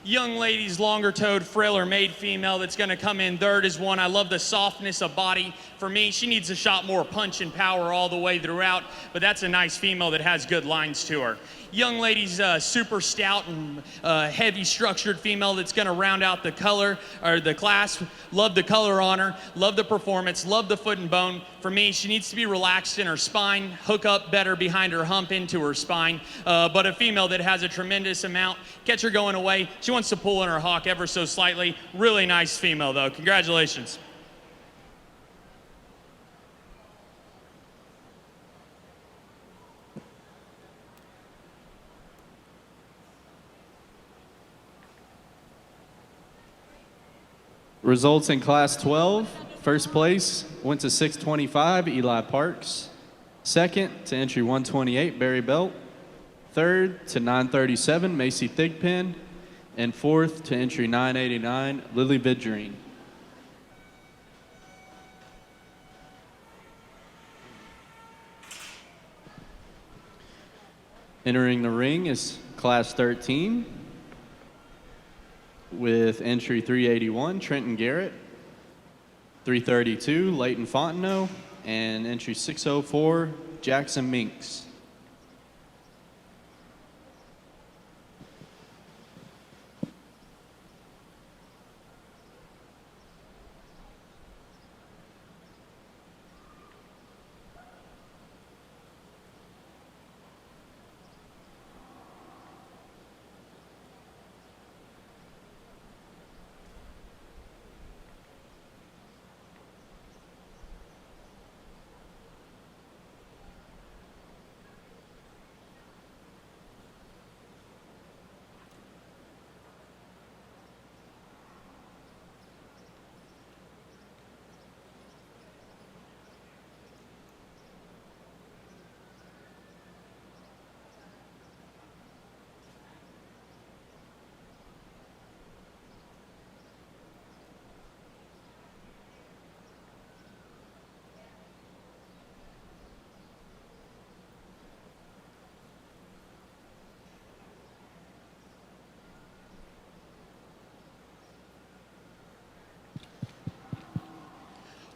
Young lady's longer-toed, frailer made female that's going to come in third is one. I love the softness of body. For me, she needs a shot more punch and power all the way throughout, but that's a nice female that has good lines to her. Young lady's super stout and heavy structured female that's going to round out the color or the class. Love the color on her, love the performance, love the foot and bone. For me, she needs to be relaxed in her spine, hook up better behind her hump into her spine, but a female that has a tremendous amount. Catch her going away. She wants to pull in her hock ever so slightly. Really nice female though. Congratulations. Results in Class 12, First place went to 625, Eli Parks. Second to entry 128, Barry Belt. Third to 937, Macy Thigpen. And fourth to entry 989, Lily Vidrine. Entering the ring is class 13 with entry 381, Trenton Garrett, 332, Leighton Fontenot, and entry 604, Jackson Minks.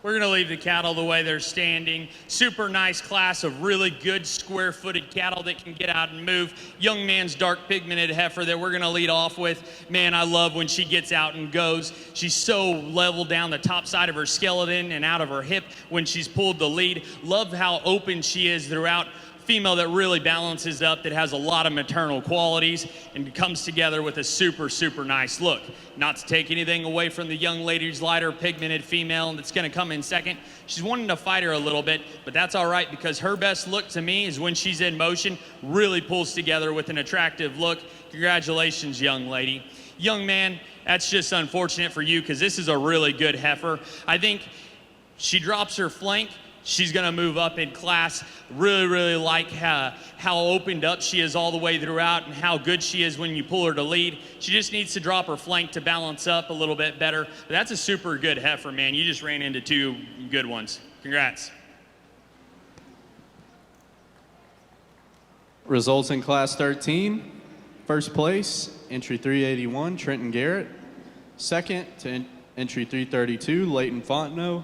We're going to leave the cattle the way they're standing. Super nice class of really good square-footed cattle that can get out and move. Young man's dark pigmented heifer that we're going to lead off with. Man, I love when she gets out and goes. She's so level down the top side of her skeleton and out of her hip when she's pulled the lead. Love how open she is throughout. Female that really balances up, that has a lot of maternal qualities and comes together with a super, super nice look. Not to take anything away from the young lady's lighter pigmented female that's going to come in second. She's wanting to fight her a little bit, but that's all right because her best look to me is when she's in motion, really pulls together with an attractive look. Congratulations, young lady. Young man, that's just unfortunate for you because this is a really good heifer. I think she drops her flank. She's going to move up in class. Really, really like how opened up she is all the way throughout and how good she is when you pull her to lead. She just needs to drop her flank to balance up a little bit better. But that's a super good heifer, man. You just ran into two good ones. Congrats. Results in class 13. First place, entry 381, Trenton Garrett. Second to entry 332, Leighton Fontenot.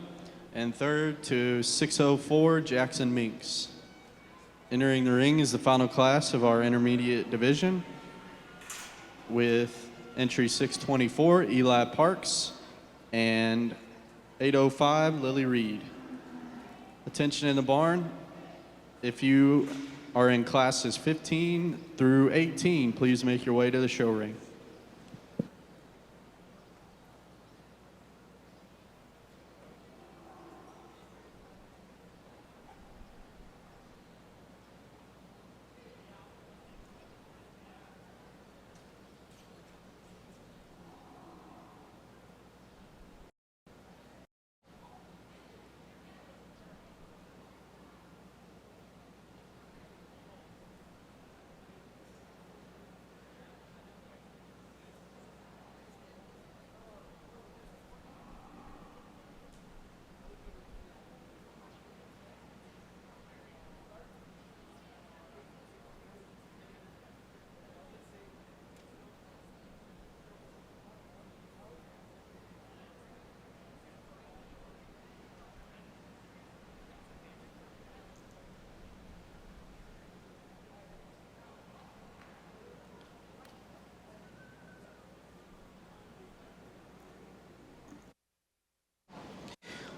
And third to 604, Jackson Minks. Entering the ring is the final class of our intermediate division with entry 624, Eli Parks, and 805, Lily Reed. Attention in the barn. If you are in classes 15 through 18, please make your way to the show ring.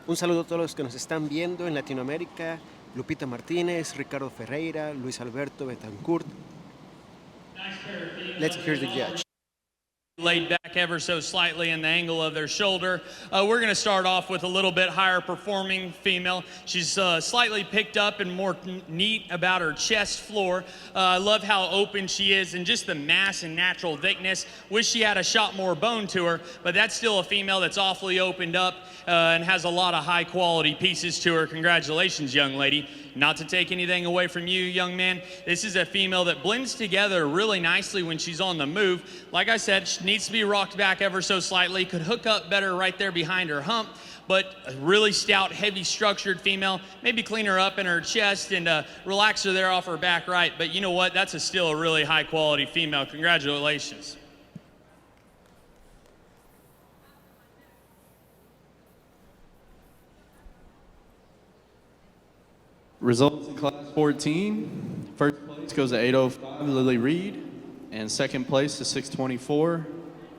Un saludo a todos los que nos están viendo en Latinoamérica. Lupita Martínez, Ricardo Ferreira, Luis Alberto Betancourt. Let's hear the judge. laid back ever so slightly in the angle of their shoulder. We're going to start off with a little bit higher performing female. She's slightly picked up and more neat about her chest floor. I love how open she is and just the mass and natural thickness. Wish she had a shot more bone to her, but that's still a female that's awfully opened up and has a lot of high quality pieces to her. Congratulations, young lady. Not to take anything away from you, young man, this is a female that blends together really nicely when she's on the move. Like I said, she needs to be rocked back ever so slightly, could hook up better right there behind her hump, but a really stout, heavy structured female. Maybe clean her up in her chest and relax her there off her back right, but you know what, that's still a really high quality female. Congratulations. Results in Class 14. First place goes to 805, Lily Reed. And second place to 624,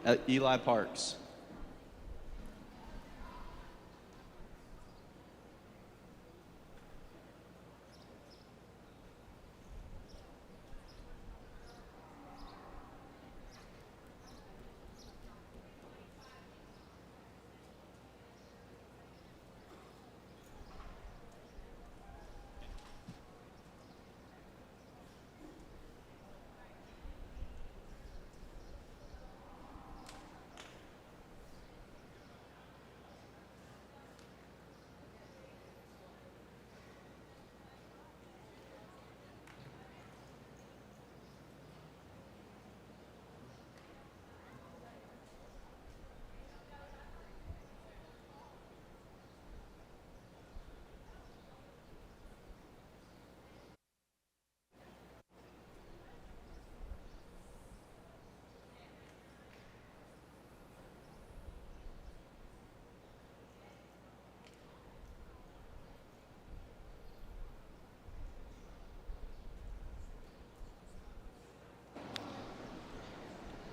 at Eli Parks.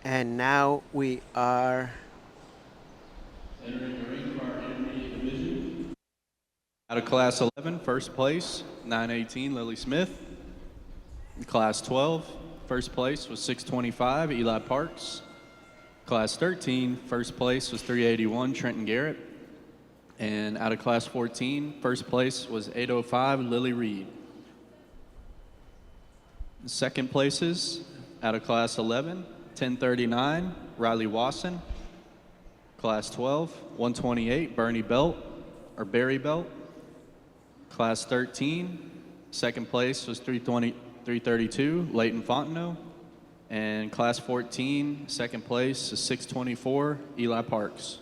And now we are Entering the ring for our intermediate division. Out of Class 11, first place, 918, Lily Smith. In Class 12, first place was 625, Eli Parks. Class 13, first place was 381, Trenton Garrett. And out of Class 14, first place was 805, Lily Reed. Second places, out of Class 11, 1039, Riley Wasson. Class 12, 128, Barry Belt. Class 13, second place was 332, Leighton Fontenot. And Class 14, second place is 624, Eli Parks.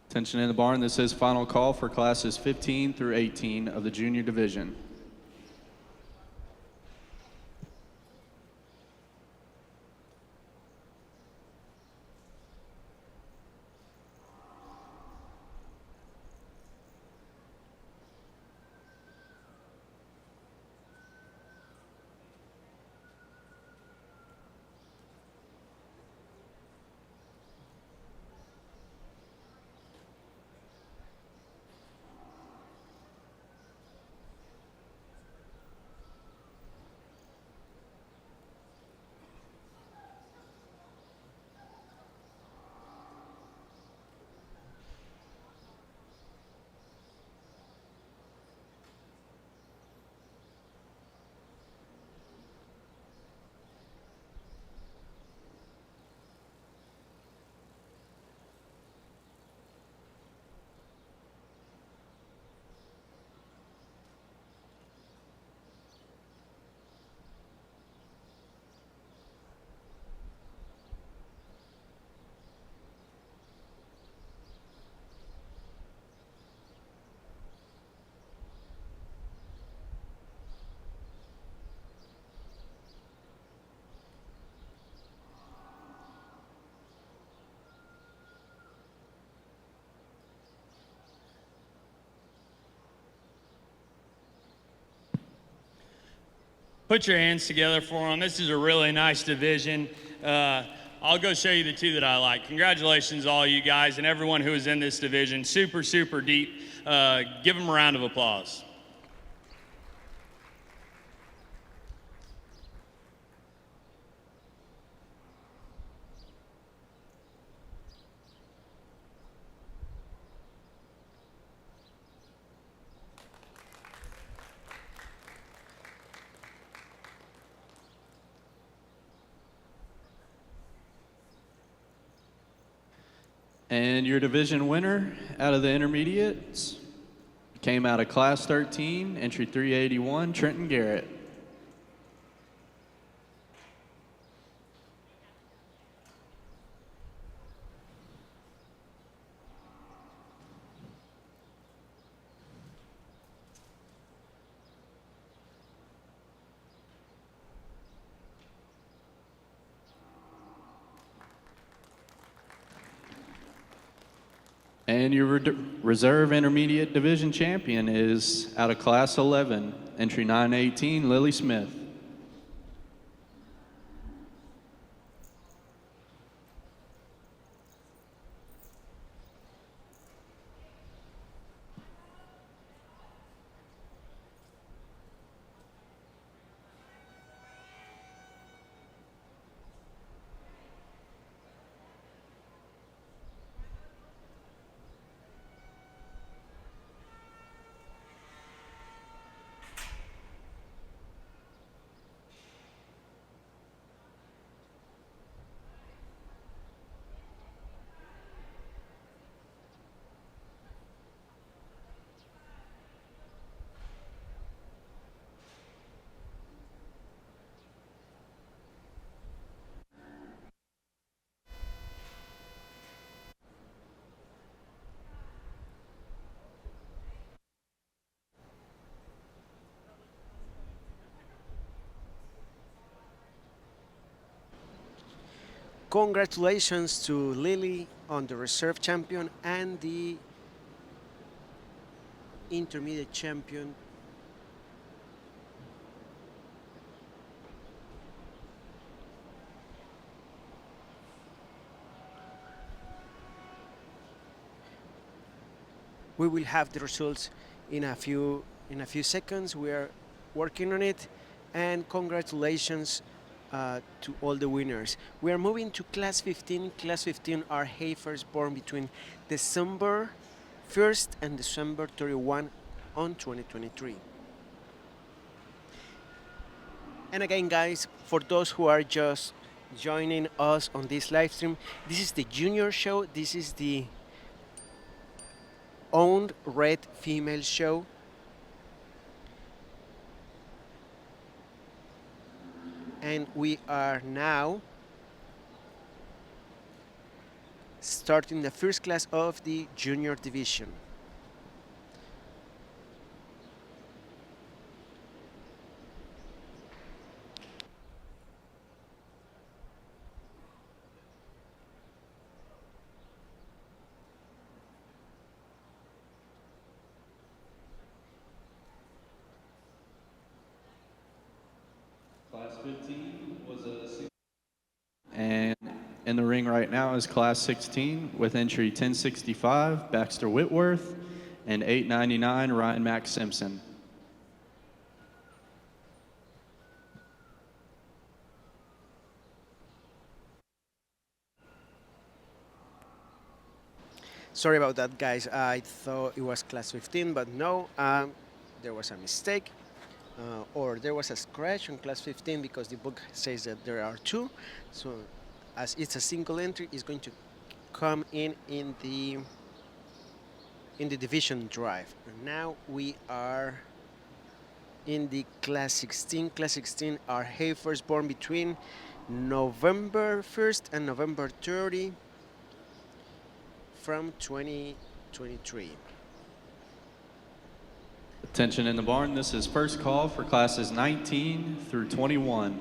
Attention in the barn, this is final call for classes 15 through 18 of the junior division. Put your hands together for them. This is a really nice division. I'll go show you the two that I like. Congratulations, all you guys and everyone who is in this division. Super, super deep. Give them a round of applause. And your division winner out of the intermediates came out of Class 13, entry 381, Trenton Garrett. And your reserve intermediate division champion is out of Class 11, entry 918, Lily Smith. Congratulations to Lily on the reserve champion and the intermediate champion. We will have the results in a few seconds. We are working on it, and congratulations to all the winners. We are moving to Class 15. Class 15 are heifers born between December 1st and December 31 on 2023. And again, guys, for those who are just joining us on this live stream, this is the junior show. This is the owned red female show. And we are now starting the first class of the junior division. Class 15 was a... And in the ring right now is Class 16 with entry 1065, Baxter Whitworth, and 899, Ryan Mack Simpson. Sorry about that, guys. I thought it was Class 15, but no, there was a mistake. Or there was a scratch on Class 15 because the book says that there are two. So as it's a single entry, it's going to come in the division drive. And now we are in the Class 16. Class 16 are heifers born between November 1st and November 30 from 2023. Attention in the barn, this is first call for classes 19 through 21.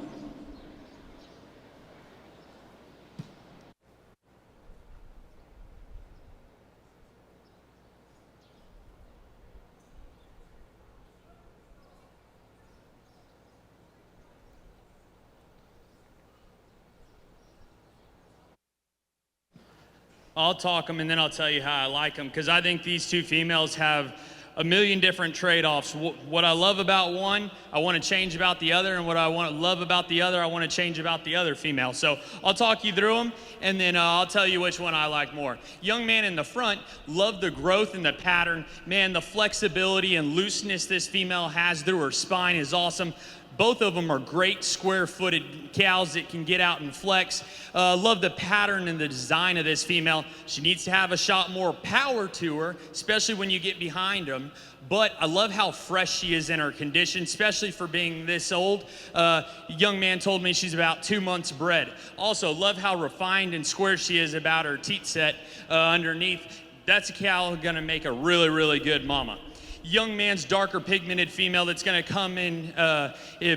I'll talk them and then I'll tell you how I like them, because I think these two females have a million different trade-offs. What I love about one, I want to change about the other, and what I love about the other, I want to change about the other female. So I'll talk you through them, and then I'll tell you which one I like more. Young man in the front, love the growth and the pattern. Man, the flexibility and looseness this female has through her spine is awesome. Both of them are great square-footed cows that can get out and flex. Love the pattern and the design of this female. She needs to have a shot more power to her, especially when you get behind them. But I love how fresh she is in her condition, especially for being this old. A young man told me she's about 2 months bred. Also, love how refined and square she is about her teat set underneath. That's a cow gonna make a really, really good mama. Young man's darker pigmented female that's gonna come in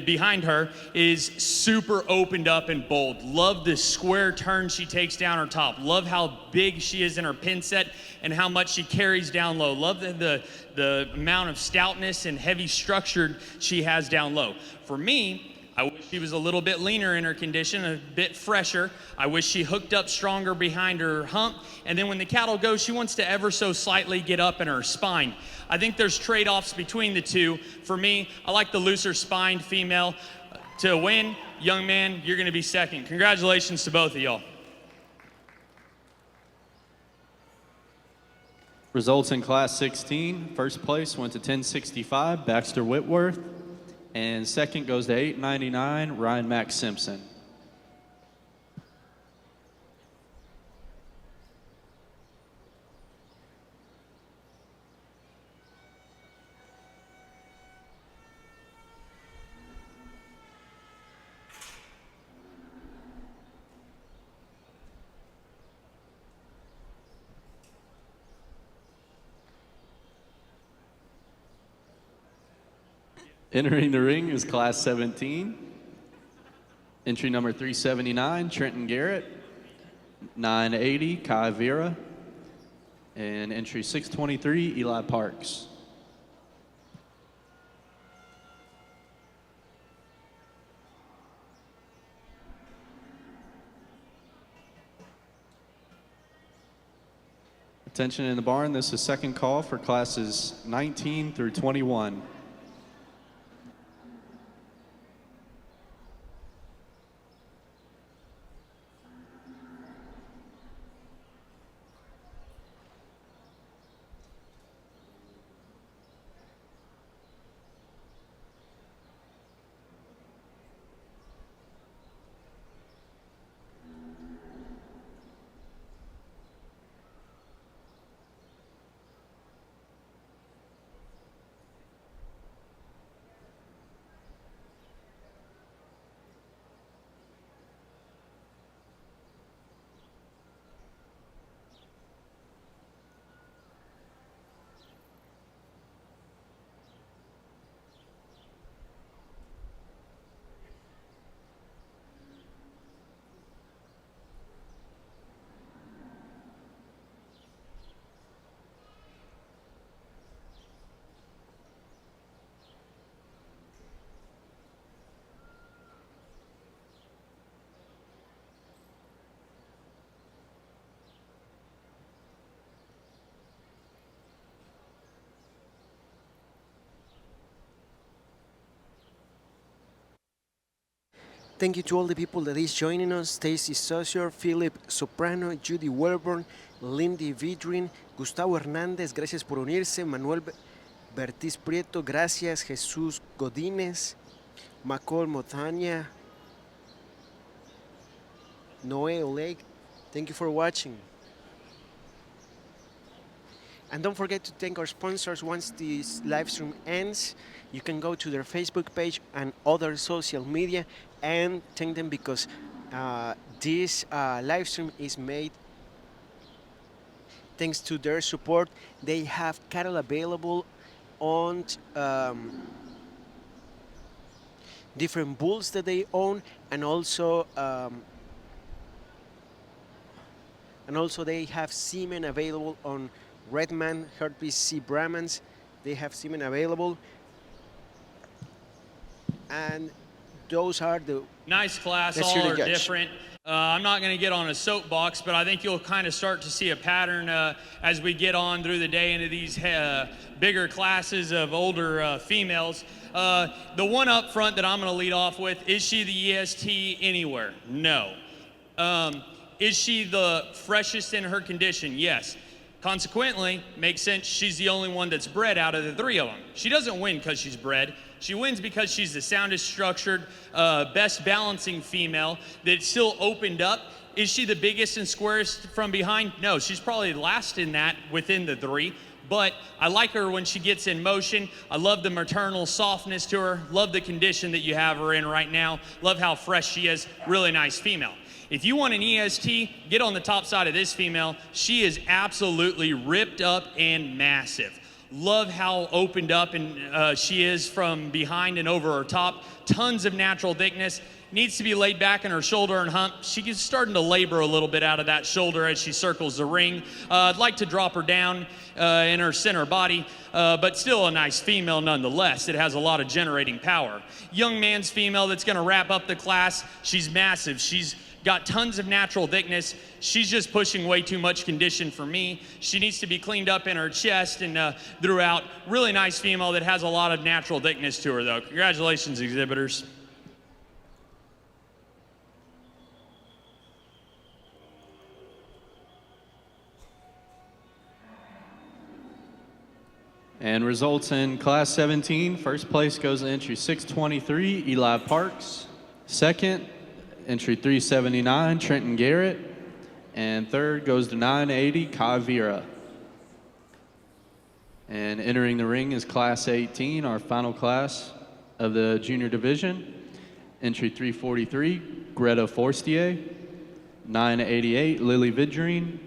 behind her is super opened up and bold. Love the square turn she takes down her top. Love how big she is in her pin set and how much she carries down low. Love the amount of stoutness and heavy structure she has down low. For me, I wish she was a little bit leaner in her condition, a bit fresher. I wish she hooked up stronger behind her hump. And then when the cattle go, she wants to ever so slightly get up in her spine. I think there's trade-offs between the two. For me, I like the looser spined female. To win, young man, you're gonna be second. Congratulations to both of y'all. Results in Class 16. First place went to 1065, Baxter Whitworth. And second goes to 899, Ryan Max Simpson. Entering the ring is Class 17. Entry number 379, Trenton Garrett. 980, Kai Vera. And entry 623, Eli Parks. Attention in the barn, this is second call for classes 19 through 21. Thank you to all the people that is joining us. Stacy Saucier, Philip Soprano, Judy Welborn, Lindy Vidrin, Gustavo Hernández, gracias por unirse. Manuel Bertiz Prieto, gracias. Jesús Godínez, Macol Motania, Noé Oleg, thank you for watching. And don't forget to thank our sponsors. Once this live stream ends, you can go to their Facebook page and other social media and thank them because this live stream is made thanks to their support. They have cattle available on different bulls that they own, and also they have semen available on Redman, Herpes C. Brahmans. They have semen available, and those are the nice class. All are different. I'm not going to get on a soapbox, but I think you'll kind of start to see a pattern as we get on through the day into these bigger classes of older females. The one up front that I'm going to lead off with, is she the EST anywhere? No. Is she the freshest in her condition? Yes. Consequently, makes sense she's the only one that's bred out of the three of them. She doesn't win because she's bred. She wins because she's the soundest structured, best balancing female that's still opened up. Is she the biggest and squarest from behind? No, she's probably last in that within the three. But I like her when she gets in motion. I love the maternal softness to her. Love the condition that you have her in right now. Love how fresh she is. Really nice female. If you want an EST, get on the top side of this female. She is absolutely ripped up and massive. Love how opened up and she is from behind and over her top. Tons of natural thickness. Needs to be laid back in her shoulder and hump. She's starting to labor a little bit out of that shoulder as she circles the ring. I'd like to drop her down in her center body, but still a nice female nonetheless. It has a lot of generating power. Young man's female that's gonna wrap up the class. She's massive. She's got tons of natural thickness. She's just pushing way too much condition for me. She needs to be cleaned up in her chest and throughout. Really nice female that has a lot of natural thickness to her though. Congratulations, exhibitors. And results in Class 17, first place goes to entry 623, Eli Parks. Second, entry 379, Trenton Garrett. And third goes to 980, Kai Vera. And entering the ring is Class 18, our final class of the junior division. Entry 343, Greta Forstier. 988, Lily Vidrine.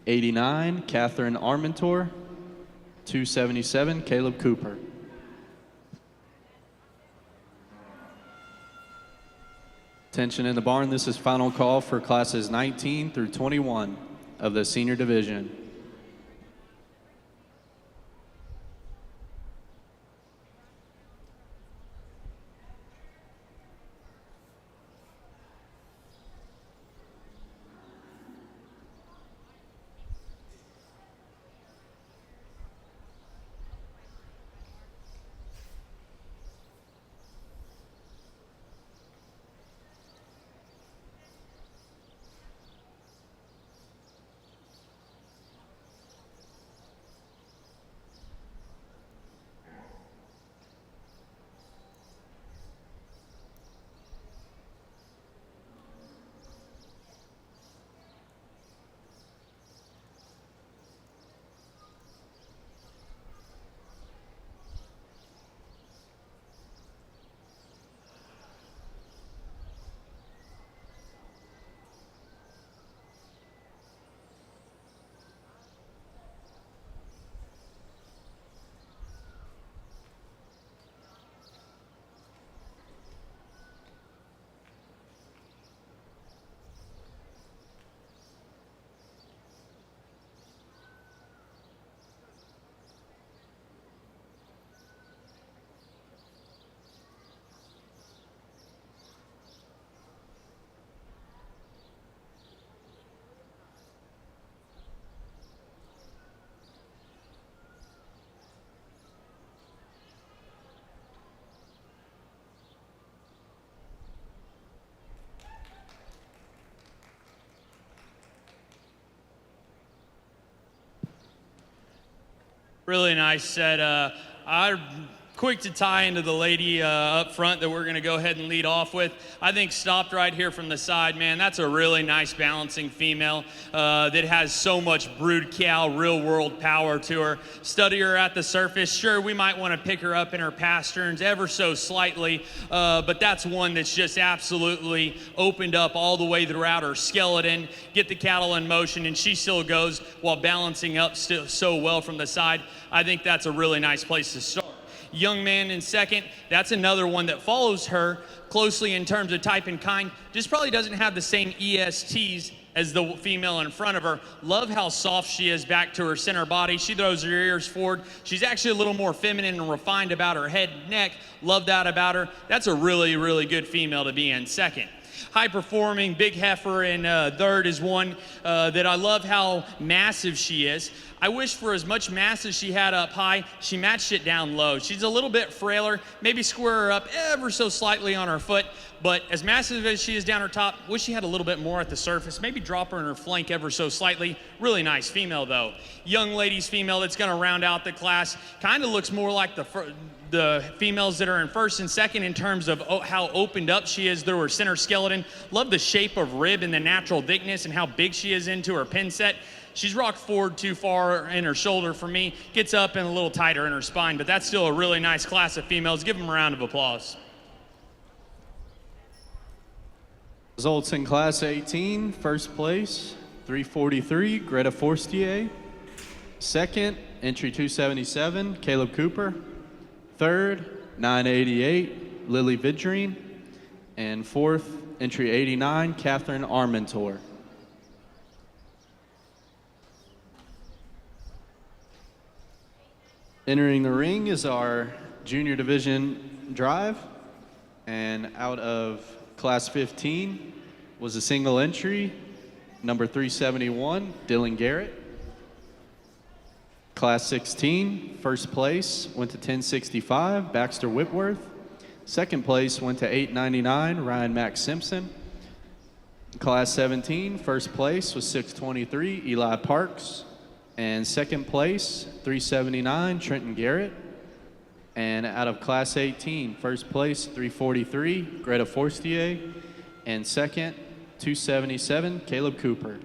89, Catherine Armentor. 277, Caleb Cooper. Attention in the barn, this is final call for classes 19 through 21 of the senior division. Really nice set. I'm quick to tie into the lady up front that we're going to go ahead and lead off with. I think stopped right here from the side, man. That's a really nice balancing female that has so much brood cow, real world power to her. Study her at the surface. Sure, we might want to pick her up in her pasterns ever so slightly, but that's one that's just absolutely opened up all the way throughout her skeleton. Get the cattle in motion, and she still goes while balancing up so well from the side. I think that's a really nice place to start. Young man in second, that's another one that follows her closely in terms of type and kind, just probably doesn't have the same ESTs as the female in front of her. Love how soft she is back to her center body. She throws her ears forward. She's actually a little more feminine and refined about her head and neck. Love that about her. That's a really, really good female to be in second. High performing, big heifer in third is one that I love how massive she is. I wish for as much mass as she had up high, she matched it down low. She's a little bit frailer, maybe square her up ever so slightly on her foot, but as massive as she is down her top, wish she had a little bit more at the surface, maybe drop her in her flank ever so slightly. Really nice female though. Young ladies female that's gonna round out the class, kind of looks more like the females that are in first and second in terms of how opened up she is through her center skeleton. Love the shape of rib and the natural thickness and how big she is into her pin set. She's rocked forward too far in her shoulder for me, gets up and a little tighter in her spine, but that's still a really nice class of females. Give them a round of applause. Results in Class 18, first place, 343, Greta Forstier. Second, entry 277, Caleb Cooper. Third, 988, Lily Vidrine. And fourth, entry 89, Catherine Armentor. Entering the ring is our junior division drive, and out of Class 15 was a single entry, number 371, Dylan Garrett. Class 16, first place went to 1065, Baxter Whitworth. Second place went to 899, Ryan Max Simpson. Class 17, first place was 623, Eli Parks. And second place, 379, Trenton Garrett. And out of Class 18, first place, 343, Greta Forstier. And second, 277, Caleb Cooper.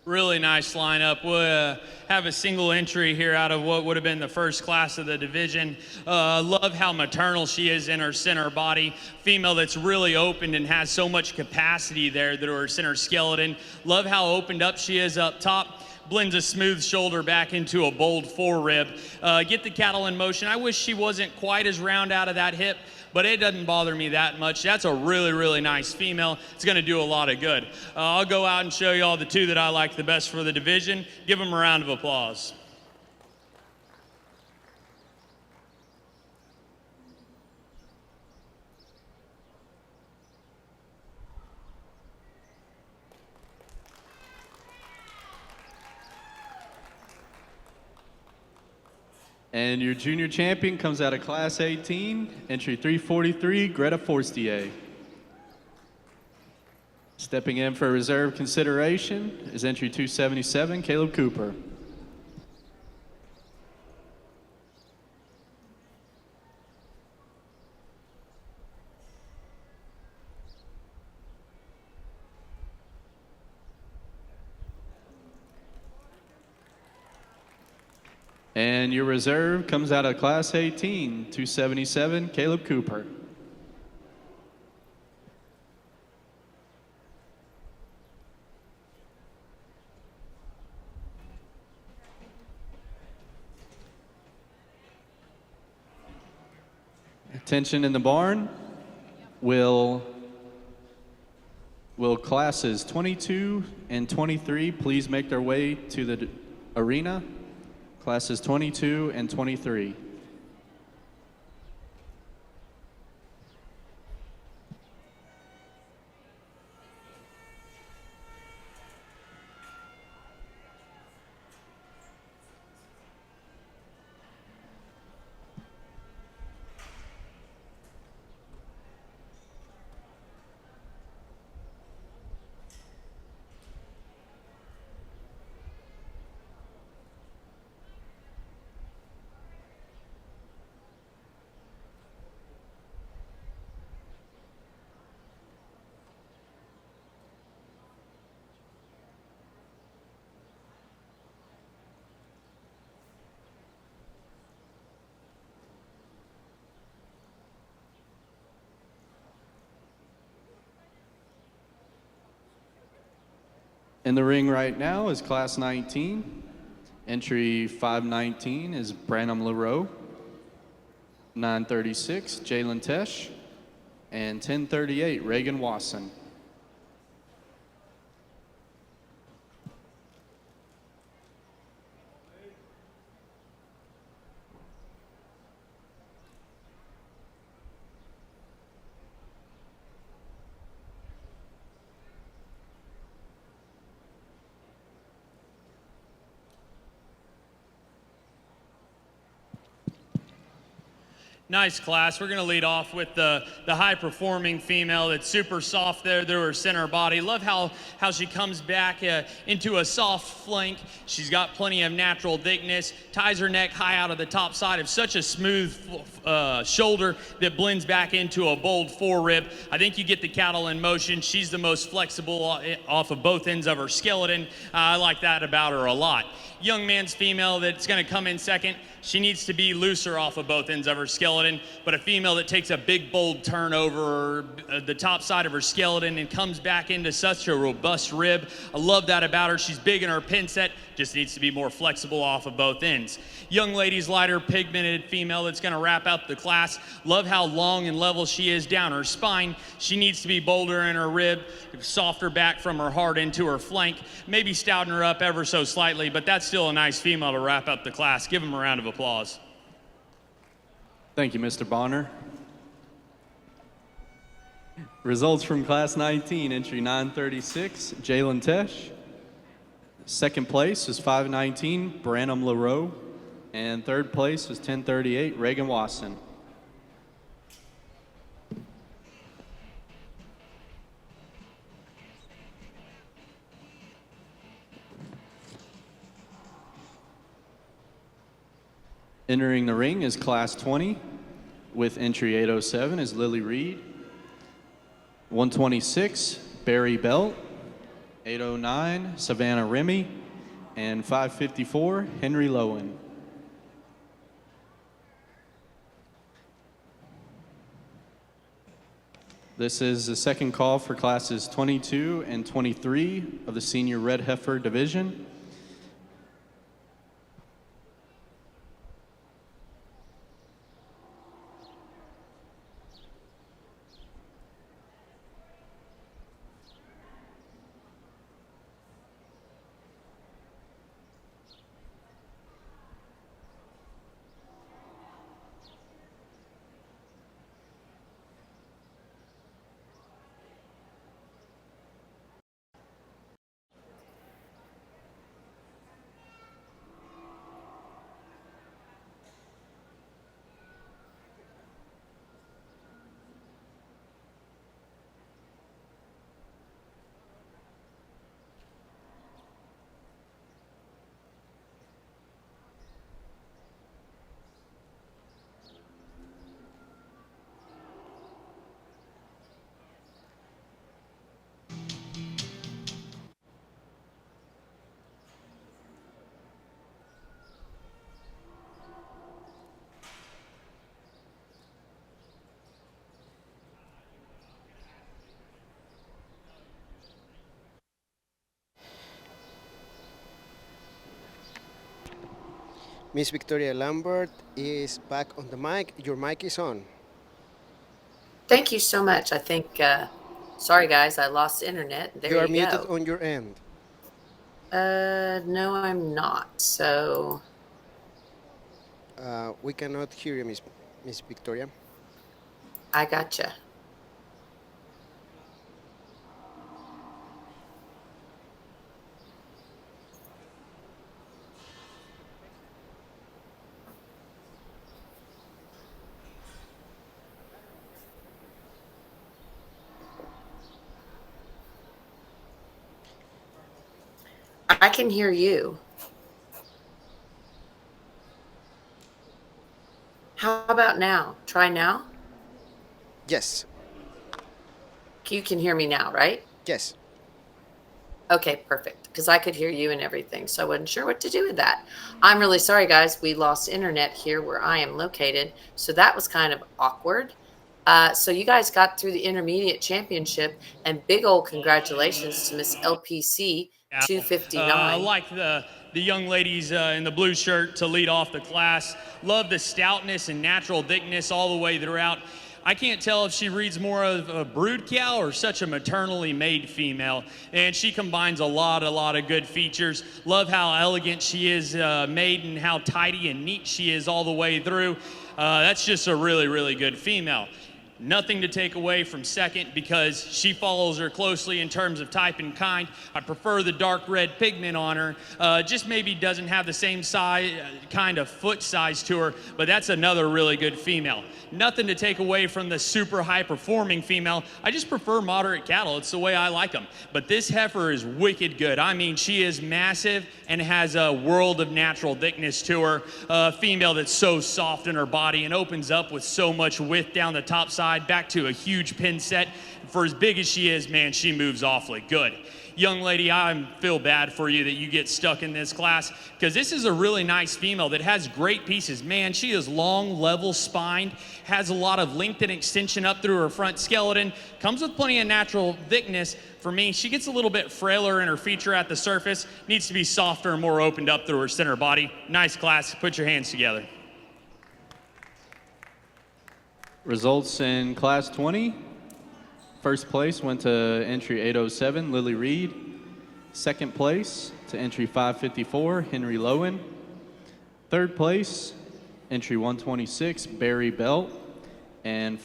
Really nice lineup. We'll have a single entry here out of what would have been the first class of the division. Love how maternal she is in her center body. Female that's really opened and has so much capacity there through her center skeleton. Love how opened up she is up top. Blends a smooth shoulder back into a bold forerib. Get the cattle in motion. I wish she wasn't quite as round out of that hip, but it doesn't bother me that much. That's a really, really nice female. It's going to do a lot of good. I'll go out and show you all the two that I like the best for the division. Give them a round of applause. And your junior champion comes out of Class 18, entry 343, Greta Forstier. Stepping in for reserve consideration is entry 277, Caleb Cooper. And your reserve comes out of Class 18, 277, Caleb Cooper. Attention in the barn. Will classes 22 and 23 please make their way to the arena? Classes 22 and 23. In the ring right now is Class 19. Entry 519 is Branham LaRoe. 936, Jalen Tesh. And 1038, Reagan Wasson. Nice class. We're going to lead off with the high-performing female that's super soft there through her center body. Love how she comes back into a soft flank. She's got plenty of natural thickness, ties her neck high out of the top side of such a smooth shoulder that blends back into a bold forerib. I think you get the cattle in motion. She's the most flexible off of both ends of her skeleton. I like that about her a lot. Young man's female that's going to come in second, she needs to be looser off of both ends of her skeleton, but a female that takes a big, bold turn over the top side of her skeleton and comes back into such a robust rib. I love that about her. She's big in her pin set, just needs to be more flexible off of both ends. Young lady's lighter pigmented female that's going to wrap up the class. Love how long and level she is down her spine. She needs to be bolder in her rib, softer back from her heart into her flank, maybe stouting her up ever so slightly, but that's still a nice female to wrap up the class. Give them a round of applause. Thank you, Mr. Bonner. Results from Class 19, entry 936, Jalen Tesh. Second place is 519, Branham LaRoe. And third place is 1038, Reagan Wasson. Entering the ring is Class 20, with entry 807 is Lily Reed. 126, Barry Belt. 809, Savannah Remy. And 554, Henry Lowen. This is the second call for classes 22 and 23 of the Senior Red Heifer Division. Miss Victoria Lambert is back on the mic. Your mic is on. Thank you so much. I think, sorry guys, I lost internet. You There are you muted go. on your end. No, I'm not. So We cannot hear you, Miss Victoria. I gotcha. I can hear you. How about now? Try now. Yes, You can hear me now, right? yes. Okay, perfect. Because I could hear you and everything. So I wasn't sure what to do with that. I'm really sorry, guys. We lost internet here where I am located. So that was kind of awkward. So you guys got through the intermediate championship, and big old congratulations to Miss LPC I 259. like the young ladies in the blue shirt to lead off the class. Love the stoutness and natural thickness all the way throughout. I can't tell if she reads more of a brood cow or such a maternally made female. And she combines a lot of good features. Love how elegant she is made and how tidy and neat she is all the way through. That's just a really good female. Nothing to take away from second because she follows her closely in terms of type and kind. I prefer the dark red pigment on her. Just maybe doesn't have the same size, kind of foot size to her, but that's another really good female. Nothing to take away from the super high performing female. I just prefer moderate cattle. It's the way I like them. But this heifer is wicked good. I mean, she is massive and has a world of natural thickness to her. A female that's so soft in her body and opens up with so much width down the top side back to a huge pin set. For as big as she is, man, she moves awfully good. Young lady, I feel bad for you that you get stuck in this class because this is a really nice female that has great pieces. Man, she is long, level spined, has a lot of length and extension up through her front skeleton, comes with plenty of natural thickness. For me, she gets a little bit frailer in her feature at the surface, needs to be softer and more opened up through her center body. Nice class. Put your hands together. Results in Class 20. First place went to entry 807, Lily Reed. Second place to entry 554, Henry Lowen. Third place, entry 126, Barry Belt. And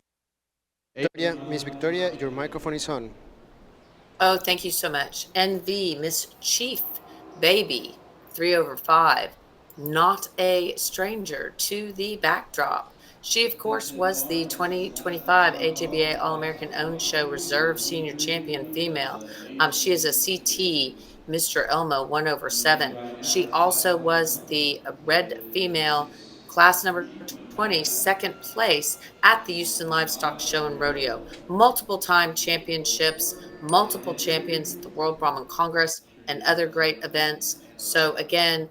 Victoria, Miss Victoria, your microphone is on. Oh, thank you so much. NV, Miss Chief Baby 3/5, not a stranger to the backdrop. She, of course, was the 2025 AJBA All American Owned Show Reserve Senior Champion female. She is a CT Mr. Elmo 1/7. She also was the red female class number 20, second place at the Houston Livestock Show and Rodeo. Multiple time championships, multiple champions at the World Brahman Congress and other great events. So again,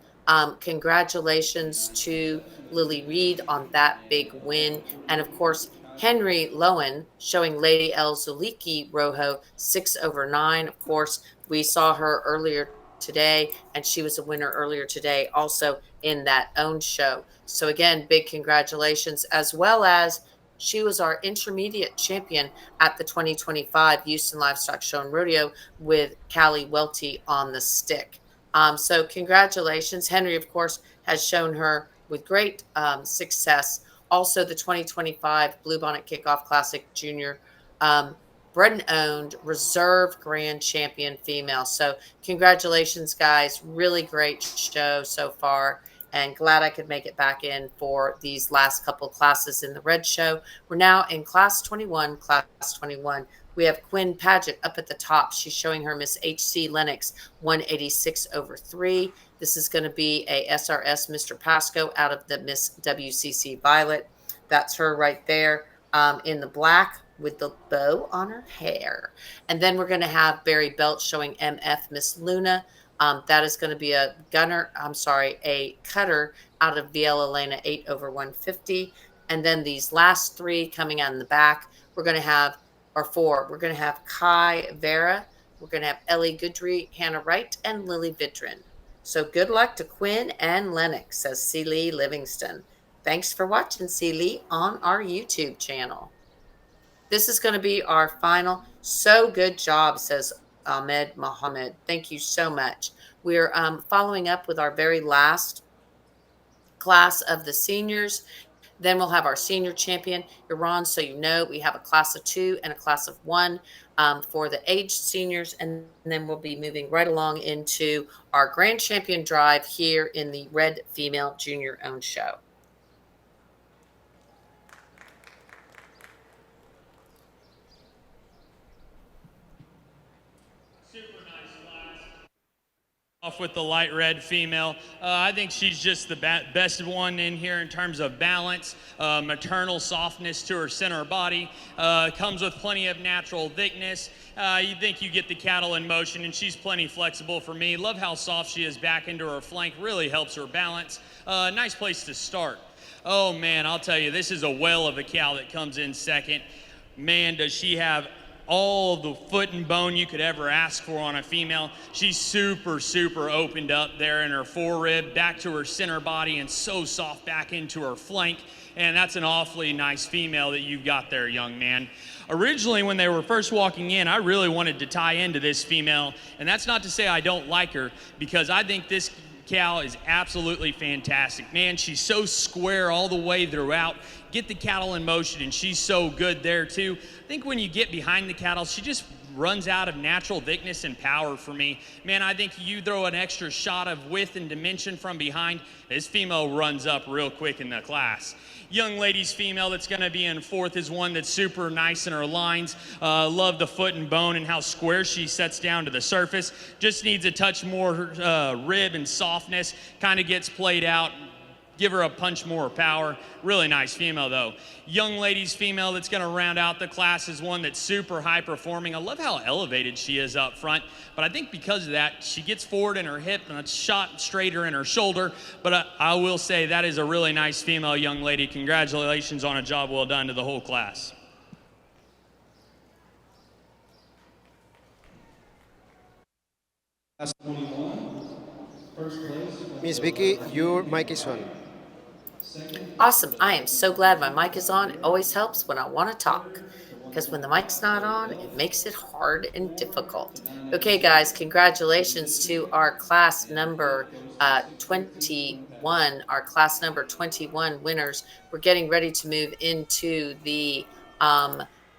congratulations to Lily Reed on that big win. And of course, Henry Lowen showing Lady El Zuliki Rojo 6/9. Of course, we saw her earlier today, and she was a winner earlier today also in that owned show. So again, big congratulations, as well as she was our intermediate champion at the 2025 Houston Livestock Show and Rodeo with Callie Welty on the stick. So congratulations. Henry, of course, has shown her with great success. Also, the 2025 Bluebonnet Kickoff Classic Junior bred and owned reserve grand champion female. So congratulations, guys. Really great show so far. And glad I could make it back in for these last couple classes in the red show. We're now in class 21, we have Quinn Paget up at the top. She's showing her Miss HC Lennox 186/3. This is going to be a SRS Mr. Pasco out of the Miss WCC Violet. That's her right there in the black with the bow on her hair. And then we're going to have Barry Belt showing MF Miss Luna. That is going to be a a cutter out of VL Elena 8/150. And then these last three coming out in the back, we're going to have, or four, we're going to have Kai Vera, we're going to have Ellie Goodry, Hannah Wright, and Lily Vidrin. So good luck to Quinn and Lennox, says C. Lee Livingston. Thanks for watching, C. Lee, on our YouTube channel. This is going to be our final. So good job, says Ahmed Mohammed. Thank you so much. We're following up with our very last class of the seniors. Then we'll have our senior champion, Iran. So you know we have a class of 2 and a class of 1 for the aged seniors. And then we'll be moving right along into our grand champion drive here in the Red Female Junior Owned Show. Off with the light red female. I think she's just the best one in here in terms of balance, maternal softness to her center body, comes with plenty of natural thickness. You think you get the cattle in motion, and she's plenty flexible for me. Love how soft she is back into her flank, really helps her balance. Nice place to start. Oh man, I'll tell you, this is a whale of a cow that comes in second. Man, does she have all the foot and bone you could ever ask for on a female. She's super, super opened up there in her forerib, back to her center body, and so soft back into her flank. And that's an awfully nice female that you've got there, young man. Originally, when they were first walking in, I really wanted to tie into this female. And that's not to say I don't like her, because I think this cow is absolutely fantastic. Man, she's so square all the way throughout. Get the cattle in motion, and she's so good there too. I think when you get behind the cattle, she just runs out of natural thickness and power for me. Man, I think you throw an extra shot of width and dimension from behind, this female runs up real quick in the class. Young ladies female that's going to be in fourth is one that's super nice in her lines. Love the foot and bone and how square she sets down to the surface. Just needs a touch more rib and softness. Kind of gets played out. Give her a punch more power. Really nice female though. Young ladies female that's going to round out the class is one that's super high performing. I love how elevated she is up front, but I think because of that, she gets forward in her hip and it's shot straighter in her shoulder. But I will say that is a really nice female young lady. Congratulations on a job well done to the whole class. Miss Vicky, your mic is on. Awesome. I am so glad my mic is on. It always helps when I want to talk, because when the mic's not on, it makes it hard and difficult. Okay, guys, congratulations to our class number 21, our class number 21 winners. We're getting ready to move into the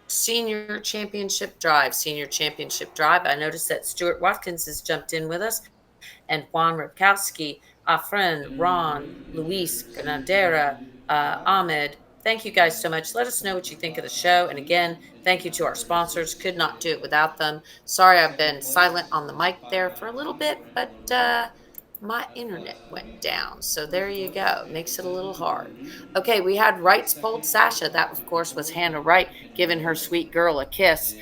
senior championship drive. I noticed that Stuart Watkins has jumped in with us, and Juan Ripkowski, our friend Ron, Luis Ganadera, Ahmed. Thank you guys so much. Let us know what you think of the show. And again, thank you to our sponsors. Could not do it without them. Sorry I've been silent on the mic there for a little bit, but my internet went down. So there you go. Makes it a little hard. Okay, we had Wright's Bold Sasha. That, of course, was Hannah Wright giving her sweet girl a kiss.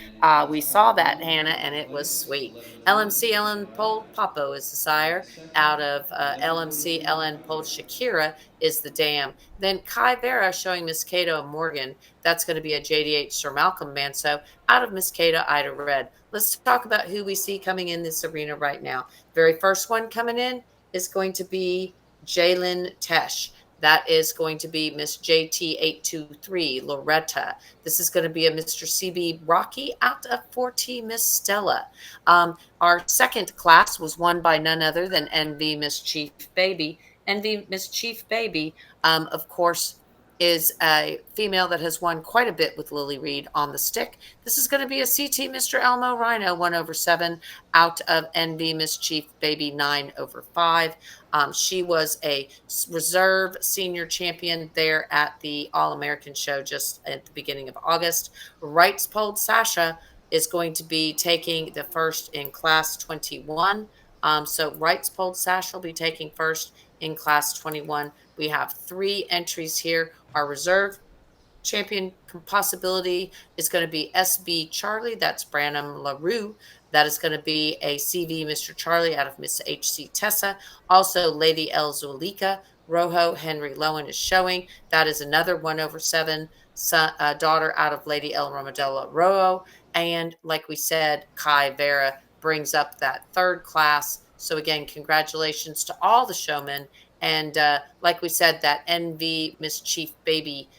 We saw that, Hannah, and it was sweet. LMC Ellen Pold Popo is the sire. Out of LMC Ellen Pold Shakira is the dam. Then Kai Vera showing Miss Cato Morgan. That's going to be a JDH Sir Malcolm Manso. Out of Miss Cato Ida Red. Let's talk about who we see coming in this arena right now. Very first one coming in is going to be Jalen Tesh. That is going to be Miss JT823, Loretta. This is going to be a Mr. CB Rocky out of 4T Miss Stella. Our second class was won by none other than NV Miss Chief Baby. NV Miss Chief Baby, of course, is a female that has won quite a bit with Lily Reed on the stick. This is going to be a CT Mr. Elmo Rhino 1/7 out of NV Miss Chief Baby 9/5. She was a reserve senior champion there at the All-American show just at the beginning of August. Wright's Polled Sasha is going to be taking the first in class 21. So Wright's Polled Sasha will be taking first in class 21. We have 3 entries here. Our reserve champion possibility is going to be SB Charlie. That's Branham LaRue. That is going to be a CV Mr. Charlie out of Miss HC Tessa. Also, Lady L. Zulika. Rojo Henry Lowen is showing. That is another 1/7 daughter out of Lady El Romadella Rojo. And like we said, Kai Vera brings up that third class So again, congratulations to all the showmen. And like we said, that Envy Mischief Baby,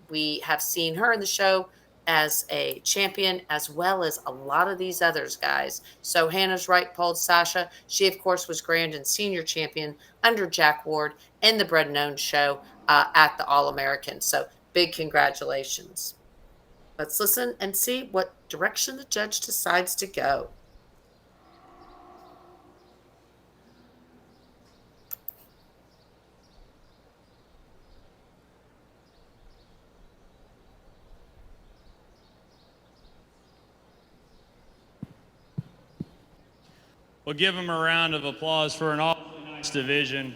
we have seen her in the show as a champion, as well as a lot of these others, guys. So Hannah's right pulled Sasha. She, of course, was grand and senior champion under Jack Ward in the Bread and Own show at the All American. So big congratulations. Let's listen and see what direction the judge decides to go. We'll give them a round of applause for an awfully nice division.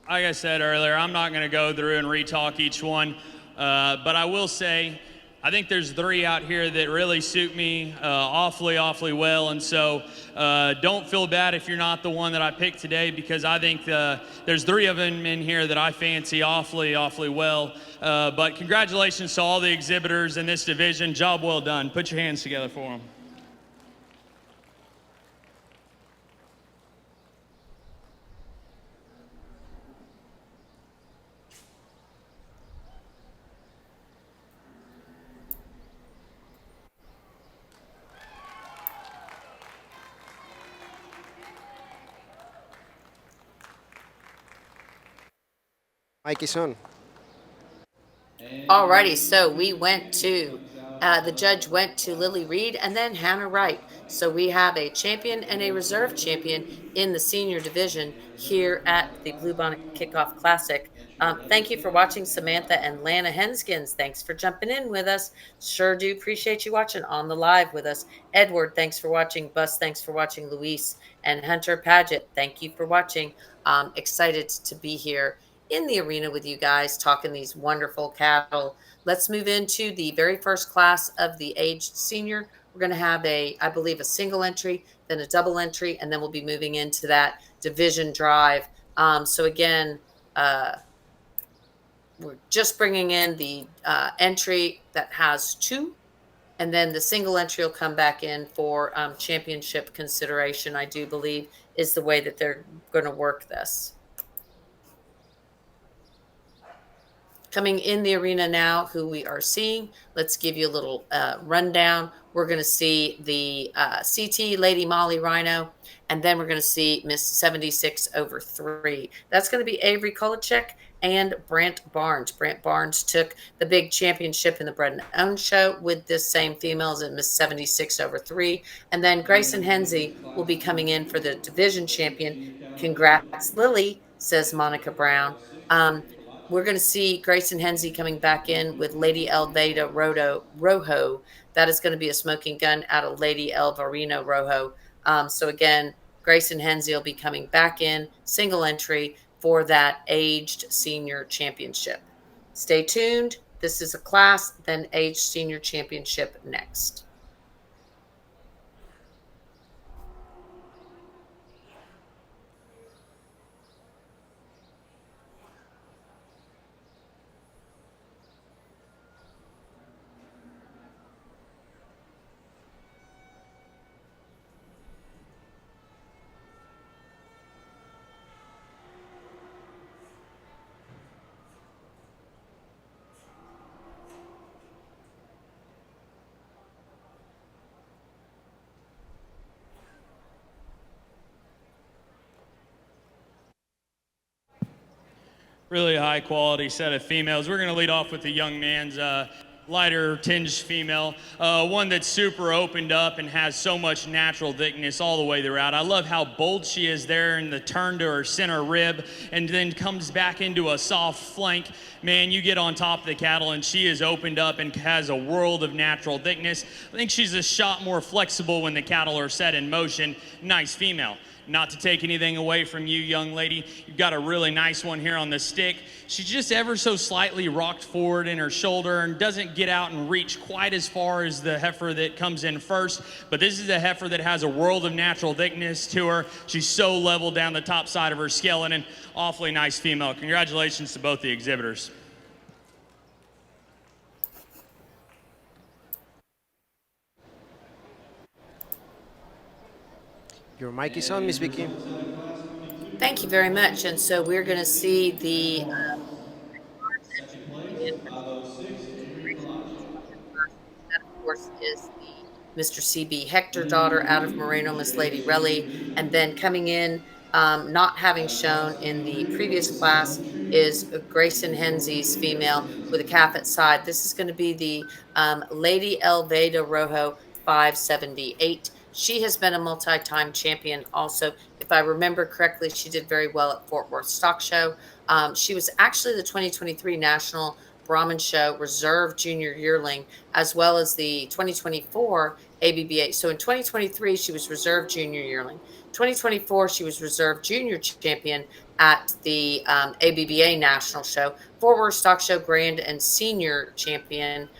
Like I said earlier, I'm not going to go through and re-talk each one, but I will say I think there's 3 out here that really suit me awfully well, and so don't feel bad if you're not the one that I picked today, because I think there's 3 of them in here that I fancy awfully well. But congratulations to all the exhibitors in this division. Job well done. Put your hands together for them. Mike is on. Alrighty, so we went to, the judge went to Lily Reed and then Hannah Wright. So we have a champion and a reserve champion in the senior division here at the Bluebonnet Kickoff Classic. Thank you for watching, Samantha and Lana Henskins. Thanks for jumping in with us. Sure do appreciate you watching on the live with us. Edward, thanks for watching. Bus, thanks for watching. Luis and Hunter Paget, thank you for watching. Excited to be here in the arena with you guys talking these wonderful cattle. Let's move into the very first class of the aged senior. We're going to have I believe, a single entry, then a double entry, and then we'll be moving into that division drive. So again, we're just bringing in the entry that has 2, and then the single entry will come back in for championship consideration, I do believe, is the way that they're going to work this. Coming in the arena now, who we are seeing, let's give you a little rundown. We're going to see the CT Lady Molly Rhino, and then we're going to see Miss 76 over 3. That's going to be Avery Kolachek and Brant Barnes. Brant Barnes took the big championship in the Bread and Own show with this same females at Miss 76 over 3. And then Grayson Hensley will be coming in for the division champion. Congrats, Lily, says Monica Brown. We're going to see Grayson Hensley coming back in with Lady Elveda Rojo. That is going to be a smoking gun out of Lady Elvarino Rojo. So again, Grayson Hensley will be coming back in, single entry, for that aged senior championship. Stay tuned. This is a class, then aged senior championship next. Really high quality set of females. We're going to lead off with the young man's lighter tinged female, one that's super opened up and has so much natural thickness all the way throughout. I love how bold she is there in the turn to her center rib and then comes back into a soft flank. Man, you get on top of the cattle and she is opened up and has a world of natural thickness. I think she's a shot more flexible when the cattle are set in motion. Nice female. Not to take anything away from you, young lady, you've got a really nice one here on the stick. She's just ever so slightly rocked forward in her shoulder and doesn't get out and reach quite as far as the heifer that comes in first. But this is a heifer that has a world of natural thickness to her. She's so level down the top side of her skeleton. Awfully nice female. Congratulations to both the exhibitors. Your mic is on, Miss Vicky. Thank you very much. And so we're going to see the Second place, 506, Avery Colache. that, of course, is the Mr. CB Hector daughter out of Moreno, Miss Lady Relly. And then coming in, not having shown in the previous class, is Grayson Hensley's female with a calf at side. This is going to be the Lady Elveda Rojo 578. She has been a multi-time champion also. If I remember correctly, she did very well at Fort Worth Stock Show. She was actually the 2023 National Brahman Show Reserve Junior Yearling, as well as the 2024 ABBA. So in 2023, she was Reserve Junior Yearling. 2024, she was Reserve Junior Champion at the ABBA National Show, Fort Worth Stock Show Grand and Senior Champion.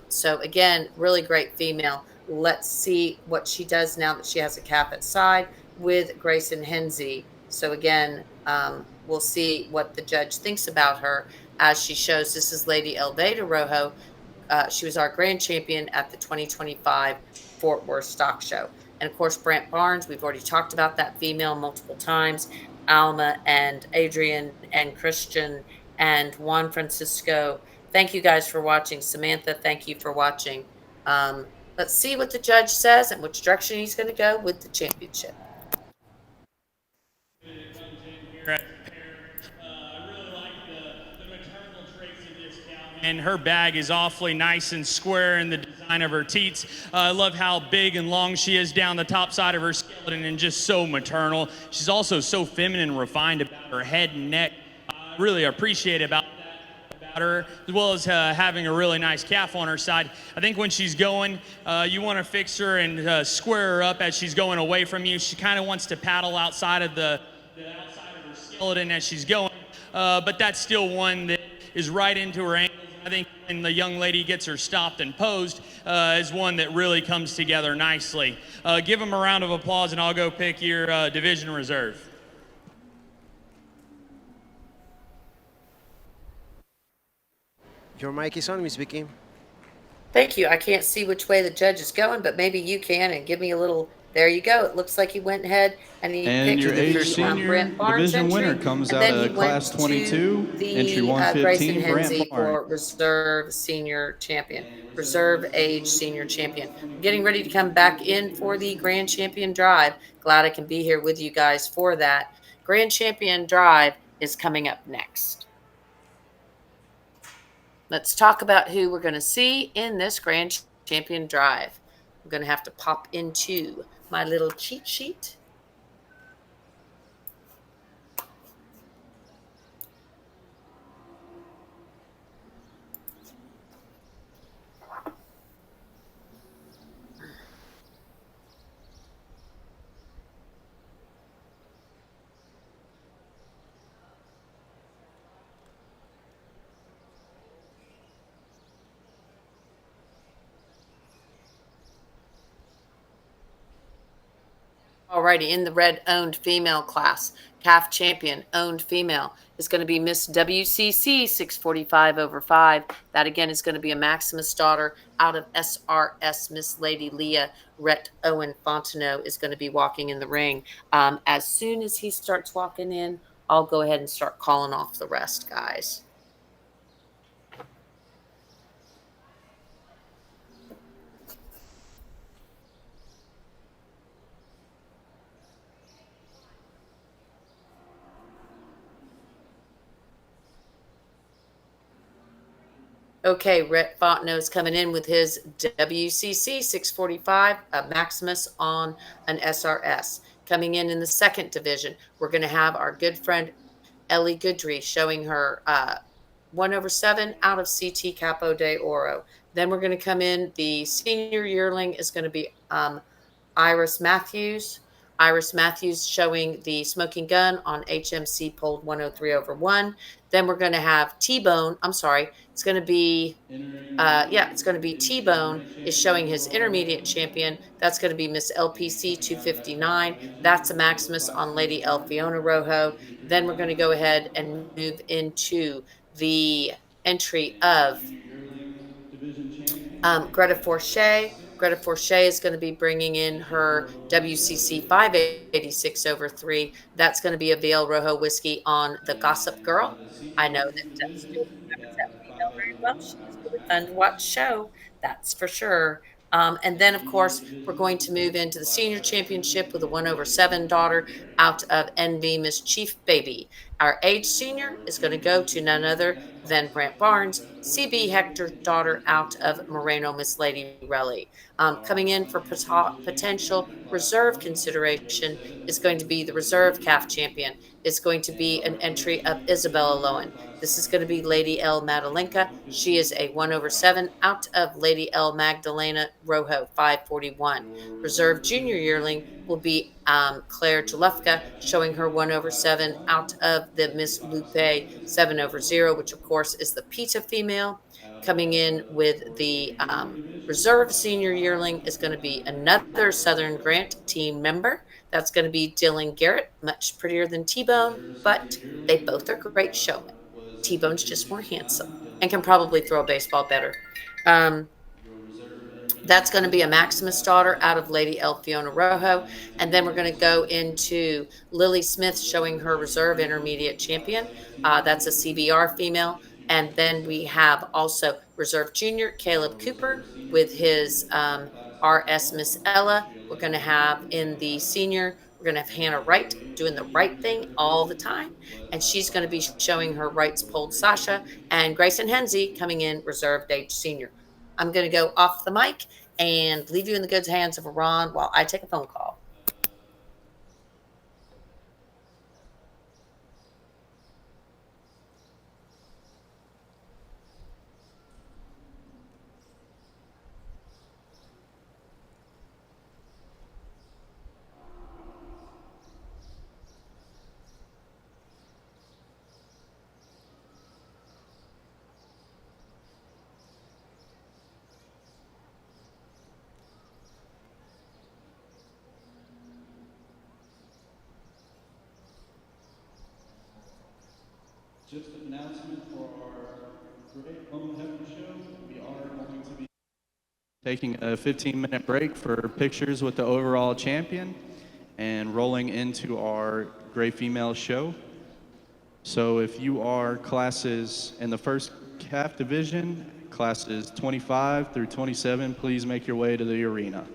So again, really great female. Let's see what she does now that she has a calf at side with Grayson Hensley. So again, we'll see what the judge thinks about her as she shows. This is Lady Elveda Rojo. She was our grand champion at the 2025 Fort Worth Stock Show. And of course, Brant Barnes, we've already talked about that female multiple times. Alma and Adrian and Christian and Juan Francisco. Thank you guys for watching. Samantha, thank you for watching. Let's see what the judge says and which direction he's going to go with the championship. And her bag is awfully nice and square in the design of her teats. I love how big and long she is down the top side of her skeleton and just so maternal. She's also so feminine and refined about her head and neck. I really appreciate about her, as well as having a really nice calf on her side. I think when she's going, you want to fix her and square her up as she's going away from you. She kind of wants to paddle outside of the outside of her skeleton as she's going, but that's still one that is right into her ankles. I think when the young lady gets her stopped and posed is one that really comes together nicely. Give them a round of applause, and I'll go pick your division reserve. Your mic is on, Miss Vicky. Thank you. I can't see which way the judge is going, but maybe you can and give me a little. There you go. It looks like he went ahead and he And picked your the age senior Brent Barnes division entry, winner comes and out then he of class went 22, to the entry Grayson 115, Brant Hensley for Barnes. reserve senior champion, reserve age senior champion. I'm getting ready to come back in for the Grand Champion Drive. Glad I can be here with you guys for that. Grand Champion Drive is coming up next. Let's talk about who we're going to see in this Grand Champion Drive. I'm going to have to pop into my little cheat sheet. Alrighty, in the red owned female class, calf champion owned female is going to be Miss WCC 645 over 5. That again is going to be a Maximus daughter out of SRS. Miss Lady Leah Rhett Owen Fontenot is going to be walking in the ring. As soon as he starts walking in, I'll go ahead and start calling off the rest, guys. Okay, Rhett Fontenot's coming in with his WCC 645, a Maximus on an SRS. Coming in the second division, we're going to have our good friend Ellie Goodry showing her 1 over 7 out of CT Capo de Oro. Then we're going to come in, the senior yearling is going to be Iris Matthews. Iris Matthews showing the smoking gun on HMC pulled 103 over 1. Then we're going to have T-Bone. I'm sorry. It's going to be, it's going to be T-Bone is showing his intermediate champion. That's going to be Miss LPC 259. That's a Maximus on Lady Elfiona Rojo. Then we're going to go ahead and move into the entry of Greta Forche. Greta Forche is going to be bringing in her WCC 586 over 3. That's going to be a Veil Rojo whiskey on the Gossip Girl. I know that Stuart remembers that female very well. She was really fun to watch show, that's for sure. And then, of course, we're going to move into the senior championship with a 1 over 7 daughter out of NV Mischief Baby. Our age senior is going to go to none other than Brant Barnes, CB Hector's daughter out of Moreno, Miss Lady Relly. Coming in for potential reserve consideration is going to be the reserve calf champion. Is going to be an entry of Isabella Lowen. This is going to be Lady L Madalenka. She is a 1 over 7 out of Lady L Magdalena Rojo 541. Reserve junior yearling will be Claire Jalufka, showing her 1 over 7 out of the Miss Lupe 7 over 0, which of course is the Pita female. Coming in with the reserve senior yearling is going to be another Southern Grant team member. That's going to be Dylan Garrett, much prettier than T-Bone, but they both are great showmen. T-Bone's just more handsome and can probably throw a baseball better. Um, that's going to be a Maximus daughter out of Lady El Fiona Rojo. And then we're going to go into Lily Smith showing her reserve intermediate champion. That's a CBR female. And then we have also reserve junior Caleb Cooper with his RS Miss Ella. We're going to have in the senior, we're going to have Hannah Wright doing the right thing all the time. And she's going to be showing her rights pulled Sasha. And Grayson Henze coming in reserved age senior. I'm going to go off the mic and leave you in the good hands of Ron while I take a phone call. Just an announcement for our Great Lone Heifer Show. We are going to be taking a 15-minute break for pictures with the overall champion and rolling into our Gray Female Show. So if you are classes in the first calf division, classes 25 through 27, please make your way to the arena.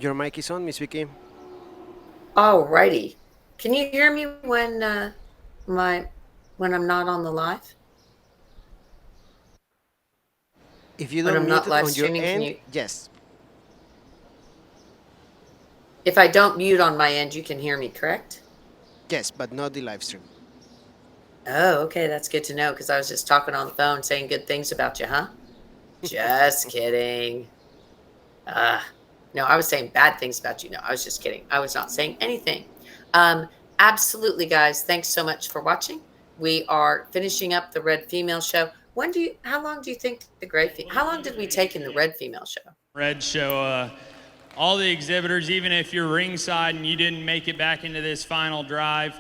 Your mic is on, Miss Vicky. Alrighty. Can you hear me when when I'm not on the live? If you When don't I'm mute not it live on your streaming, end, yes. if I don't mute on my end, you can hear me, correct? Yes, but not the live stream. Oh, okay, that's good to know because I was just talking on the phone saying good things about you, huh? Just kidding. No, I was saying bad things about you. No, I was just kidding. I was not saying anything. Um, Absolutely, guys. Thanks so much for watching. We are finishing up the Red Female Show. How long do you think how long did we take in the Red Female Show? Red Show, all the exhibitors, even if you're ringside and you didn't make it back into this final drive,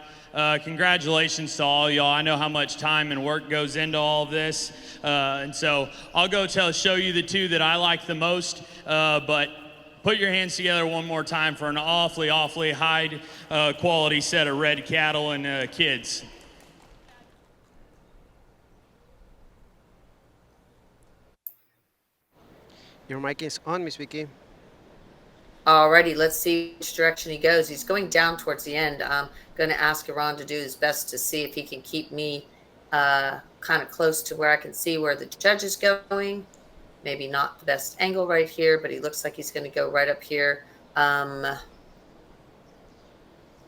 congratulations to all y'all. I know how much time and work goes into all of this. And so I'll go show you the two that I like the most, but put your hands together one more time for an awfully, awfully high quality set of red cattle and kids. Your mic is on, Miss Vicky. Alrighty, let's see which direction he goes. He's going down towards the end. I'm going to ask Iran to do his best to see if he can keep me kind of close to where I can see where the judge is going. Maybe not the best angle right here, but he looks like he's going to go right up here.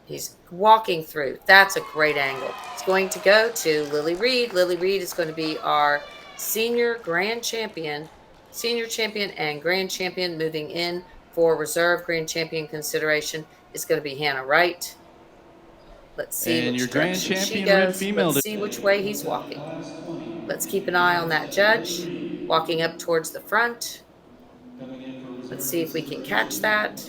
He's walking through. That's a great angle. It's going to go to Lily Reed. Lily Reed is going to be our senior champion and grand champion. Moving in for reserve grand champion consideration is going to be Hannah Wright. Let's see And which your grand direction she champion red goes. female Let's see which way he's walking. Let's keep an eye on that judge walking up towards the front. Let's see if we can catch that.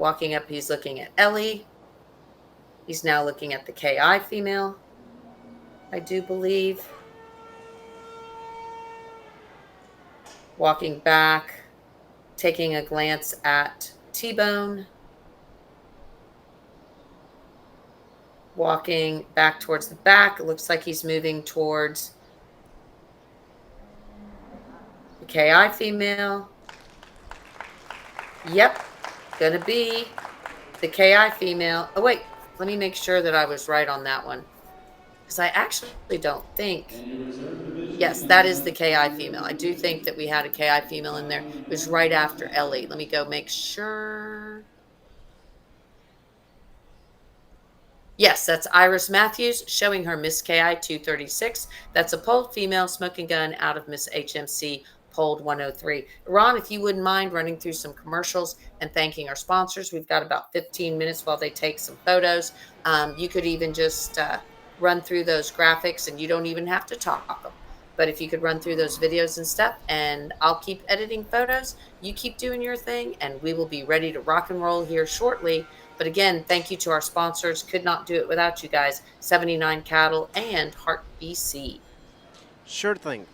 Walking up, he's looking at Ellie. He's now looking at the KI female, I do believe. Walking back, taking a glance at T-Bone. Walking back towards the back. It looks like he's moving towards the KI female. Yep, gonna be the KI female. Oh, wait, let me make sure that I was right on that one. Because I actually don't think. Yes, that is the KI female. I do think that we had a KI female in there. It was right after Ellie. Let me go make sure. Yes, that's Iris Matthews showing her Miss KI 236. That's a polled female smoking gun out of Miss HMC polled 103. Ron, if you wouldn't mind running through some commercials and thanking our sponsors. We've got about 15 minutes while they take some photos. You could even just run through those graphics and you don't even have to talk them. But if you could run through those videos and stuff, and I'll keep editing photos, you keep doing your thing, and we will be ready to rock and roll here shortly. But again, thank you to our sponsors. Could not do it without you guys. 79 Cattle and Heart BC. Sure thing.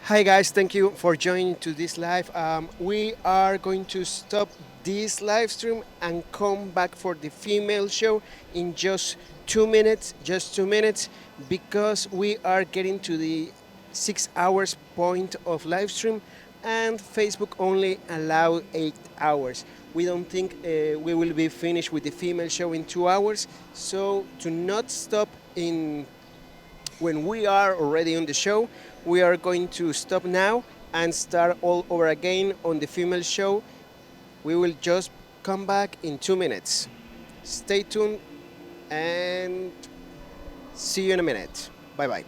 Hi guys, thank you for joining to this live. We are going to stop this live stream and come back for the female show in just 2 minutes, because we are getting to the 6 hours point of live stream, and Facebook only allow 8 hours. We don't think we will be finished with the female show in 2 hours, so to not stop in when we are already on the show, we are going to stop now and start all over again on the female show. We will just come back in 2 minutes. Stay tuned and see you in a minute. Bye bye.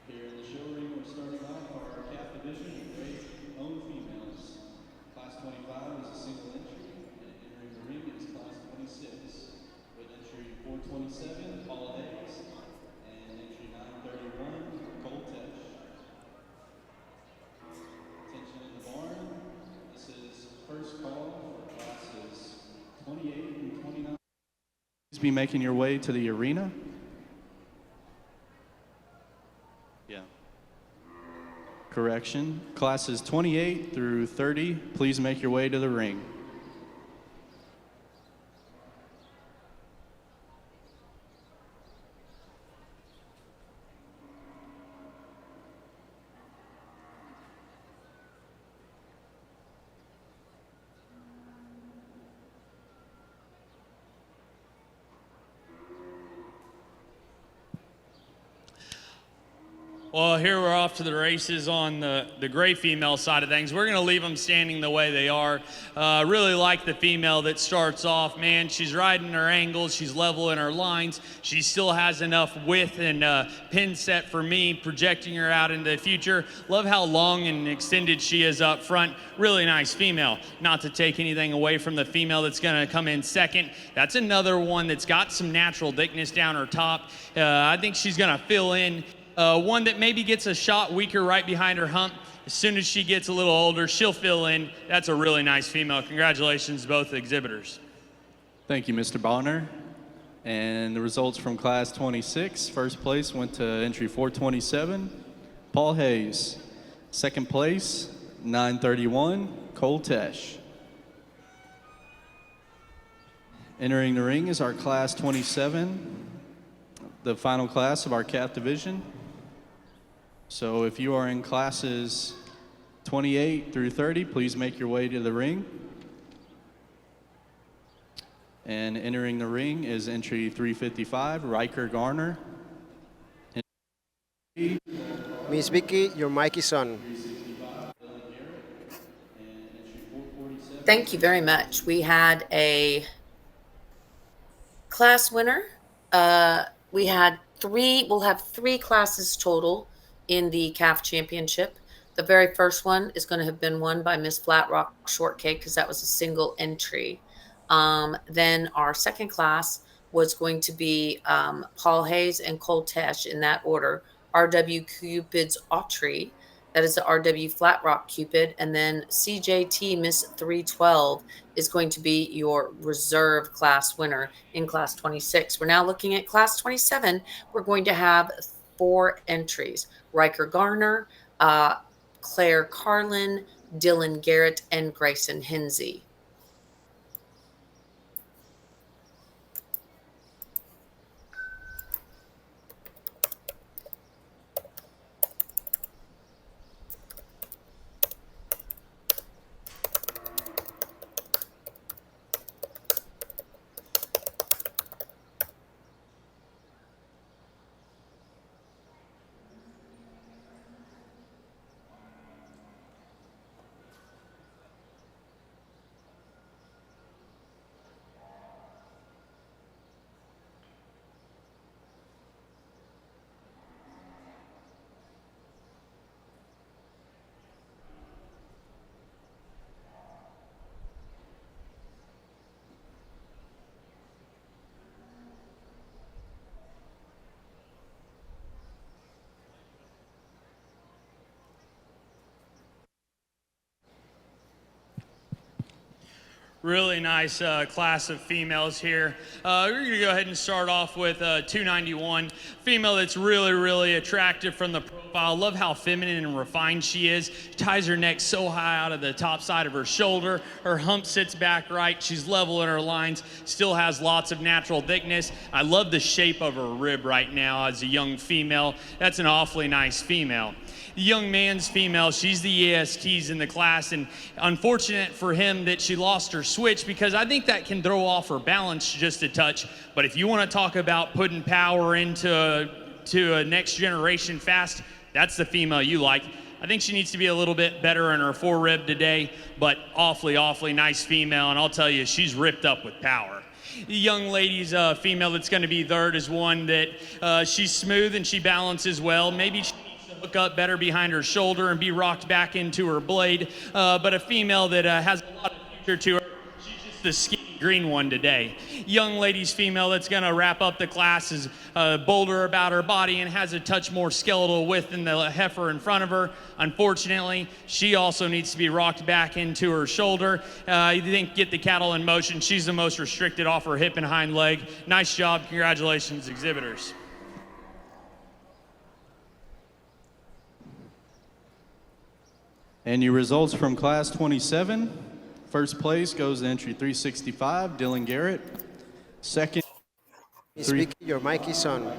Here in the show ring, we're starting off our calf division with great own females. Class 25 is a single entry, and entering the ring is class 26. With entry 427, Paul Hayes, and entry 931, Cole Tesh. Attention in the barn. This is first call for classes 28 and 29. Please be making your way to the arena. Yeah. Correction. Classes 28 through 30, please make your way to the ring. Well, here we're off to the races on the gray female side of things. We're going to leave them standing the way they are. Really like the female that starts off. Man, she's riding her angles. She's level in her lines. She still has enough width and pin set for me, projecting her out into the future. Love how long and extended she is up front. Really nice female. Not to take anything away from the female that's going to come in second. That's another one that's got some natural thickness down her top. I think she's going to fill in. One that maybe gets a shot weaker right behind her hump. As soon as she gets a little older, she'll fill in. That's a really nice female. Congratulations, both exhibitors. Thank you, Mr. Bonner. And the results from class 26, first place went to entry 427, Paul Hayes. Second place, 931, Cole Tesh. Entering the ring is our class 27, the final class of our calf division. So if you are in classes 28 through 30, please make your way to the ring. And entering the ring is entry 355, Riker Garner. Miss Vicky, your mic is on. Thank you very much. We had a class winner. We'll have three classes total in the CAF championship. The very first one is going to have been won by Miss Flat Rock Shortcake because that was a single entry. Then our second class was going to be Paul Hayes and Cole Tesh in that order. RW Cupid's Autry, that is the RW Flat Rock Cupid. And then CJT Miss 312 is going to be your reserve class winner in class 26. We're now looking at class 27. We're going to have 4 entries: Riker Garner, Claire Carlin, Dylan Garrett, and Grayson Hinsey. Really nice class of females here. We're going to go ahead and start off with 291, female that's really, really attractive from the profile. Love how feminine and refined she is. Ties her neck so high out of the top side of her shoulder. Her hump sits back right. She's level in her lines. Still has lots of natural thickness. I love the shape of her rib right now as a young female. That's an awfully nice female. The young man's female, she's the ESTs in the class, and unfortunate for him that she lost her switch, because I think that can throw off her balance just a touch. But if you want to talk about putting power into a next generation fast, that's the female you like. I think she needs to be a little bit better in her forerib today, but awfully, awfully nice female, and I'll tell you, she's ripped up with power. The young lady's female that's going to be third is one that she's smooth and she balances well. Maybe she needs to hook up better behind her shoulder and be rocked back into her blade, but a female that has a lot of future to her. She's just the skinny green one today. Young lady's female that's going to wrap up the class is bolder about her body and has a touch more skeletal width than the heifer in front of her. Unfortunately, she also needs to be rocked back into her shoulder. You think get the cattle in motion. She's the most restricted off her hip and hind leg. Nice job. Congratulations, exhibitors. And your results from class 27. First place goes to entry 365, Dylan Garrett. Second, Miss Vicky, your mic is on.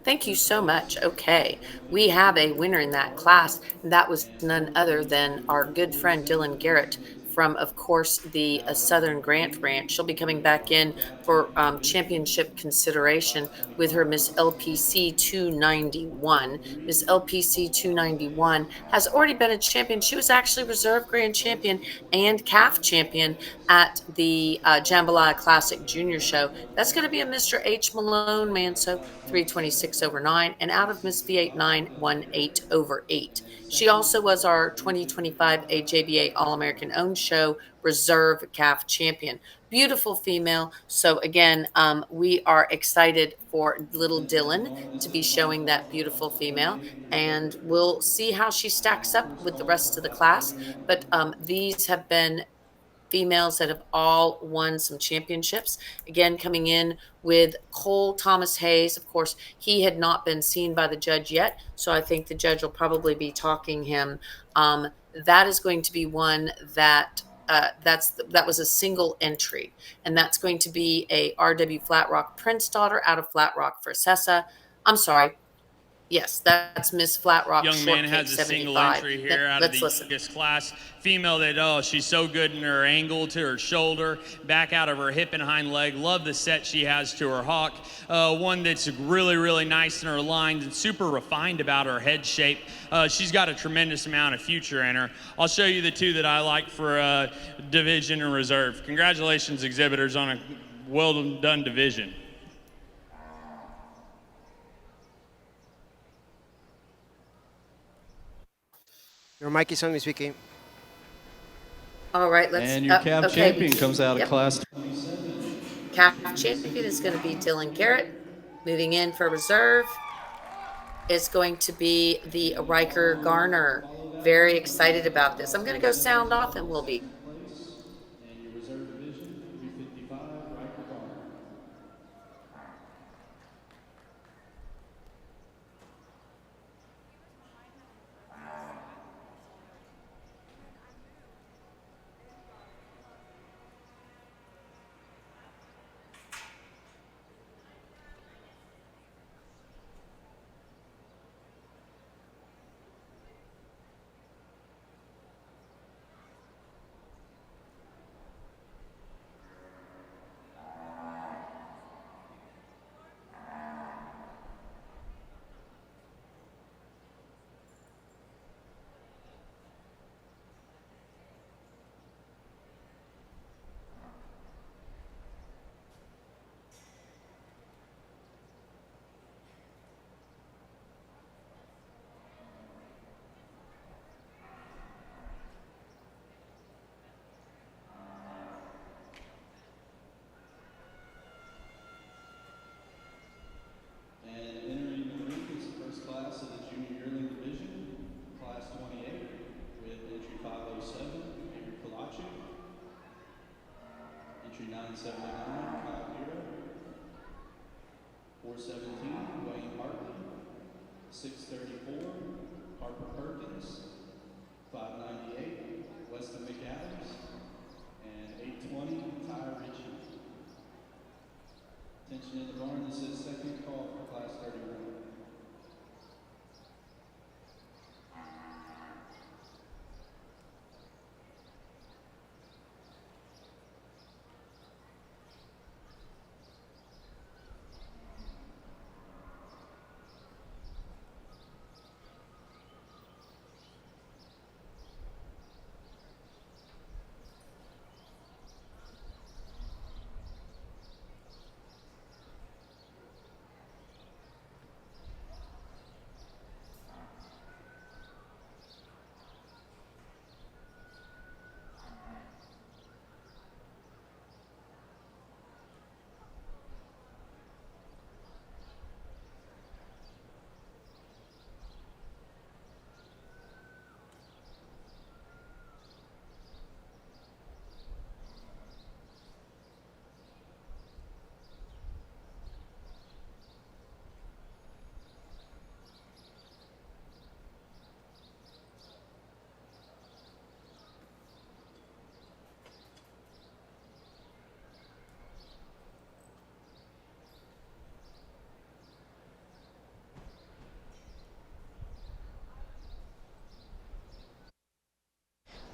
Thank you so much. Okay, we have a winner in that class. That was none other than our good friend Dylan Garrett from, of course, the Southern Grant Ranch. She'll be coming back in for championship consideration with her Miss LPC 291. Miss LPC 291 has already been a champion. She was actually reserve grand champion and calf champion at the Jambalaya Classic Junior Show. That's going to be a Mr. H. Malone Manso 326 over 9, and out of Miss V8 918 over 8. She also was our 2025 AJBA All-American Owned Show Reserve Calf Champion. Beautiful female. So again, we are excited for little Dylan to be showing that beautiful female, and we'll see how she stacks up with the rest of the class. But these have been females that have all won some championships. Again, coming in with Cole Thomas Hayes. Of course, he had not been seen by the judge yet, so I think the judge will probably be talking him. That is going to be one that that was a single entry, and that's going to be a RW Flat Rock Prince daughter out of Flat Rock for Sessa. I'm sorry. Yes, that's Miss Flat Rock. Young man has a single entry here out of the youngest class. Female that, she's so good in her angle to her shoulder, back out of her hip and hind leg. Love the set she has to her hawk. One that's really, really nice in her lines and super refined about her head shape. She's got a tremendous amount of future in her. I'll show you the two that I like for division and reserve. Congratulations, exhibitors, on a well-done division. Your mic is on, Miss Vicky. All right, let's. And your calf okay. champion comes out of class 27. Calf champion is going to be Dylan Garrett. Moving in for reserve is going to be the Riker Garner. Very excited about this. I'm going to go sound off and we'll be. And your reserve division, 355, Riker Garner. 634, Harper Perkins, 598, Weston McAdams, and 820, Ty Ritchie. Attention in the barn, this is second call for class 31.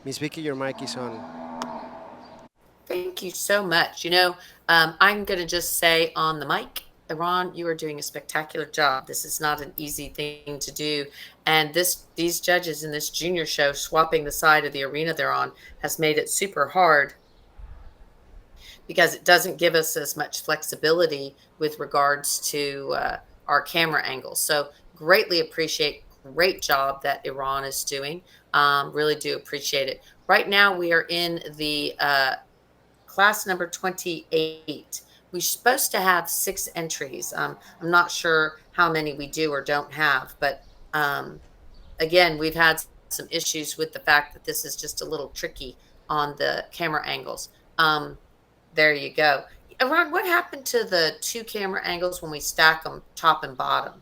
Miss Vicky, your mic is on. Thank you so much. I'm going to just say on the mic, Iran, you are doing a spectacular job. This is not an easy thing to do. And these judges in this junior show swapping the side of the arena they're on has made it super hard because it doesn't give us as much flexibility with regards to our camera angles. So greatly appreciate, great job that Iran is doing. Really do appreciate it. Right now we are in the class number 28. We're supposed to have 6 entries. I'm not sure how many we do or don't have, but again, we've had some issues with the fact that this is just a little tricky on the camera angles. There you go. Ron, what happened to the 2 camera angles when we stack them top and bottom?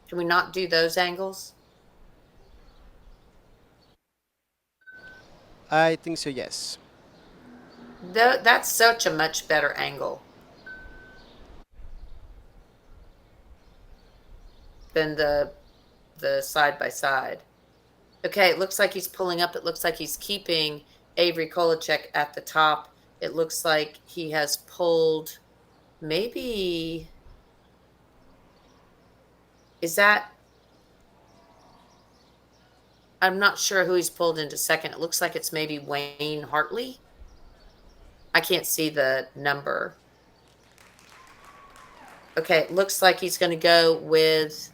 Can we not do those angles? I think so, yes. That's such a much better angle than the side by side. Okay, it looks like he's pulling up. It looks like he's keeping Avery Kolacek at the top. It looks like he has pulled maybe, is that, I'm not sure who he's pulled into second. It looks like it's maybe Wayne Hartley. I can't see the number. Okay, it looks like he's going to go with,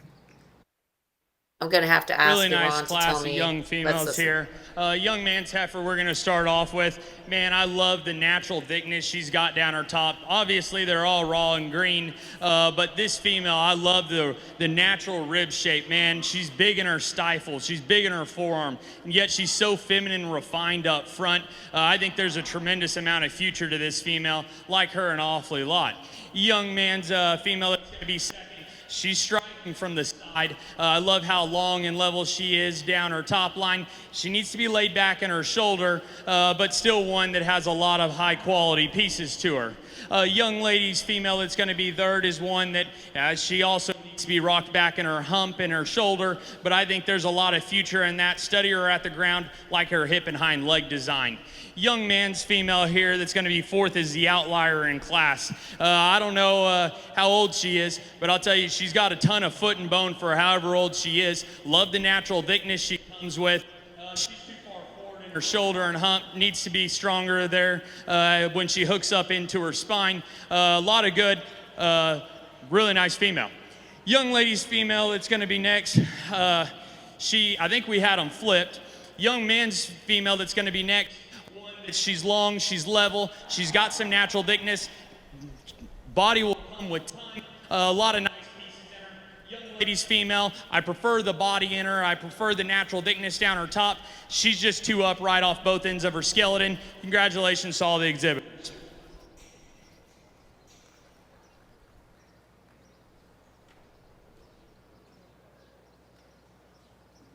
I'm going to have to ask Really nice Iran to class tell of me. young Let's females listen. here. Young man's heifer we're going to start off with. Man, I love the natural thickness she's got down her top. Obviously, they're all raw and green, but this female, I love the natural rib shape, man. She's big in her stifle. She's big in her forearm, and yet she's so feminine and refined up front. I think there's a tremendous amount of future to this female, like her an awfully lot. Young man's female that's going to be second. She's striking from the side. I love how long and level she is down her top line. She needs to be laid back in her shoulder, but still one that has a lot of high quality pieces to her. Young lady's female that's going to be third is one that she also needs to be rocked back in her hump and her shoulder, but I think there's a lot of future in that. Study her at the ground, like her hip and hind leg design. Young man's female here that's going to be fourth is the outlier in class. I don't know how old she is, but I'll tell you, she's got a ton of foot and bone for however old she is. Love the natural thickness she comes with. She's too far forward in her shoulder and hump. Needs to be stronger there when she hooks up into her spine. A lot of good, really nice female. Young lady's female that's going to be next. I think we had them flipped. Young man's female that's going to be next. She's long, she's level, she's got some natural thickness. Body will come with time. A lot of nice pieces in her. Young lady's female. I prefer the body in her. I prefer the natural thickness down her top. She's just too upright off both ends of her skeleton. Congratulations to all the exhibitors.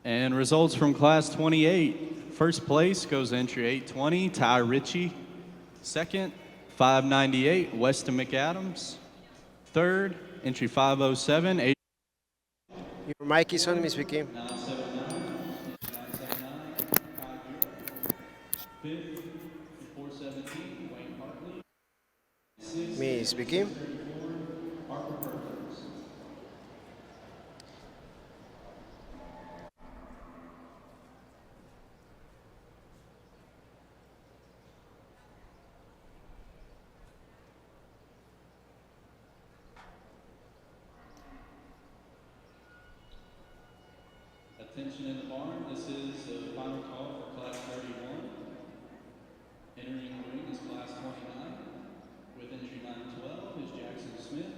And results from class 28. First place goes entry 820, Ty Ritchie. Second, 598, Weston McAdams. Third, entry 507, Your mic is on, Miss Vicky. 979, 979, Kai Bureau. Fifth, 417, Wayne Hartley. Sixth, Miss Vicky. 34, Harper Perkins. Attention in the barn, this is the final call for class 31. Entering the ring is class 29. With entry 912 is Jackson Smith.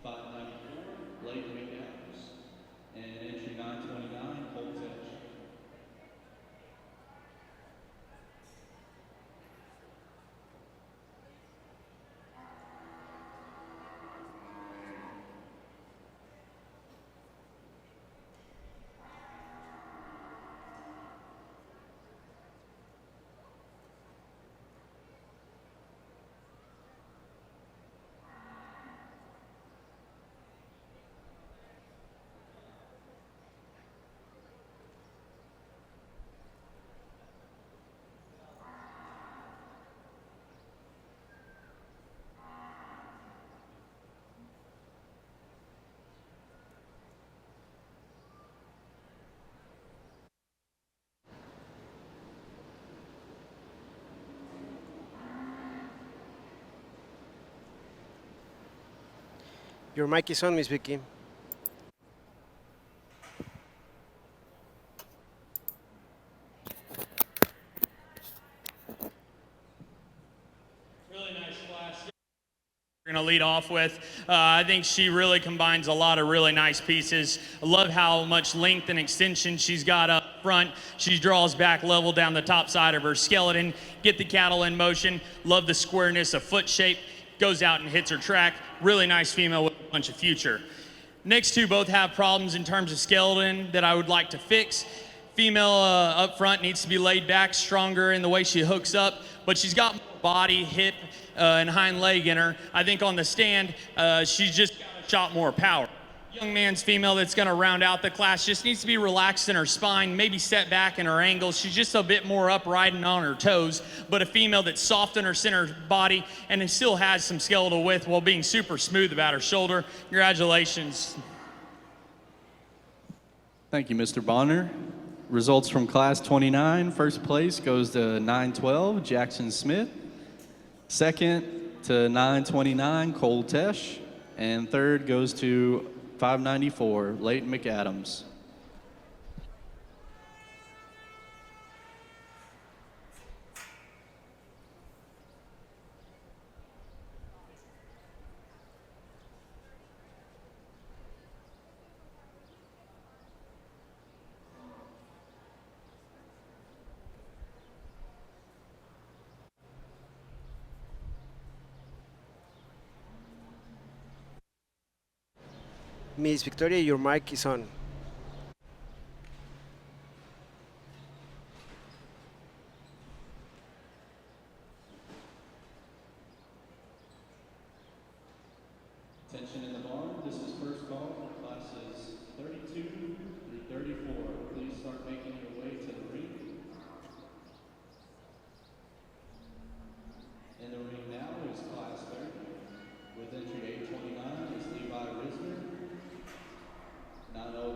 594, Leighton McAdams. And entry 929, Colt Tesh. Your mic is on, Miss Vicky. Really nice class. We're going to lead off with. I think she really combines a lot of really nice pieces. I love how much length and extension she's got up front. She draws back level down the top side of her skeleton. Get the cattle in motion. Love the squareness of foot shape. Goes out and hits her track. Really nice female with a bunch of future. Next two both have problems in terms of skeleton that I would like to fix. Female up front needs to be laid back, stronger in the way she hooks up, but she's got more body, hip, and hind leg in her. I think on the stand, she's just got a shot more power. Young man's female that's going to round out the class just needs to be relaxed in her spine, maybe set back in her angles. She's just a bit more upright and on her toes, but a female that's soft in her center body and it still has some skeletal width while being super smooth about her shoulder. Congratulations. Thank you, Mr. Bonner. Results from class 29. First place goes to 912, Jackson Smith. Second to 929, Cole Tesh. And third goes to 594, Leighton McAdams. Miss Victoria, your mic is on. Attention in the barn, this is first call for classes 32 through 34. Please start making your way to the ring. In the ring now is class 30. With entry 829 is Levi Risner. 901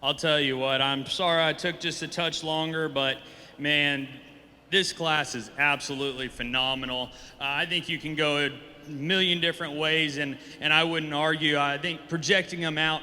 I'll tell you what, I'm sorry I took just a touch longer, but man, this class is absolutely phenomenal. I think you can go a million different ways, and I wouldn't argue. I think projecting them out,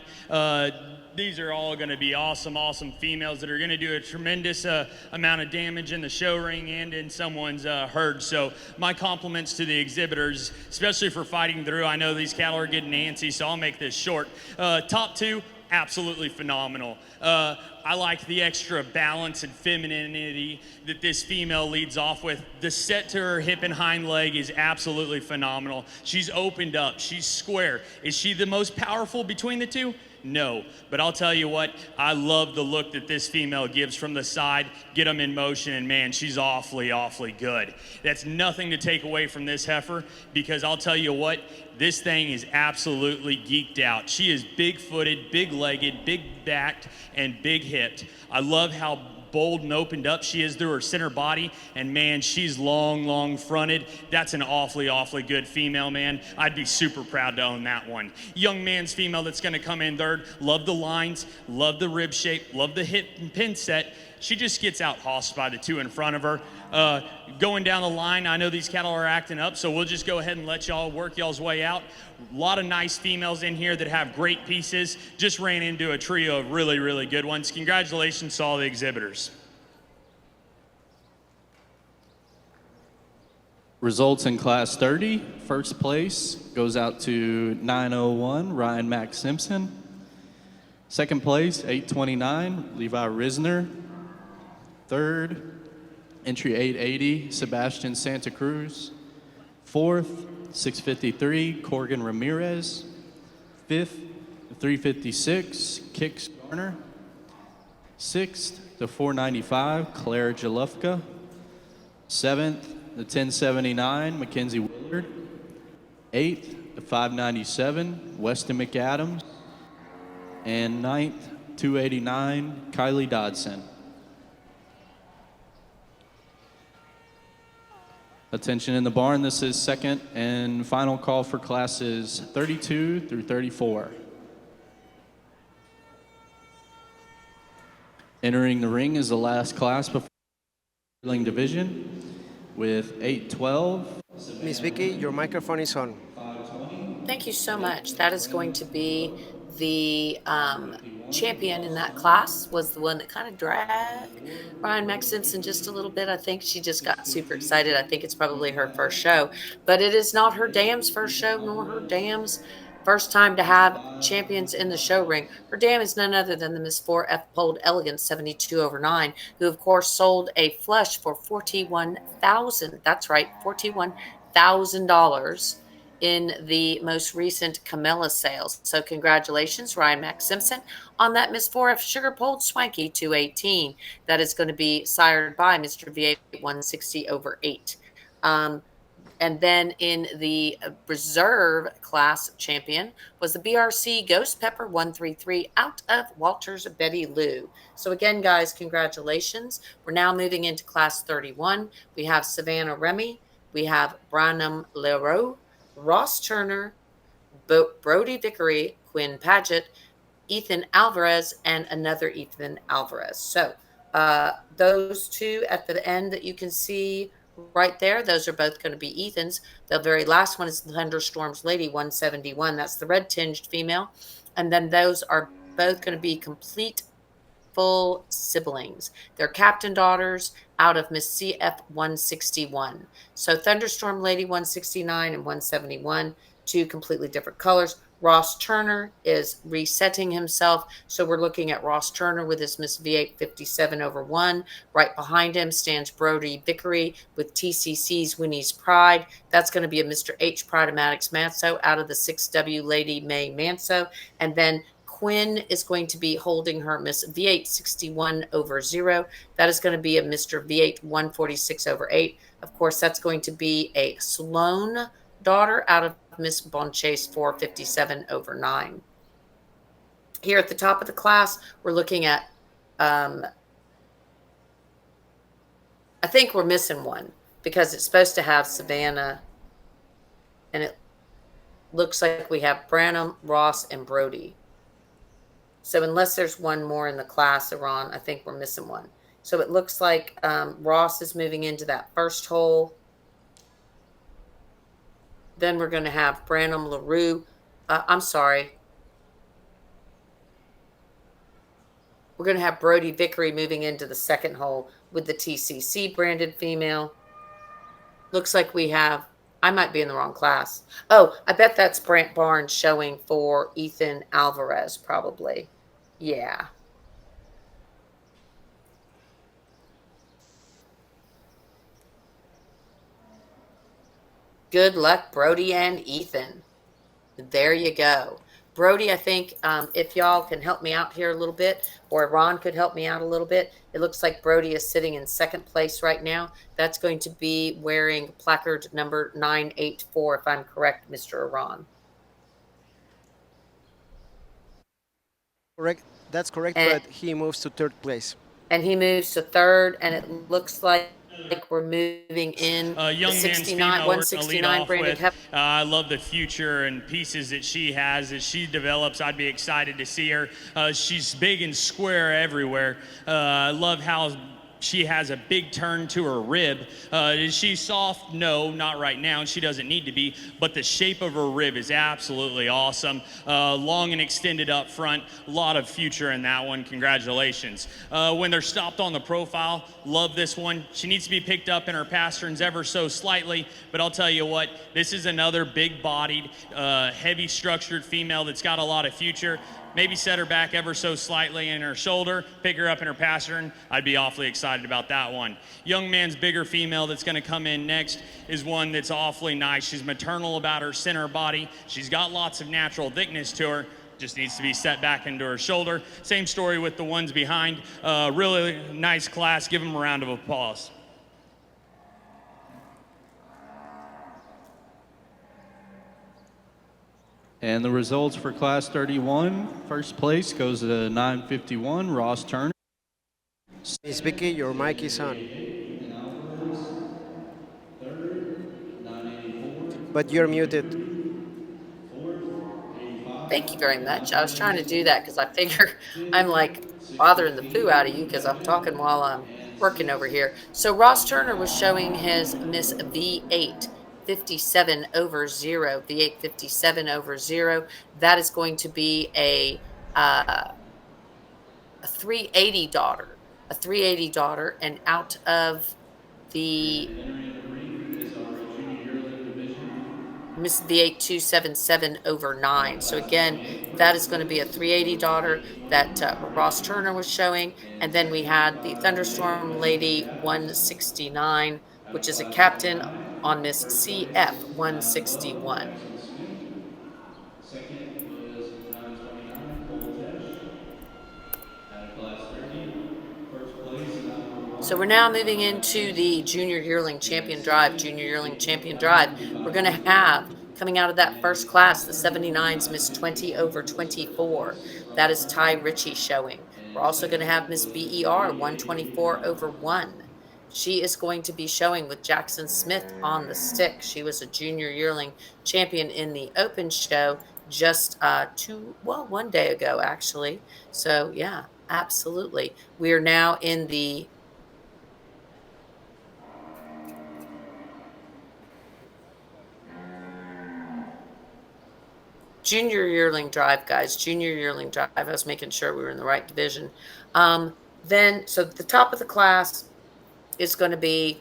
these are all going to be awesome, awesome females that are going to do a tremendous amount of damage in the show ring and in someone's herd. So my compliments to the exhibitors, especially for fighting through. I know these cattle are getting antsy, so I'll make this short. Top two, absolutely phenomenal. I like the extra balance and femininity that this female leads off with. The set to her hip and hind leg is absolutely phenomenal. She's opened up, she's square. Is she the most powerful between the two? No, but I'll tell you what, I love the look that this female gives from the side, get them in motion, and man, she's awfully, awfully good. That's nothing to take away from this heifer, because I'll tell you what, this thing is absolutely geeked out. She is big-footed, big-legged, big-backed, and big-hipped. I love how bold and opened up she is through her center body, and man, she's long fronted. That's an awfully good female, man. I'd be super proud to own that one. Young man's female that's going to come in third, love the lines, love the rib shape, love the hip and pin set. She just gets out hossed by the two in front of her. Going down the line, I know these cattle are acting up, so we'll just go ahead and let y'all work y'all's way out. A lot of nice females in here that have great pieces. Just ran into a trio of really good ones. Congratulations to all the exhibitors. Results in Class 30. First place goes out to 901, Ryan Mack Simpson. Second place, 829, Levi Risner. Third, entry 880, Sebastian Santa Cruz. Fourth, 653, Corgan Ramirez. Fifth, 356, Kix Garner. Sixth, the 495, Claire Jalufka. Seventh, the 1079, Mackenzie Willard. Eighth, the 597, Weston McAdams. And ninth, 289, Kylie Dodson. Attention in the barn, this is second and final call for classes 32 through 34. Entering the ring is the last class before the division with 812. Miss Vicky, your microphone is on. Thank you so much. That is going to be the champion in that class, was the one that kind of dragged Ryan Mack Simpson just a little bit. I think she just got super excited. I think it's probably her first show, but it is not her dam's first show, nor her dam's first time to have champions in the show ring. Her dam is none other than the Miss 4F Polled Elegance 72/9, who of course sold a flush for $41,000. That's right, $41,000 in the most recent Camilla sales. So congratulations, Ryan Mack Simpson, on that Miss 4F Sugar Polled Swanky 218. That is going to be sired by Mr. VA 160/8. And then in the reserve class champion was the BRC Ghost Pepper 133 out of Walter's Betty Lou. So again, guys, congratulations. We're now moving into class 31. We have Savannah Remy. We have Branham Leroux, Ross Turner, Brody Vickery, Quinn Paget, Ethan Alvarez, and another Ethan Alvarez. So those two at the end that you can see right there, those are both going to be Ethan's. The very last one is Thunderstorm's Lady 171. That's the red tinged female. And then those are both going to be complete full siblings. They're captain daughters out of Miss CF 161. So Thunderstorm Lady 169 and 171, two completely different colors. Ross Turner is resetting himself. So we're looking at Ross Turner with his Miss V8 57/1. Right behind him stands Brody Vickery with TCC's Winnie's Pride. That's going to be a Mr. H Pridematics Manso out of the 6W Lady May Manso. And then Quinn is going to be holding her Miss V8 61/0. That is going to be a Mr. V8 146/8. Of course, that's going to be a Sloan daughter out of Miss Bonchase 457/9. Here at the top of the class, we're looking at, I think we're missing one because it's supposed to have Savannah, and it looks like we have Branham, Ross, and Brody. So unless there's one more in the class, Iran, I think we're missing one. So it looks like Ross is moving into that first hole. Then we're going to have Branham LaRue. I'm sorry. We're going to have Brody Vickery moving into the second hole with the TCC branded female. Looks like we have, I might be in the wrong class. Oh, I bet that's Brant Barnes showing for Ethan Alvarez, probably. Yeah. Good luck, Brody and Ethan. There you go. Brody, I think if y'all can help me out here a little bit, or Ron could help me out a little bit, it looks like Brody is sitting in second place right now. That's going to be wearing placard number 984, if I'm correct, Mr. Iran. Correct. That's correct, And, but he moves to third place. and he moves to third, and it looks like we're moving in the Young man's 69, female we're gonna lead 169 off branded with. I love the future and pieces that she has as she develops. I'd be excited to see her. She's big and square everywhere. I love how she has a big turn to her rib. Is she soft? No, not right now. She doesn't need to be, but the shape of her rib is absolutely awesome. Long and extended up front. A lot of future in that one. Congratulations. When they're stopped on the profile, love this one. She needs to be picked up in her pasterns ever so slightly, but I'll tell you what, this is another big-bodied, heavy-structured female that's got a lot of future. Maybe set her back ever so slightly in her shoulder, pick her up in her pastern. I'd be awfully excited about that one. Young man's bigger female that's going to come in next is one that's awfully nice. She's maternal about her center body. She's got lots of natural thickness to her. Just needs to be set back into her shoulder. Same story with the ones behind. Really nice class. Give them a round of applause. And the results for Class 31, first place goes to 951, Ross Turner. Miss Vicky, your mic is on. But you're muted. Thank you very much. I was trying to do that because I figure I'm like bothering the foo out of you because I'm talking while I'm working over here. So Ross Turner was showing his Miss V8 57 over 0, V8 57 over 0. That is going to be a 380 daughter, and out of the Miss V8 277 over 9. So again, that is going to be a 380 daughter that Ross Turner was showing. And then we had the Thunderstorm Lady 169, which is a captain on Miss CF 161. Second was 929, Cole Tesh. Out of Class 30, first place, number 1. So we're now moving into the Junior Yearling Champion Drive. Junior Yearling Champion Drive. We're going to have, coming out of that first class, the 79s, Miss 20 over 24. That is Ty Ritchie showing. We're also going to have Miss BER 124 over 1. She is going to be showing with Jackson Smith on the stick. She was a Junior Yearling champion in the Open show just 1 day ago, actually. So yeah, absolutely. We are now in the Junior Yearling Drive, guys. Junior Yearling Drive. I was making sure we were in the right division. So the top of the class is going to be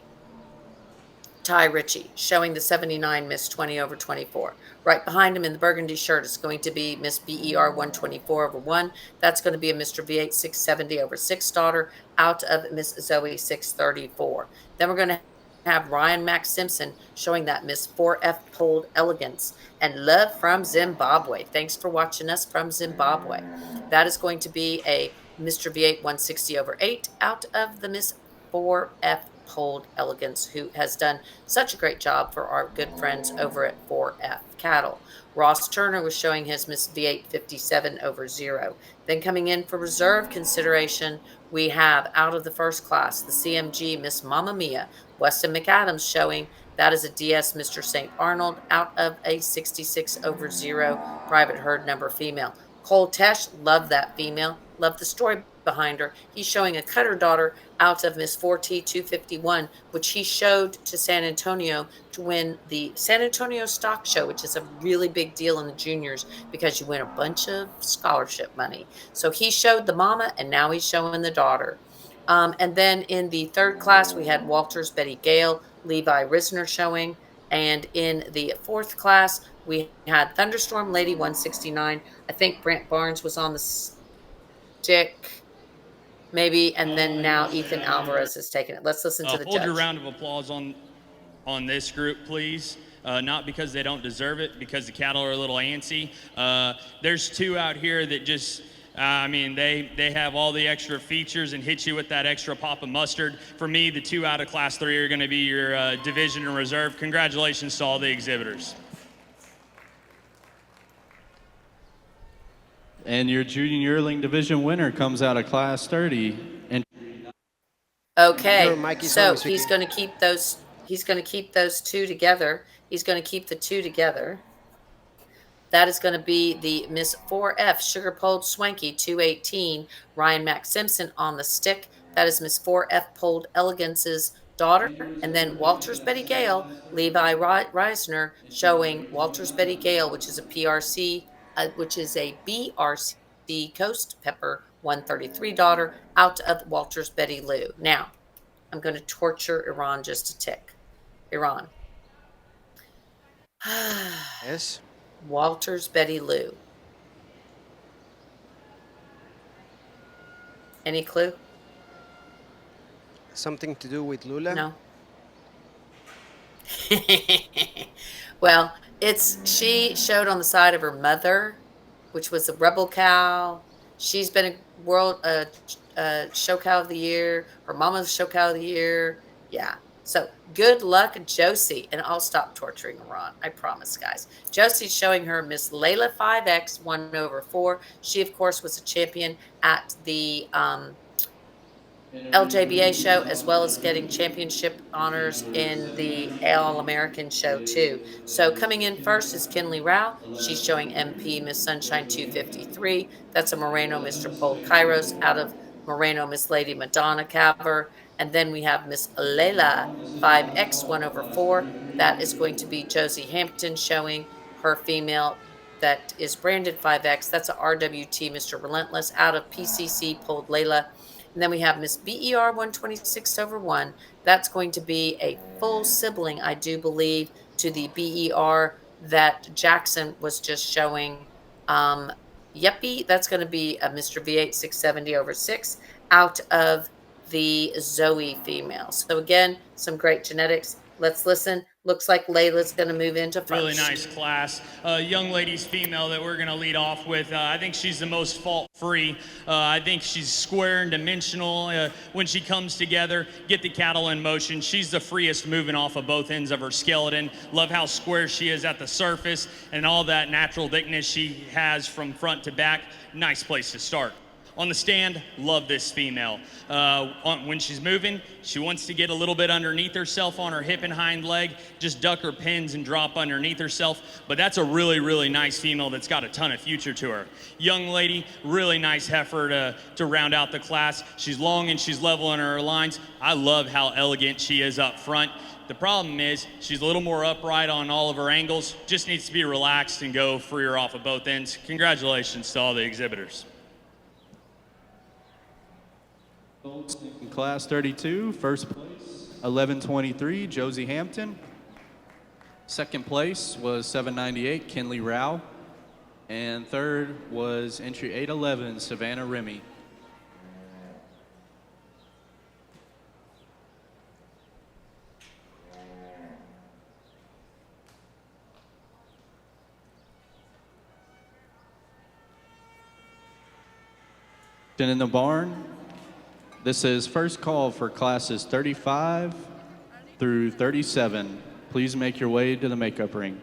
Ty Ritchie, showing the 79 Miss 20 over 24. Right behind him in the burgundy shirt is going to be Miss BER 124 over 1. That's going to be a Mr. V8 670 over 6 daughter out of Miss Zoe 634. Then we're going to have Ryan Max Simpson showing that Miss 4F Pulled Elegance and Love from Zimbabwe. Thanks for watching us from Zimbabwe. That is going to be a Mr. V8 160 over 8 out of the Miss 4F Pulled Elegance, who has done such a great job for our good friends over at 4F Cattle. Ross Turner was showing his Miss V8 57 over 0. Then coming in for reserve consideration, we have out of the first class, the CMG Miss Mamma Mia, Weston McAdams showing. That is a DS Mr. St. Arnold out of a 66 over 0 private herd number female. Cole Tesh, love that female. Love the story behind her. He's showing a cutter daughter out of Miss 4T 251, which he showed to San Antonio to win the San Antonio Stock Show, which is a really big deal in the juniors because you win a bunch of scholarship money. So he showed the mama, and now he's showing the daughter. And then in the third class, we had Walters Betty Gale, Levi Risner showing. And in the fourth class, we had Thunderstorm Lady 169. I think Brant Barnes was on the stick, maybe. And then now Ethan Alvarez has taken it. Let's listen to the Hold your judge. round of applause on this group, please. Not because they don't deserve it, because the cattle are a little antsy. There's two out here that just, they have all the extra features and hit you with that extra pop of mustard. For me, the two out of Class 3 are going to be your division and reserve. Congratulations to all the exhibitors. And your junior yearling division winner comes out of Class 30. And Okay, Your mic is so always he's speaking. going to keep those. He's going to keep those two together. He's going to keep the two together. That is going to be the Miss 4F Sugar Pulled Swanky 218, Ryan Mac Simpson on the stick. That is Miss 4F Pulled Elegance's daughter. And then Walters Betty Gale, Levi Reisner showing Walters Betty Gale, which is a PRC, which is a BRC Coast Pepper 133 daughter out of Walters Betty Lou. Now, I'm going to torture Iran just a tick. Iran. Yes. Walters Betty Lou. Any clue? Something to do with Lula? No. Well, she showed on the side of her mother, which was a rebel cow. She's been a world show cow of the year. Her mama's show cow of the year. Yeah. So good luck, Josie. And I'll stop torturing Ron. I promise, guys. Josie's showing her Miss Layla 5X 1/4. She, of course, was a champion at the LJBA show, as well as getting championship honors in the All-American show, too. So coming in first is Kinley Rao. She's showing MP Miss Sunshine 253. That's a Moreno Mr. Pold Kairos out of Moreno Miss Lady Madonna Caver. And then we have Miss Layla 5X 1/4. That is going to be Josie Hampton showing her female that is branded 5X. That's a RWT Mr. Relentless out of PCC Pold Layla. And then we have Miss BER 126/1. That's going to be a full sibling, I do believe, to the BER that Jackson was just showing. Yeppy, that's going to be a Mr. V8 670/6 out of the Zoe female. So again, some great genetics. Let's listen. Looks like Layla's going to move into first. Really nice class. Young lady's female that we're going to lead off with. I think she's the most fault-free. I think she's square and dimensional when she comes together. Get the cattle in motion. She's the freest moving off of both ends of her skeleton. Love how square she is at the surface and all that natural thickness she has from front to back. Nice place to start. On the stand, love this female. When she's moving, she wants to get a little bit underneath herself on her hip and hind leg, just duck her pins and drop underneath herself. But that's a really, really nice female that's got a ton of future to her. Young lady, really nice heifer to round out the class. She's long and she's level in her lines. I love how elegant she is up front. The problem is she's a little more upright on all of her angles, just needs to be relaxed and go freer off of both ends. Congratulations to all the exhibitors. in Class 32, first place, 1123, Josie Hampton. Second place was 798, Kinley Rao. And third was entry 811, Savannah Remy. In the barn, this is first call for classes 35 through 37. Please make your way to the makeup ring.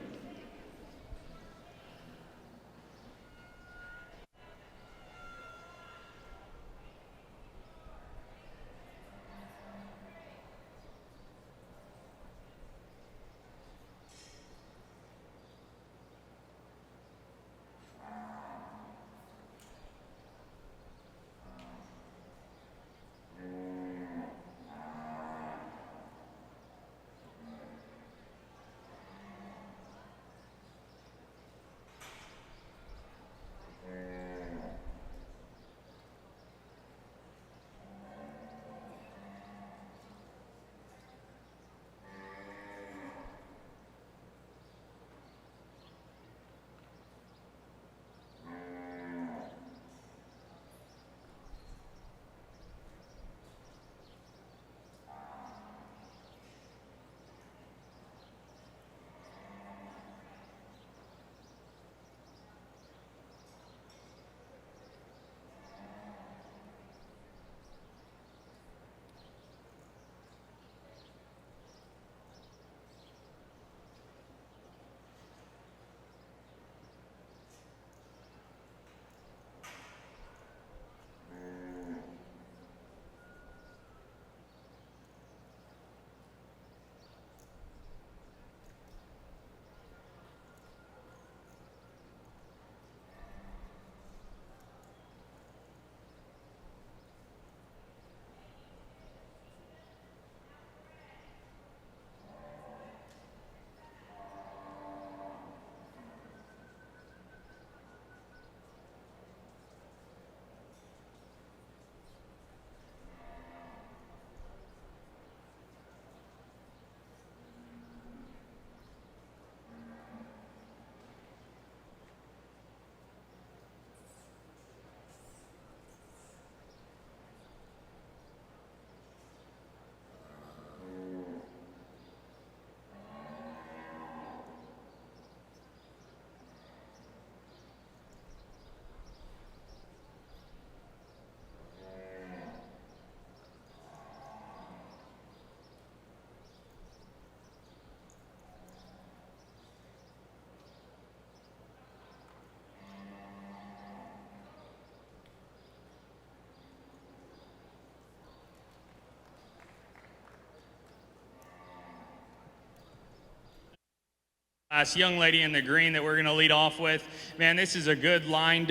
young lady in the green that we're going to lead off with. Man, this is a good lined,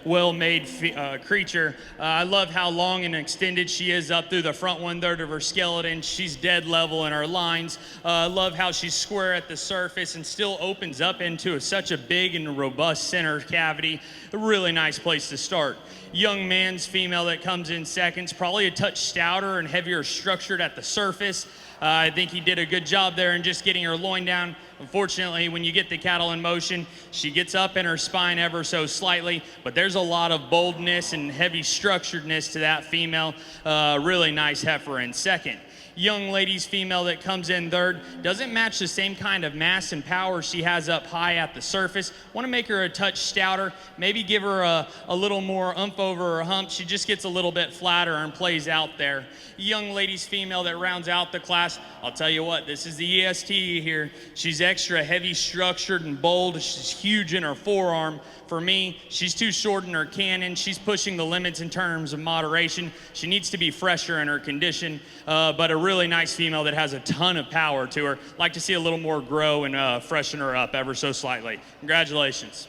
well-made creature. I love how long and extended she is up through the front 1/3 of her skeleton. She's dead level in her lines. I love how she's square at the surface and still opens up into such a big and robust center cavity. A really nice place to start. Young man's female that comes in seconds, probably a touch stouter and heavier structured at the surface. I think he did a good job there in just getting her loin down. Unfortunately, when you get the cattle in motion, she gets up in her spine ever so slightly, but there's a lot of boldness and heavy structuredness to that female. Really nice heifer in second. Young lady's female that comes in third doesn't match the same kind of mass and power she has up high at the surface. Want to make her a touch stouter, maybe give her a little more oomph over her hump. She just gets a little bit flatter and plays out there. Young lady's female that rounds out the class, I'll tell you what, this is the EST here. She's extra heavy structured and bold. She's huge in her forearm. For me, she's too short in her cannon. She's pushing the limits in terms of moderation. She needs to be fresher in her condition, but a really nice female that has a ton of power to her. Like to see a little more grow and freshen her up ever so slightly. Congratulations.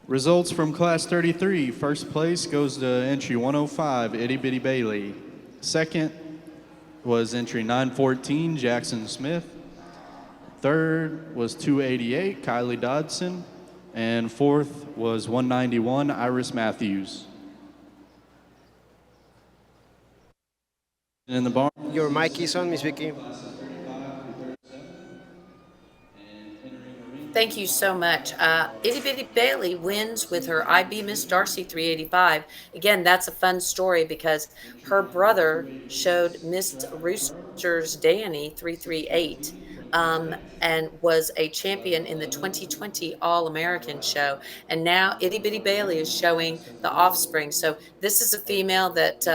Results from Class 33. First place goes to entry 105, Itty Bitty Bailey. Second was entry 914, Jackson Smith. Third was 288, Kylie Dodson. And fourth was 191, Iris Matthews. In the barn. Your mic is on, Miss Vicky. Thank you so much. Itty Bitty Bailey wins with her IB Miss Darcy 385. Again, that's a fun story because her brother showed Miss Rooster's Danny 338 and was a champion in the 2020 All-American show. And now Itty Bitty Bailey is showing the offspring. So this is a female that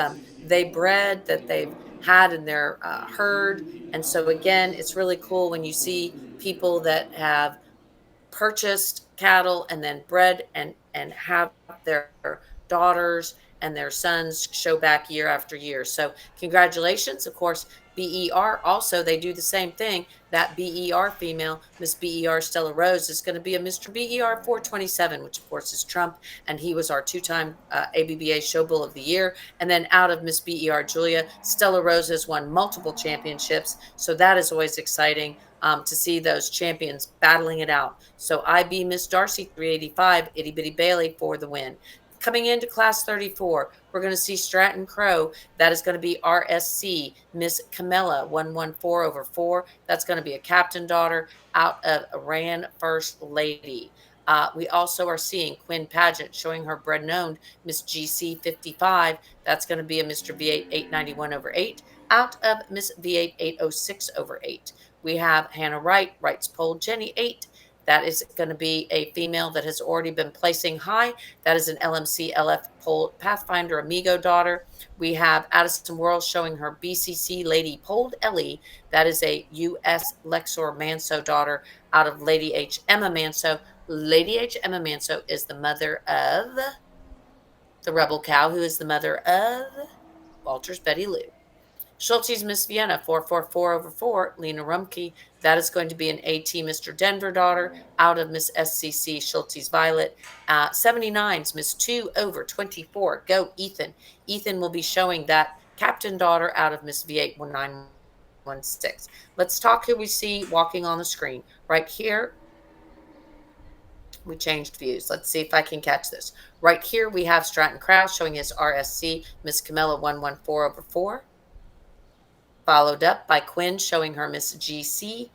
they bred, that they've had in their herd. And so again, it's really cool when you see people that have purchased cattle and then bred and have their daughters and their sons show back year after year. So congratulations. Of course, BER also, they do the same thing. That BER female, Miss BER Stella Rose, is going to be a Mr. BER 427, which of course is Trump, and he was our two-time ABBA Show Bull of the Year. And then out of Miss BER Julia, Stella Rose has won multiple championships, so that is always exciting to see those champions battling it out. So IB Miss Darcy 385, Itty Bitty Bailey for the win. Coming into Class 34, we're going to see Stratton Crow. That is going to be RSC, Miss Camilla 114/4. That's going to be a captain daughter out of Ran First Lady. We also are seeing Quinn Pageant showing her bred and owned Miss GC 55. That's going to be a Mr. V8 891/8 out of Miss V8 806/8. We have Hannah Wright, Wright's Pole Jenny 8. That is going to be a female that has already been placing high. That is an LMC LF Pole Pathfinder Amigo daughter. We have Addison Worrell showing her BCC Lady Polled Ellie. That is a US Lexor Manso daughter out of Lady H. Emma Manso. Lady H. Emma Manso is the mother of the Rebel Cow, who is the mother of Walter's Betty Lou. Schulte's Miss Vienna 444/4, Lena Rumke. That is going to be an AT Mr. Denver daughter out of Miss SCC Schulte's Violet. 79's Miss 2/24. Go Ethan. Ethan will be showing that captain daughter out of Miss V8 1916. Let's talk who we see walking on the screen. Right here, we changed views. Let's see if I can catch this. Right here, we have Stratton Krause showing his RSC Miss Camilla 114/4. Followed up by Quinn showing her Miss GC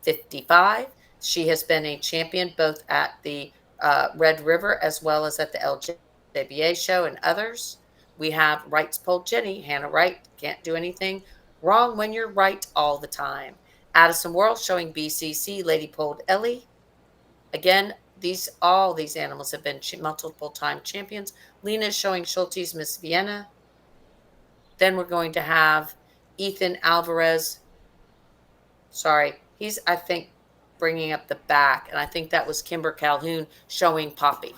55. She has been a champion both at the Red River as well as at the LJBA show and others. We have Wright's Pole Jenny, Hannah Wright. Can't do anything wrong when you're right all the time. Addison Worrell showing BCC Lady Polled Ellie. Again, all these animals have been multiple time champions. Lena is showing Schulte's Miss Vienna. Then we're going to have Ethan Alvarez. Sorry, he's, I think, bringing up the back. And I think that was Kimber Calhoun showing Poppy.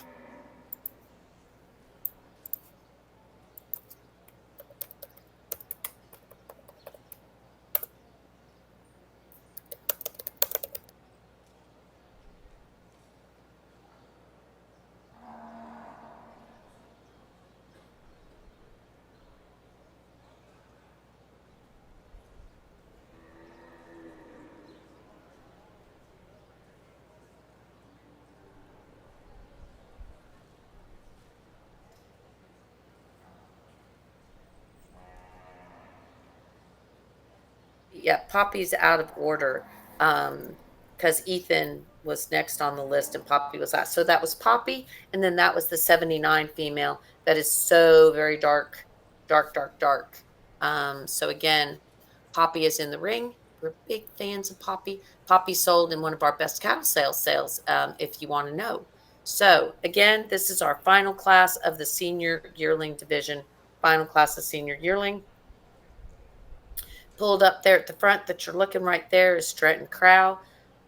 yeah, Poppy's out of order because Ethan was next on the list and Poppy was last. So that was Poppy, and then that was the 79 female that is so very dark, dark, dark, dark. So again, Poppy is in the ring. We're big fans of Poppy. Poppy sold in one of our best cattle sales, if you want to know. So again, this is our final class of the senior yearling division. Final class of senior yearling. Pulled up there at the front that you're looking right there is Stretton Crow.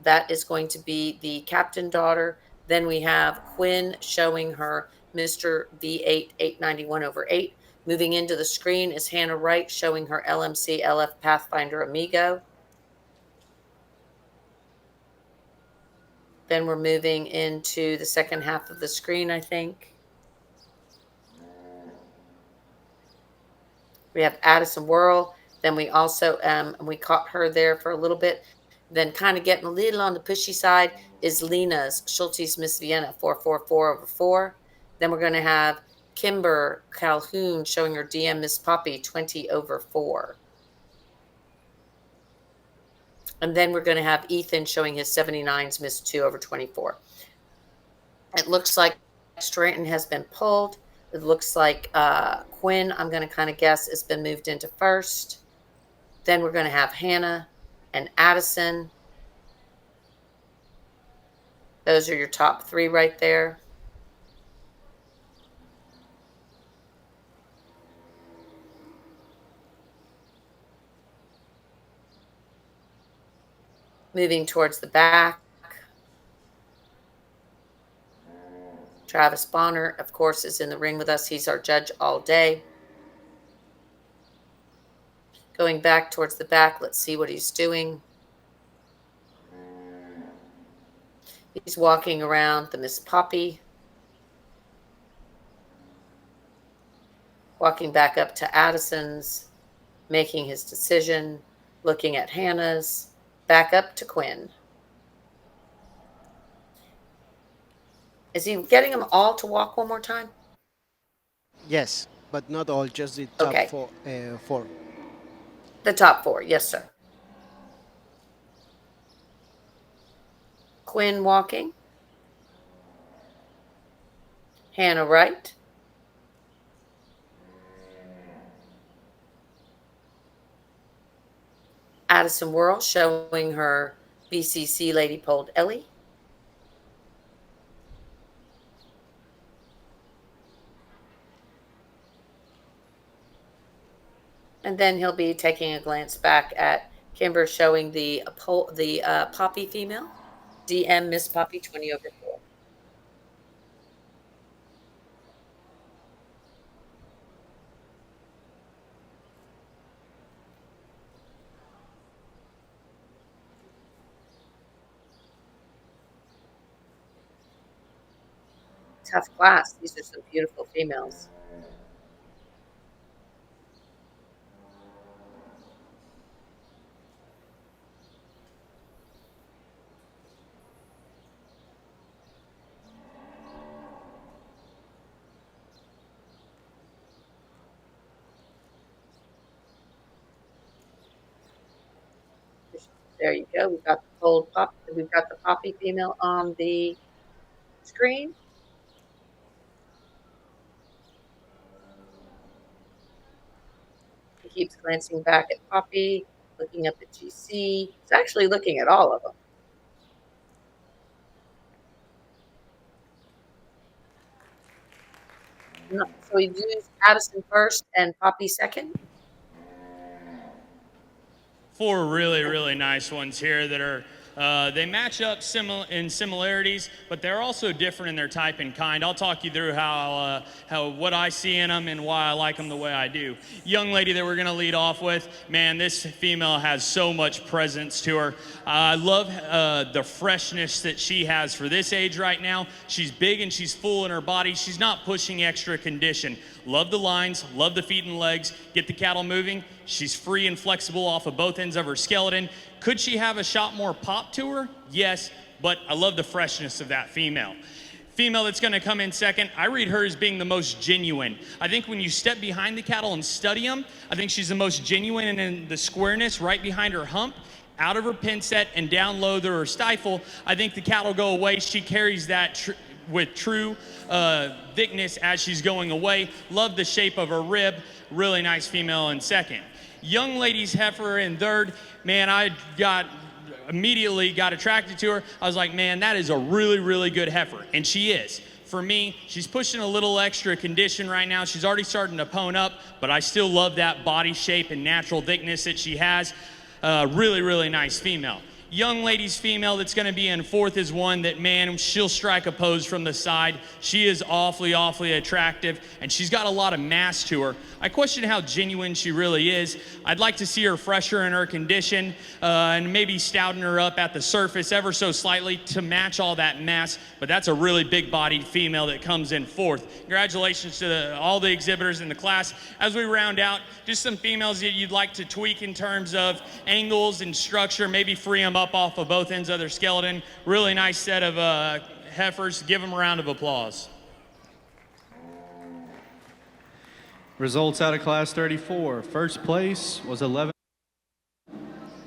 That is going to be the captain daughter. Then we have Quinn showing her Mr. V8 891/8. Moving into the screen is Hannah Wright showing her LMC LF Pathfinder Amigo. Then we're moving into the second half of the screen, I think. We have Addison Whirl. Then we also, we caught her there for a little bit. Then kind of getting a little on the pushy side is Lena's Schulte's Miss Vienna 444/4. Then we're going to have Kimber Calhoun showing her DM Miss Poppy 20/4. And then we're going to have Ethan showing his 79's Miss 2/24. It looks like Stratton has been pulled. It looks like Quinn, I'm going to kind of guess, has been moved into first. Then we're going to have Hannah and Addison. Those are your top three right there. Moving towards the back, Travis Bonner, of course, is in the ring with us. He's our judge all day. Going back towards the back, let's see what he's doing. He's walking around the Miss Poppy. Walking back up to Addison's, making his decision, looking at Hannah's, back up to Quinn. Is he getting them all to walk one more time? Yes, but not all, just the top Okay. four. The top four, yes, sir. Quinn walking. Hannah Wright. Addison Whirl showing her BCC Lady Polled Ellie. And then he'll be taking a glance back at Kimber showing the Poppy female, DM Miss Poppy 20/4. Tough class. These are some beautiful females. There you go. We've got the Poppy female on the screen. He keeps glancing back at Poppy, looking up at GC. He's actually looking at all of them. No, so he used Addison first and Poppy second. Four really, really nice ones here that are, they match up in similarities, but they're also different in their type and kind. I'll talk you through how what I see in them and why I like them the way I do. Young lady that we're gonna lead off with, man, this female has so much presence to her. I love the freshness that she has for this age right now. She's big and she's full in her body. She's not pushing extra condition. Love the lines, love the feet and legs, get the cattle moving. She's free and flexible off of both ends of her skeleton. Could she have a shot more pop to her? Yes, but I love the freshness of that female. Female that's going to come in second, I read her as being the most genuine. I think when you step behind the cattle and study them, I think she's the most genuine and in the squareness right behind her hump, out of her pin set and down low through her stifle. I think the cattle go away. She carries that with true thickness as she's going away. Love the shape of her rib. Really nice female in second. Young lady's heifer in third. Man, I immediately got attracted to her. I was like, man, that is a really, really good heifer. And she is. For me, she's pushing a little extra condition right now. She's already starting to pone up, but I still love that body shape and natural thickness that she has. Really, really nice female. Young lady's female that's going to be in fourth is one that, man, she'll strike a pose from the side. She is awfully, awfully attractive, and she's got a lot of mass to her. I question how genuine she really is. I'd like to see her fresher in her condition and maybe stouting her up at the surface ever so slightly to match all that mass, but that's a really big-bodied female that comes in fourth. Congratulations to all the exhibitors in the class. As we round out, just some females that you'd like to tweak in terms of angles and structure, maybe free them up off of both ends of their skeleton. Really nice set of heifers. Give them a round of applause. Results out of Class 34. First place was 11.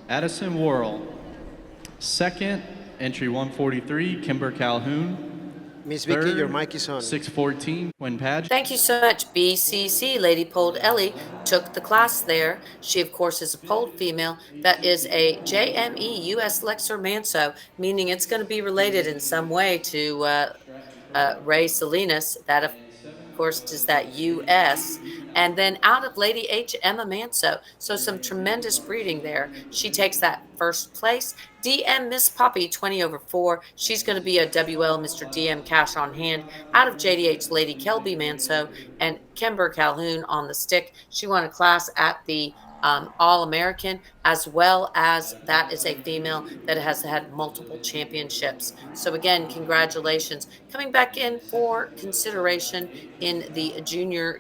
Addison Worrell. Second, entry 143, Kimber Calhoun. Miss Vicky, your mic is on. 614, Quinn Padgett. Thank you so much. BCC, Lady Polled Ellie, took the class there. She, of course, is a polled female. That is a JME US Lexer Manso, meaning it's going to be related in some way to Ray Salinas. That, of course, is that US. And then out of Lady H, Emma Manso. So some tremendous breeding there. She takes that first place. DM Miss Poppy, 20/4. She's going to be a WL Mr. DM cash on hand. Out of JDH, Lady Kelby Manso and Kimber Calhoun on the stick. She won a class at the All-American, as well as that is a female that has had multiple championships. So again, congratulations. Coming back in for consideration in the senior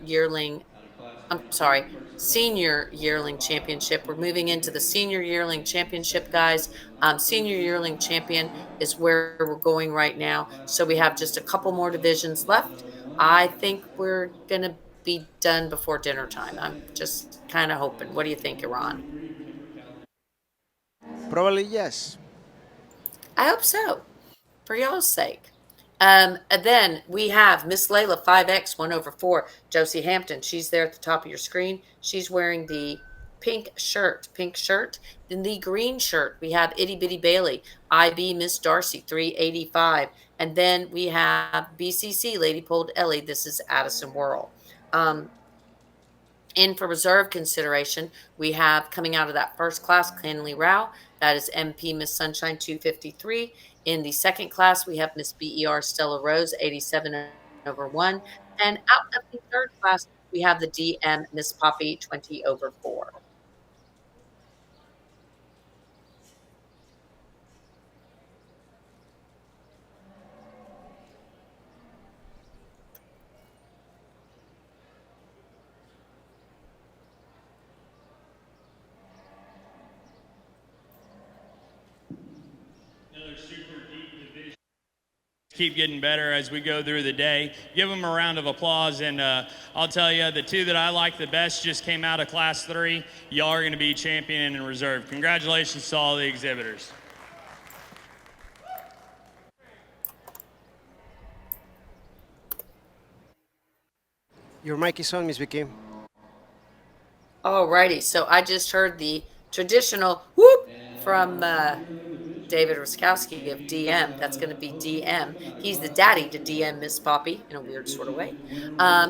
yearling championship. We're moving into the senior yearling championship, guys. Senior yearling champion is where we're going right now. So we have just a couple more divisions left. I think we're going to be done before dinner time. I'm just kind of hoping. What do you think, Iran? Probably yes. I hope so, for y'all's sake. Then we have Miss Layla 5X 1/4, Josie Hampton. She's there at the top of your screen. She's wearing the pink shirt. In the green shirt, we have Itty Bitty Bailey, IB Miss Darcy 385. And then we have BCC Lady Polled Ellie. This is Addison Worrell. In for reserve consideration, we have coming out of that first class, Clanley Rao. That is MP Miss Sunshine 253. In the second class, we have Miss BER Stella Rose 87/1. And out of the third class, we have the DM Miss Poppy 20/4. Keep getting better as we go through the day. Give them a round of applause, and I'll tell you, the two that I like the best just came out of Class 3. Y'all are going to be champion and reserve. Congratulations to all the exhibitors. Your mic is on, Miss Vicky. Alrighty, so I just heard the traditional whoop from David Ruskowski of DM. That's going to be DM. He's the daddy to DM Miss Poppy in a weird sort of way.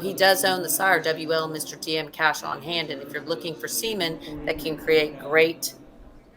He does own the sire WL Mr. DM cash on hand, and if you're looking for semen that can create great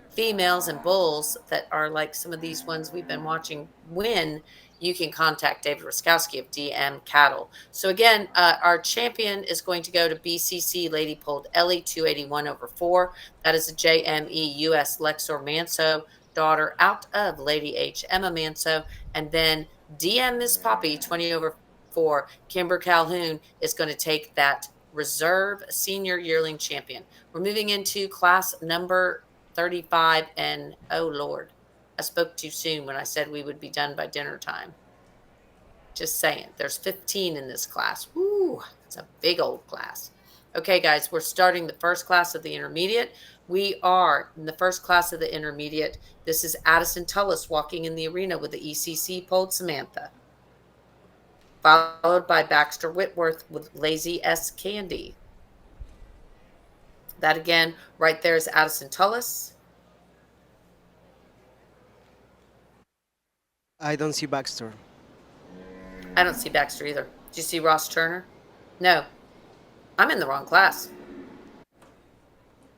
females and bulls that are like some of these ones we've been watching win, you can contact David Ruskowski of DM Cattle. So again, our champion is going to go to BCC Lady Polled Ellie 281/4. That is a JME US Lexor Manso daughter out of Lady H Emma Manso. And then DM Miss Poppy 20/4. Kimber Calhoun is going to take that reserve senior yearling champion. We're moving into class number 35, and oh Lord, I spoke too soon when I said we would be done by dinner time. Just saying. There's 15 in this class. Woo, it's a big old class. Okay, guys, we're starting the first class of the intermediate. We are in the first class of the intermediate. This is Addison Tullis walking in the arena with the ECC Polled Samantha, followed by Baxter Whitworth with Lazy S. Candy. That again, right there is Addison Tullis. I don't see Baxter. I don't see Baxter either. Do you see Ross Turner? No, I'm in the wrong class.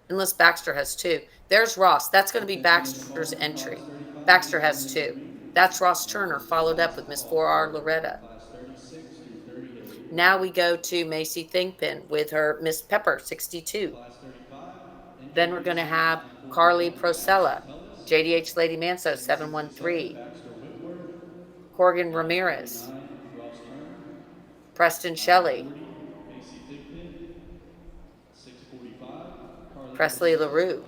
Unless Baxter has two. There's Ross. That's going to be Baxter's entry. Baxter has two. That's Ross Turner, followed up with Miss 4R Loretta. Class 36 through 38. Now we go to Macy Thingpen with her Miss Pepper, 62. Class 35. Then we're going to have Carly Prosella, JDH Lady Manso, 713. Baxter Whitworth. Corgan Ramirez, 39, Ross Turner. Preston Shelley, 40, Macy Thigpen. 645, Carly Presley Rosella. LaRue,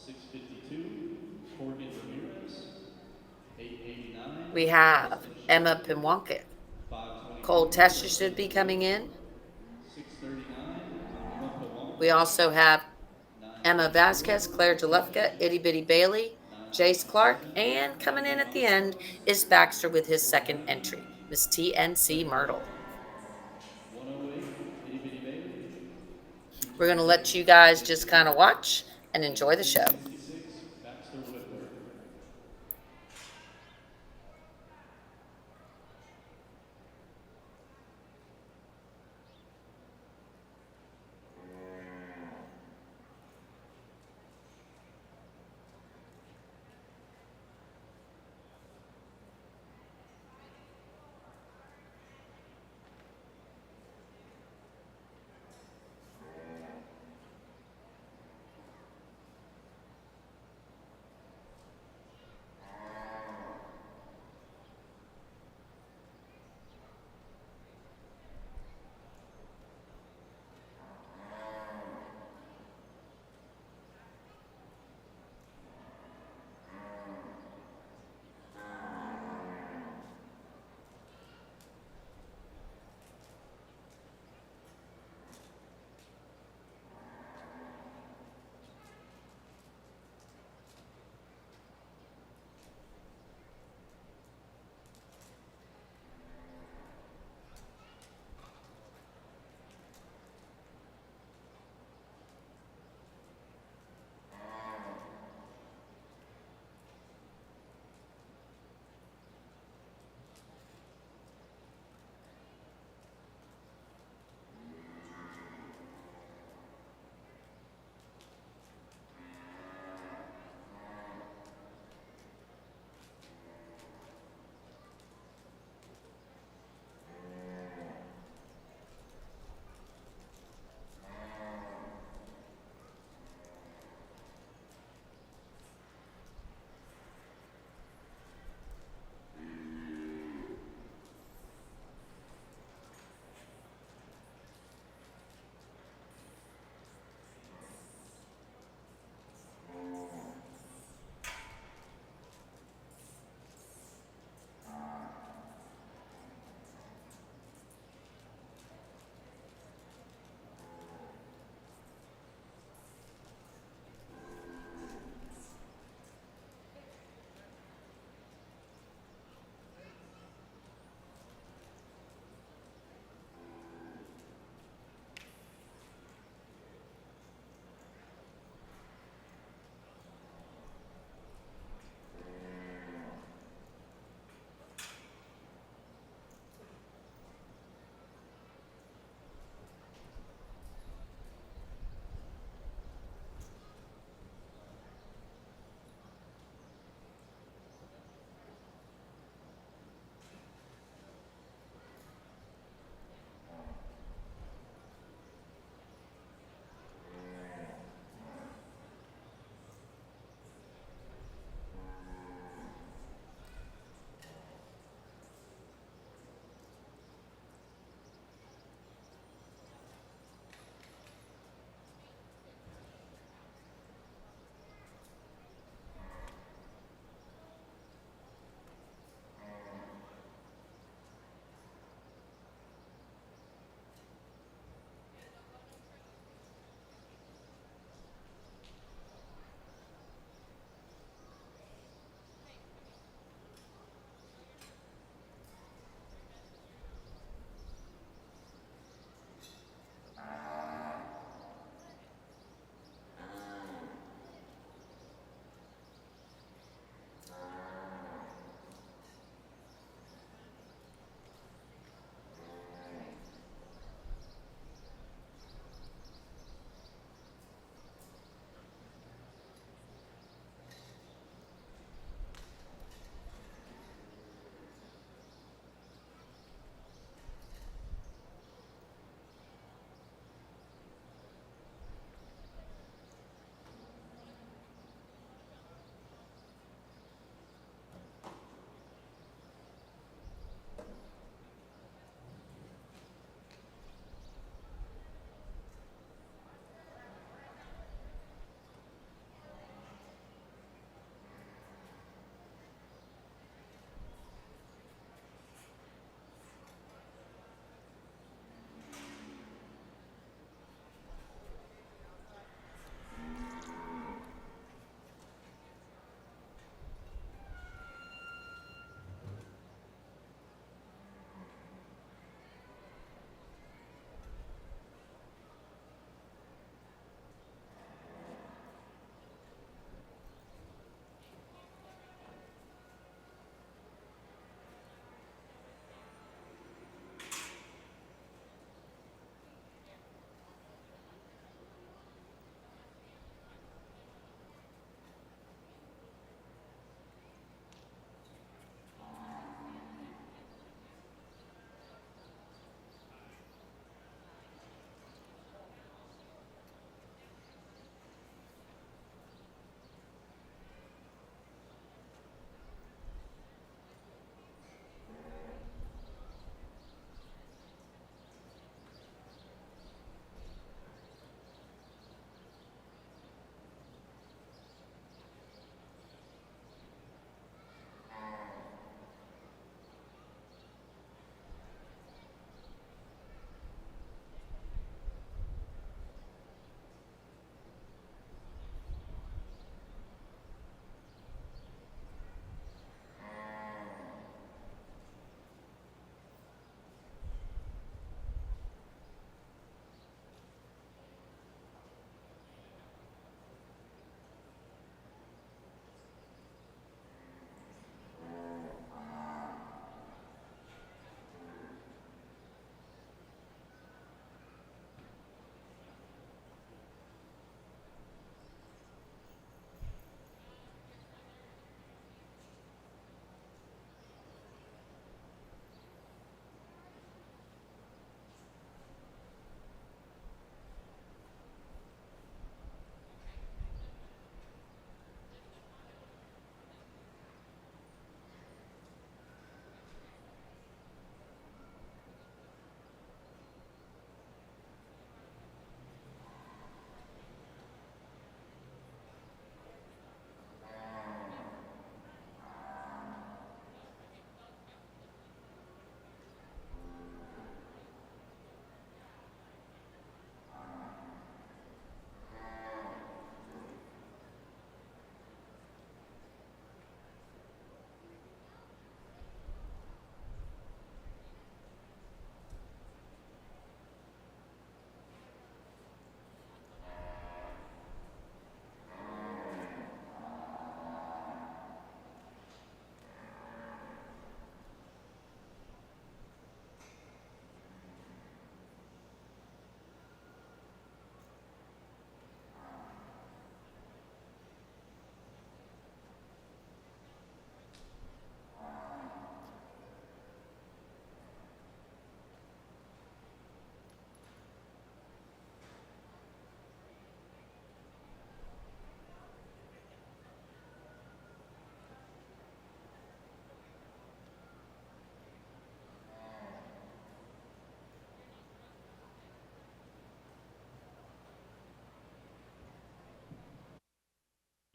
652, Corgan Ramirez. 889. we have Emma Pimwankik. 524. Cole Tesha should be coming in. 639, Emma Pawonka. We also have Emma Vasquez, Claire Jalefka, Itty Bitty Bailey, Jace Clark, and coming in at the end is Baxter with his second entry, Miss TNC Myrtle. 108, Itty Bitty Bailey. We're going to let you guys just kind of watch and enjoy the show. 66, Baxter Whitworth.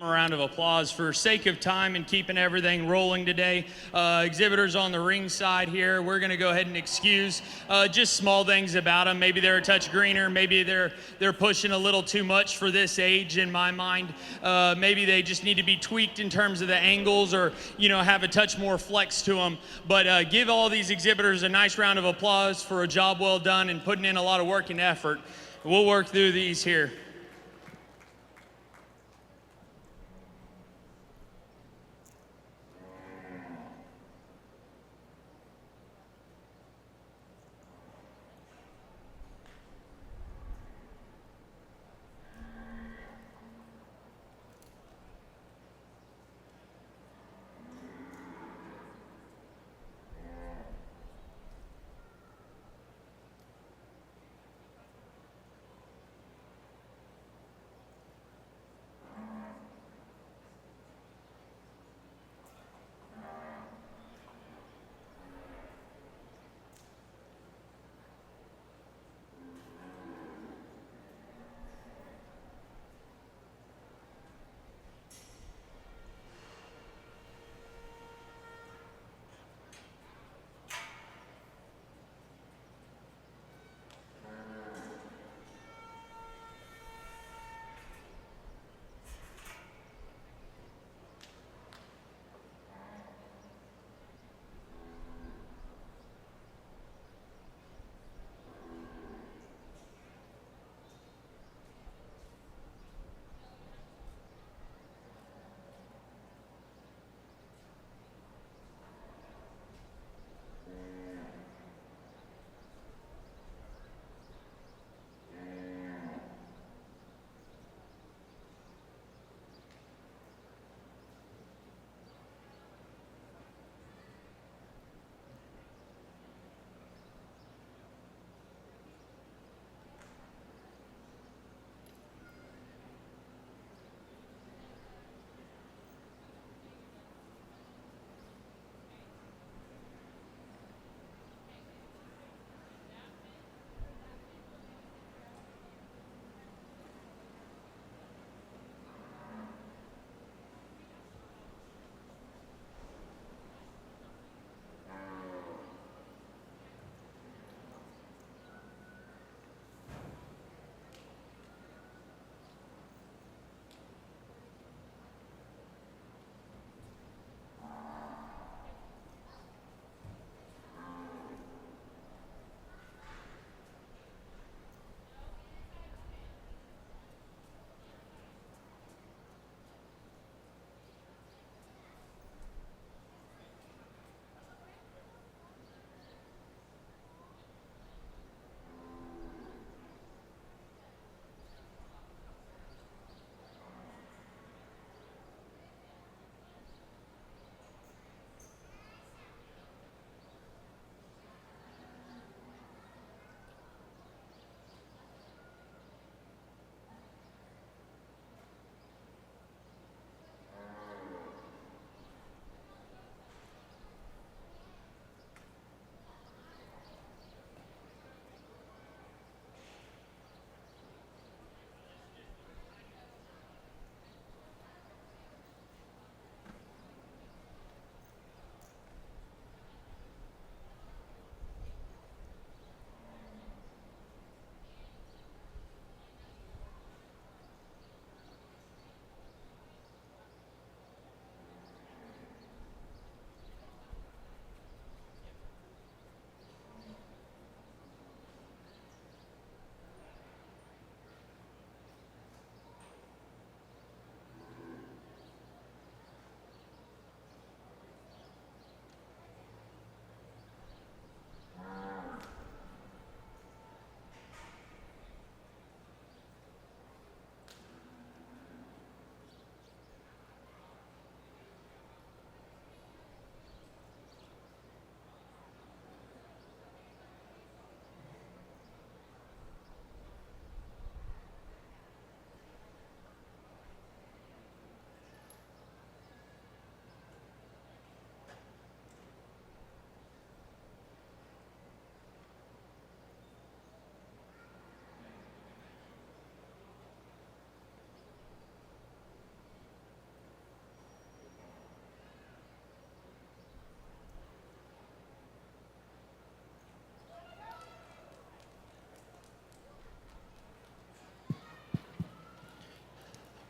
A round of applause for sake of time and keeping everything rolling today. Exhibitors on the ring side here, we're going to go ahead and excuse just small things about them. Maybe they're a touch greener. Maybe they're pushing a little too much for this age in my mind. Maybe they just need to be tweaked in terms of the angles, or have a touch more flex to them. But give all these exhibitors a nice round of applause for a job well done and putting in a lot of work and effort. We'll work through these here.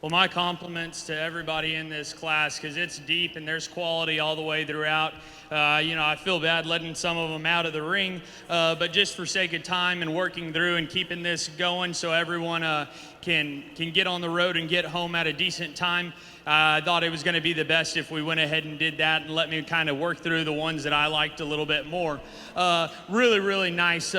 Well, my compliments to everybody in this class because it's deep and there's quality all the way throughout. I feel bad letting some of them out of the ring, but just for sake of time and working through and keeping this going so everyone can get on the road and get home at a decent time, I thought it was going to be the best if we went ahead and did that and let me kind of work through the ones that I liked a little bit more. Really, really nice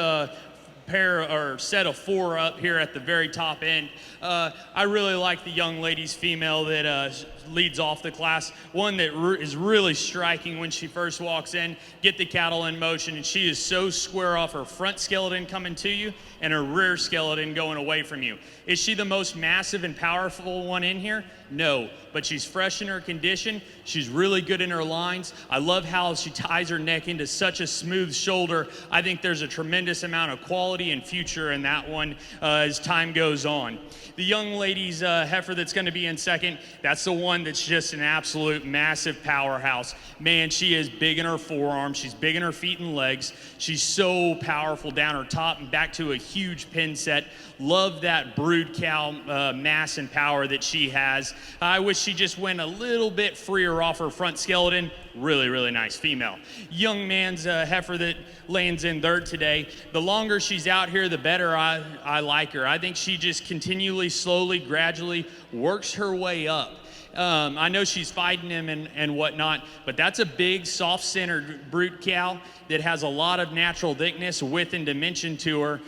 pair or set of 4 up here at the very top end. I really like the young lady's female that leads off the class. One that is really striking when she first walks in. Get the cattle in motion, and she is so square off her front skeleton coming to you and her rear skeleton going away from you. Is she the most massive and powerful one in here? No, but she's fresh in her condition. She's really good in her lines. I love how she ties her neck into such a smooth shoulder. I think there's a tremendous amount of quality and future in that one as time goes on. The young lady's heifer that's going to be in second, that's the one that's just an absolute massive powerhouse. Man, she is big in her forearms. She's big in her feet and legs. She's so powerful down her top and back to a huge pin set. Love that brood cow mass and power that she has. I wish she just went a little bit freer off her front skeleton. Really, really nice female. Young man's heifer that lands in third today. The longer she's out here, the better I like her. I think she just continually, slowly, gradually works her way up. I know she's fighting him and whatnot, but that's a big, soft-centered brute cow that has a lot of natural thickness, width, and dimension to her.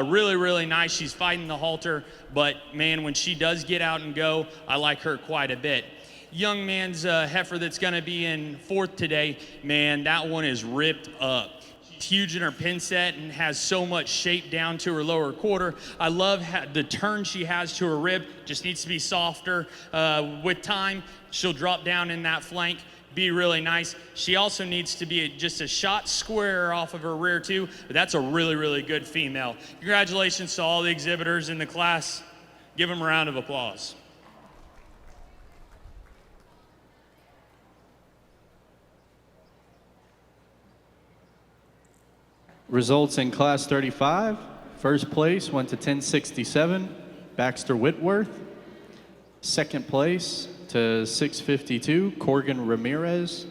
Really, really nice. She's fighting the halter, but man, when she does get out and go, I like her quite a bit. Young man's heifer that's going to be in fourth today, man, that one is ripped up. She's huge in her pin set and has so much shape down to her lower quarter. I love the turn she has to her rib. Just needs to be softer. With time, she'll drop down in that flank, be really nice. She also needs to be just a shot square off of her rear too, but that's a really, really good female. Congratulations to all the exhibitors in the class. Give them a round of applause. Results in Class 35. First place went to 1067, Baxter Whitworth. Second place to 652, Corgan Ramirez.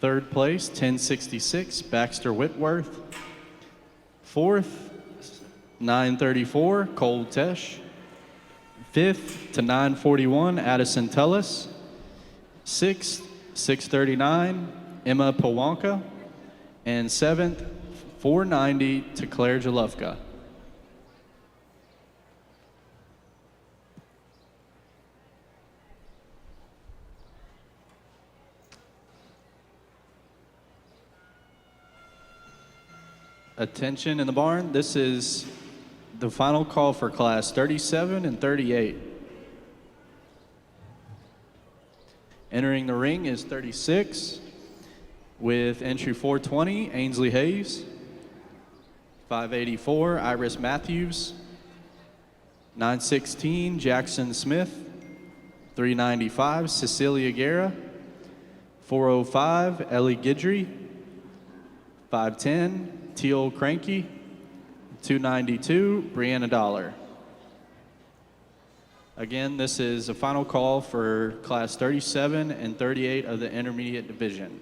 Third place, 1066, Baxter Whitworth. Fourth, 934, Cole Tesh. Fifth to 941, Addison Tullis. Sixth, 639, Emma Pawanka. And seventh, 490 to Claire Jalufka. Attention in the barn, this is the final call for class 37 and 38. Entering the ring is 36 with entry 420, Ainsley Hayes. 584, Iris Matthews. 916, Jackson Smith. 395, Cecilia Guerra. 405, Ellie Guidry. 510, Teal Cranky. 292, Brianna Dollar. Again, this is a final call for class 37 and 38 of the intermediate division.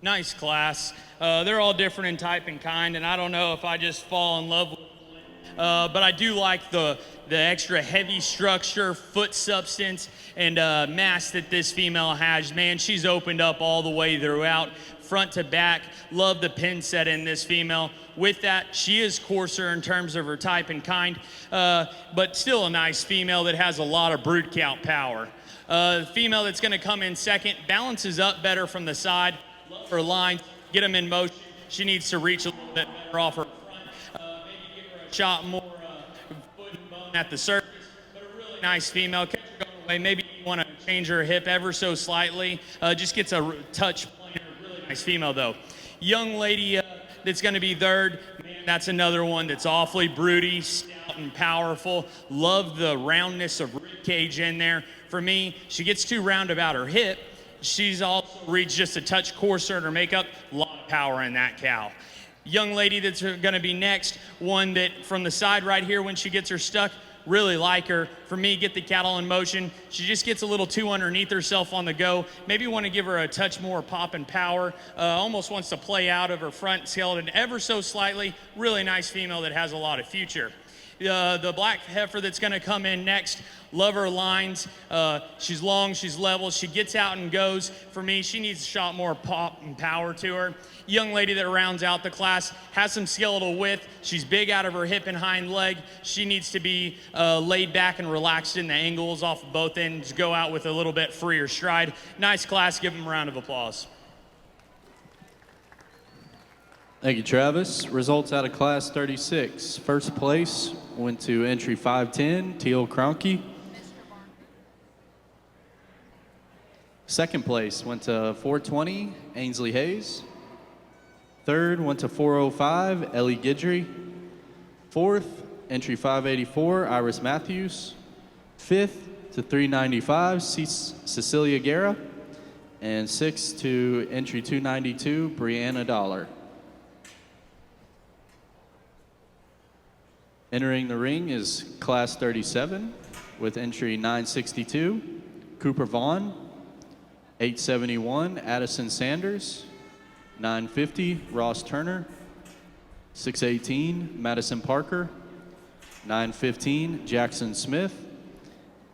Nice class. They're all different in type and kind, and I don't know if I just fall in love with but I do like the extra heavy structure, foot substance, and mass that this female has. Man, she's opened up all the way throughout, front to back. Love the pin set in this female. With that, she is coarser in terms of her type and kind, but still a nice female that has a lot of brood count power. The female that's going to come in second balances up better from the side. Love her lines, get them in motion. She needs to reach a little bit better off her shot more foot and bone at the surface, but a really nice female. Catch her going away. Maybe you want to change her hip ever so slightly. Just gets a touch plainer. Really nice female though. Young lady that's going to be third. Man, that's another one that's awfully broody, stout and powerful. Love the roundness of rib cage in there. For me, she gets too round about her hip. She's also reached just a touch coarser in her makeup. A lot of power in that cow. Young lady that's going to be next, one that from the side right here when she gets her stuck, really like her. For me, get the cattle in motion. She just gets a little too underneath herself on the go. Maybe want to give her a touch more pop and power. Almost wants to play out of her front skeleton ever so slightly. Really nice female that has a lot of future. The black heifer that's going to come in next, love her lines. She's long, she's level, she gets out and goes. For me, she needs a shot more pop and power to her. Young lady that rounds out the class, has some skeletal width. She's big out of her hip and hind leg. She needs to be laid back and relaxed in the angles off of both ends, go out with a little bit freer stride. Nice class, give them a round of applause. Thank you, Travis. Results out of class 36. First place went to entry 510, Teal Cronky. Second place went to 420, Ainsley Hayes. Third went to 405, Ellie Guidry. Fourth, entry 584, Iris Matthews. Fifth to 395, Cecilia Guerra. And sixth to entry 292, Brianna Dollar. Entering the ring is class 37 with entry 962, Cooper Vaughn. 871, Addison Sanders. 950, Ross Turner. 618, Madison Parker. 915, Jackson Smith.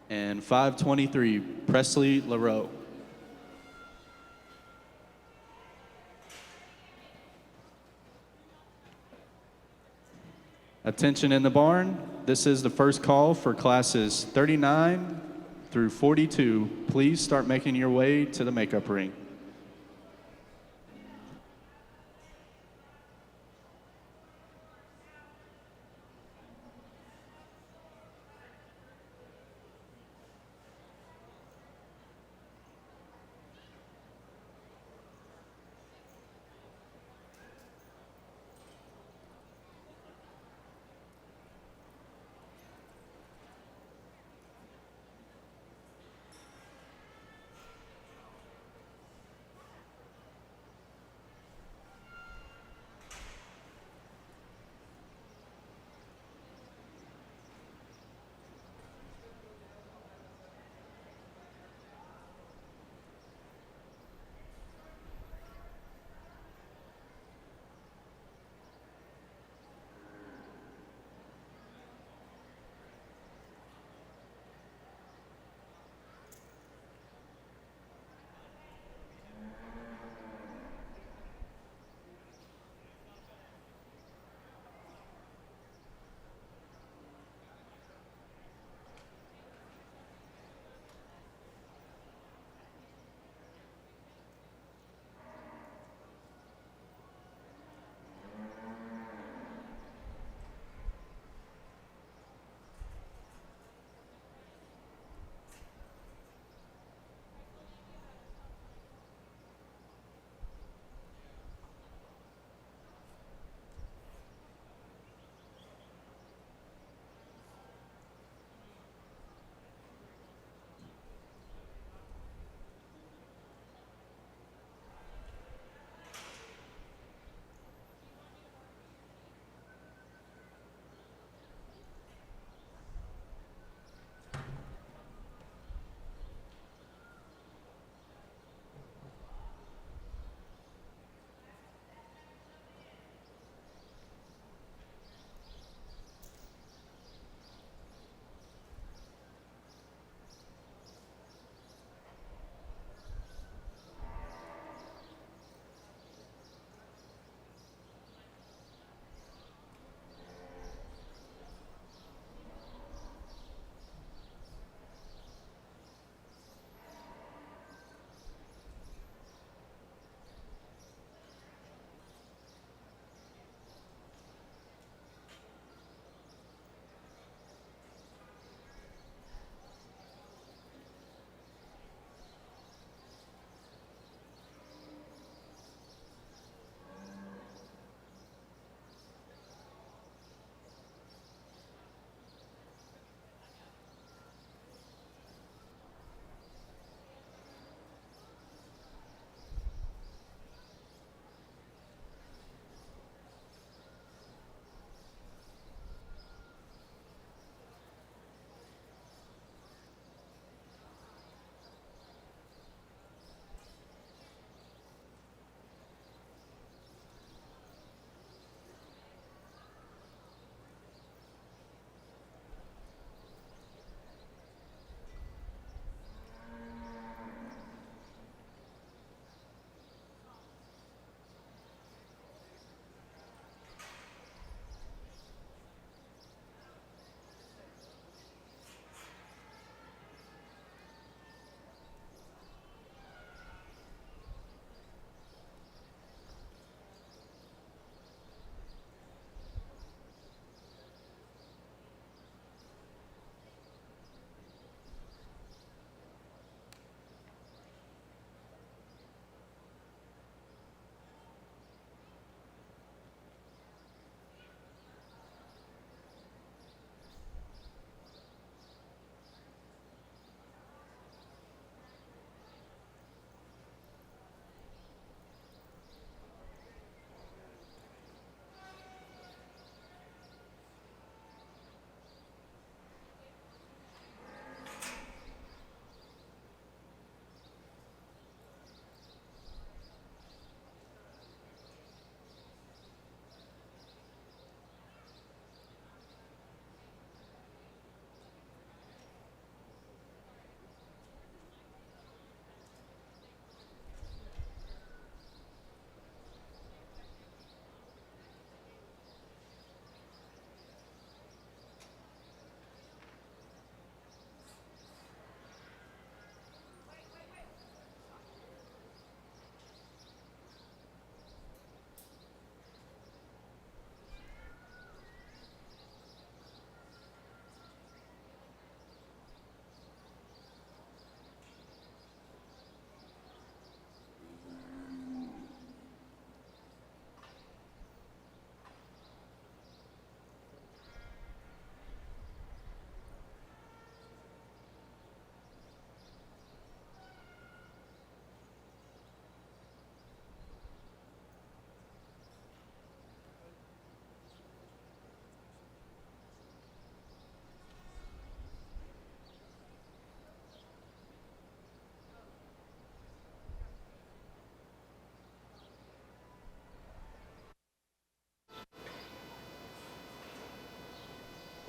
And 523, Presley LaRoe. Attention in the barn. This is the first call for classes 39 through 42. Please start making your way to the makeup ring.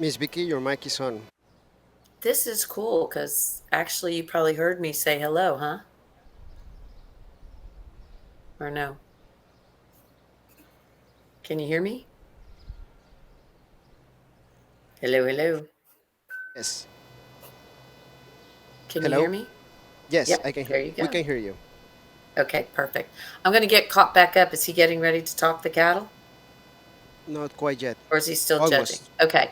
Miss Vicky, your mic is on. This is cool because actually you probably heard me say hello, huh? Or no? Can you hear me? Hello, hello. Yes. Can you hear Hello? me? Yes, Yep, I can. there you We go. can hear you. Okay, perfect. I'm going to get caught back up. Is he getting ready to talk the cattle? Not quite yet. Or is he still judging? Almost. Okay.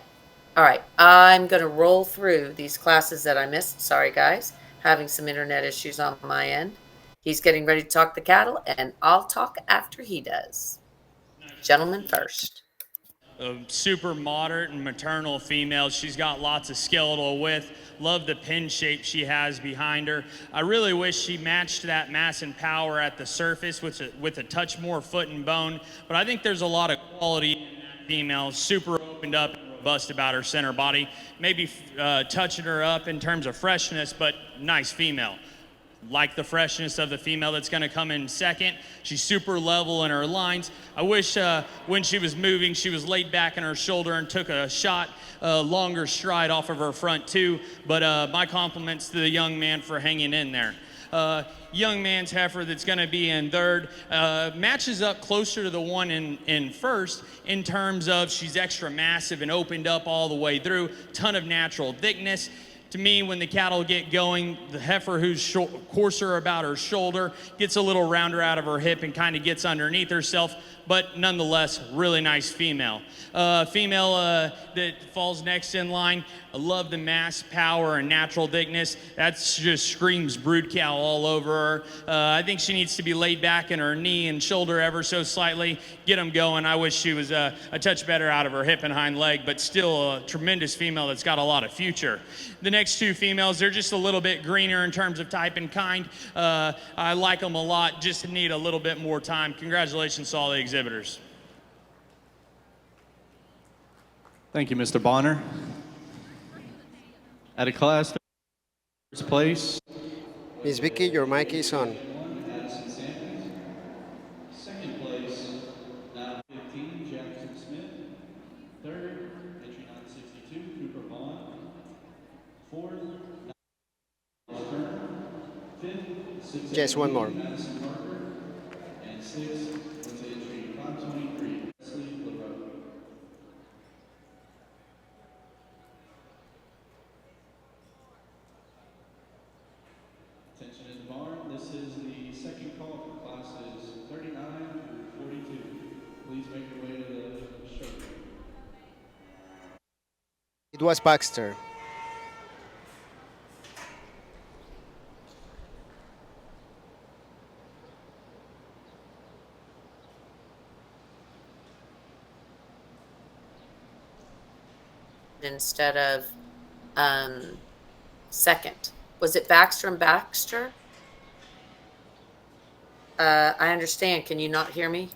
All right. I'm going to roll through these classes that I missed. Sorry, guys. Having some internet issues on my end. He's getting ready to talk the cattle, and I'll talk after he does. Gentlemen first. A super moderate and maternal female. She's got lots of skeletal width. Love the pin shape she has behind her. I really wish she matched that mass and power at the surface with a touch more foot and bone. But I think there's a lot of quality in that female. Super opened up and robust about her center body. Maybe touching her up in terms of freshness, but nice female. Like the freshness of the female that's going to come in second. She's super level in her lines. I wish when she was moving, she was laid back in her shoulder and took a shot, longer stride off of her front too. But my compliments to the young man for hanging in there. Young man's heifer that's going to be in third matches up closer to the one in first in terms of she's extra massive and opened up all the way through. Ton of natural thickness. To me, when the cattle get going, the heifer who's coarser about her shoulder gets a little rounder out of her hip and kind of gets underneath herself, but nonetheless, really nice female. Female that falls next in line, I love the mass, power, and natural thickness. That just screams brood cow all over her. I think she needs to be laid back in her knee and shoulder ever so slightly, get them going. I wish she was a touch better out of her hip and hind leg, but still a tremendous female that's got a lot of future. The next two females, they're just a little bit greener in terms of type and kind. I like them a lot, just need a little bit more time. Congratulations to all the exhibitors. Thank you, Mr. Bonner. At a class first place, Miss Vicky, your mic is on. Addison Sanders. Second place, 915, Jefferson Smith. Third, entry 962, Cooper Vaughn. Fourth, Turner. Fifth, 6 Yes, one more. Madison Parker. And sixth, was entry 523, Wesley LaRoe. Attention in the barn. This is the second call for classes 39 through 42. Please make your way to the show. It was Baxter. Instead of second. Was it Baxter and Baxter? I understand. Can you not hear me?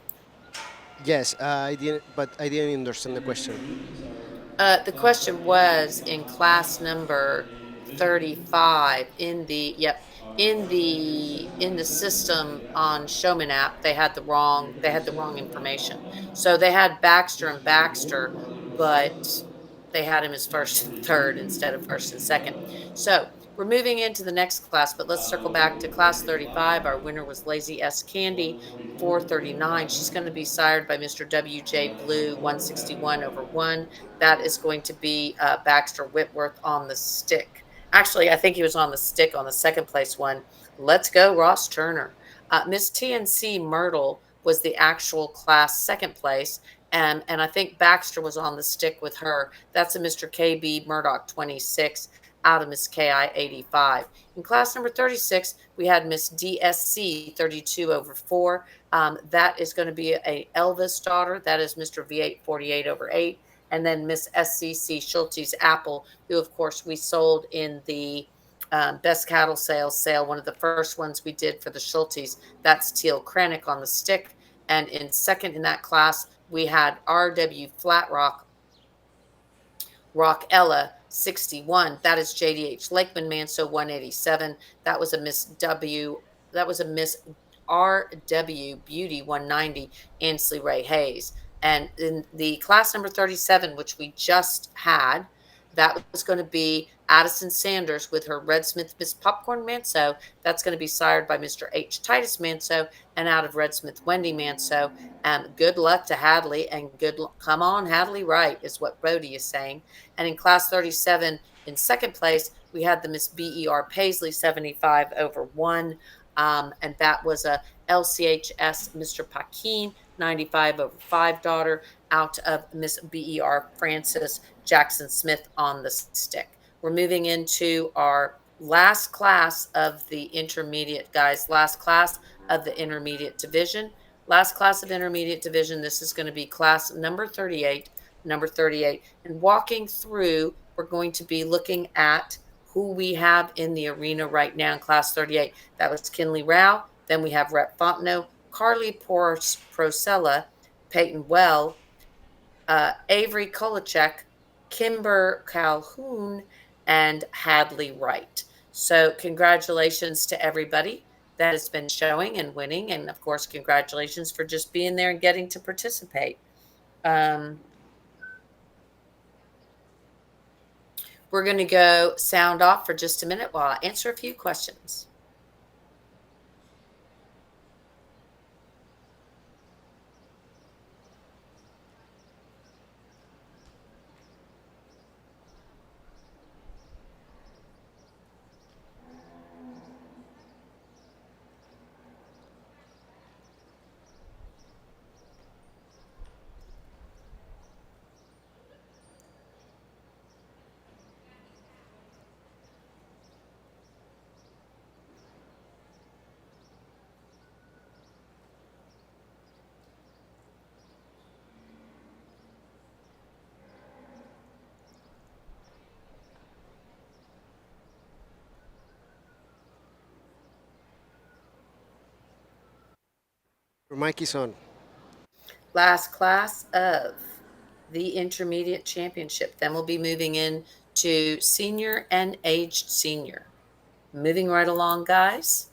Yes, I didn't, but I didn't understand the question. The question was in class number 35 in the in the system on Showman app they had the wrong information. So they had Baxter and Baxter, but they had him as first and third instead of first and second. So we're moving into the next class, but let's circle back to class 35. Our winner was Lazy S Candy, 439. She's going to be sired by Mr. WJ Blue, 161 over 1. That is going to be Baxter Whitworth on the stick. Actually, I think he was on the stick on the second place one. Let's go, Ross Turner. Miss TNC Myrtle was the actual class second place, and I think Baxter was on the stick with her. That's a Mr. KB Murdoch 26 out of Miss KI 85. In class number 36, we had Miss DSC 32 over 4. That is going to be a Elvis daughter. That is Mr. V8 48 over 8. And then Miss SCC Schulte's Apple, who, of course, we sold in the Best Cattle Sale, one of the first ones we did for the Schultes. That's Teal Krennic on the stick. And in second in that class, we had RW Flat Rock Ella 61. That is JDH Lakeman Manso 187. That was a Miss RW Beauty 190, Ansley Ray Hayes. And in the class number 37, which we just had, that was going to be Addison Sanders with her Red Smith Miss Popcorn Manso. That's going to be sired by Mr. H. Titus Manso, and out of Red Smith Wendy Manso. Good luck to Hadley, and come on, Hadley, right, is what Brody is saying. And in class 37, in second place, we had the Miss B.E.R. Paisley 75 over 1. And that was a LCHS Mr. Paquin 95 over 5 daughter out of Miss B.E.R. Francis Jackson Smith on the stick. We're moving into our last class of the intermediate, guys. Last class of the intermediate division. Last class of intermediate division. This is going to be class number 38. Number 38. And walking through, we're going to be looking at who we have in the arena right now in class 38. That was Kinley Rao. Then we have Rhett Fontenot, Carly Procella, Peyton Well, Avery Kolachek, Kimber Calhoun, and Hadley Wright. So congratulations to everybody that has been showing and winning. And of course, congratulations for just being there and getting to participate. We're going to go sound off for just a minute while I answer a few questions. Your mic is on. Last class of the intermediate championship. Then we'll be moving in to senior and aged senior. Moving right along, guys.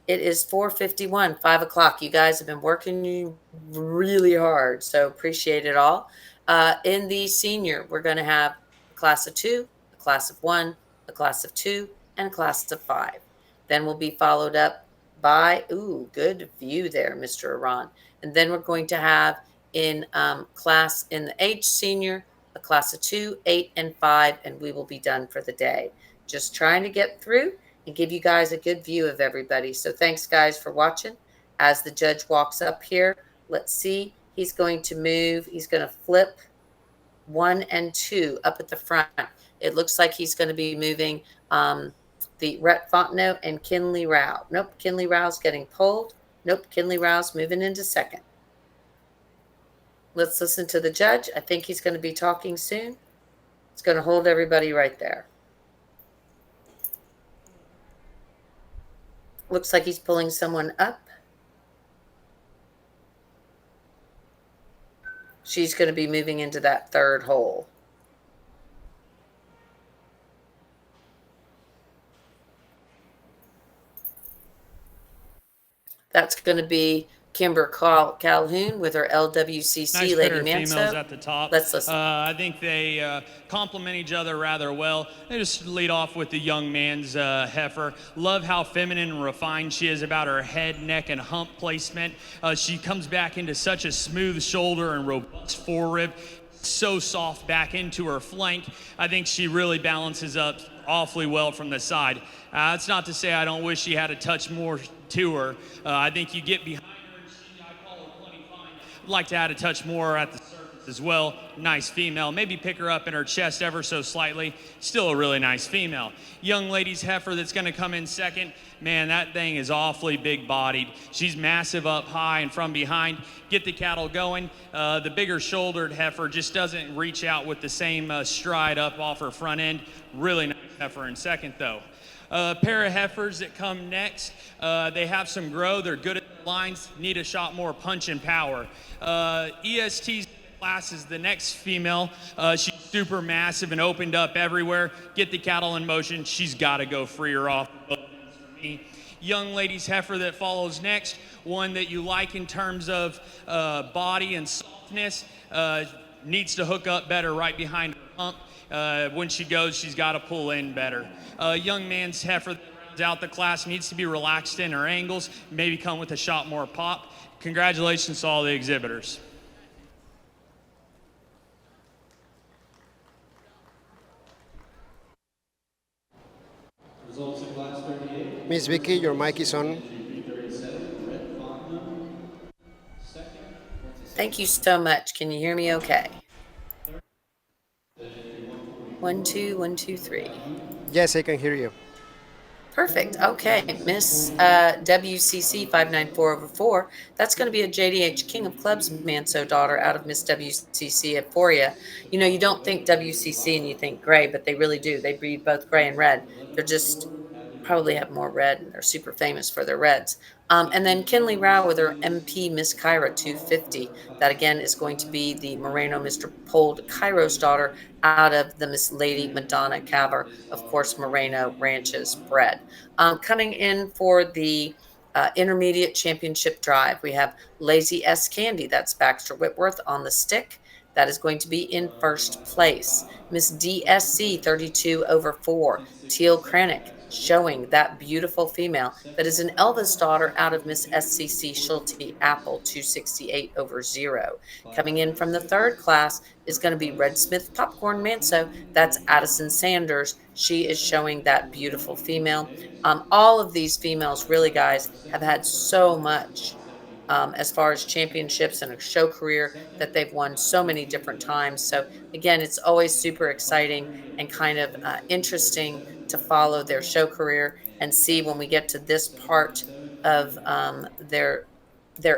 It is 4:51, 5 o'clock. You guys have been working really hard, so appreciate it all. In the senior, we're going to have a class of 2, a class of 1, a class of 2, and a class of 5. Then we'll be followed up by, good view there, Mr. Iran. And then we're going to have in class in the age senior, a class of 2, 8, and 5, and we will be done for the day. Just trying to get through and give you guys a good view of everybody. So thanks, guys, for watching. As the judge walks up here, let's see. He's going to move. He's going to flip 1 and 2 up at the front. It looks like he's going to be moving the Rhett Fontenot and Kinley Rao. Nope, Kinley Rao's getting pulled. Nope, Kinley Rao's moving into second. Let's listen to the judge. I think he's going to be talking soon. It's going to hold everybody right there. Looks like he's pulling someone up. She's going to be moving into that third hole. That's going to be Kimber Calhoun with her LWCC Nice Lady pair of Manso. females at the top. Let's listen. I think they complement each other rather well. They just lead off with the young man's heifer. Love how feminine and refined she is about her head, neck, and hump placement. She comes back into such a smooth shoulder and robust forerib. So soft back into her flank. I think she really balances up awfully well from the side. That's not to say I don't wish she had a touch more to her. I think you get behind her and I call her plenty fine. I'd like to add a touch more at the surface as well. Nice female. Maybe pick her up in her chest ever so slightly. Still a really nice female. Young lady's heifer that's going to come in second. Man, that thing is awfully big bodied. She's massive up high and from behind. Get the cattle going. The bigger shouldered heifer just doesn't reach out with the same stride up off her front end. Really nice heifer in second though. A pair of heifers that come next. They have some grow. They're good at the lines. Need a shot more punch and power. EST's class is the next female. She's super massive and opened up everywhere. Get the cattle in motion. She's got to go free her off. Both ends for me. the young ladies heifer that follows next, one that you like in terms of body and softness, needs to hook up better right behind her hump. When she goes, she's got to pull in better. Young man's heifer that rounds out the class needs to be relaxed in her angles, maybe come with a shot more pop. Congratulations to all the exhibitors. Results in class 38. Miss Vicky, your mic is on. Thank you so much. Can you hear me okay? 1, 2, 1, 2, 3. Yes, I can hear you. Perfect. Okay, Miss WCC 594 over 4. That's going to be a JDH King of Clubs Manso daughter out of Miss WCC at Foria. You know, you don't think WCC and you think gray, but they really do. They breed both gray and red. They're just probably have more red and they're super famous for their reds. And then Kinley Rao with her MP Miss Kyra 250. That again is going to be the Moreno Mr. Pold Cairo's daughter out of the Miss Lady Madonna Caver, of course, Moreno Ranches bred. Coming in for the intermediate championship drive, we have Lazy S Candy. That's Baxter Whitworth on the stick. That is going to be in first place. Miss DSC 32 over 4. Teal Kranick showing that beautiful female that is an Elvis daughter out of Miss SCC Schulte Apple 268 over 0. Coming in from the third class is going to be Red Smith Popcorn Manso. That's Addison Sanders. She is showing that beautiful female. All of these females, really, guys, have had so much as far as championships and a show career that they've won so many different times. So, again, it's always super exciting and kind of interesting to follow their show career and see when we get to this part of their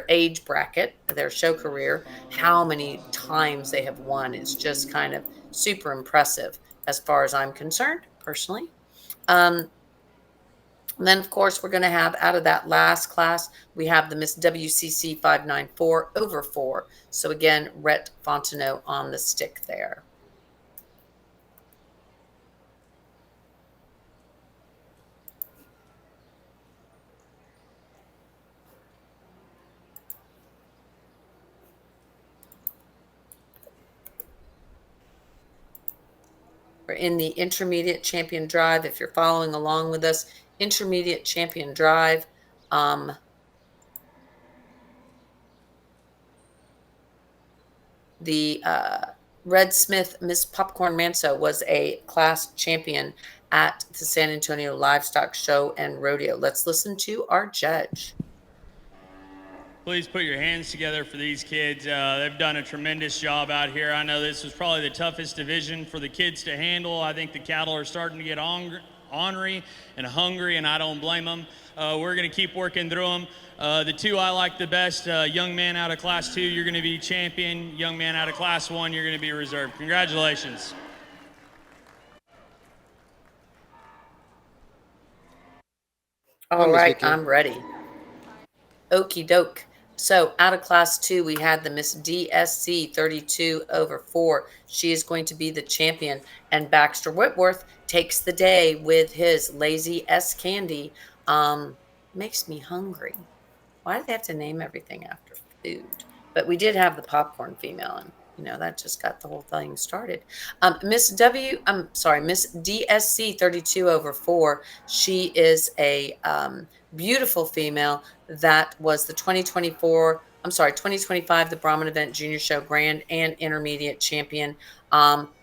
age bracket, their show career, how many times they have won is just kind of super impressive as far as I'm concerned, personally. And then, of course, we're going to have out of that last class, we have the Miss WCC 594 over 4. So, again, Rhett Fontenot on the stick there. We're in the intermediate champion drive. If you're following along with us, intermediate champion drive. The Red Smith Miss Popcorn Manso was a class champion at the San Antonio Livestock Show and Rodeo. Let's listen to our judge. Please put your hands together for these kids. They've done a tremendous job out here. I know this was probably the toughest division for the kids to handle. I think the cattle are starting to get ornery and hungry, and I don't blame them. We're going to keep working through them. The two I like the best, young man out of class 2, you're going to be champion. Young man out of class 1, you're going to be reserved. Congratulations. All Miss right, Vicky. I'm ready. Okie doke. So out of class 2, we had the Miss DSC 32 over 4. She is going to be the champion. And Baxter Whitworth takes the day with his Lazy S Candy. Makes me hungry. Why do they have to name everything after food? But we did have the popcorn female, and that just got the whole thing started. Miss DSC 32 over 4. She is a beautiful female that was the 2025 the Brahmin Event Junior Show Grand and Intermediate Champion.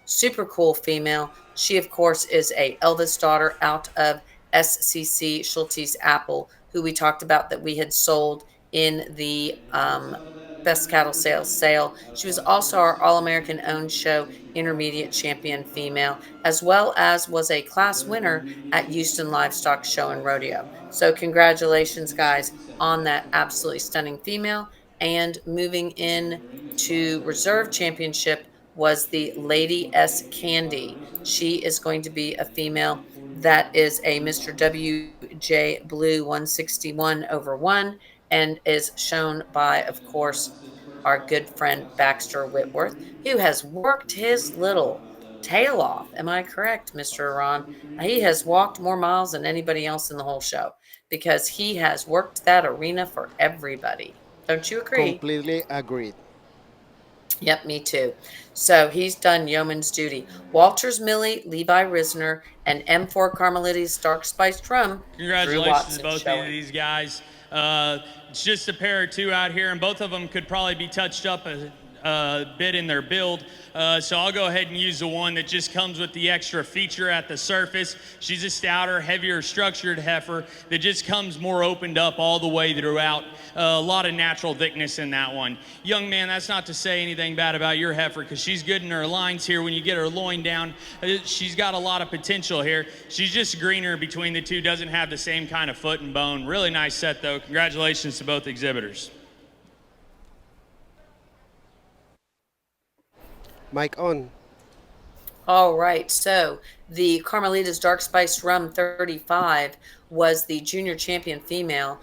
Super cool female. She, of course, is a Elvis daughter out of SCC Schulte's Apple, who we talked about that we had sold in the Best Cattle Sales sale. She was also our All-American owned show intermediate champion female, as well as was a class winner at Houston Livestock Show and Rodeo. So congratulations, guys, on that absolutely stunning female. And moving in to reserve championship was the Lady S Candy. She is going to be a female that is a Mr. WJ Blue 161 over 1 and is shown by, of course, our good friend Baxter Whitworth, who has worked his little tail off. Am I correct, Mr. Iran? He has walked more miles than anybody else in the whole show because he has worked that arena for everybody. Don't you agree? Completely agreed. Yep, me too. So he's done yeoman's duty. Walters Millie, Levi Risner, and M4 Carmelita's Dark Spiced Rum, Drew Congratulations to Watson both of showing. these guys. It's just a pair or two out here, and both of them could probably be touched up a bit in their build. So I'll go ahead and use the one that just comes with the extra feature at the surface. She's a stouter, heavier structured heifer that just comes more opened up all the way throughout. A lot of natural thickness in that one. Young man, that's not to say anything bad about your heifer because she's good in her lines here. When you get her loin down, she's got a lot of potential here. She's just greener between the two, doesn't have the same kind of foot and bone. Really nice set though. Congratulations to both exhibitors. Mic on. All right, so the Carmelita's Dark Spice Rum 35 was the junior champion female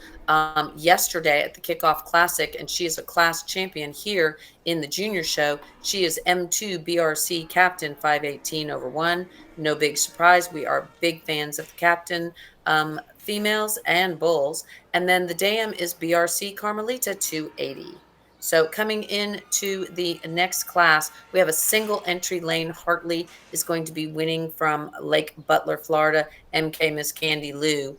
yesterday at the Kickoff Classic, and she is a class champion here in the junior show. She is M2 BRC Captain 518 over 1. No big surprise. We are big fans of the Captain females and bulls. And then the dam is BRC Carmelita 280. So coming into the next class, we have a single entry. Lane Hartley is going to be winning from Lake Butler, Florida, MK Miss Candy Lou.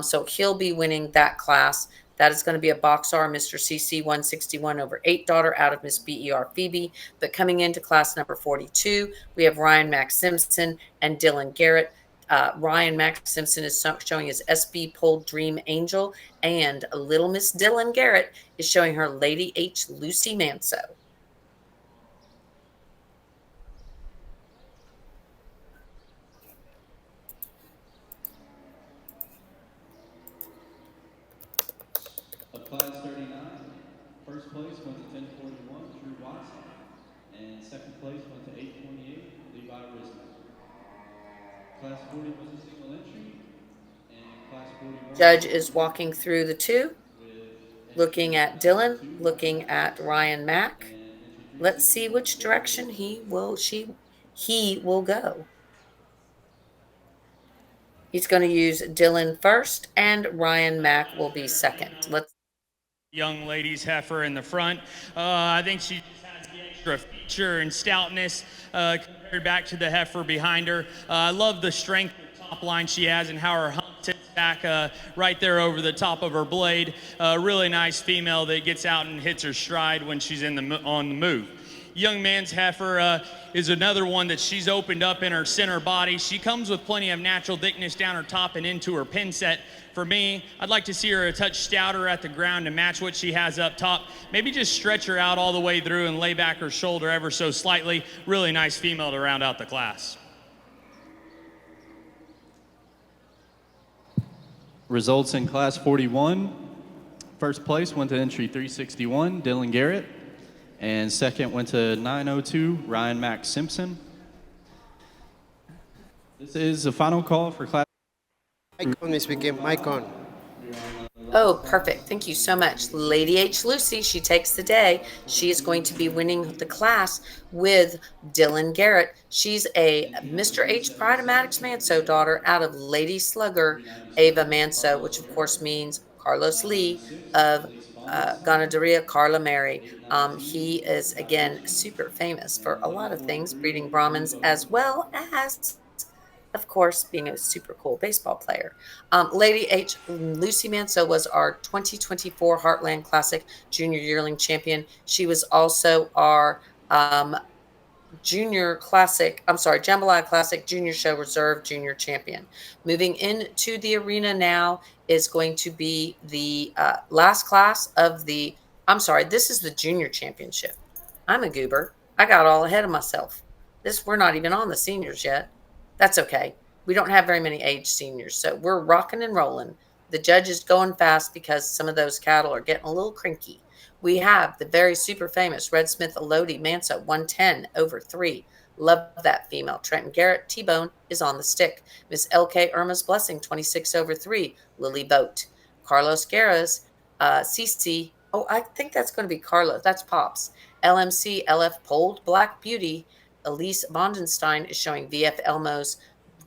So he'll be winning that class. That is going to be a box R, Mr. CC 161 over 8 daughter out of Miss BER Phoebe. But coming into class number 42, we have Ryan Max Simpson and Dylan Garrett. Ryan Max Simpson is showing his SB Pole Dream Angel, and little Miss Dylan Garrett is showing her Lady H Lucy Manso. Of class 39, first place went to 1041, Drew Watson, and second place went to 828, Levi Risner. Class 40 was a single entry, and class 41. Judge is walking through the two, looking at Dylan, looking at Ryan Mack. Let's see which direction he will go. He's going to use Dylan first, and Ryan Mack will be second. Let's. Young lady's heifer in the front. I think she just has the extra feature and stoutness compared back to the heifer behind her. I love the strength of the top line she has and how her hump sits back right there over the top of her blade. Really nice female that gets out and hits her stride when she's on the move. Young man's heifer is another one that she's opened up in her center body. She comes with plenty of natural thickness down her top and into her pin set. For me, I'd like to see her a touch stouter at the ground to match what she has up top. Maybe just stretch her out all the way through and lay back her shoulder ever so slightly. Really nice female to round out the class. Results in class 41. First place went to entry 361, Dylan Garrett. And second went to 902, Ryan Max Simpson. This is the final call for class. Mic on, Miss Vicky. Mic on. Oh, perfect. Thank you so much. Lady H Lucy, she takes the day. She is going to be winning the class with Dylan Garrett. She's a Mr. H Pride of Maddox Manso daughter out of Lady Slugger, Ava Manso, which of course means Carlos Lee of Ganaderia Carla Mary. He is, again, super famous for a lot of things, breeding Brahmins as well as, of course, being a super cool baseball player. Lady H Lucy Manso was our 2024 Heartland Classic Junior Yearling Champion. She was also our Jambalaya Classic Junior Show Reserve Junior Champion. Moving into the arena now is going to be the last class of this is the Junior Championship. I'm a goober. I got all ahead of myself. We're not even on the seniors yet. That's okay. We don't have very many age seniors, so we're rocking and rolling. The judge is going fast because some of those cattle are getting a little cranky. We have the very super famous Red Smith Elodie Manso 110 over 3. Love that female. Trenton Garrett T-Bone is on the stick. Miss L.K. Irma's Blessing 26 over 3. Lily Boat. Carlos Guerra's CC. Oh, I think that's going to be Carlos. That's Pops. LMC LF Polled Black Beauty Elise Bondenstein is showing VF Elmo's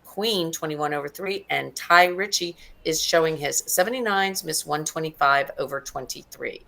Queen 21/3, and Ty Ritchie is showing his 79s Miss 125/23.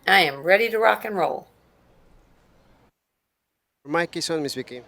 I am ready to rock and roll. Mic is on, Miss Vicky.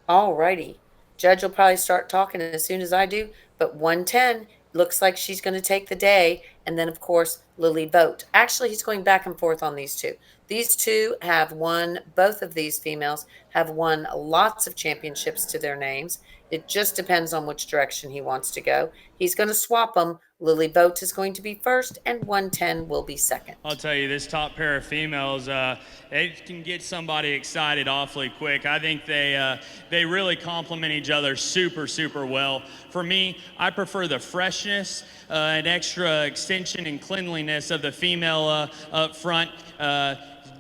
Alrighty. Judge will probably start talking as soon as I do, but 110 looks like she's going to take the day. And then, of course, Lily Vogt. Actually, he's going back and forth on these two. These two have won, both of these females have won lots of championships to their names. It just depends on which direction he wants to go. He's going to swap them. Lily Vogt is going to be first, and 110 will be second. I'll tell you, this top pair of females, they can get somebody excited awfully quick. I think they really complement each other super, super well. For me, I prefer the freshness and extra extension and cleanliness of the female up front.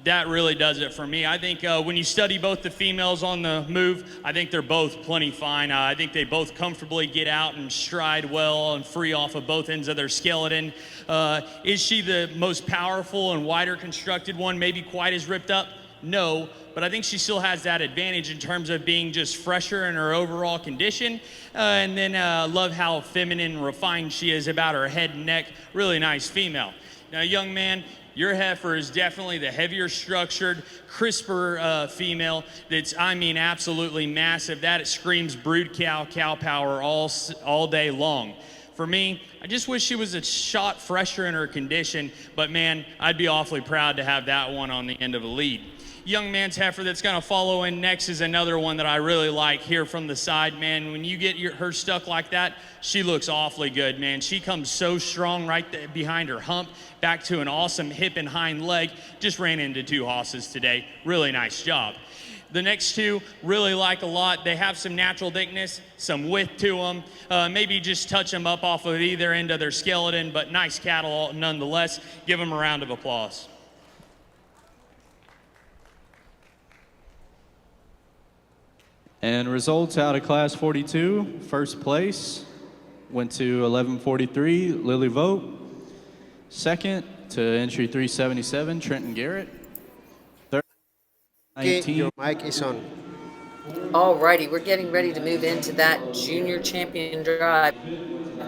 That really does it for me. I think when you study both the females on the move, I think they're both plenty fine. I think they both comfortably get out and stride well and free off of both ends of their skeleton. Is she the most powerful and wider constructed one, maybe quite as ripped up? No, but I think she still has that advantage in terms of being just fresher in her overall condition. And then love how feminine and refined she is about her head and neck. Really nice female. Now, young man, your heifer is definitely the heavier structured, crisper female that's, I mean, absolutely massive. That it screams brood cow power all day long. For me, I just wish she was a shot fresher in her condition, but man, I'd be awfully proud to have that one on the end of a lead. Young man's heifer that's going to follow in next is another one that I really like here from the side, man. When you get her stuck like that, she looks awfully good, man. She comes so strong right there behind her hump, back to an awesome hip and hind leg. Just ran into two hosses today. Really nice job. The next two, really like a lot. They have some natural thickness, some width to them. Maybe just touch them up off of either end of their skeleton, but nice cattle nonetheless. Give them a round of applause. And results out of class 42, first place went to 1143, Lily Vogt. Second to entry 377, Trenton Garrett. Third, Okay, 19. your mic is on. Alrighty, we're getting ready to move into that junior champion drive.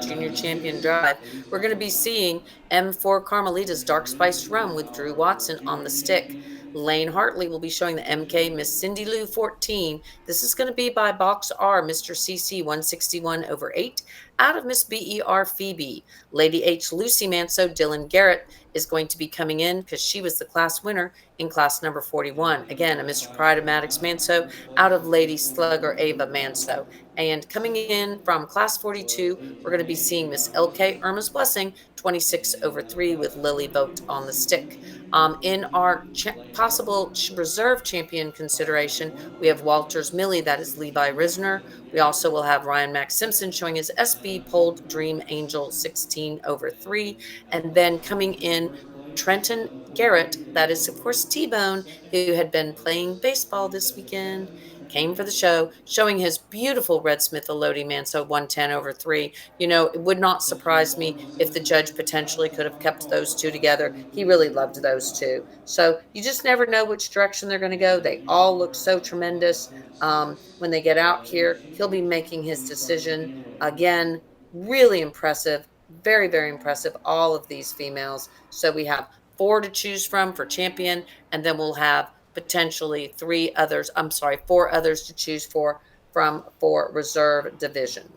Junior Champion Drive, we're going to be seeing M4 Carmelita's Dark Spiced Rum with Drew Watson on the stick. Lane Hartley will be showing the MK Miss Cindy Lou 14. This is going to be by Box R, Mr. CC 161/8, out of Miss BER Phoebe. Lady H Lucy Manso, Dylan Garrett is going to be coming in because she was the class winner in class number 41. Again, a Mr. Pride of Maddox Manso out of Lady Slugger Ava Manso. And coming in from class 42, we're going to be seeing Miss LK Irma's Blessing 26/3 with Lily Vogt on the stick. In our possible reserve champion consideration, we have Walters Millie, that is Levi Risner. We also will have Ryan Max Simpson showing his SB Pulled Dream Angel 16/3. And then coming in, Trenton Garrett, that is, of course, T-Bone, who had been playing baseball this weekend, came for the show, showing his beautiful Red Smith Elodie Manso 110/3. You know, it would not surprise me if the judge potentially could have kept those two together. He really loved those two. So you just never know which direction they're going to go. They all look so tremendous. When they get out here, he'll be making his decision. Again, really impressive. Very, very impressive, all of these females. So we have 4 to choose from for champion, and then we'll have potentially 4 others to choose from for reserve division.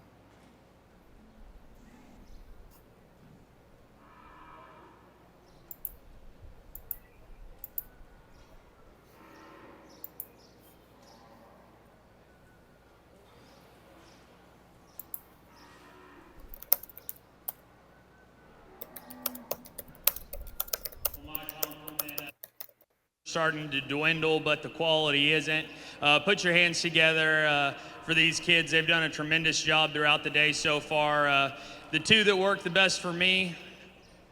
Starting to dwindle, but the quality isn't. Put your hands together for these kids. They've done a tremendous job throughout the day so far. The 2 that work the best for me,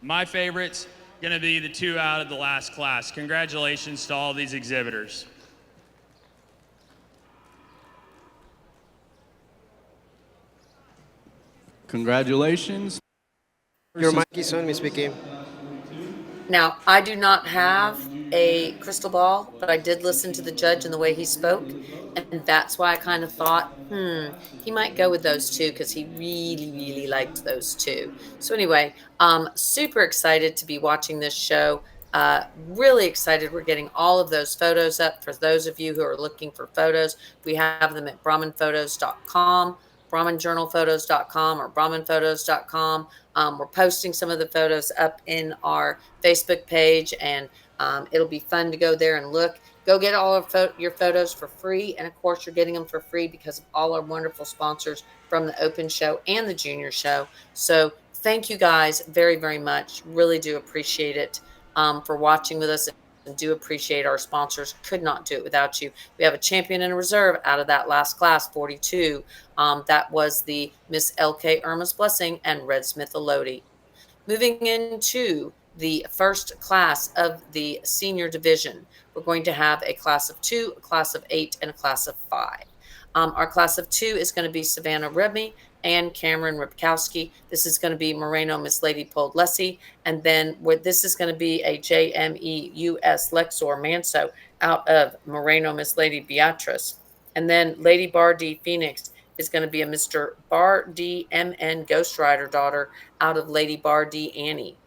my favorites, gonna be the 2 out of the last class. Congratulations to all these exhibitors. Congratulations. Your mic is on, Miss Vicky. Now, I do not have a crystal ball, but I did listen to the judge and the way he spoke. And that's why I kind of thought, he might go with those 2 because he really, really liked those 2. So anyway, super excited to be watching this show. Really excited. We're getting all of those photos up. For those of you who are looking for photos, we have them at BrahmanPhotos.com. BrahmanJournalPhotos.com or BrahmanPhotos.com. We're posting some of the photos up in our Facebook page, and it'll be fun to go there and look. Go get all of your photos for free, and of course, you're getting them for free because of all our wonderful sponsors from the Open Show and the Junior Show. So thank you guys very, very much. Really do appreciate it for watching with us. And do appreciate our sponsors. Could not do it without you. We have a champion and a reserve out of that last class, 42. That was the Miss LK Irma's Blessing and Red Smith Elodie. Moving into the first class of the senior division, we're going to have a class of 2, a class of 8, and a class of 5. Our class of 2 is going to be Savannah Remy and Cameron Ripkowski. This is going to be Moreno Miss Lady Pulled Lessie. And then this is going to be a JME US Lexor Manso out of Moreno Miss Lady Beatrice. And then Lady Bar D Phoenix is going to be a Mr. Bar D MN Ghost Rider daughter out of Lady Bar D Annie.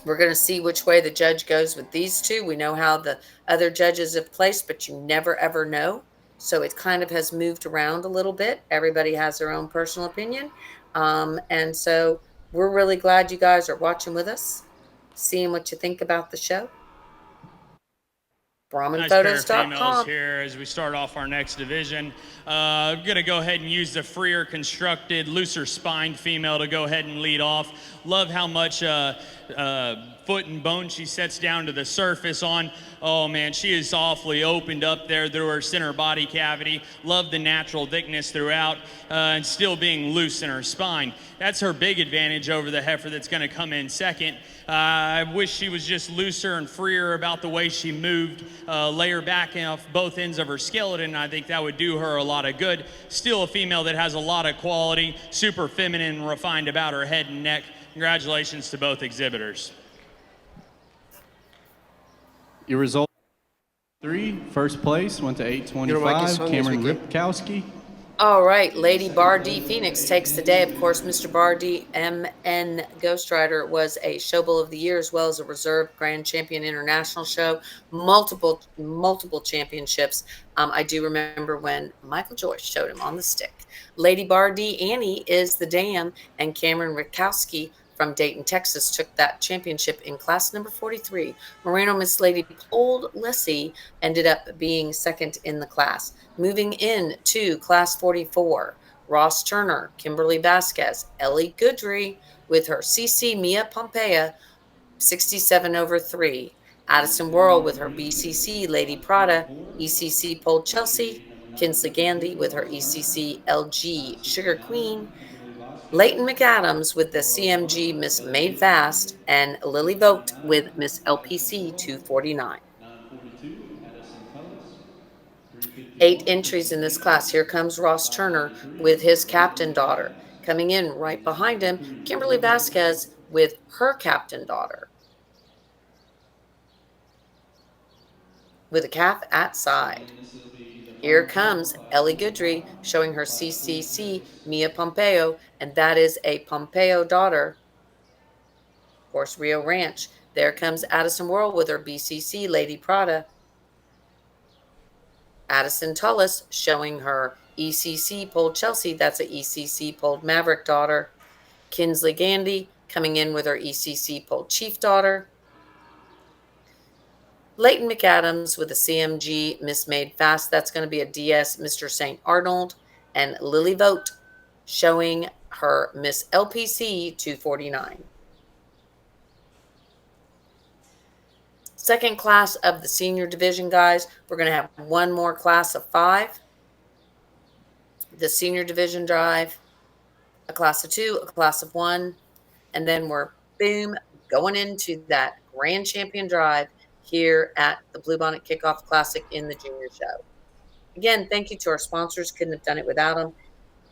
We're going to see which way the judge goes with these 2. We know how the other judges have placed, but you never ever know. So it kind of has moved around a little bit. Everybody has their own personal opinion. And so we're really glad you guys are watching with us, seeing what you think about the show. Nice pair of females BrahmanPhotos.com. here as we start off our next division. I'm going to go ahead and use the freer constructed, looser spined female to go ahead and lead off. Love how much foot and bone she sets down to the surface on. Oh man, she is awfully opened up there through her center body cavity. Love the natural thickness throughout and still being loose in her spine. That's her big advantage over the heifer that's going to come in second. I wish she was just looser and freer about the way she moved. Lay her back off both ends of her skeleton. I think that would do her a lot of good. Still a female that has a lot of quality, super feminine and refined about her head and neck. Congratulations to both exhibitors. Your result: 3. First place went to Your mic is 825. on, Cameron Miss Vicky. Ripkowski. All right, Lady Bar D Phoenix takes the day. Of course, Mr. Bar D MN Ghost Rider was a Showbull of the Year as well as a Reserve Grand Champion International Show, multiple championships. I do remember when Michael Joyce showed him on the stick. Lady Bar D Annie is the dam, and Cameron Rakowski from Dayton, Texas, took that championship in class number 43. Moreno Miss Lady Old Lissy ended up being second in the class. Moving in to class 44, Ross Turner, Kimberly Vasquez, Ellie Goodry with her CC Mia Pompeia, 67 over 3. Addison Worrell with her BCC Lady Prada, ECC Pole Chelsea, Kinsley Gandy with her ECC LG Sugar Queen, Leighton McAdams with the CMG Miss Made Fast, and Lily Vogt with Miss LPC 249. 942, Addison Tullis. 8 351, entries in Kinsley this Gandy. class. Here comes Ross Turner 593, with his Rosalie captain daughter. Adams. Coming in right behind him, 693, Kimberly Lily Vogt. Vasquez with her captain daughter. With a calf at side. And this will be the Here final call, comes class Ellie 45, Goodry showing her class CCC 46. Mia Pompeo, and that is a Pompeo daughter. Of course, Rio Ranch. There comes Addison Worrell with her BCC Lady Prada. Addison Tullis showing her ECC Polled Chelsea. That's a ECC Polled Maverick daughter. Kinsley Gandy coming in with her ECC Polled Chief daughter. Leighton McAdams with a CMG Miss Made Fast. That's going to be a DS Mr. St. Arnold. And Lily Vogt showing her Miss LPC 249. Second class of the senior division, guys. We're going to have one more class of 5. The senior division drive, a class of 2, a class of 1, and then we're, boom, going into that grand champion drive here at the Bluebonnet Kickoff Classic in the junior show. Again, thank you to our sponsors. Couldn't have done it without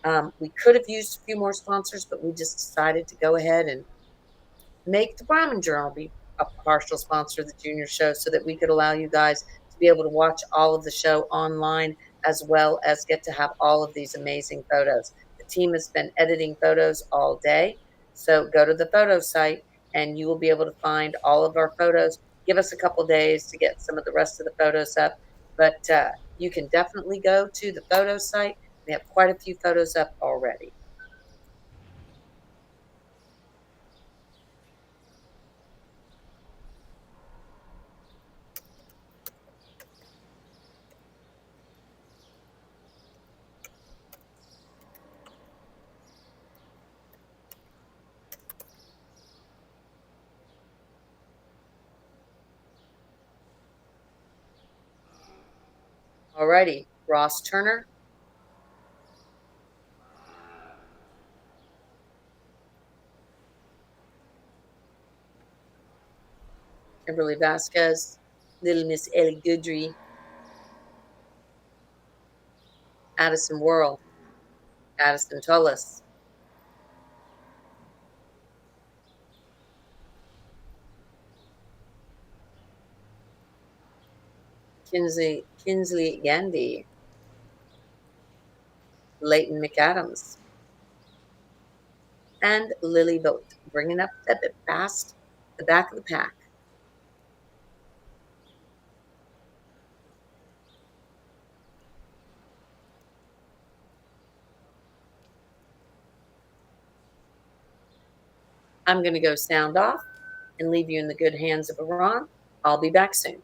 them. We could have used a few more sponsors, but we just decided to go ahead and make the Brahmin Journal be a partial sponsor of the junior show so that we could allow you guys to be able to watch all of the show online as well as get to have all of these amazing photos. The team has been editing photos all day, so go to the photo site and you will be able to find all of our photos. Give us a couple days to get some of the rest of the photos up, but you can definitely go to the photo site. We have quite a few photos up already. Alrighty, Ross Turner. Kimberly Vasquez, Little Miss Ellie Goodry, Addison Worrell, Addison Tullis, Kinsley Gandy, Leighton McAdams, and Lily Vogt, bringing up the back of the pack. I'm going to go sound off and leave you in the good hands of Iran. I'll be back soon.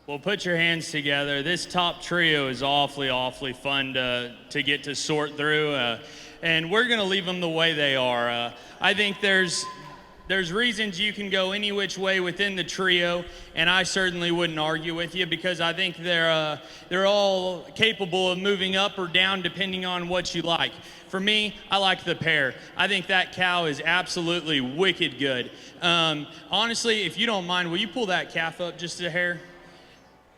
Well, put your hands together. This top trio is awfully, awfully fun to get to sort through, and we're going to leave them the way they are. I think there's reasons you can go any which way within the trio, and I certainly wouldn't argue with you because I think they're all capable of moving up or down depending on what you like. For me, I like the pair. I think that cow is absolutely wicked good. Honestly, if you don't mind, will you pull that calf up just a hair?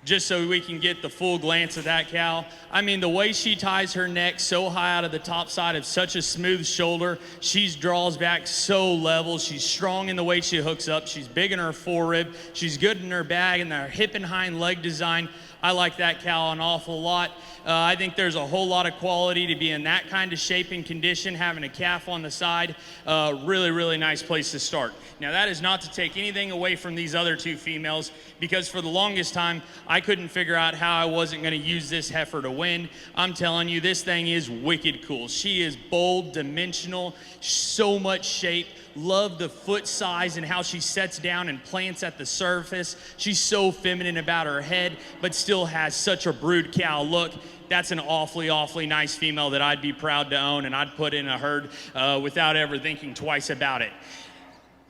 Just so we can get the full glance of that cow. I mean, the way she ties her neck so high out of the top side of such a smooth shoulder, she draws back so level. She's strong in the way she hooks up. She's big in her forerib. She's good in her bag and her hip and hind leg design. I like that cow an awful lot. I think there's a whole lot of quality to be in that kind of shape and condition, having a calf on the side. Really, really nice place to start. Now, that is not to take anything away from these other two females, because for the longest time, I couldn't figure out how I wasn't going to use this heifer to win. I'm telling you, this thing is wicked cool. She is bold, dimensional, so much shape. Love the foot size and how she sets down and plants at the surface. She's so feminine about her head, but still has such a brood cow look. That's an awfully, awfully nice female that I'd be proud to own, and I'd put in a herd without ever thinking twice about it.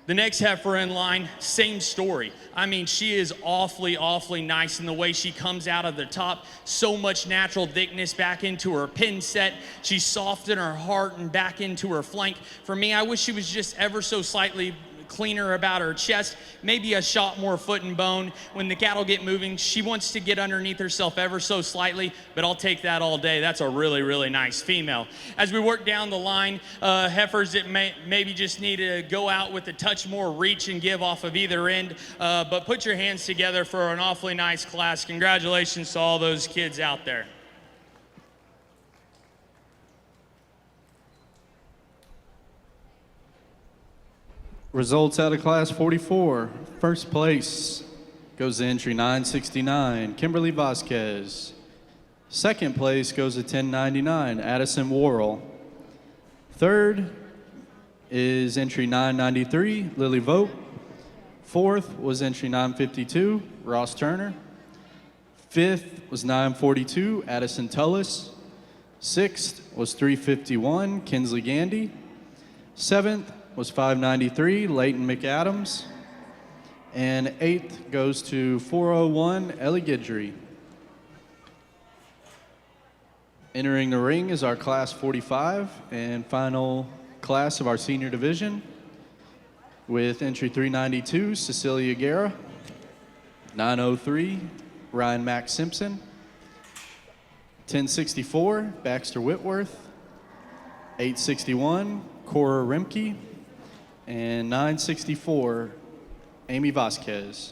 The next heifer in line, same story. I mean, she is awfully, awfully nice in the way she comes out of the top. So much natural thickness back into her pin set. She's soft in her heart and back into her flank. For me, I wish she was just ever so slightly cleaner about her chest, maybe a shot more foot and bone. When the cattle get moving, she wants to get underneath herself ever so slightly, but I'll take that all day. That's a really, really nice female. As we work down the line, heifers that maybe just need to go out with a touch more reach and give off of either end, but put your hands together for an awfully nice class. Congratulations to all those kids out there. Results out of class 44. First place goes to entry 969, Kimberly Vasquez. Second place goes to 1099, Addison Worrell. Third is entry 993, Lily Vogt. Fourth was entry 952, Ross Turner. Fifth was 942, Addison Tullis. Sixth was 351, Kinsley Gandy. Seventh was 593, Leighton McAdams. And eighth goes to 401, Ellie Guidry. Entering the ring is our class 45 and final class of our senior division with entry 392, Cecilia Guerra. 903, Ryan Mack Simpson. 1064, Baxter Whitworth. 861, Cora Rimke. And 964, Amy Vasquez.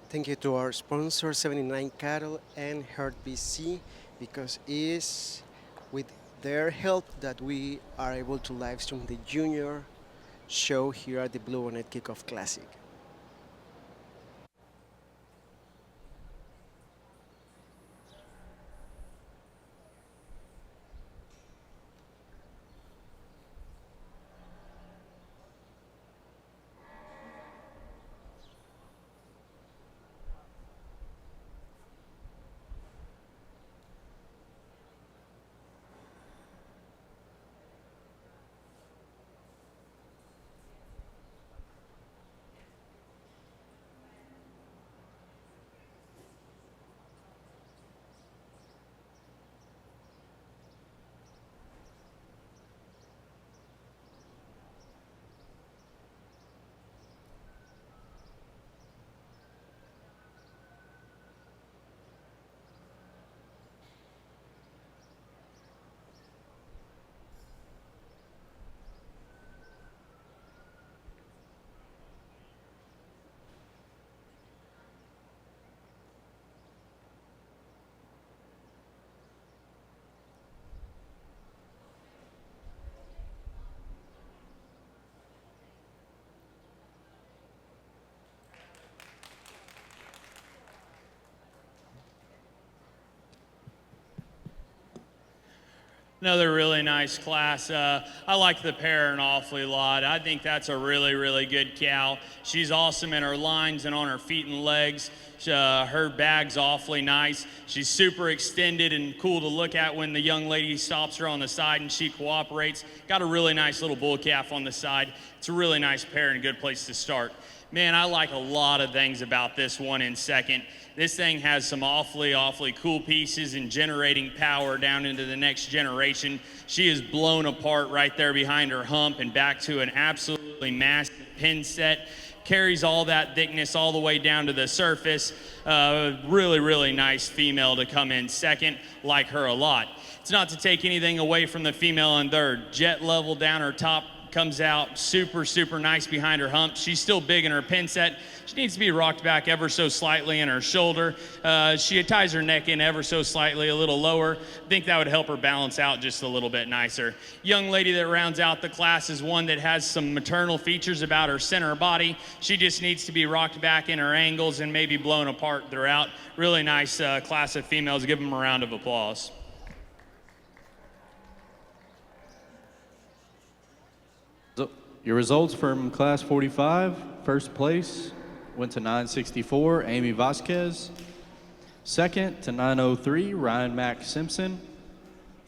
Thank you to our sponsor, 79 Cattle and Herd BC, because it's with their help that we are able to live stream the junior show here at the Bluebonnet Kickoff Classic. Another really nice class. I like the pair an awfully lot. I think that's a really, really good cow. She's awesome in her lines and on her feet and legs. Her bag's awfully nice. She's super extended and cool to look at when the young lady stops her on the side and she cooperates. Got a really nice little bull calf on the side. It's a really nice pair and a good place to start. Man, I like a lot of things about this one in second. This thing has some awfully, awfully cool pieces and generating power down into the next generation. She is blown apart right there behind her hump and back to an absolutely massive pin set. Carries all that thickness all the way down to the surface. Really, really nice female to come in second. Like her a lot. It's not to take anything away from the female in third. Jet level down her top. Comes out super, super nice behind her hump. She's still big in her pin set. She needs to be rocked back ever so slightly in her shoulder. She ties her neck in ever so slightly a little lower. I think that would help her balance out just a little bit nicer. Young lady that rounds out the class is one that has some maternal features about her center body. She just needs to be rocked back in her angles and maybe blown apart throughout. Really nice class of females. Give them a round of applause. Your results from Class 45, first place went to 964, Amy Vasquez. Second to 903, Ryan Mack Simpson.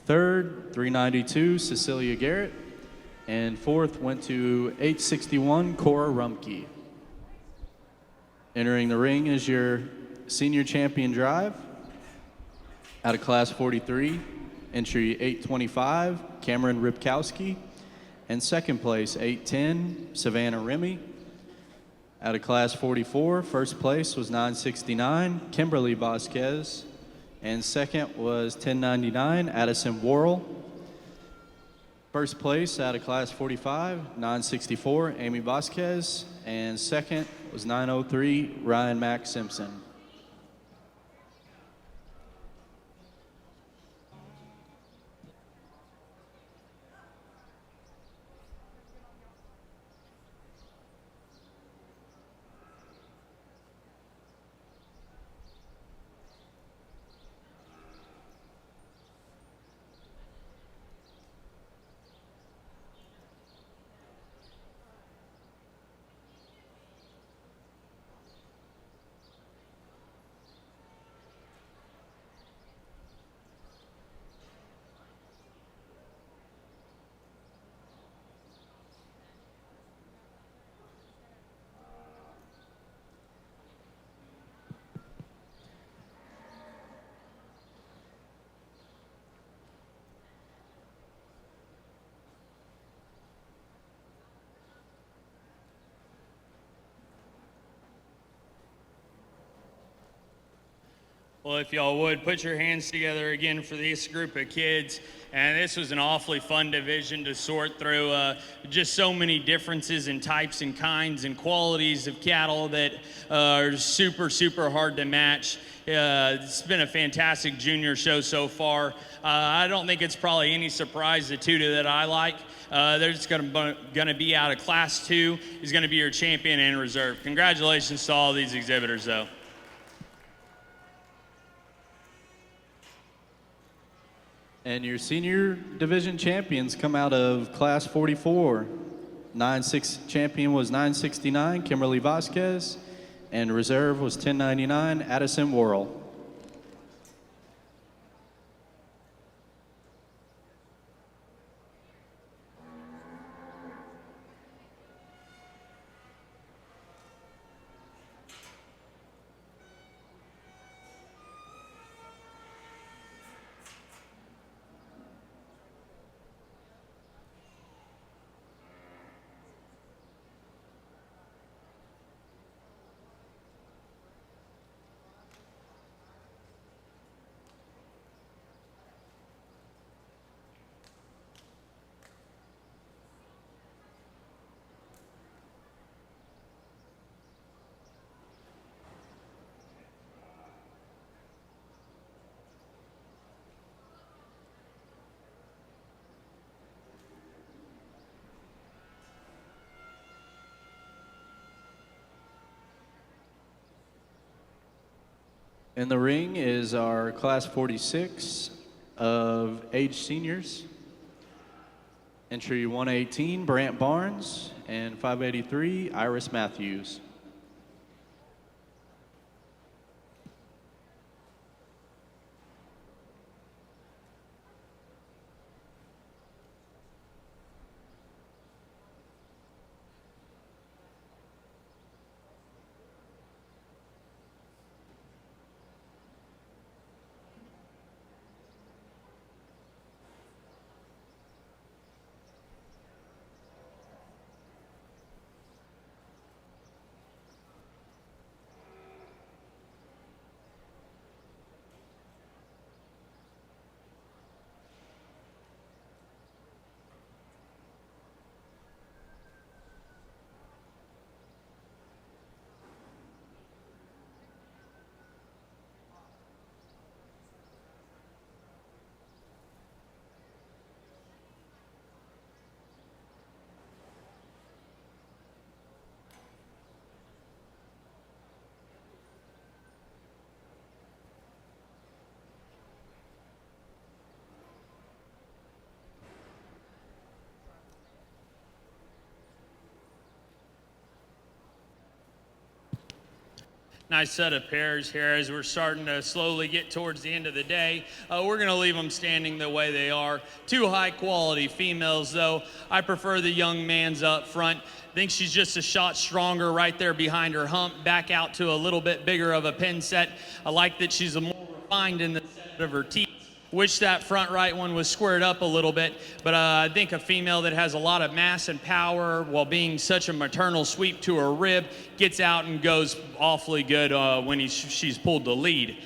Third, 392, Cecilia Garrett. And fourth went to 861, Cora Rumke. Entering the ring is your senior champion drive. Out of Class 43, entry 825, Cameron Ripkowski. And second place, 810, Savannah Remy. Out of Class 44, first place was 969, Kimberly Vasquez. And second was 1099, Addison Worrell. First place out of Class 45, 964, Amy Vasquez. And second was 903, Ryan Mack Simpson. Well, if y'all would, put your hands together again for this group of kids. And this was an awfully fun division to sort through. Just so many differences in types and kinds and qualities of cattle that are super, super hard to match. It's been a fantastic junior show so far. I don't think it's probably any surprise the two that I like. They're just going to be out of Class 2. He's going to be your champion and reserve. Congratulations to all these exhibitors, though. And your senior division champions come out of Class 44. 9-6 champion was 969, Kimberly Vasquez, and reserve was 1099, Addison Worrell. In the ring is our Class 46 of age seniors. Entry 118, Brant Barnes, and 583, Iris Matthews. Nice set of pairs here as we're starting to slowly get towards the end of the day. We're going to leave them standing the way they are. Two high-quality females, though. I prefer the young man's up front. Think she's just a shot stronger right there behind her hump, back out to a little bit bigger of a pin set. I like that she's a more refined in the set of her teeth. Wish that front right one was squared up a little bit, but I think a female that has a lot of mass and power while being such a maternal sweep to her rib gets out and goes awfully good when she's pulled the lead.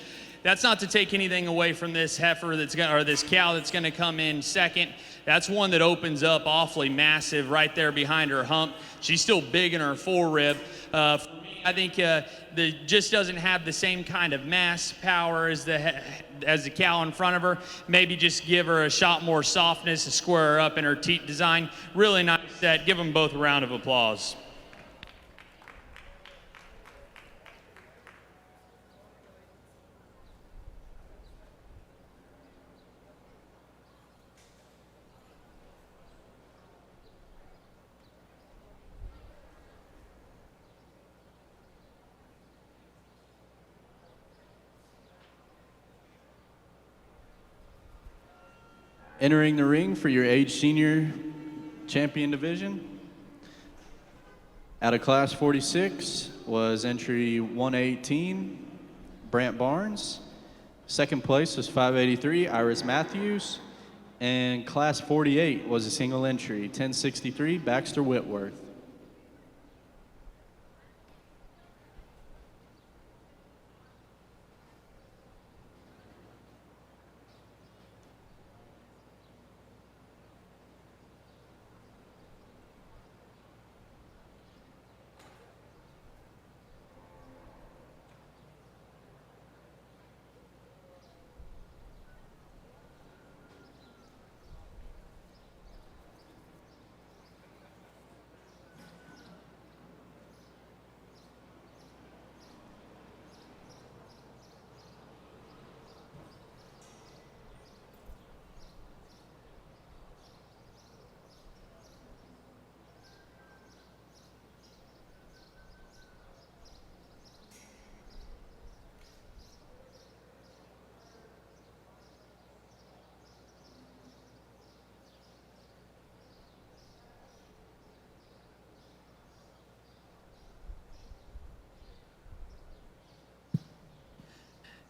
That's not to take anything away from this heifer or this cow that's gonna come in second. That's one that opens up awfully massive right there behind her hump. She's still big in her forerib. For me, I think just doesn't have the same kind of mass power as the cow in front of her. Maybe just give her a shot more softness to square her up in her teat design. Really nice set. Give them both a round of applause. Entering the ring for your age senior champion division. Out of Class 46 was entry 118, Brant Barnes. Second place was 583, Iris Matthews. And Class 48 was a single entry, 1063, Baxter Whitworth.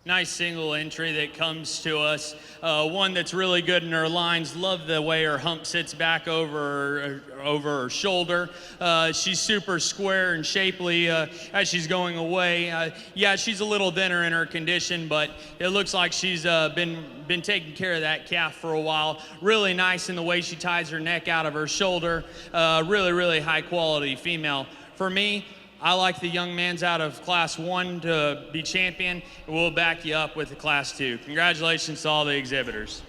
Nice single entry that comes to us. One that's really good in her lines. Love the way her hump sits back over her shoulder. She's super square and shapely as she's going away. Yeah, she's a little thinner in her condition, but it looks like she's been taking care of that calf for a while. Really nice in the way she ties her neck out of her shoulder. Really high quality female. For me, I like the young man's out of Class 1 to be champion. We'll back you up with the Class 2. Congratulations to all the exhibitors.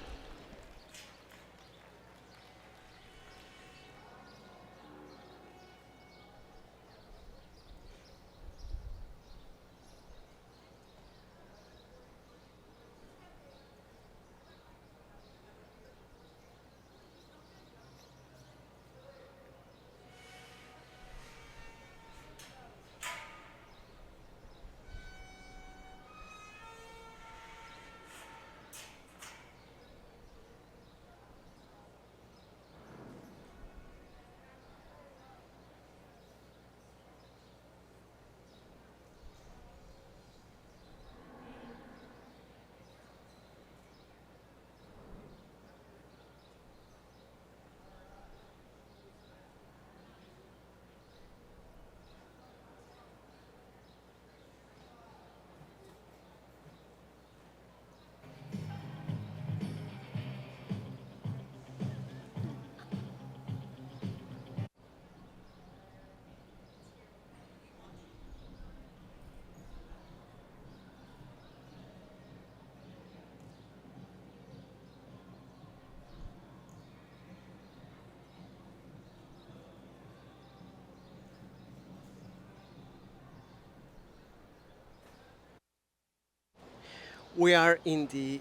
We are in the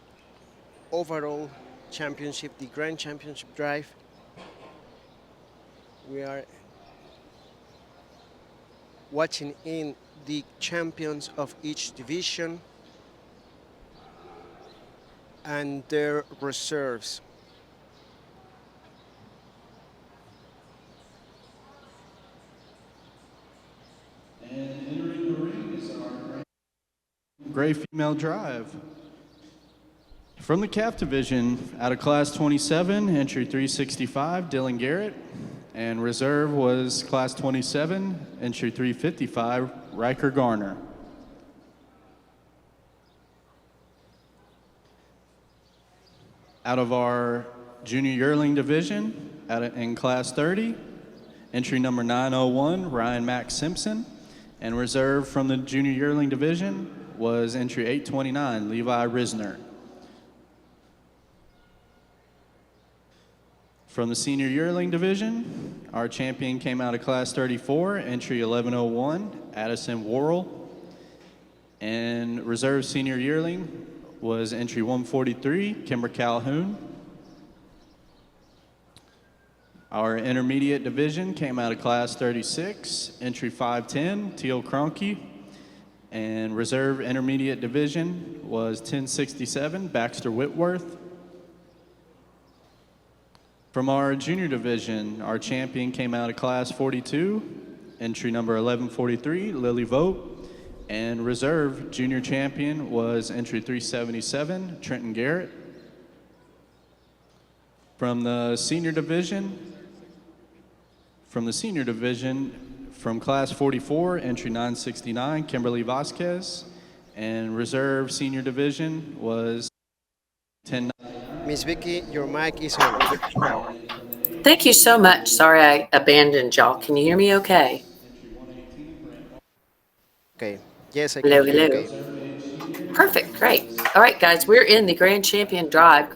overall championship, the Grand Championship drive. We are watching in the champions of each division and their reserves. And entering the ring is our Gray Female Drive. From the calf division, out of Class 27, entry 365, Dylan Garrett. And reserve was Class 27, entry 355, Riker Garner. Out of our junior yearling division, in Class 30, entry number 901, Ryan Max Simpson. And reserve from the junior yearling division was entry 829, Levi Risner. From the senior yearling division, our champion came out of Class 34, entry 1101, Addison Worrell. And reserve senior yearling was entry 143, Kimber Calhoun. Our intermediate division came out of Class 36, entry 510, Teal Cronky. And reserve intermediate division was 1067, Baxter Whitworth. From our junior division, our champion came out of Class 42, entry number 1143, Lily Vogt. And reserve junior champion was entry 377, Trenton Garrett. From the senior division, from Class 44, entry 969, Kimberly Vasquez. And reserve senior division was 10. Miss Vicky, your mic is on. Thank you so much. Sorry I abandoned y'all. Can you hear me okay? Okay. Yes, I can Hello, hear you. hello. Okay. Perfect, great. All right, guys, we're in the Grand Champion Drive.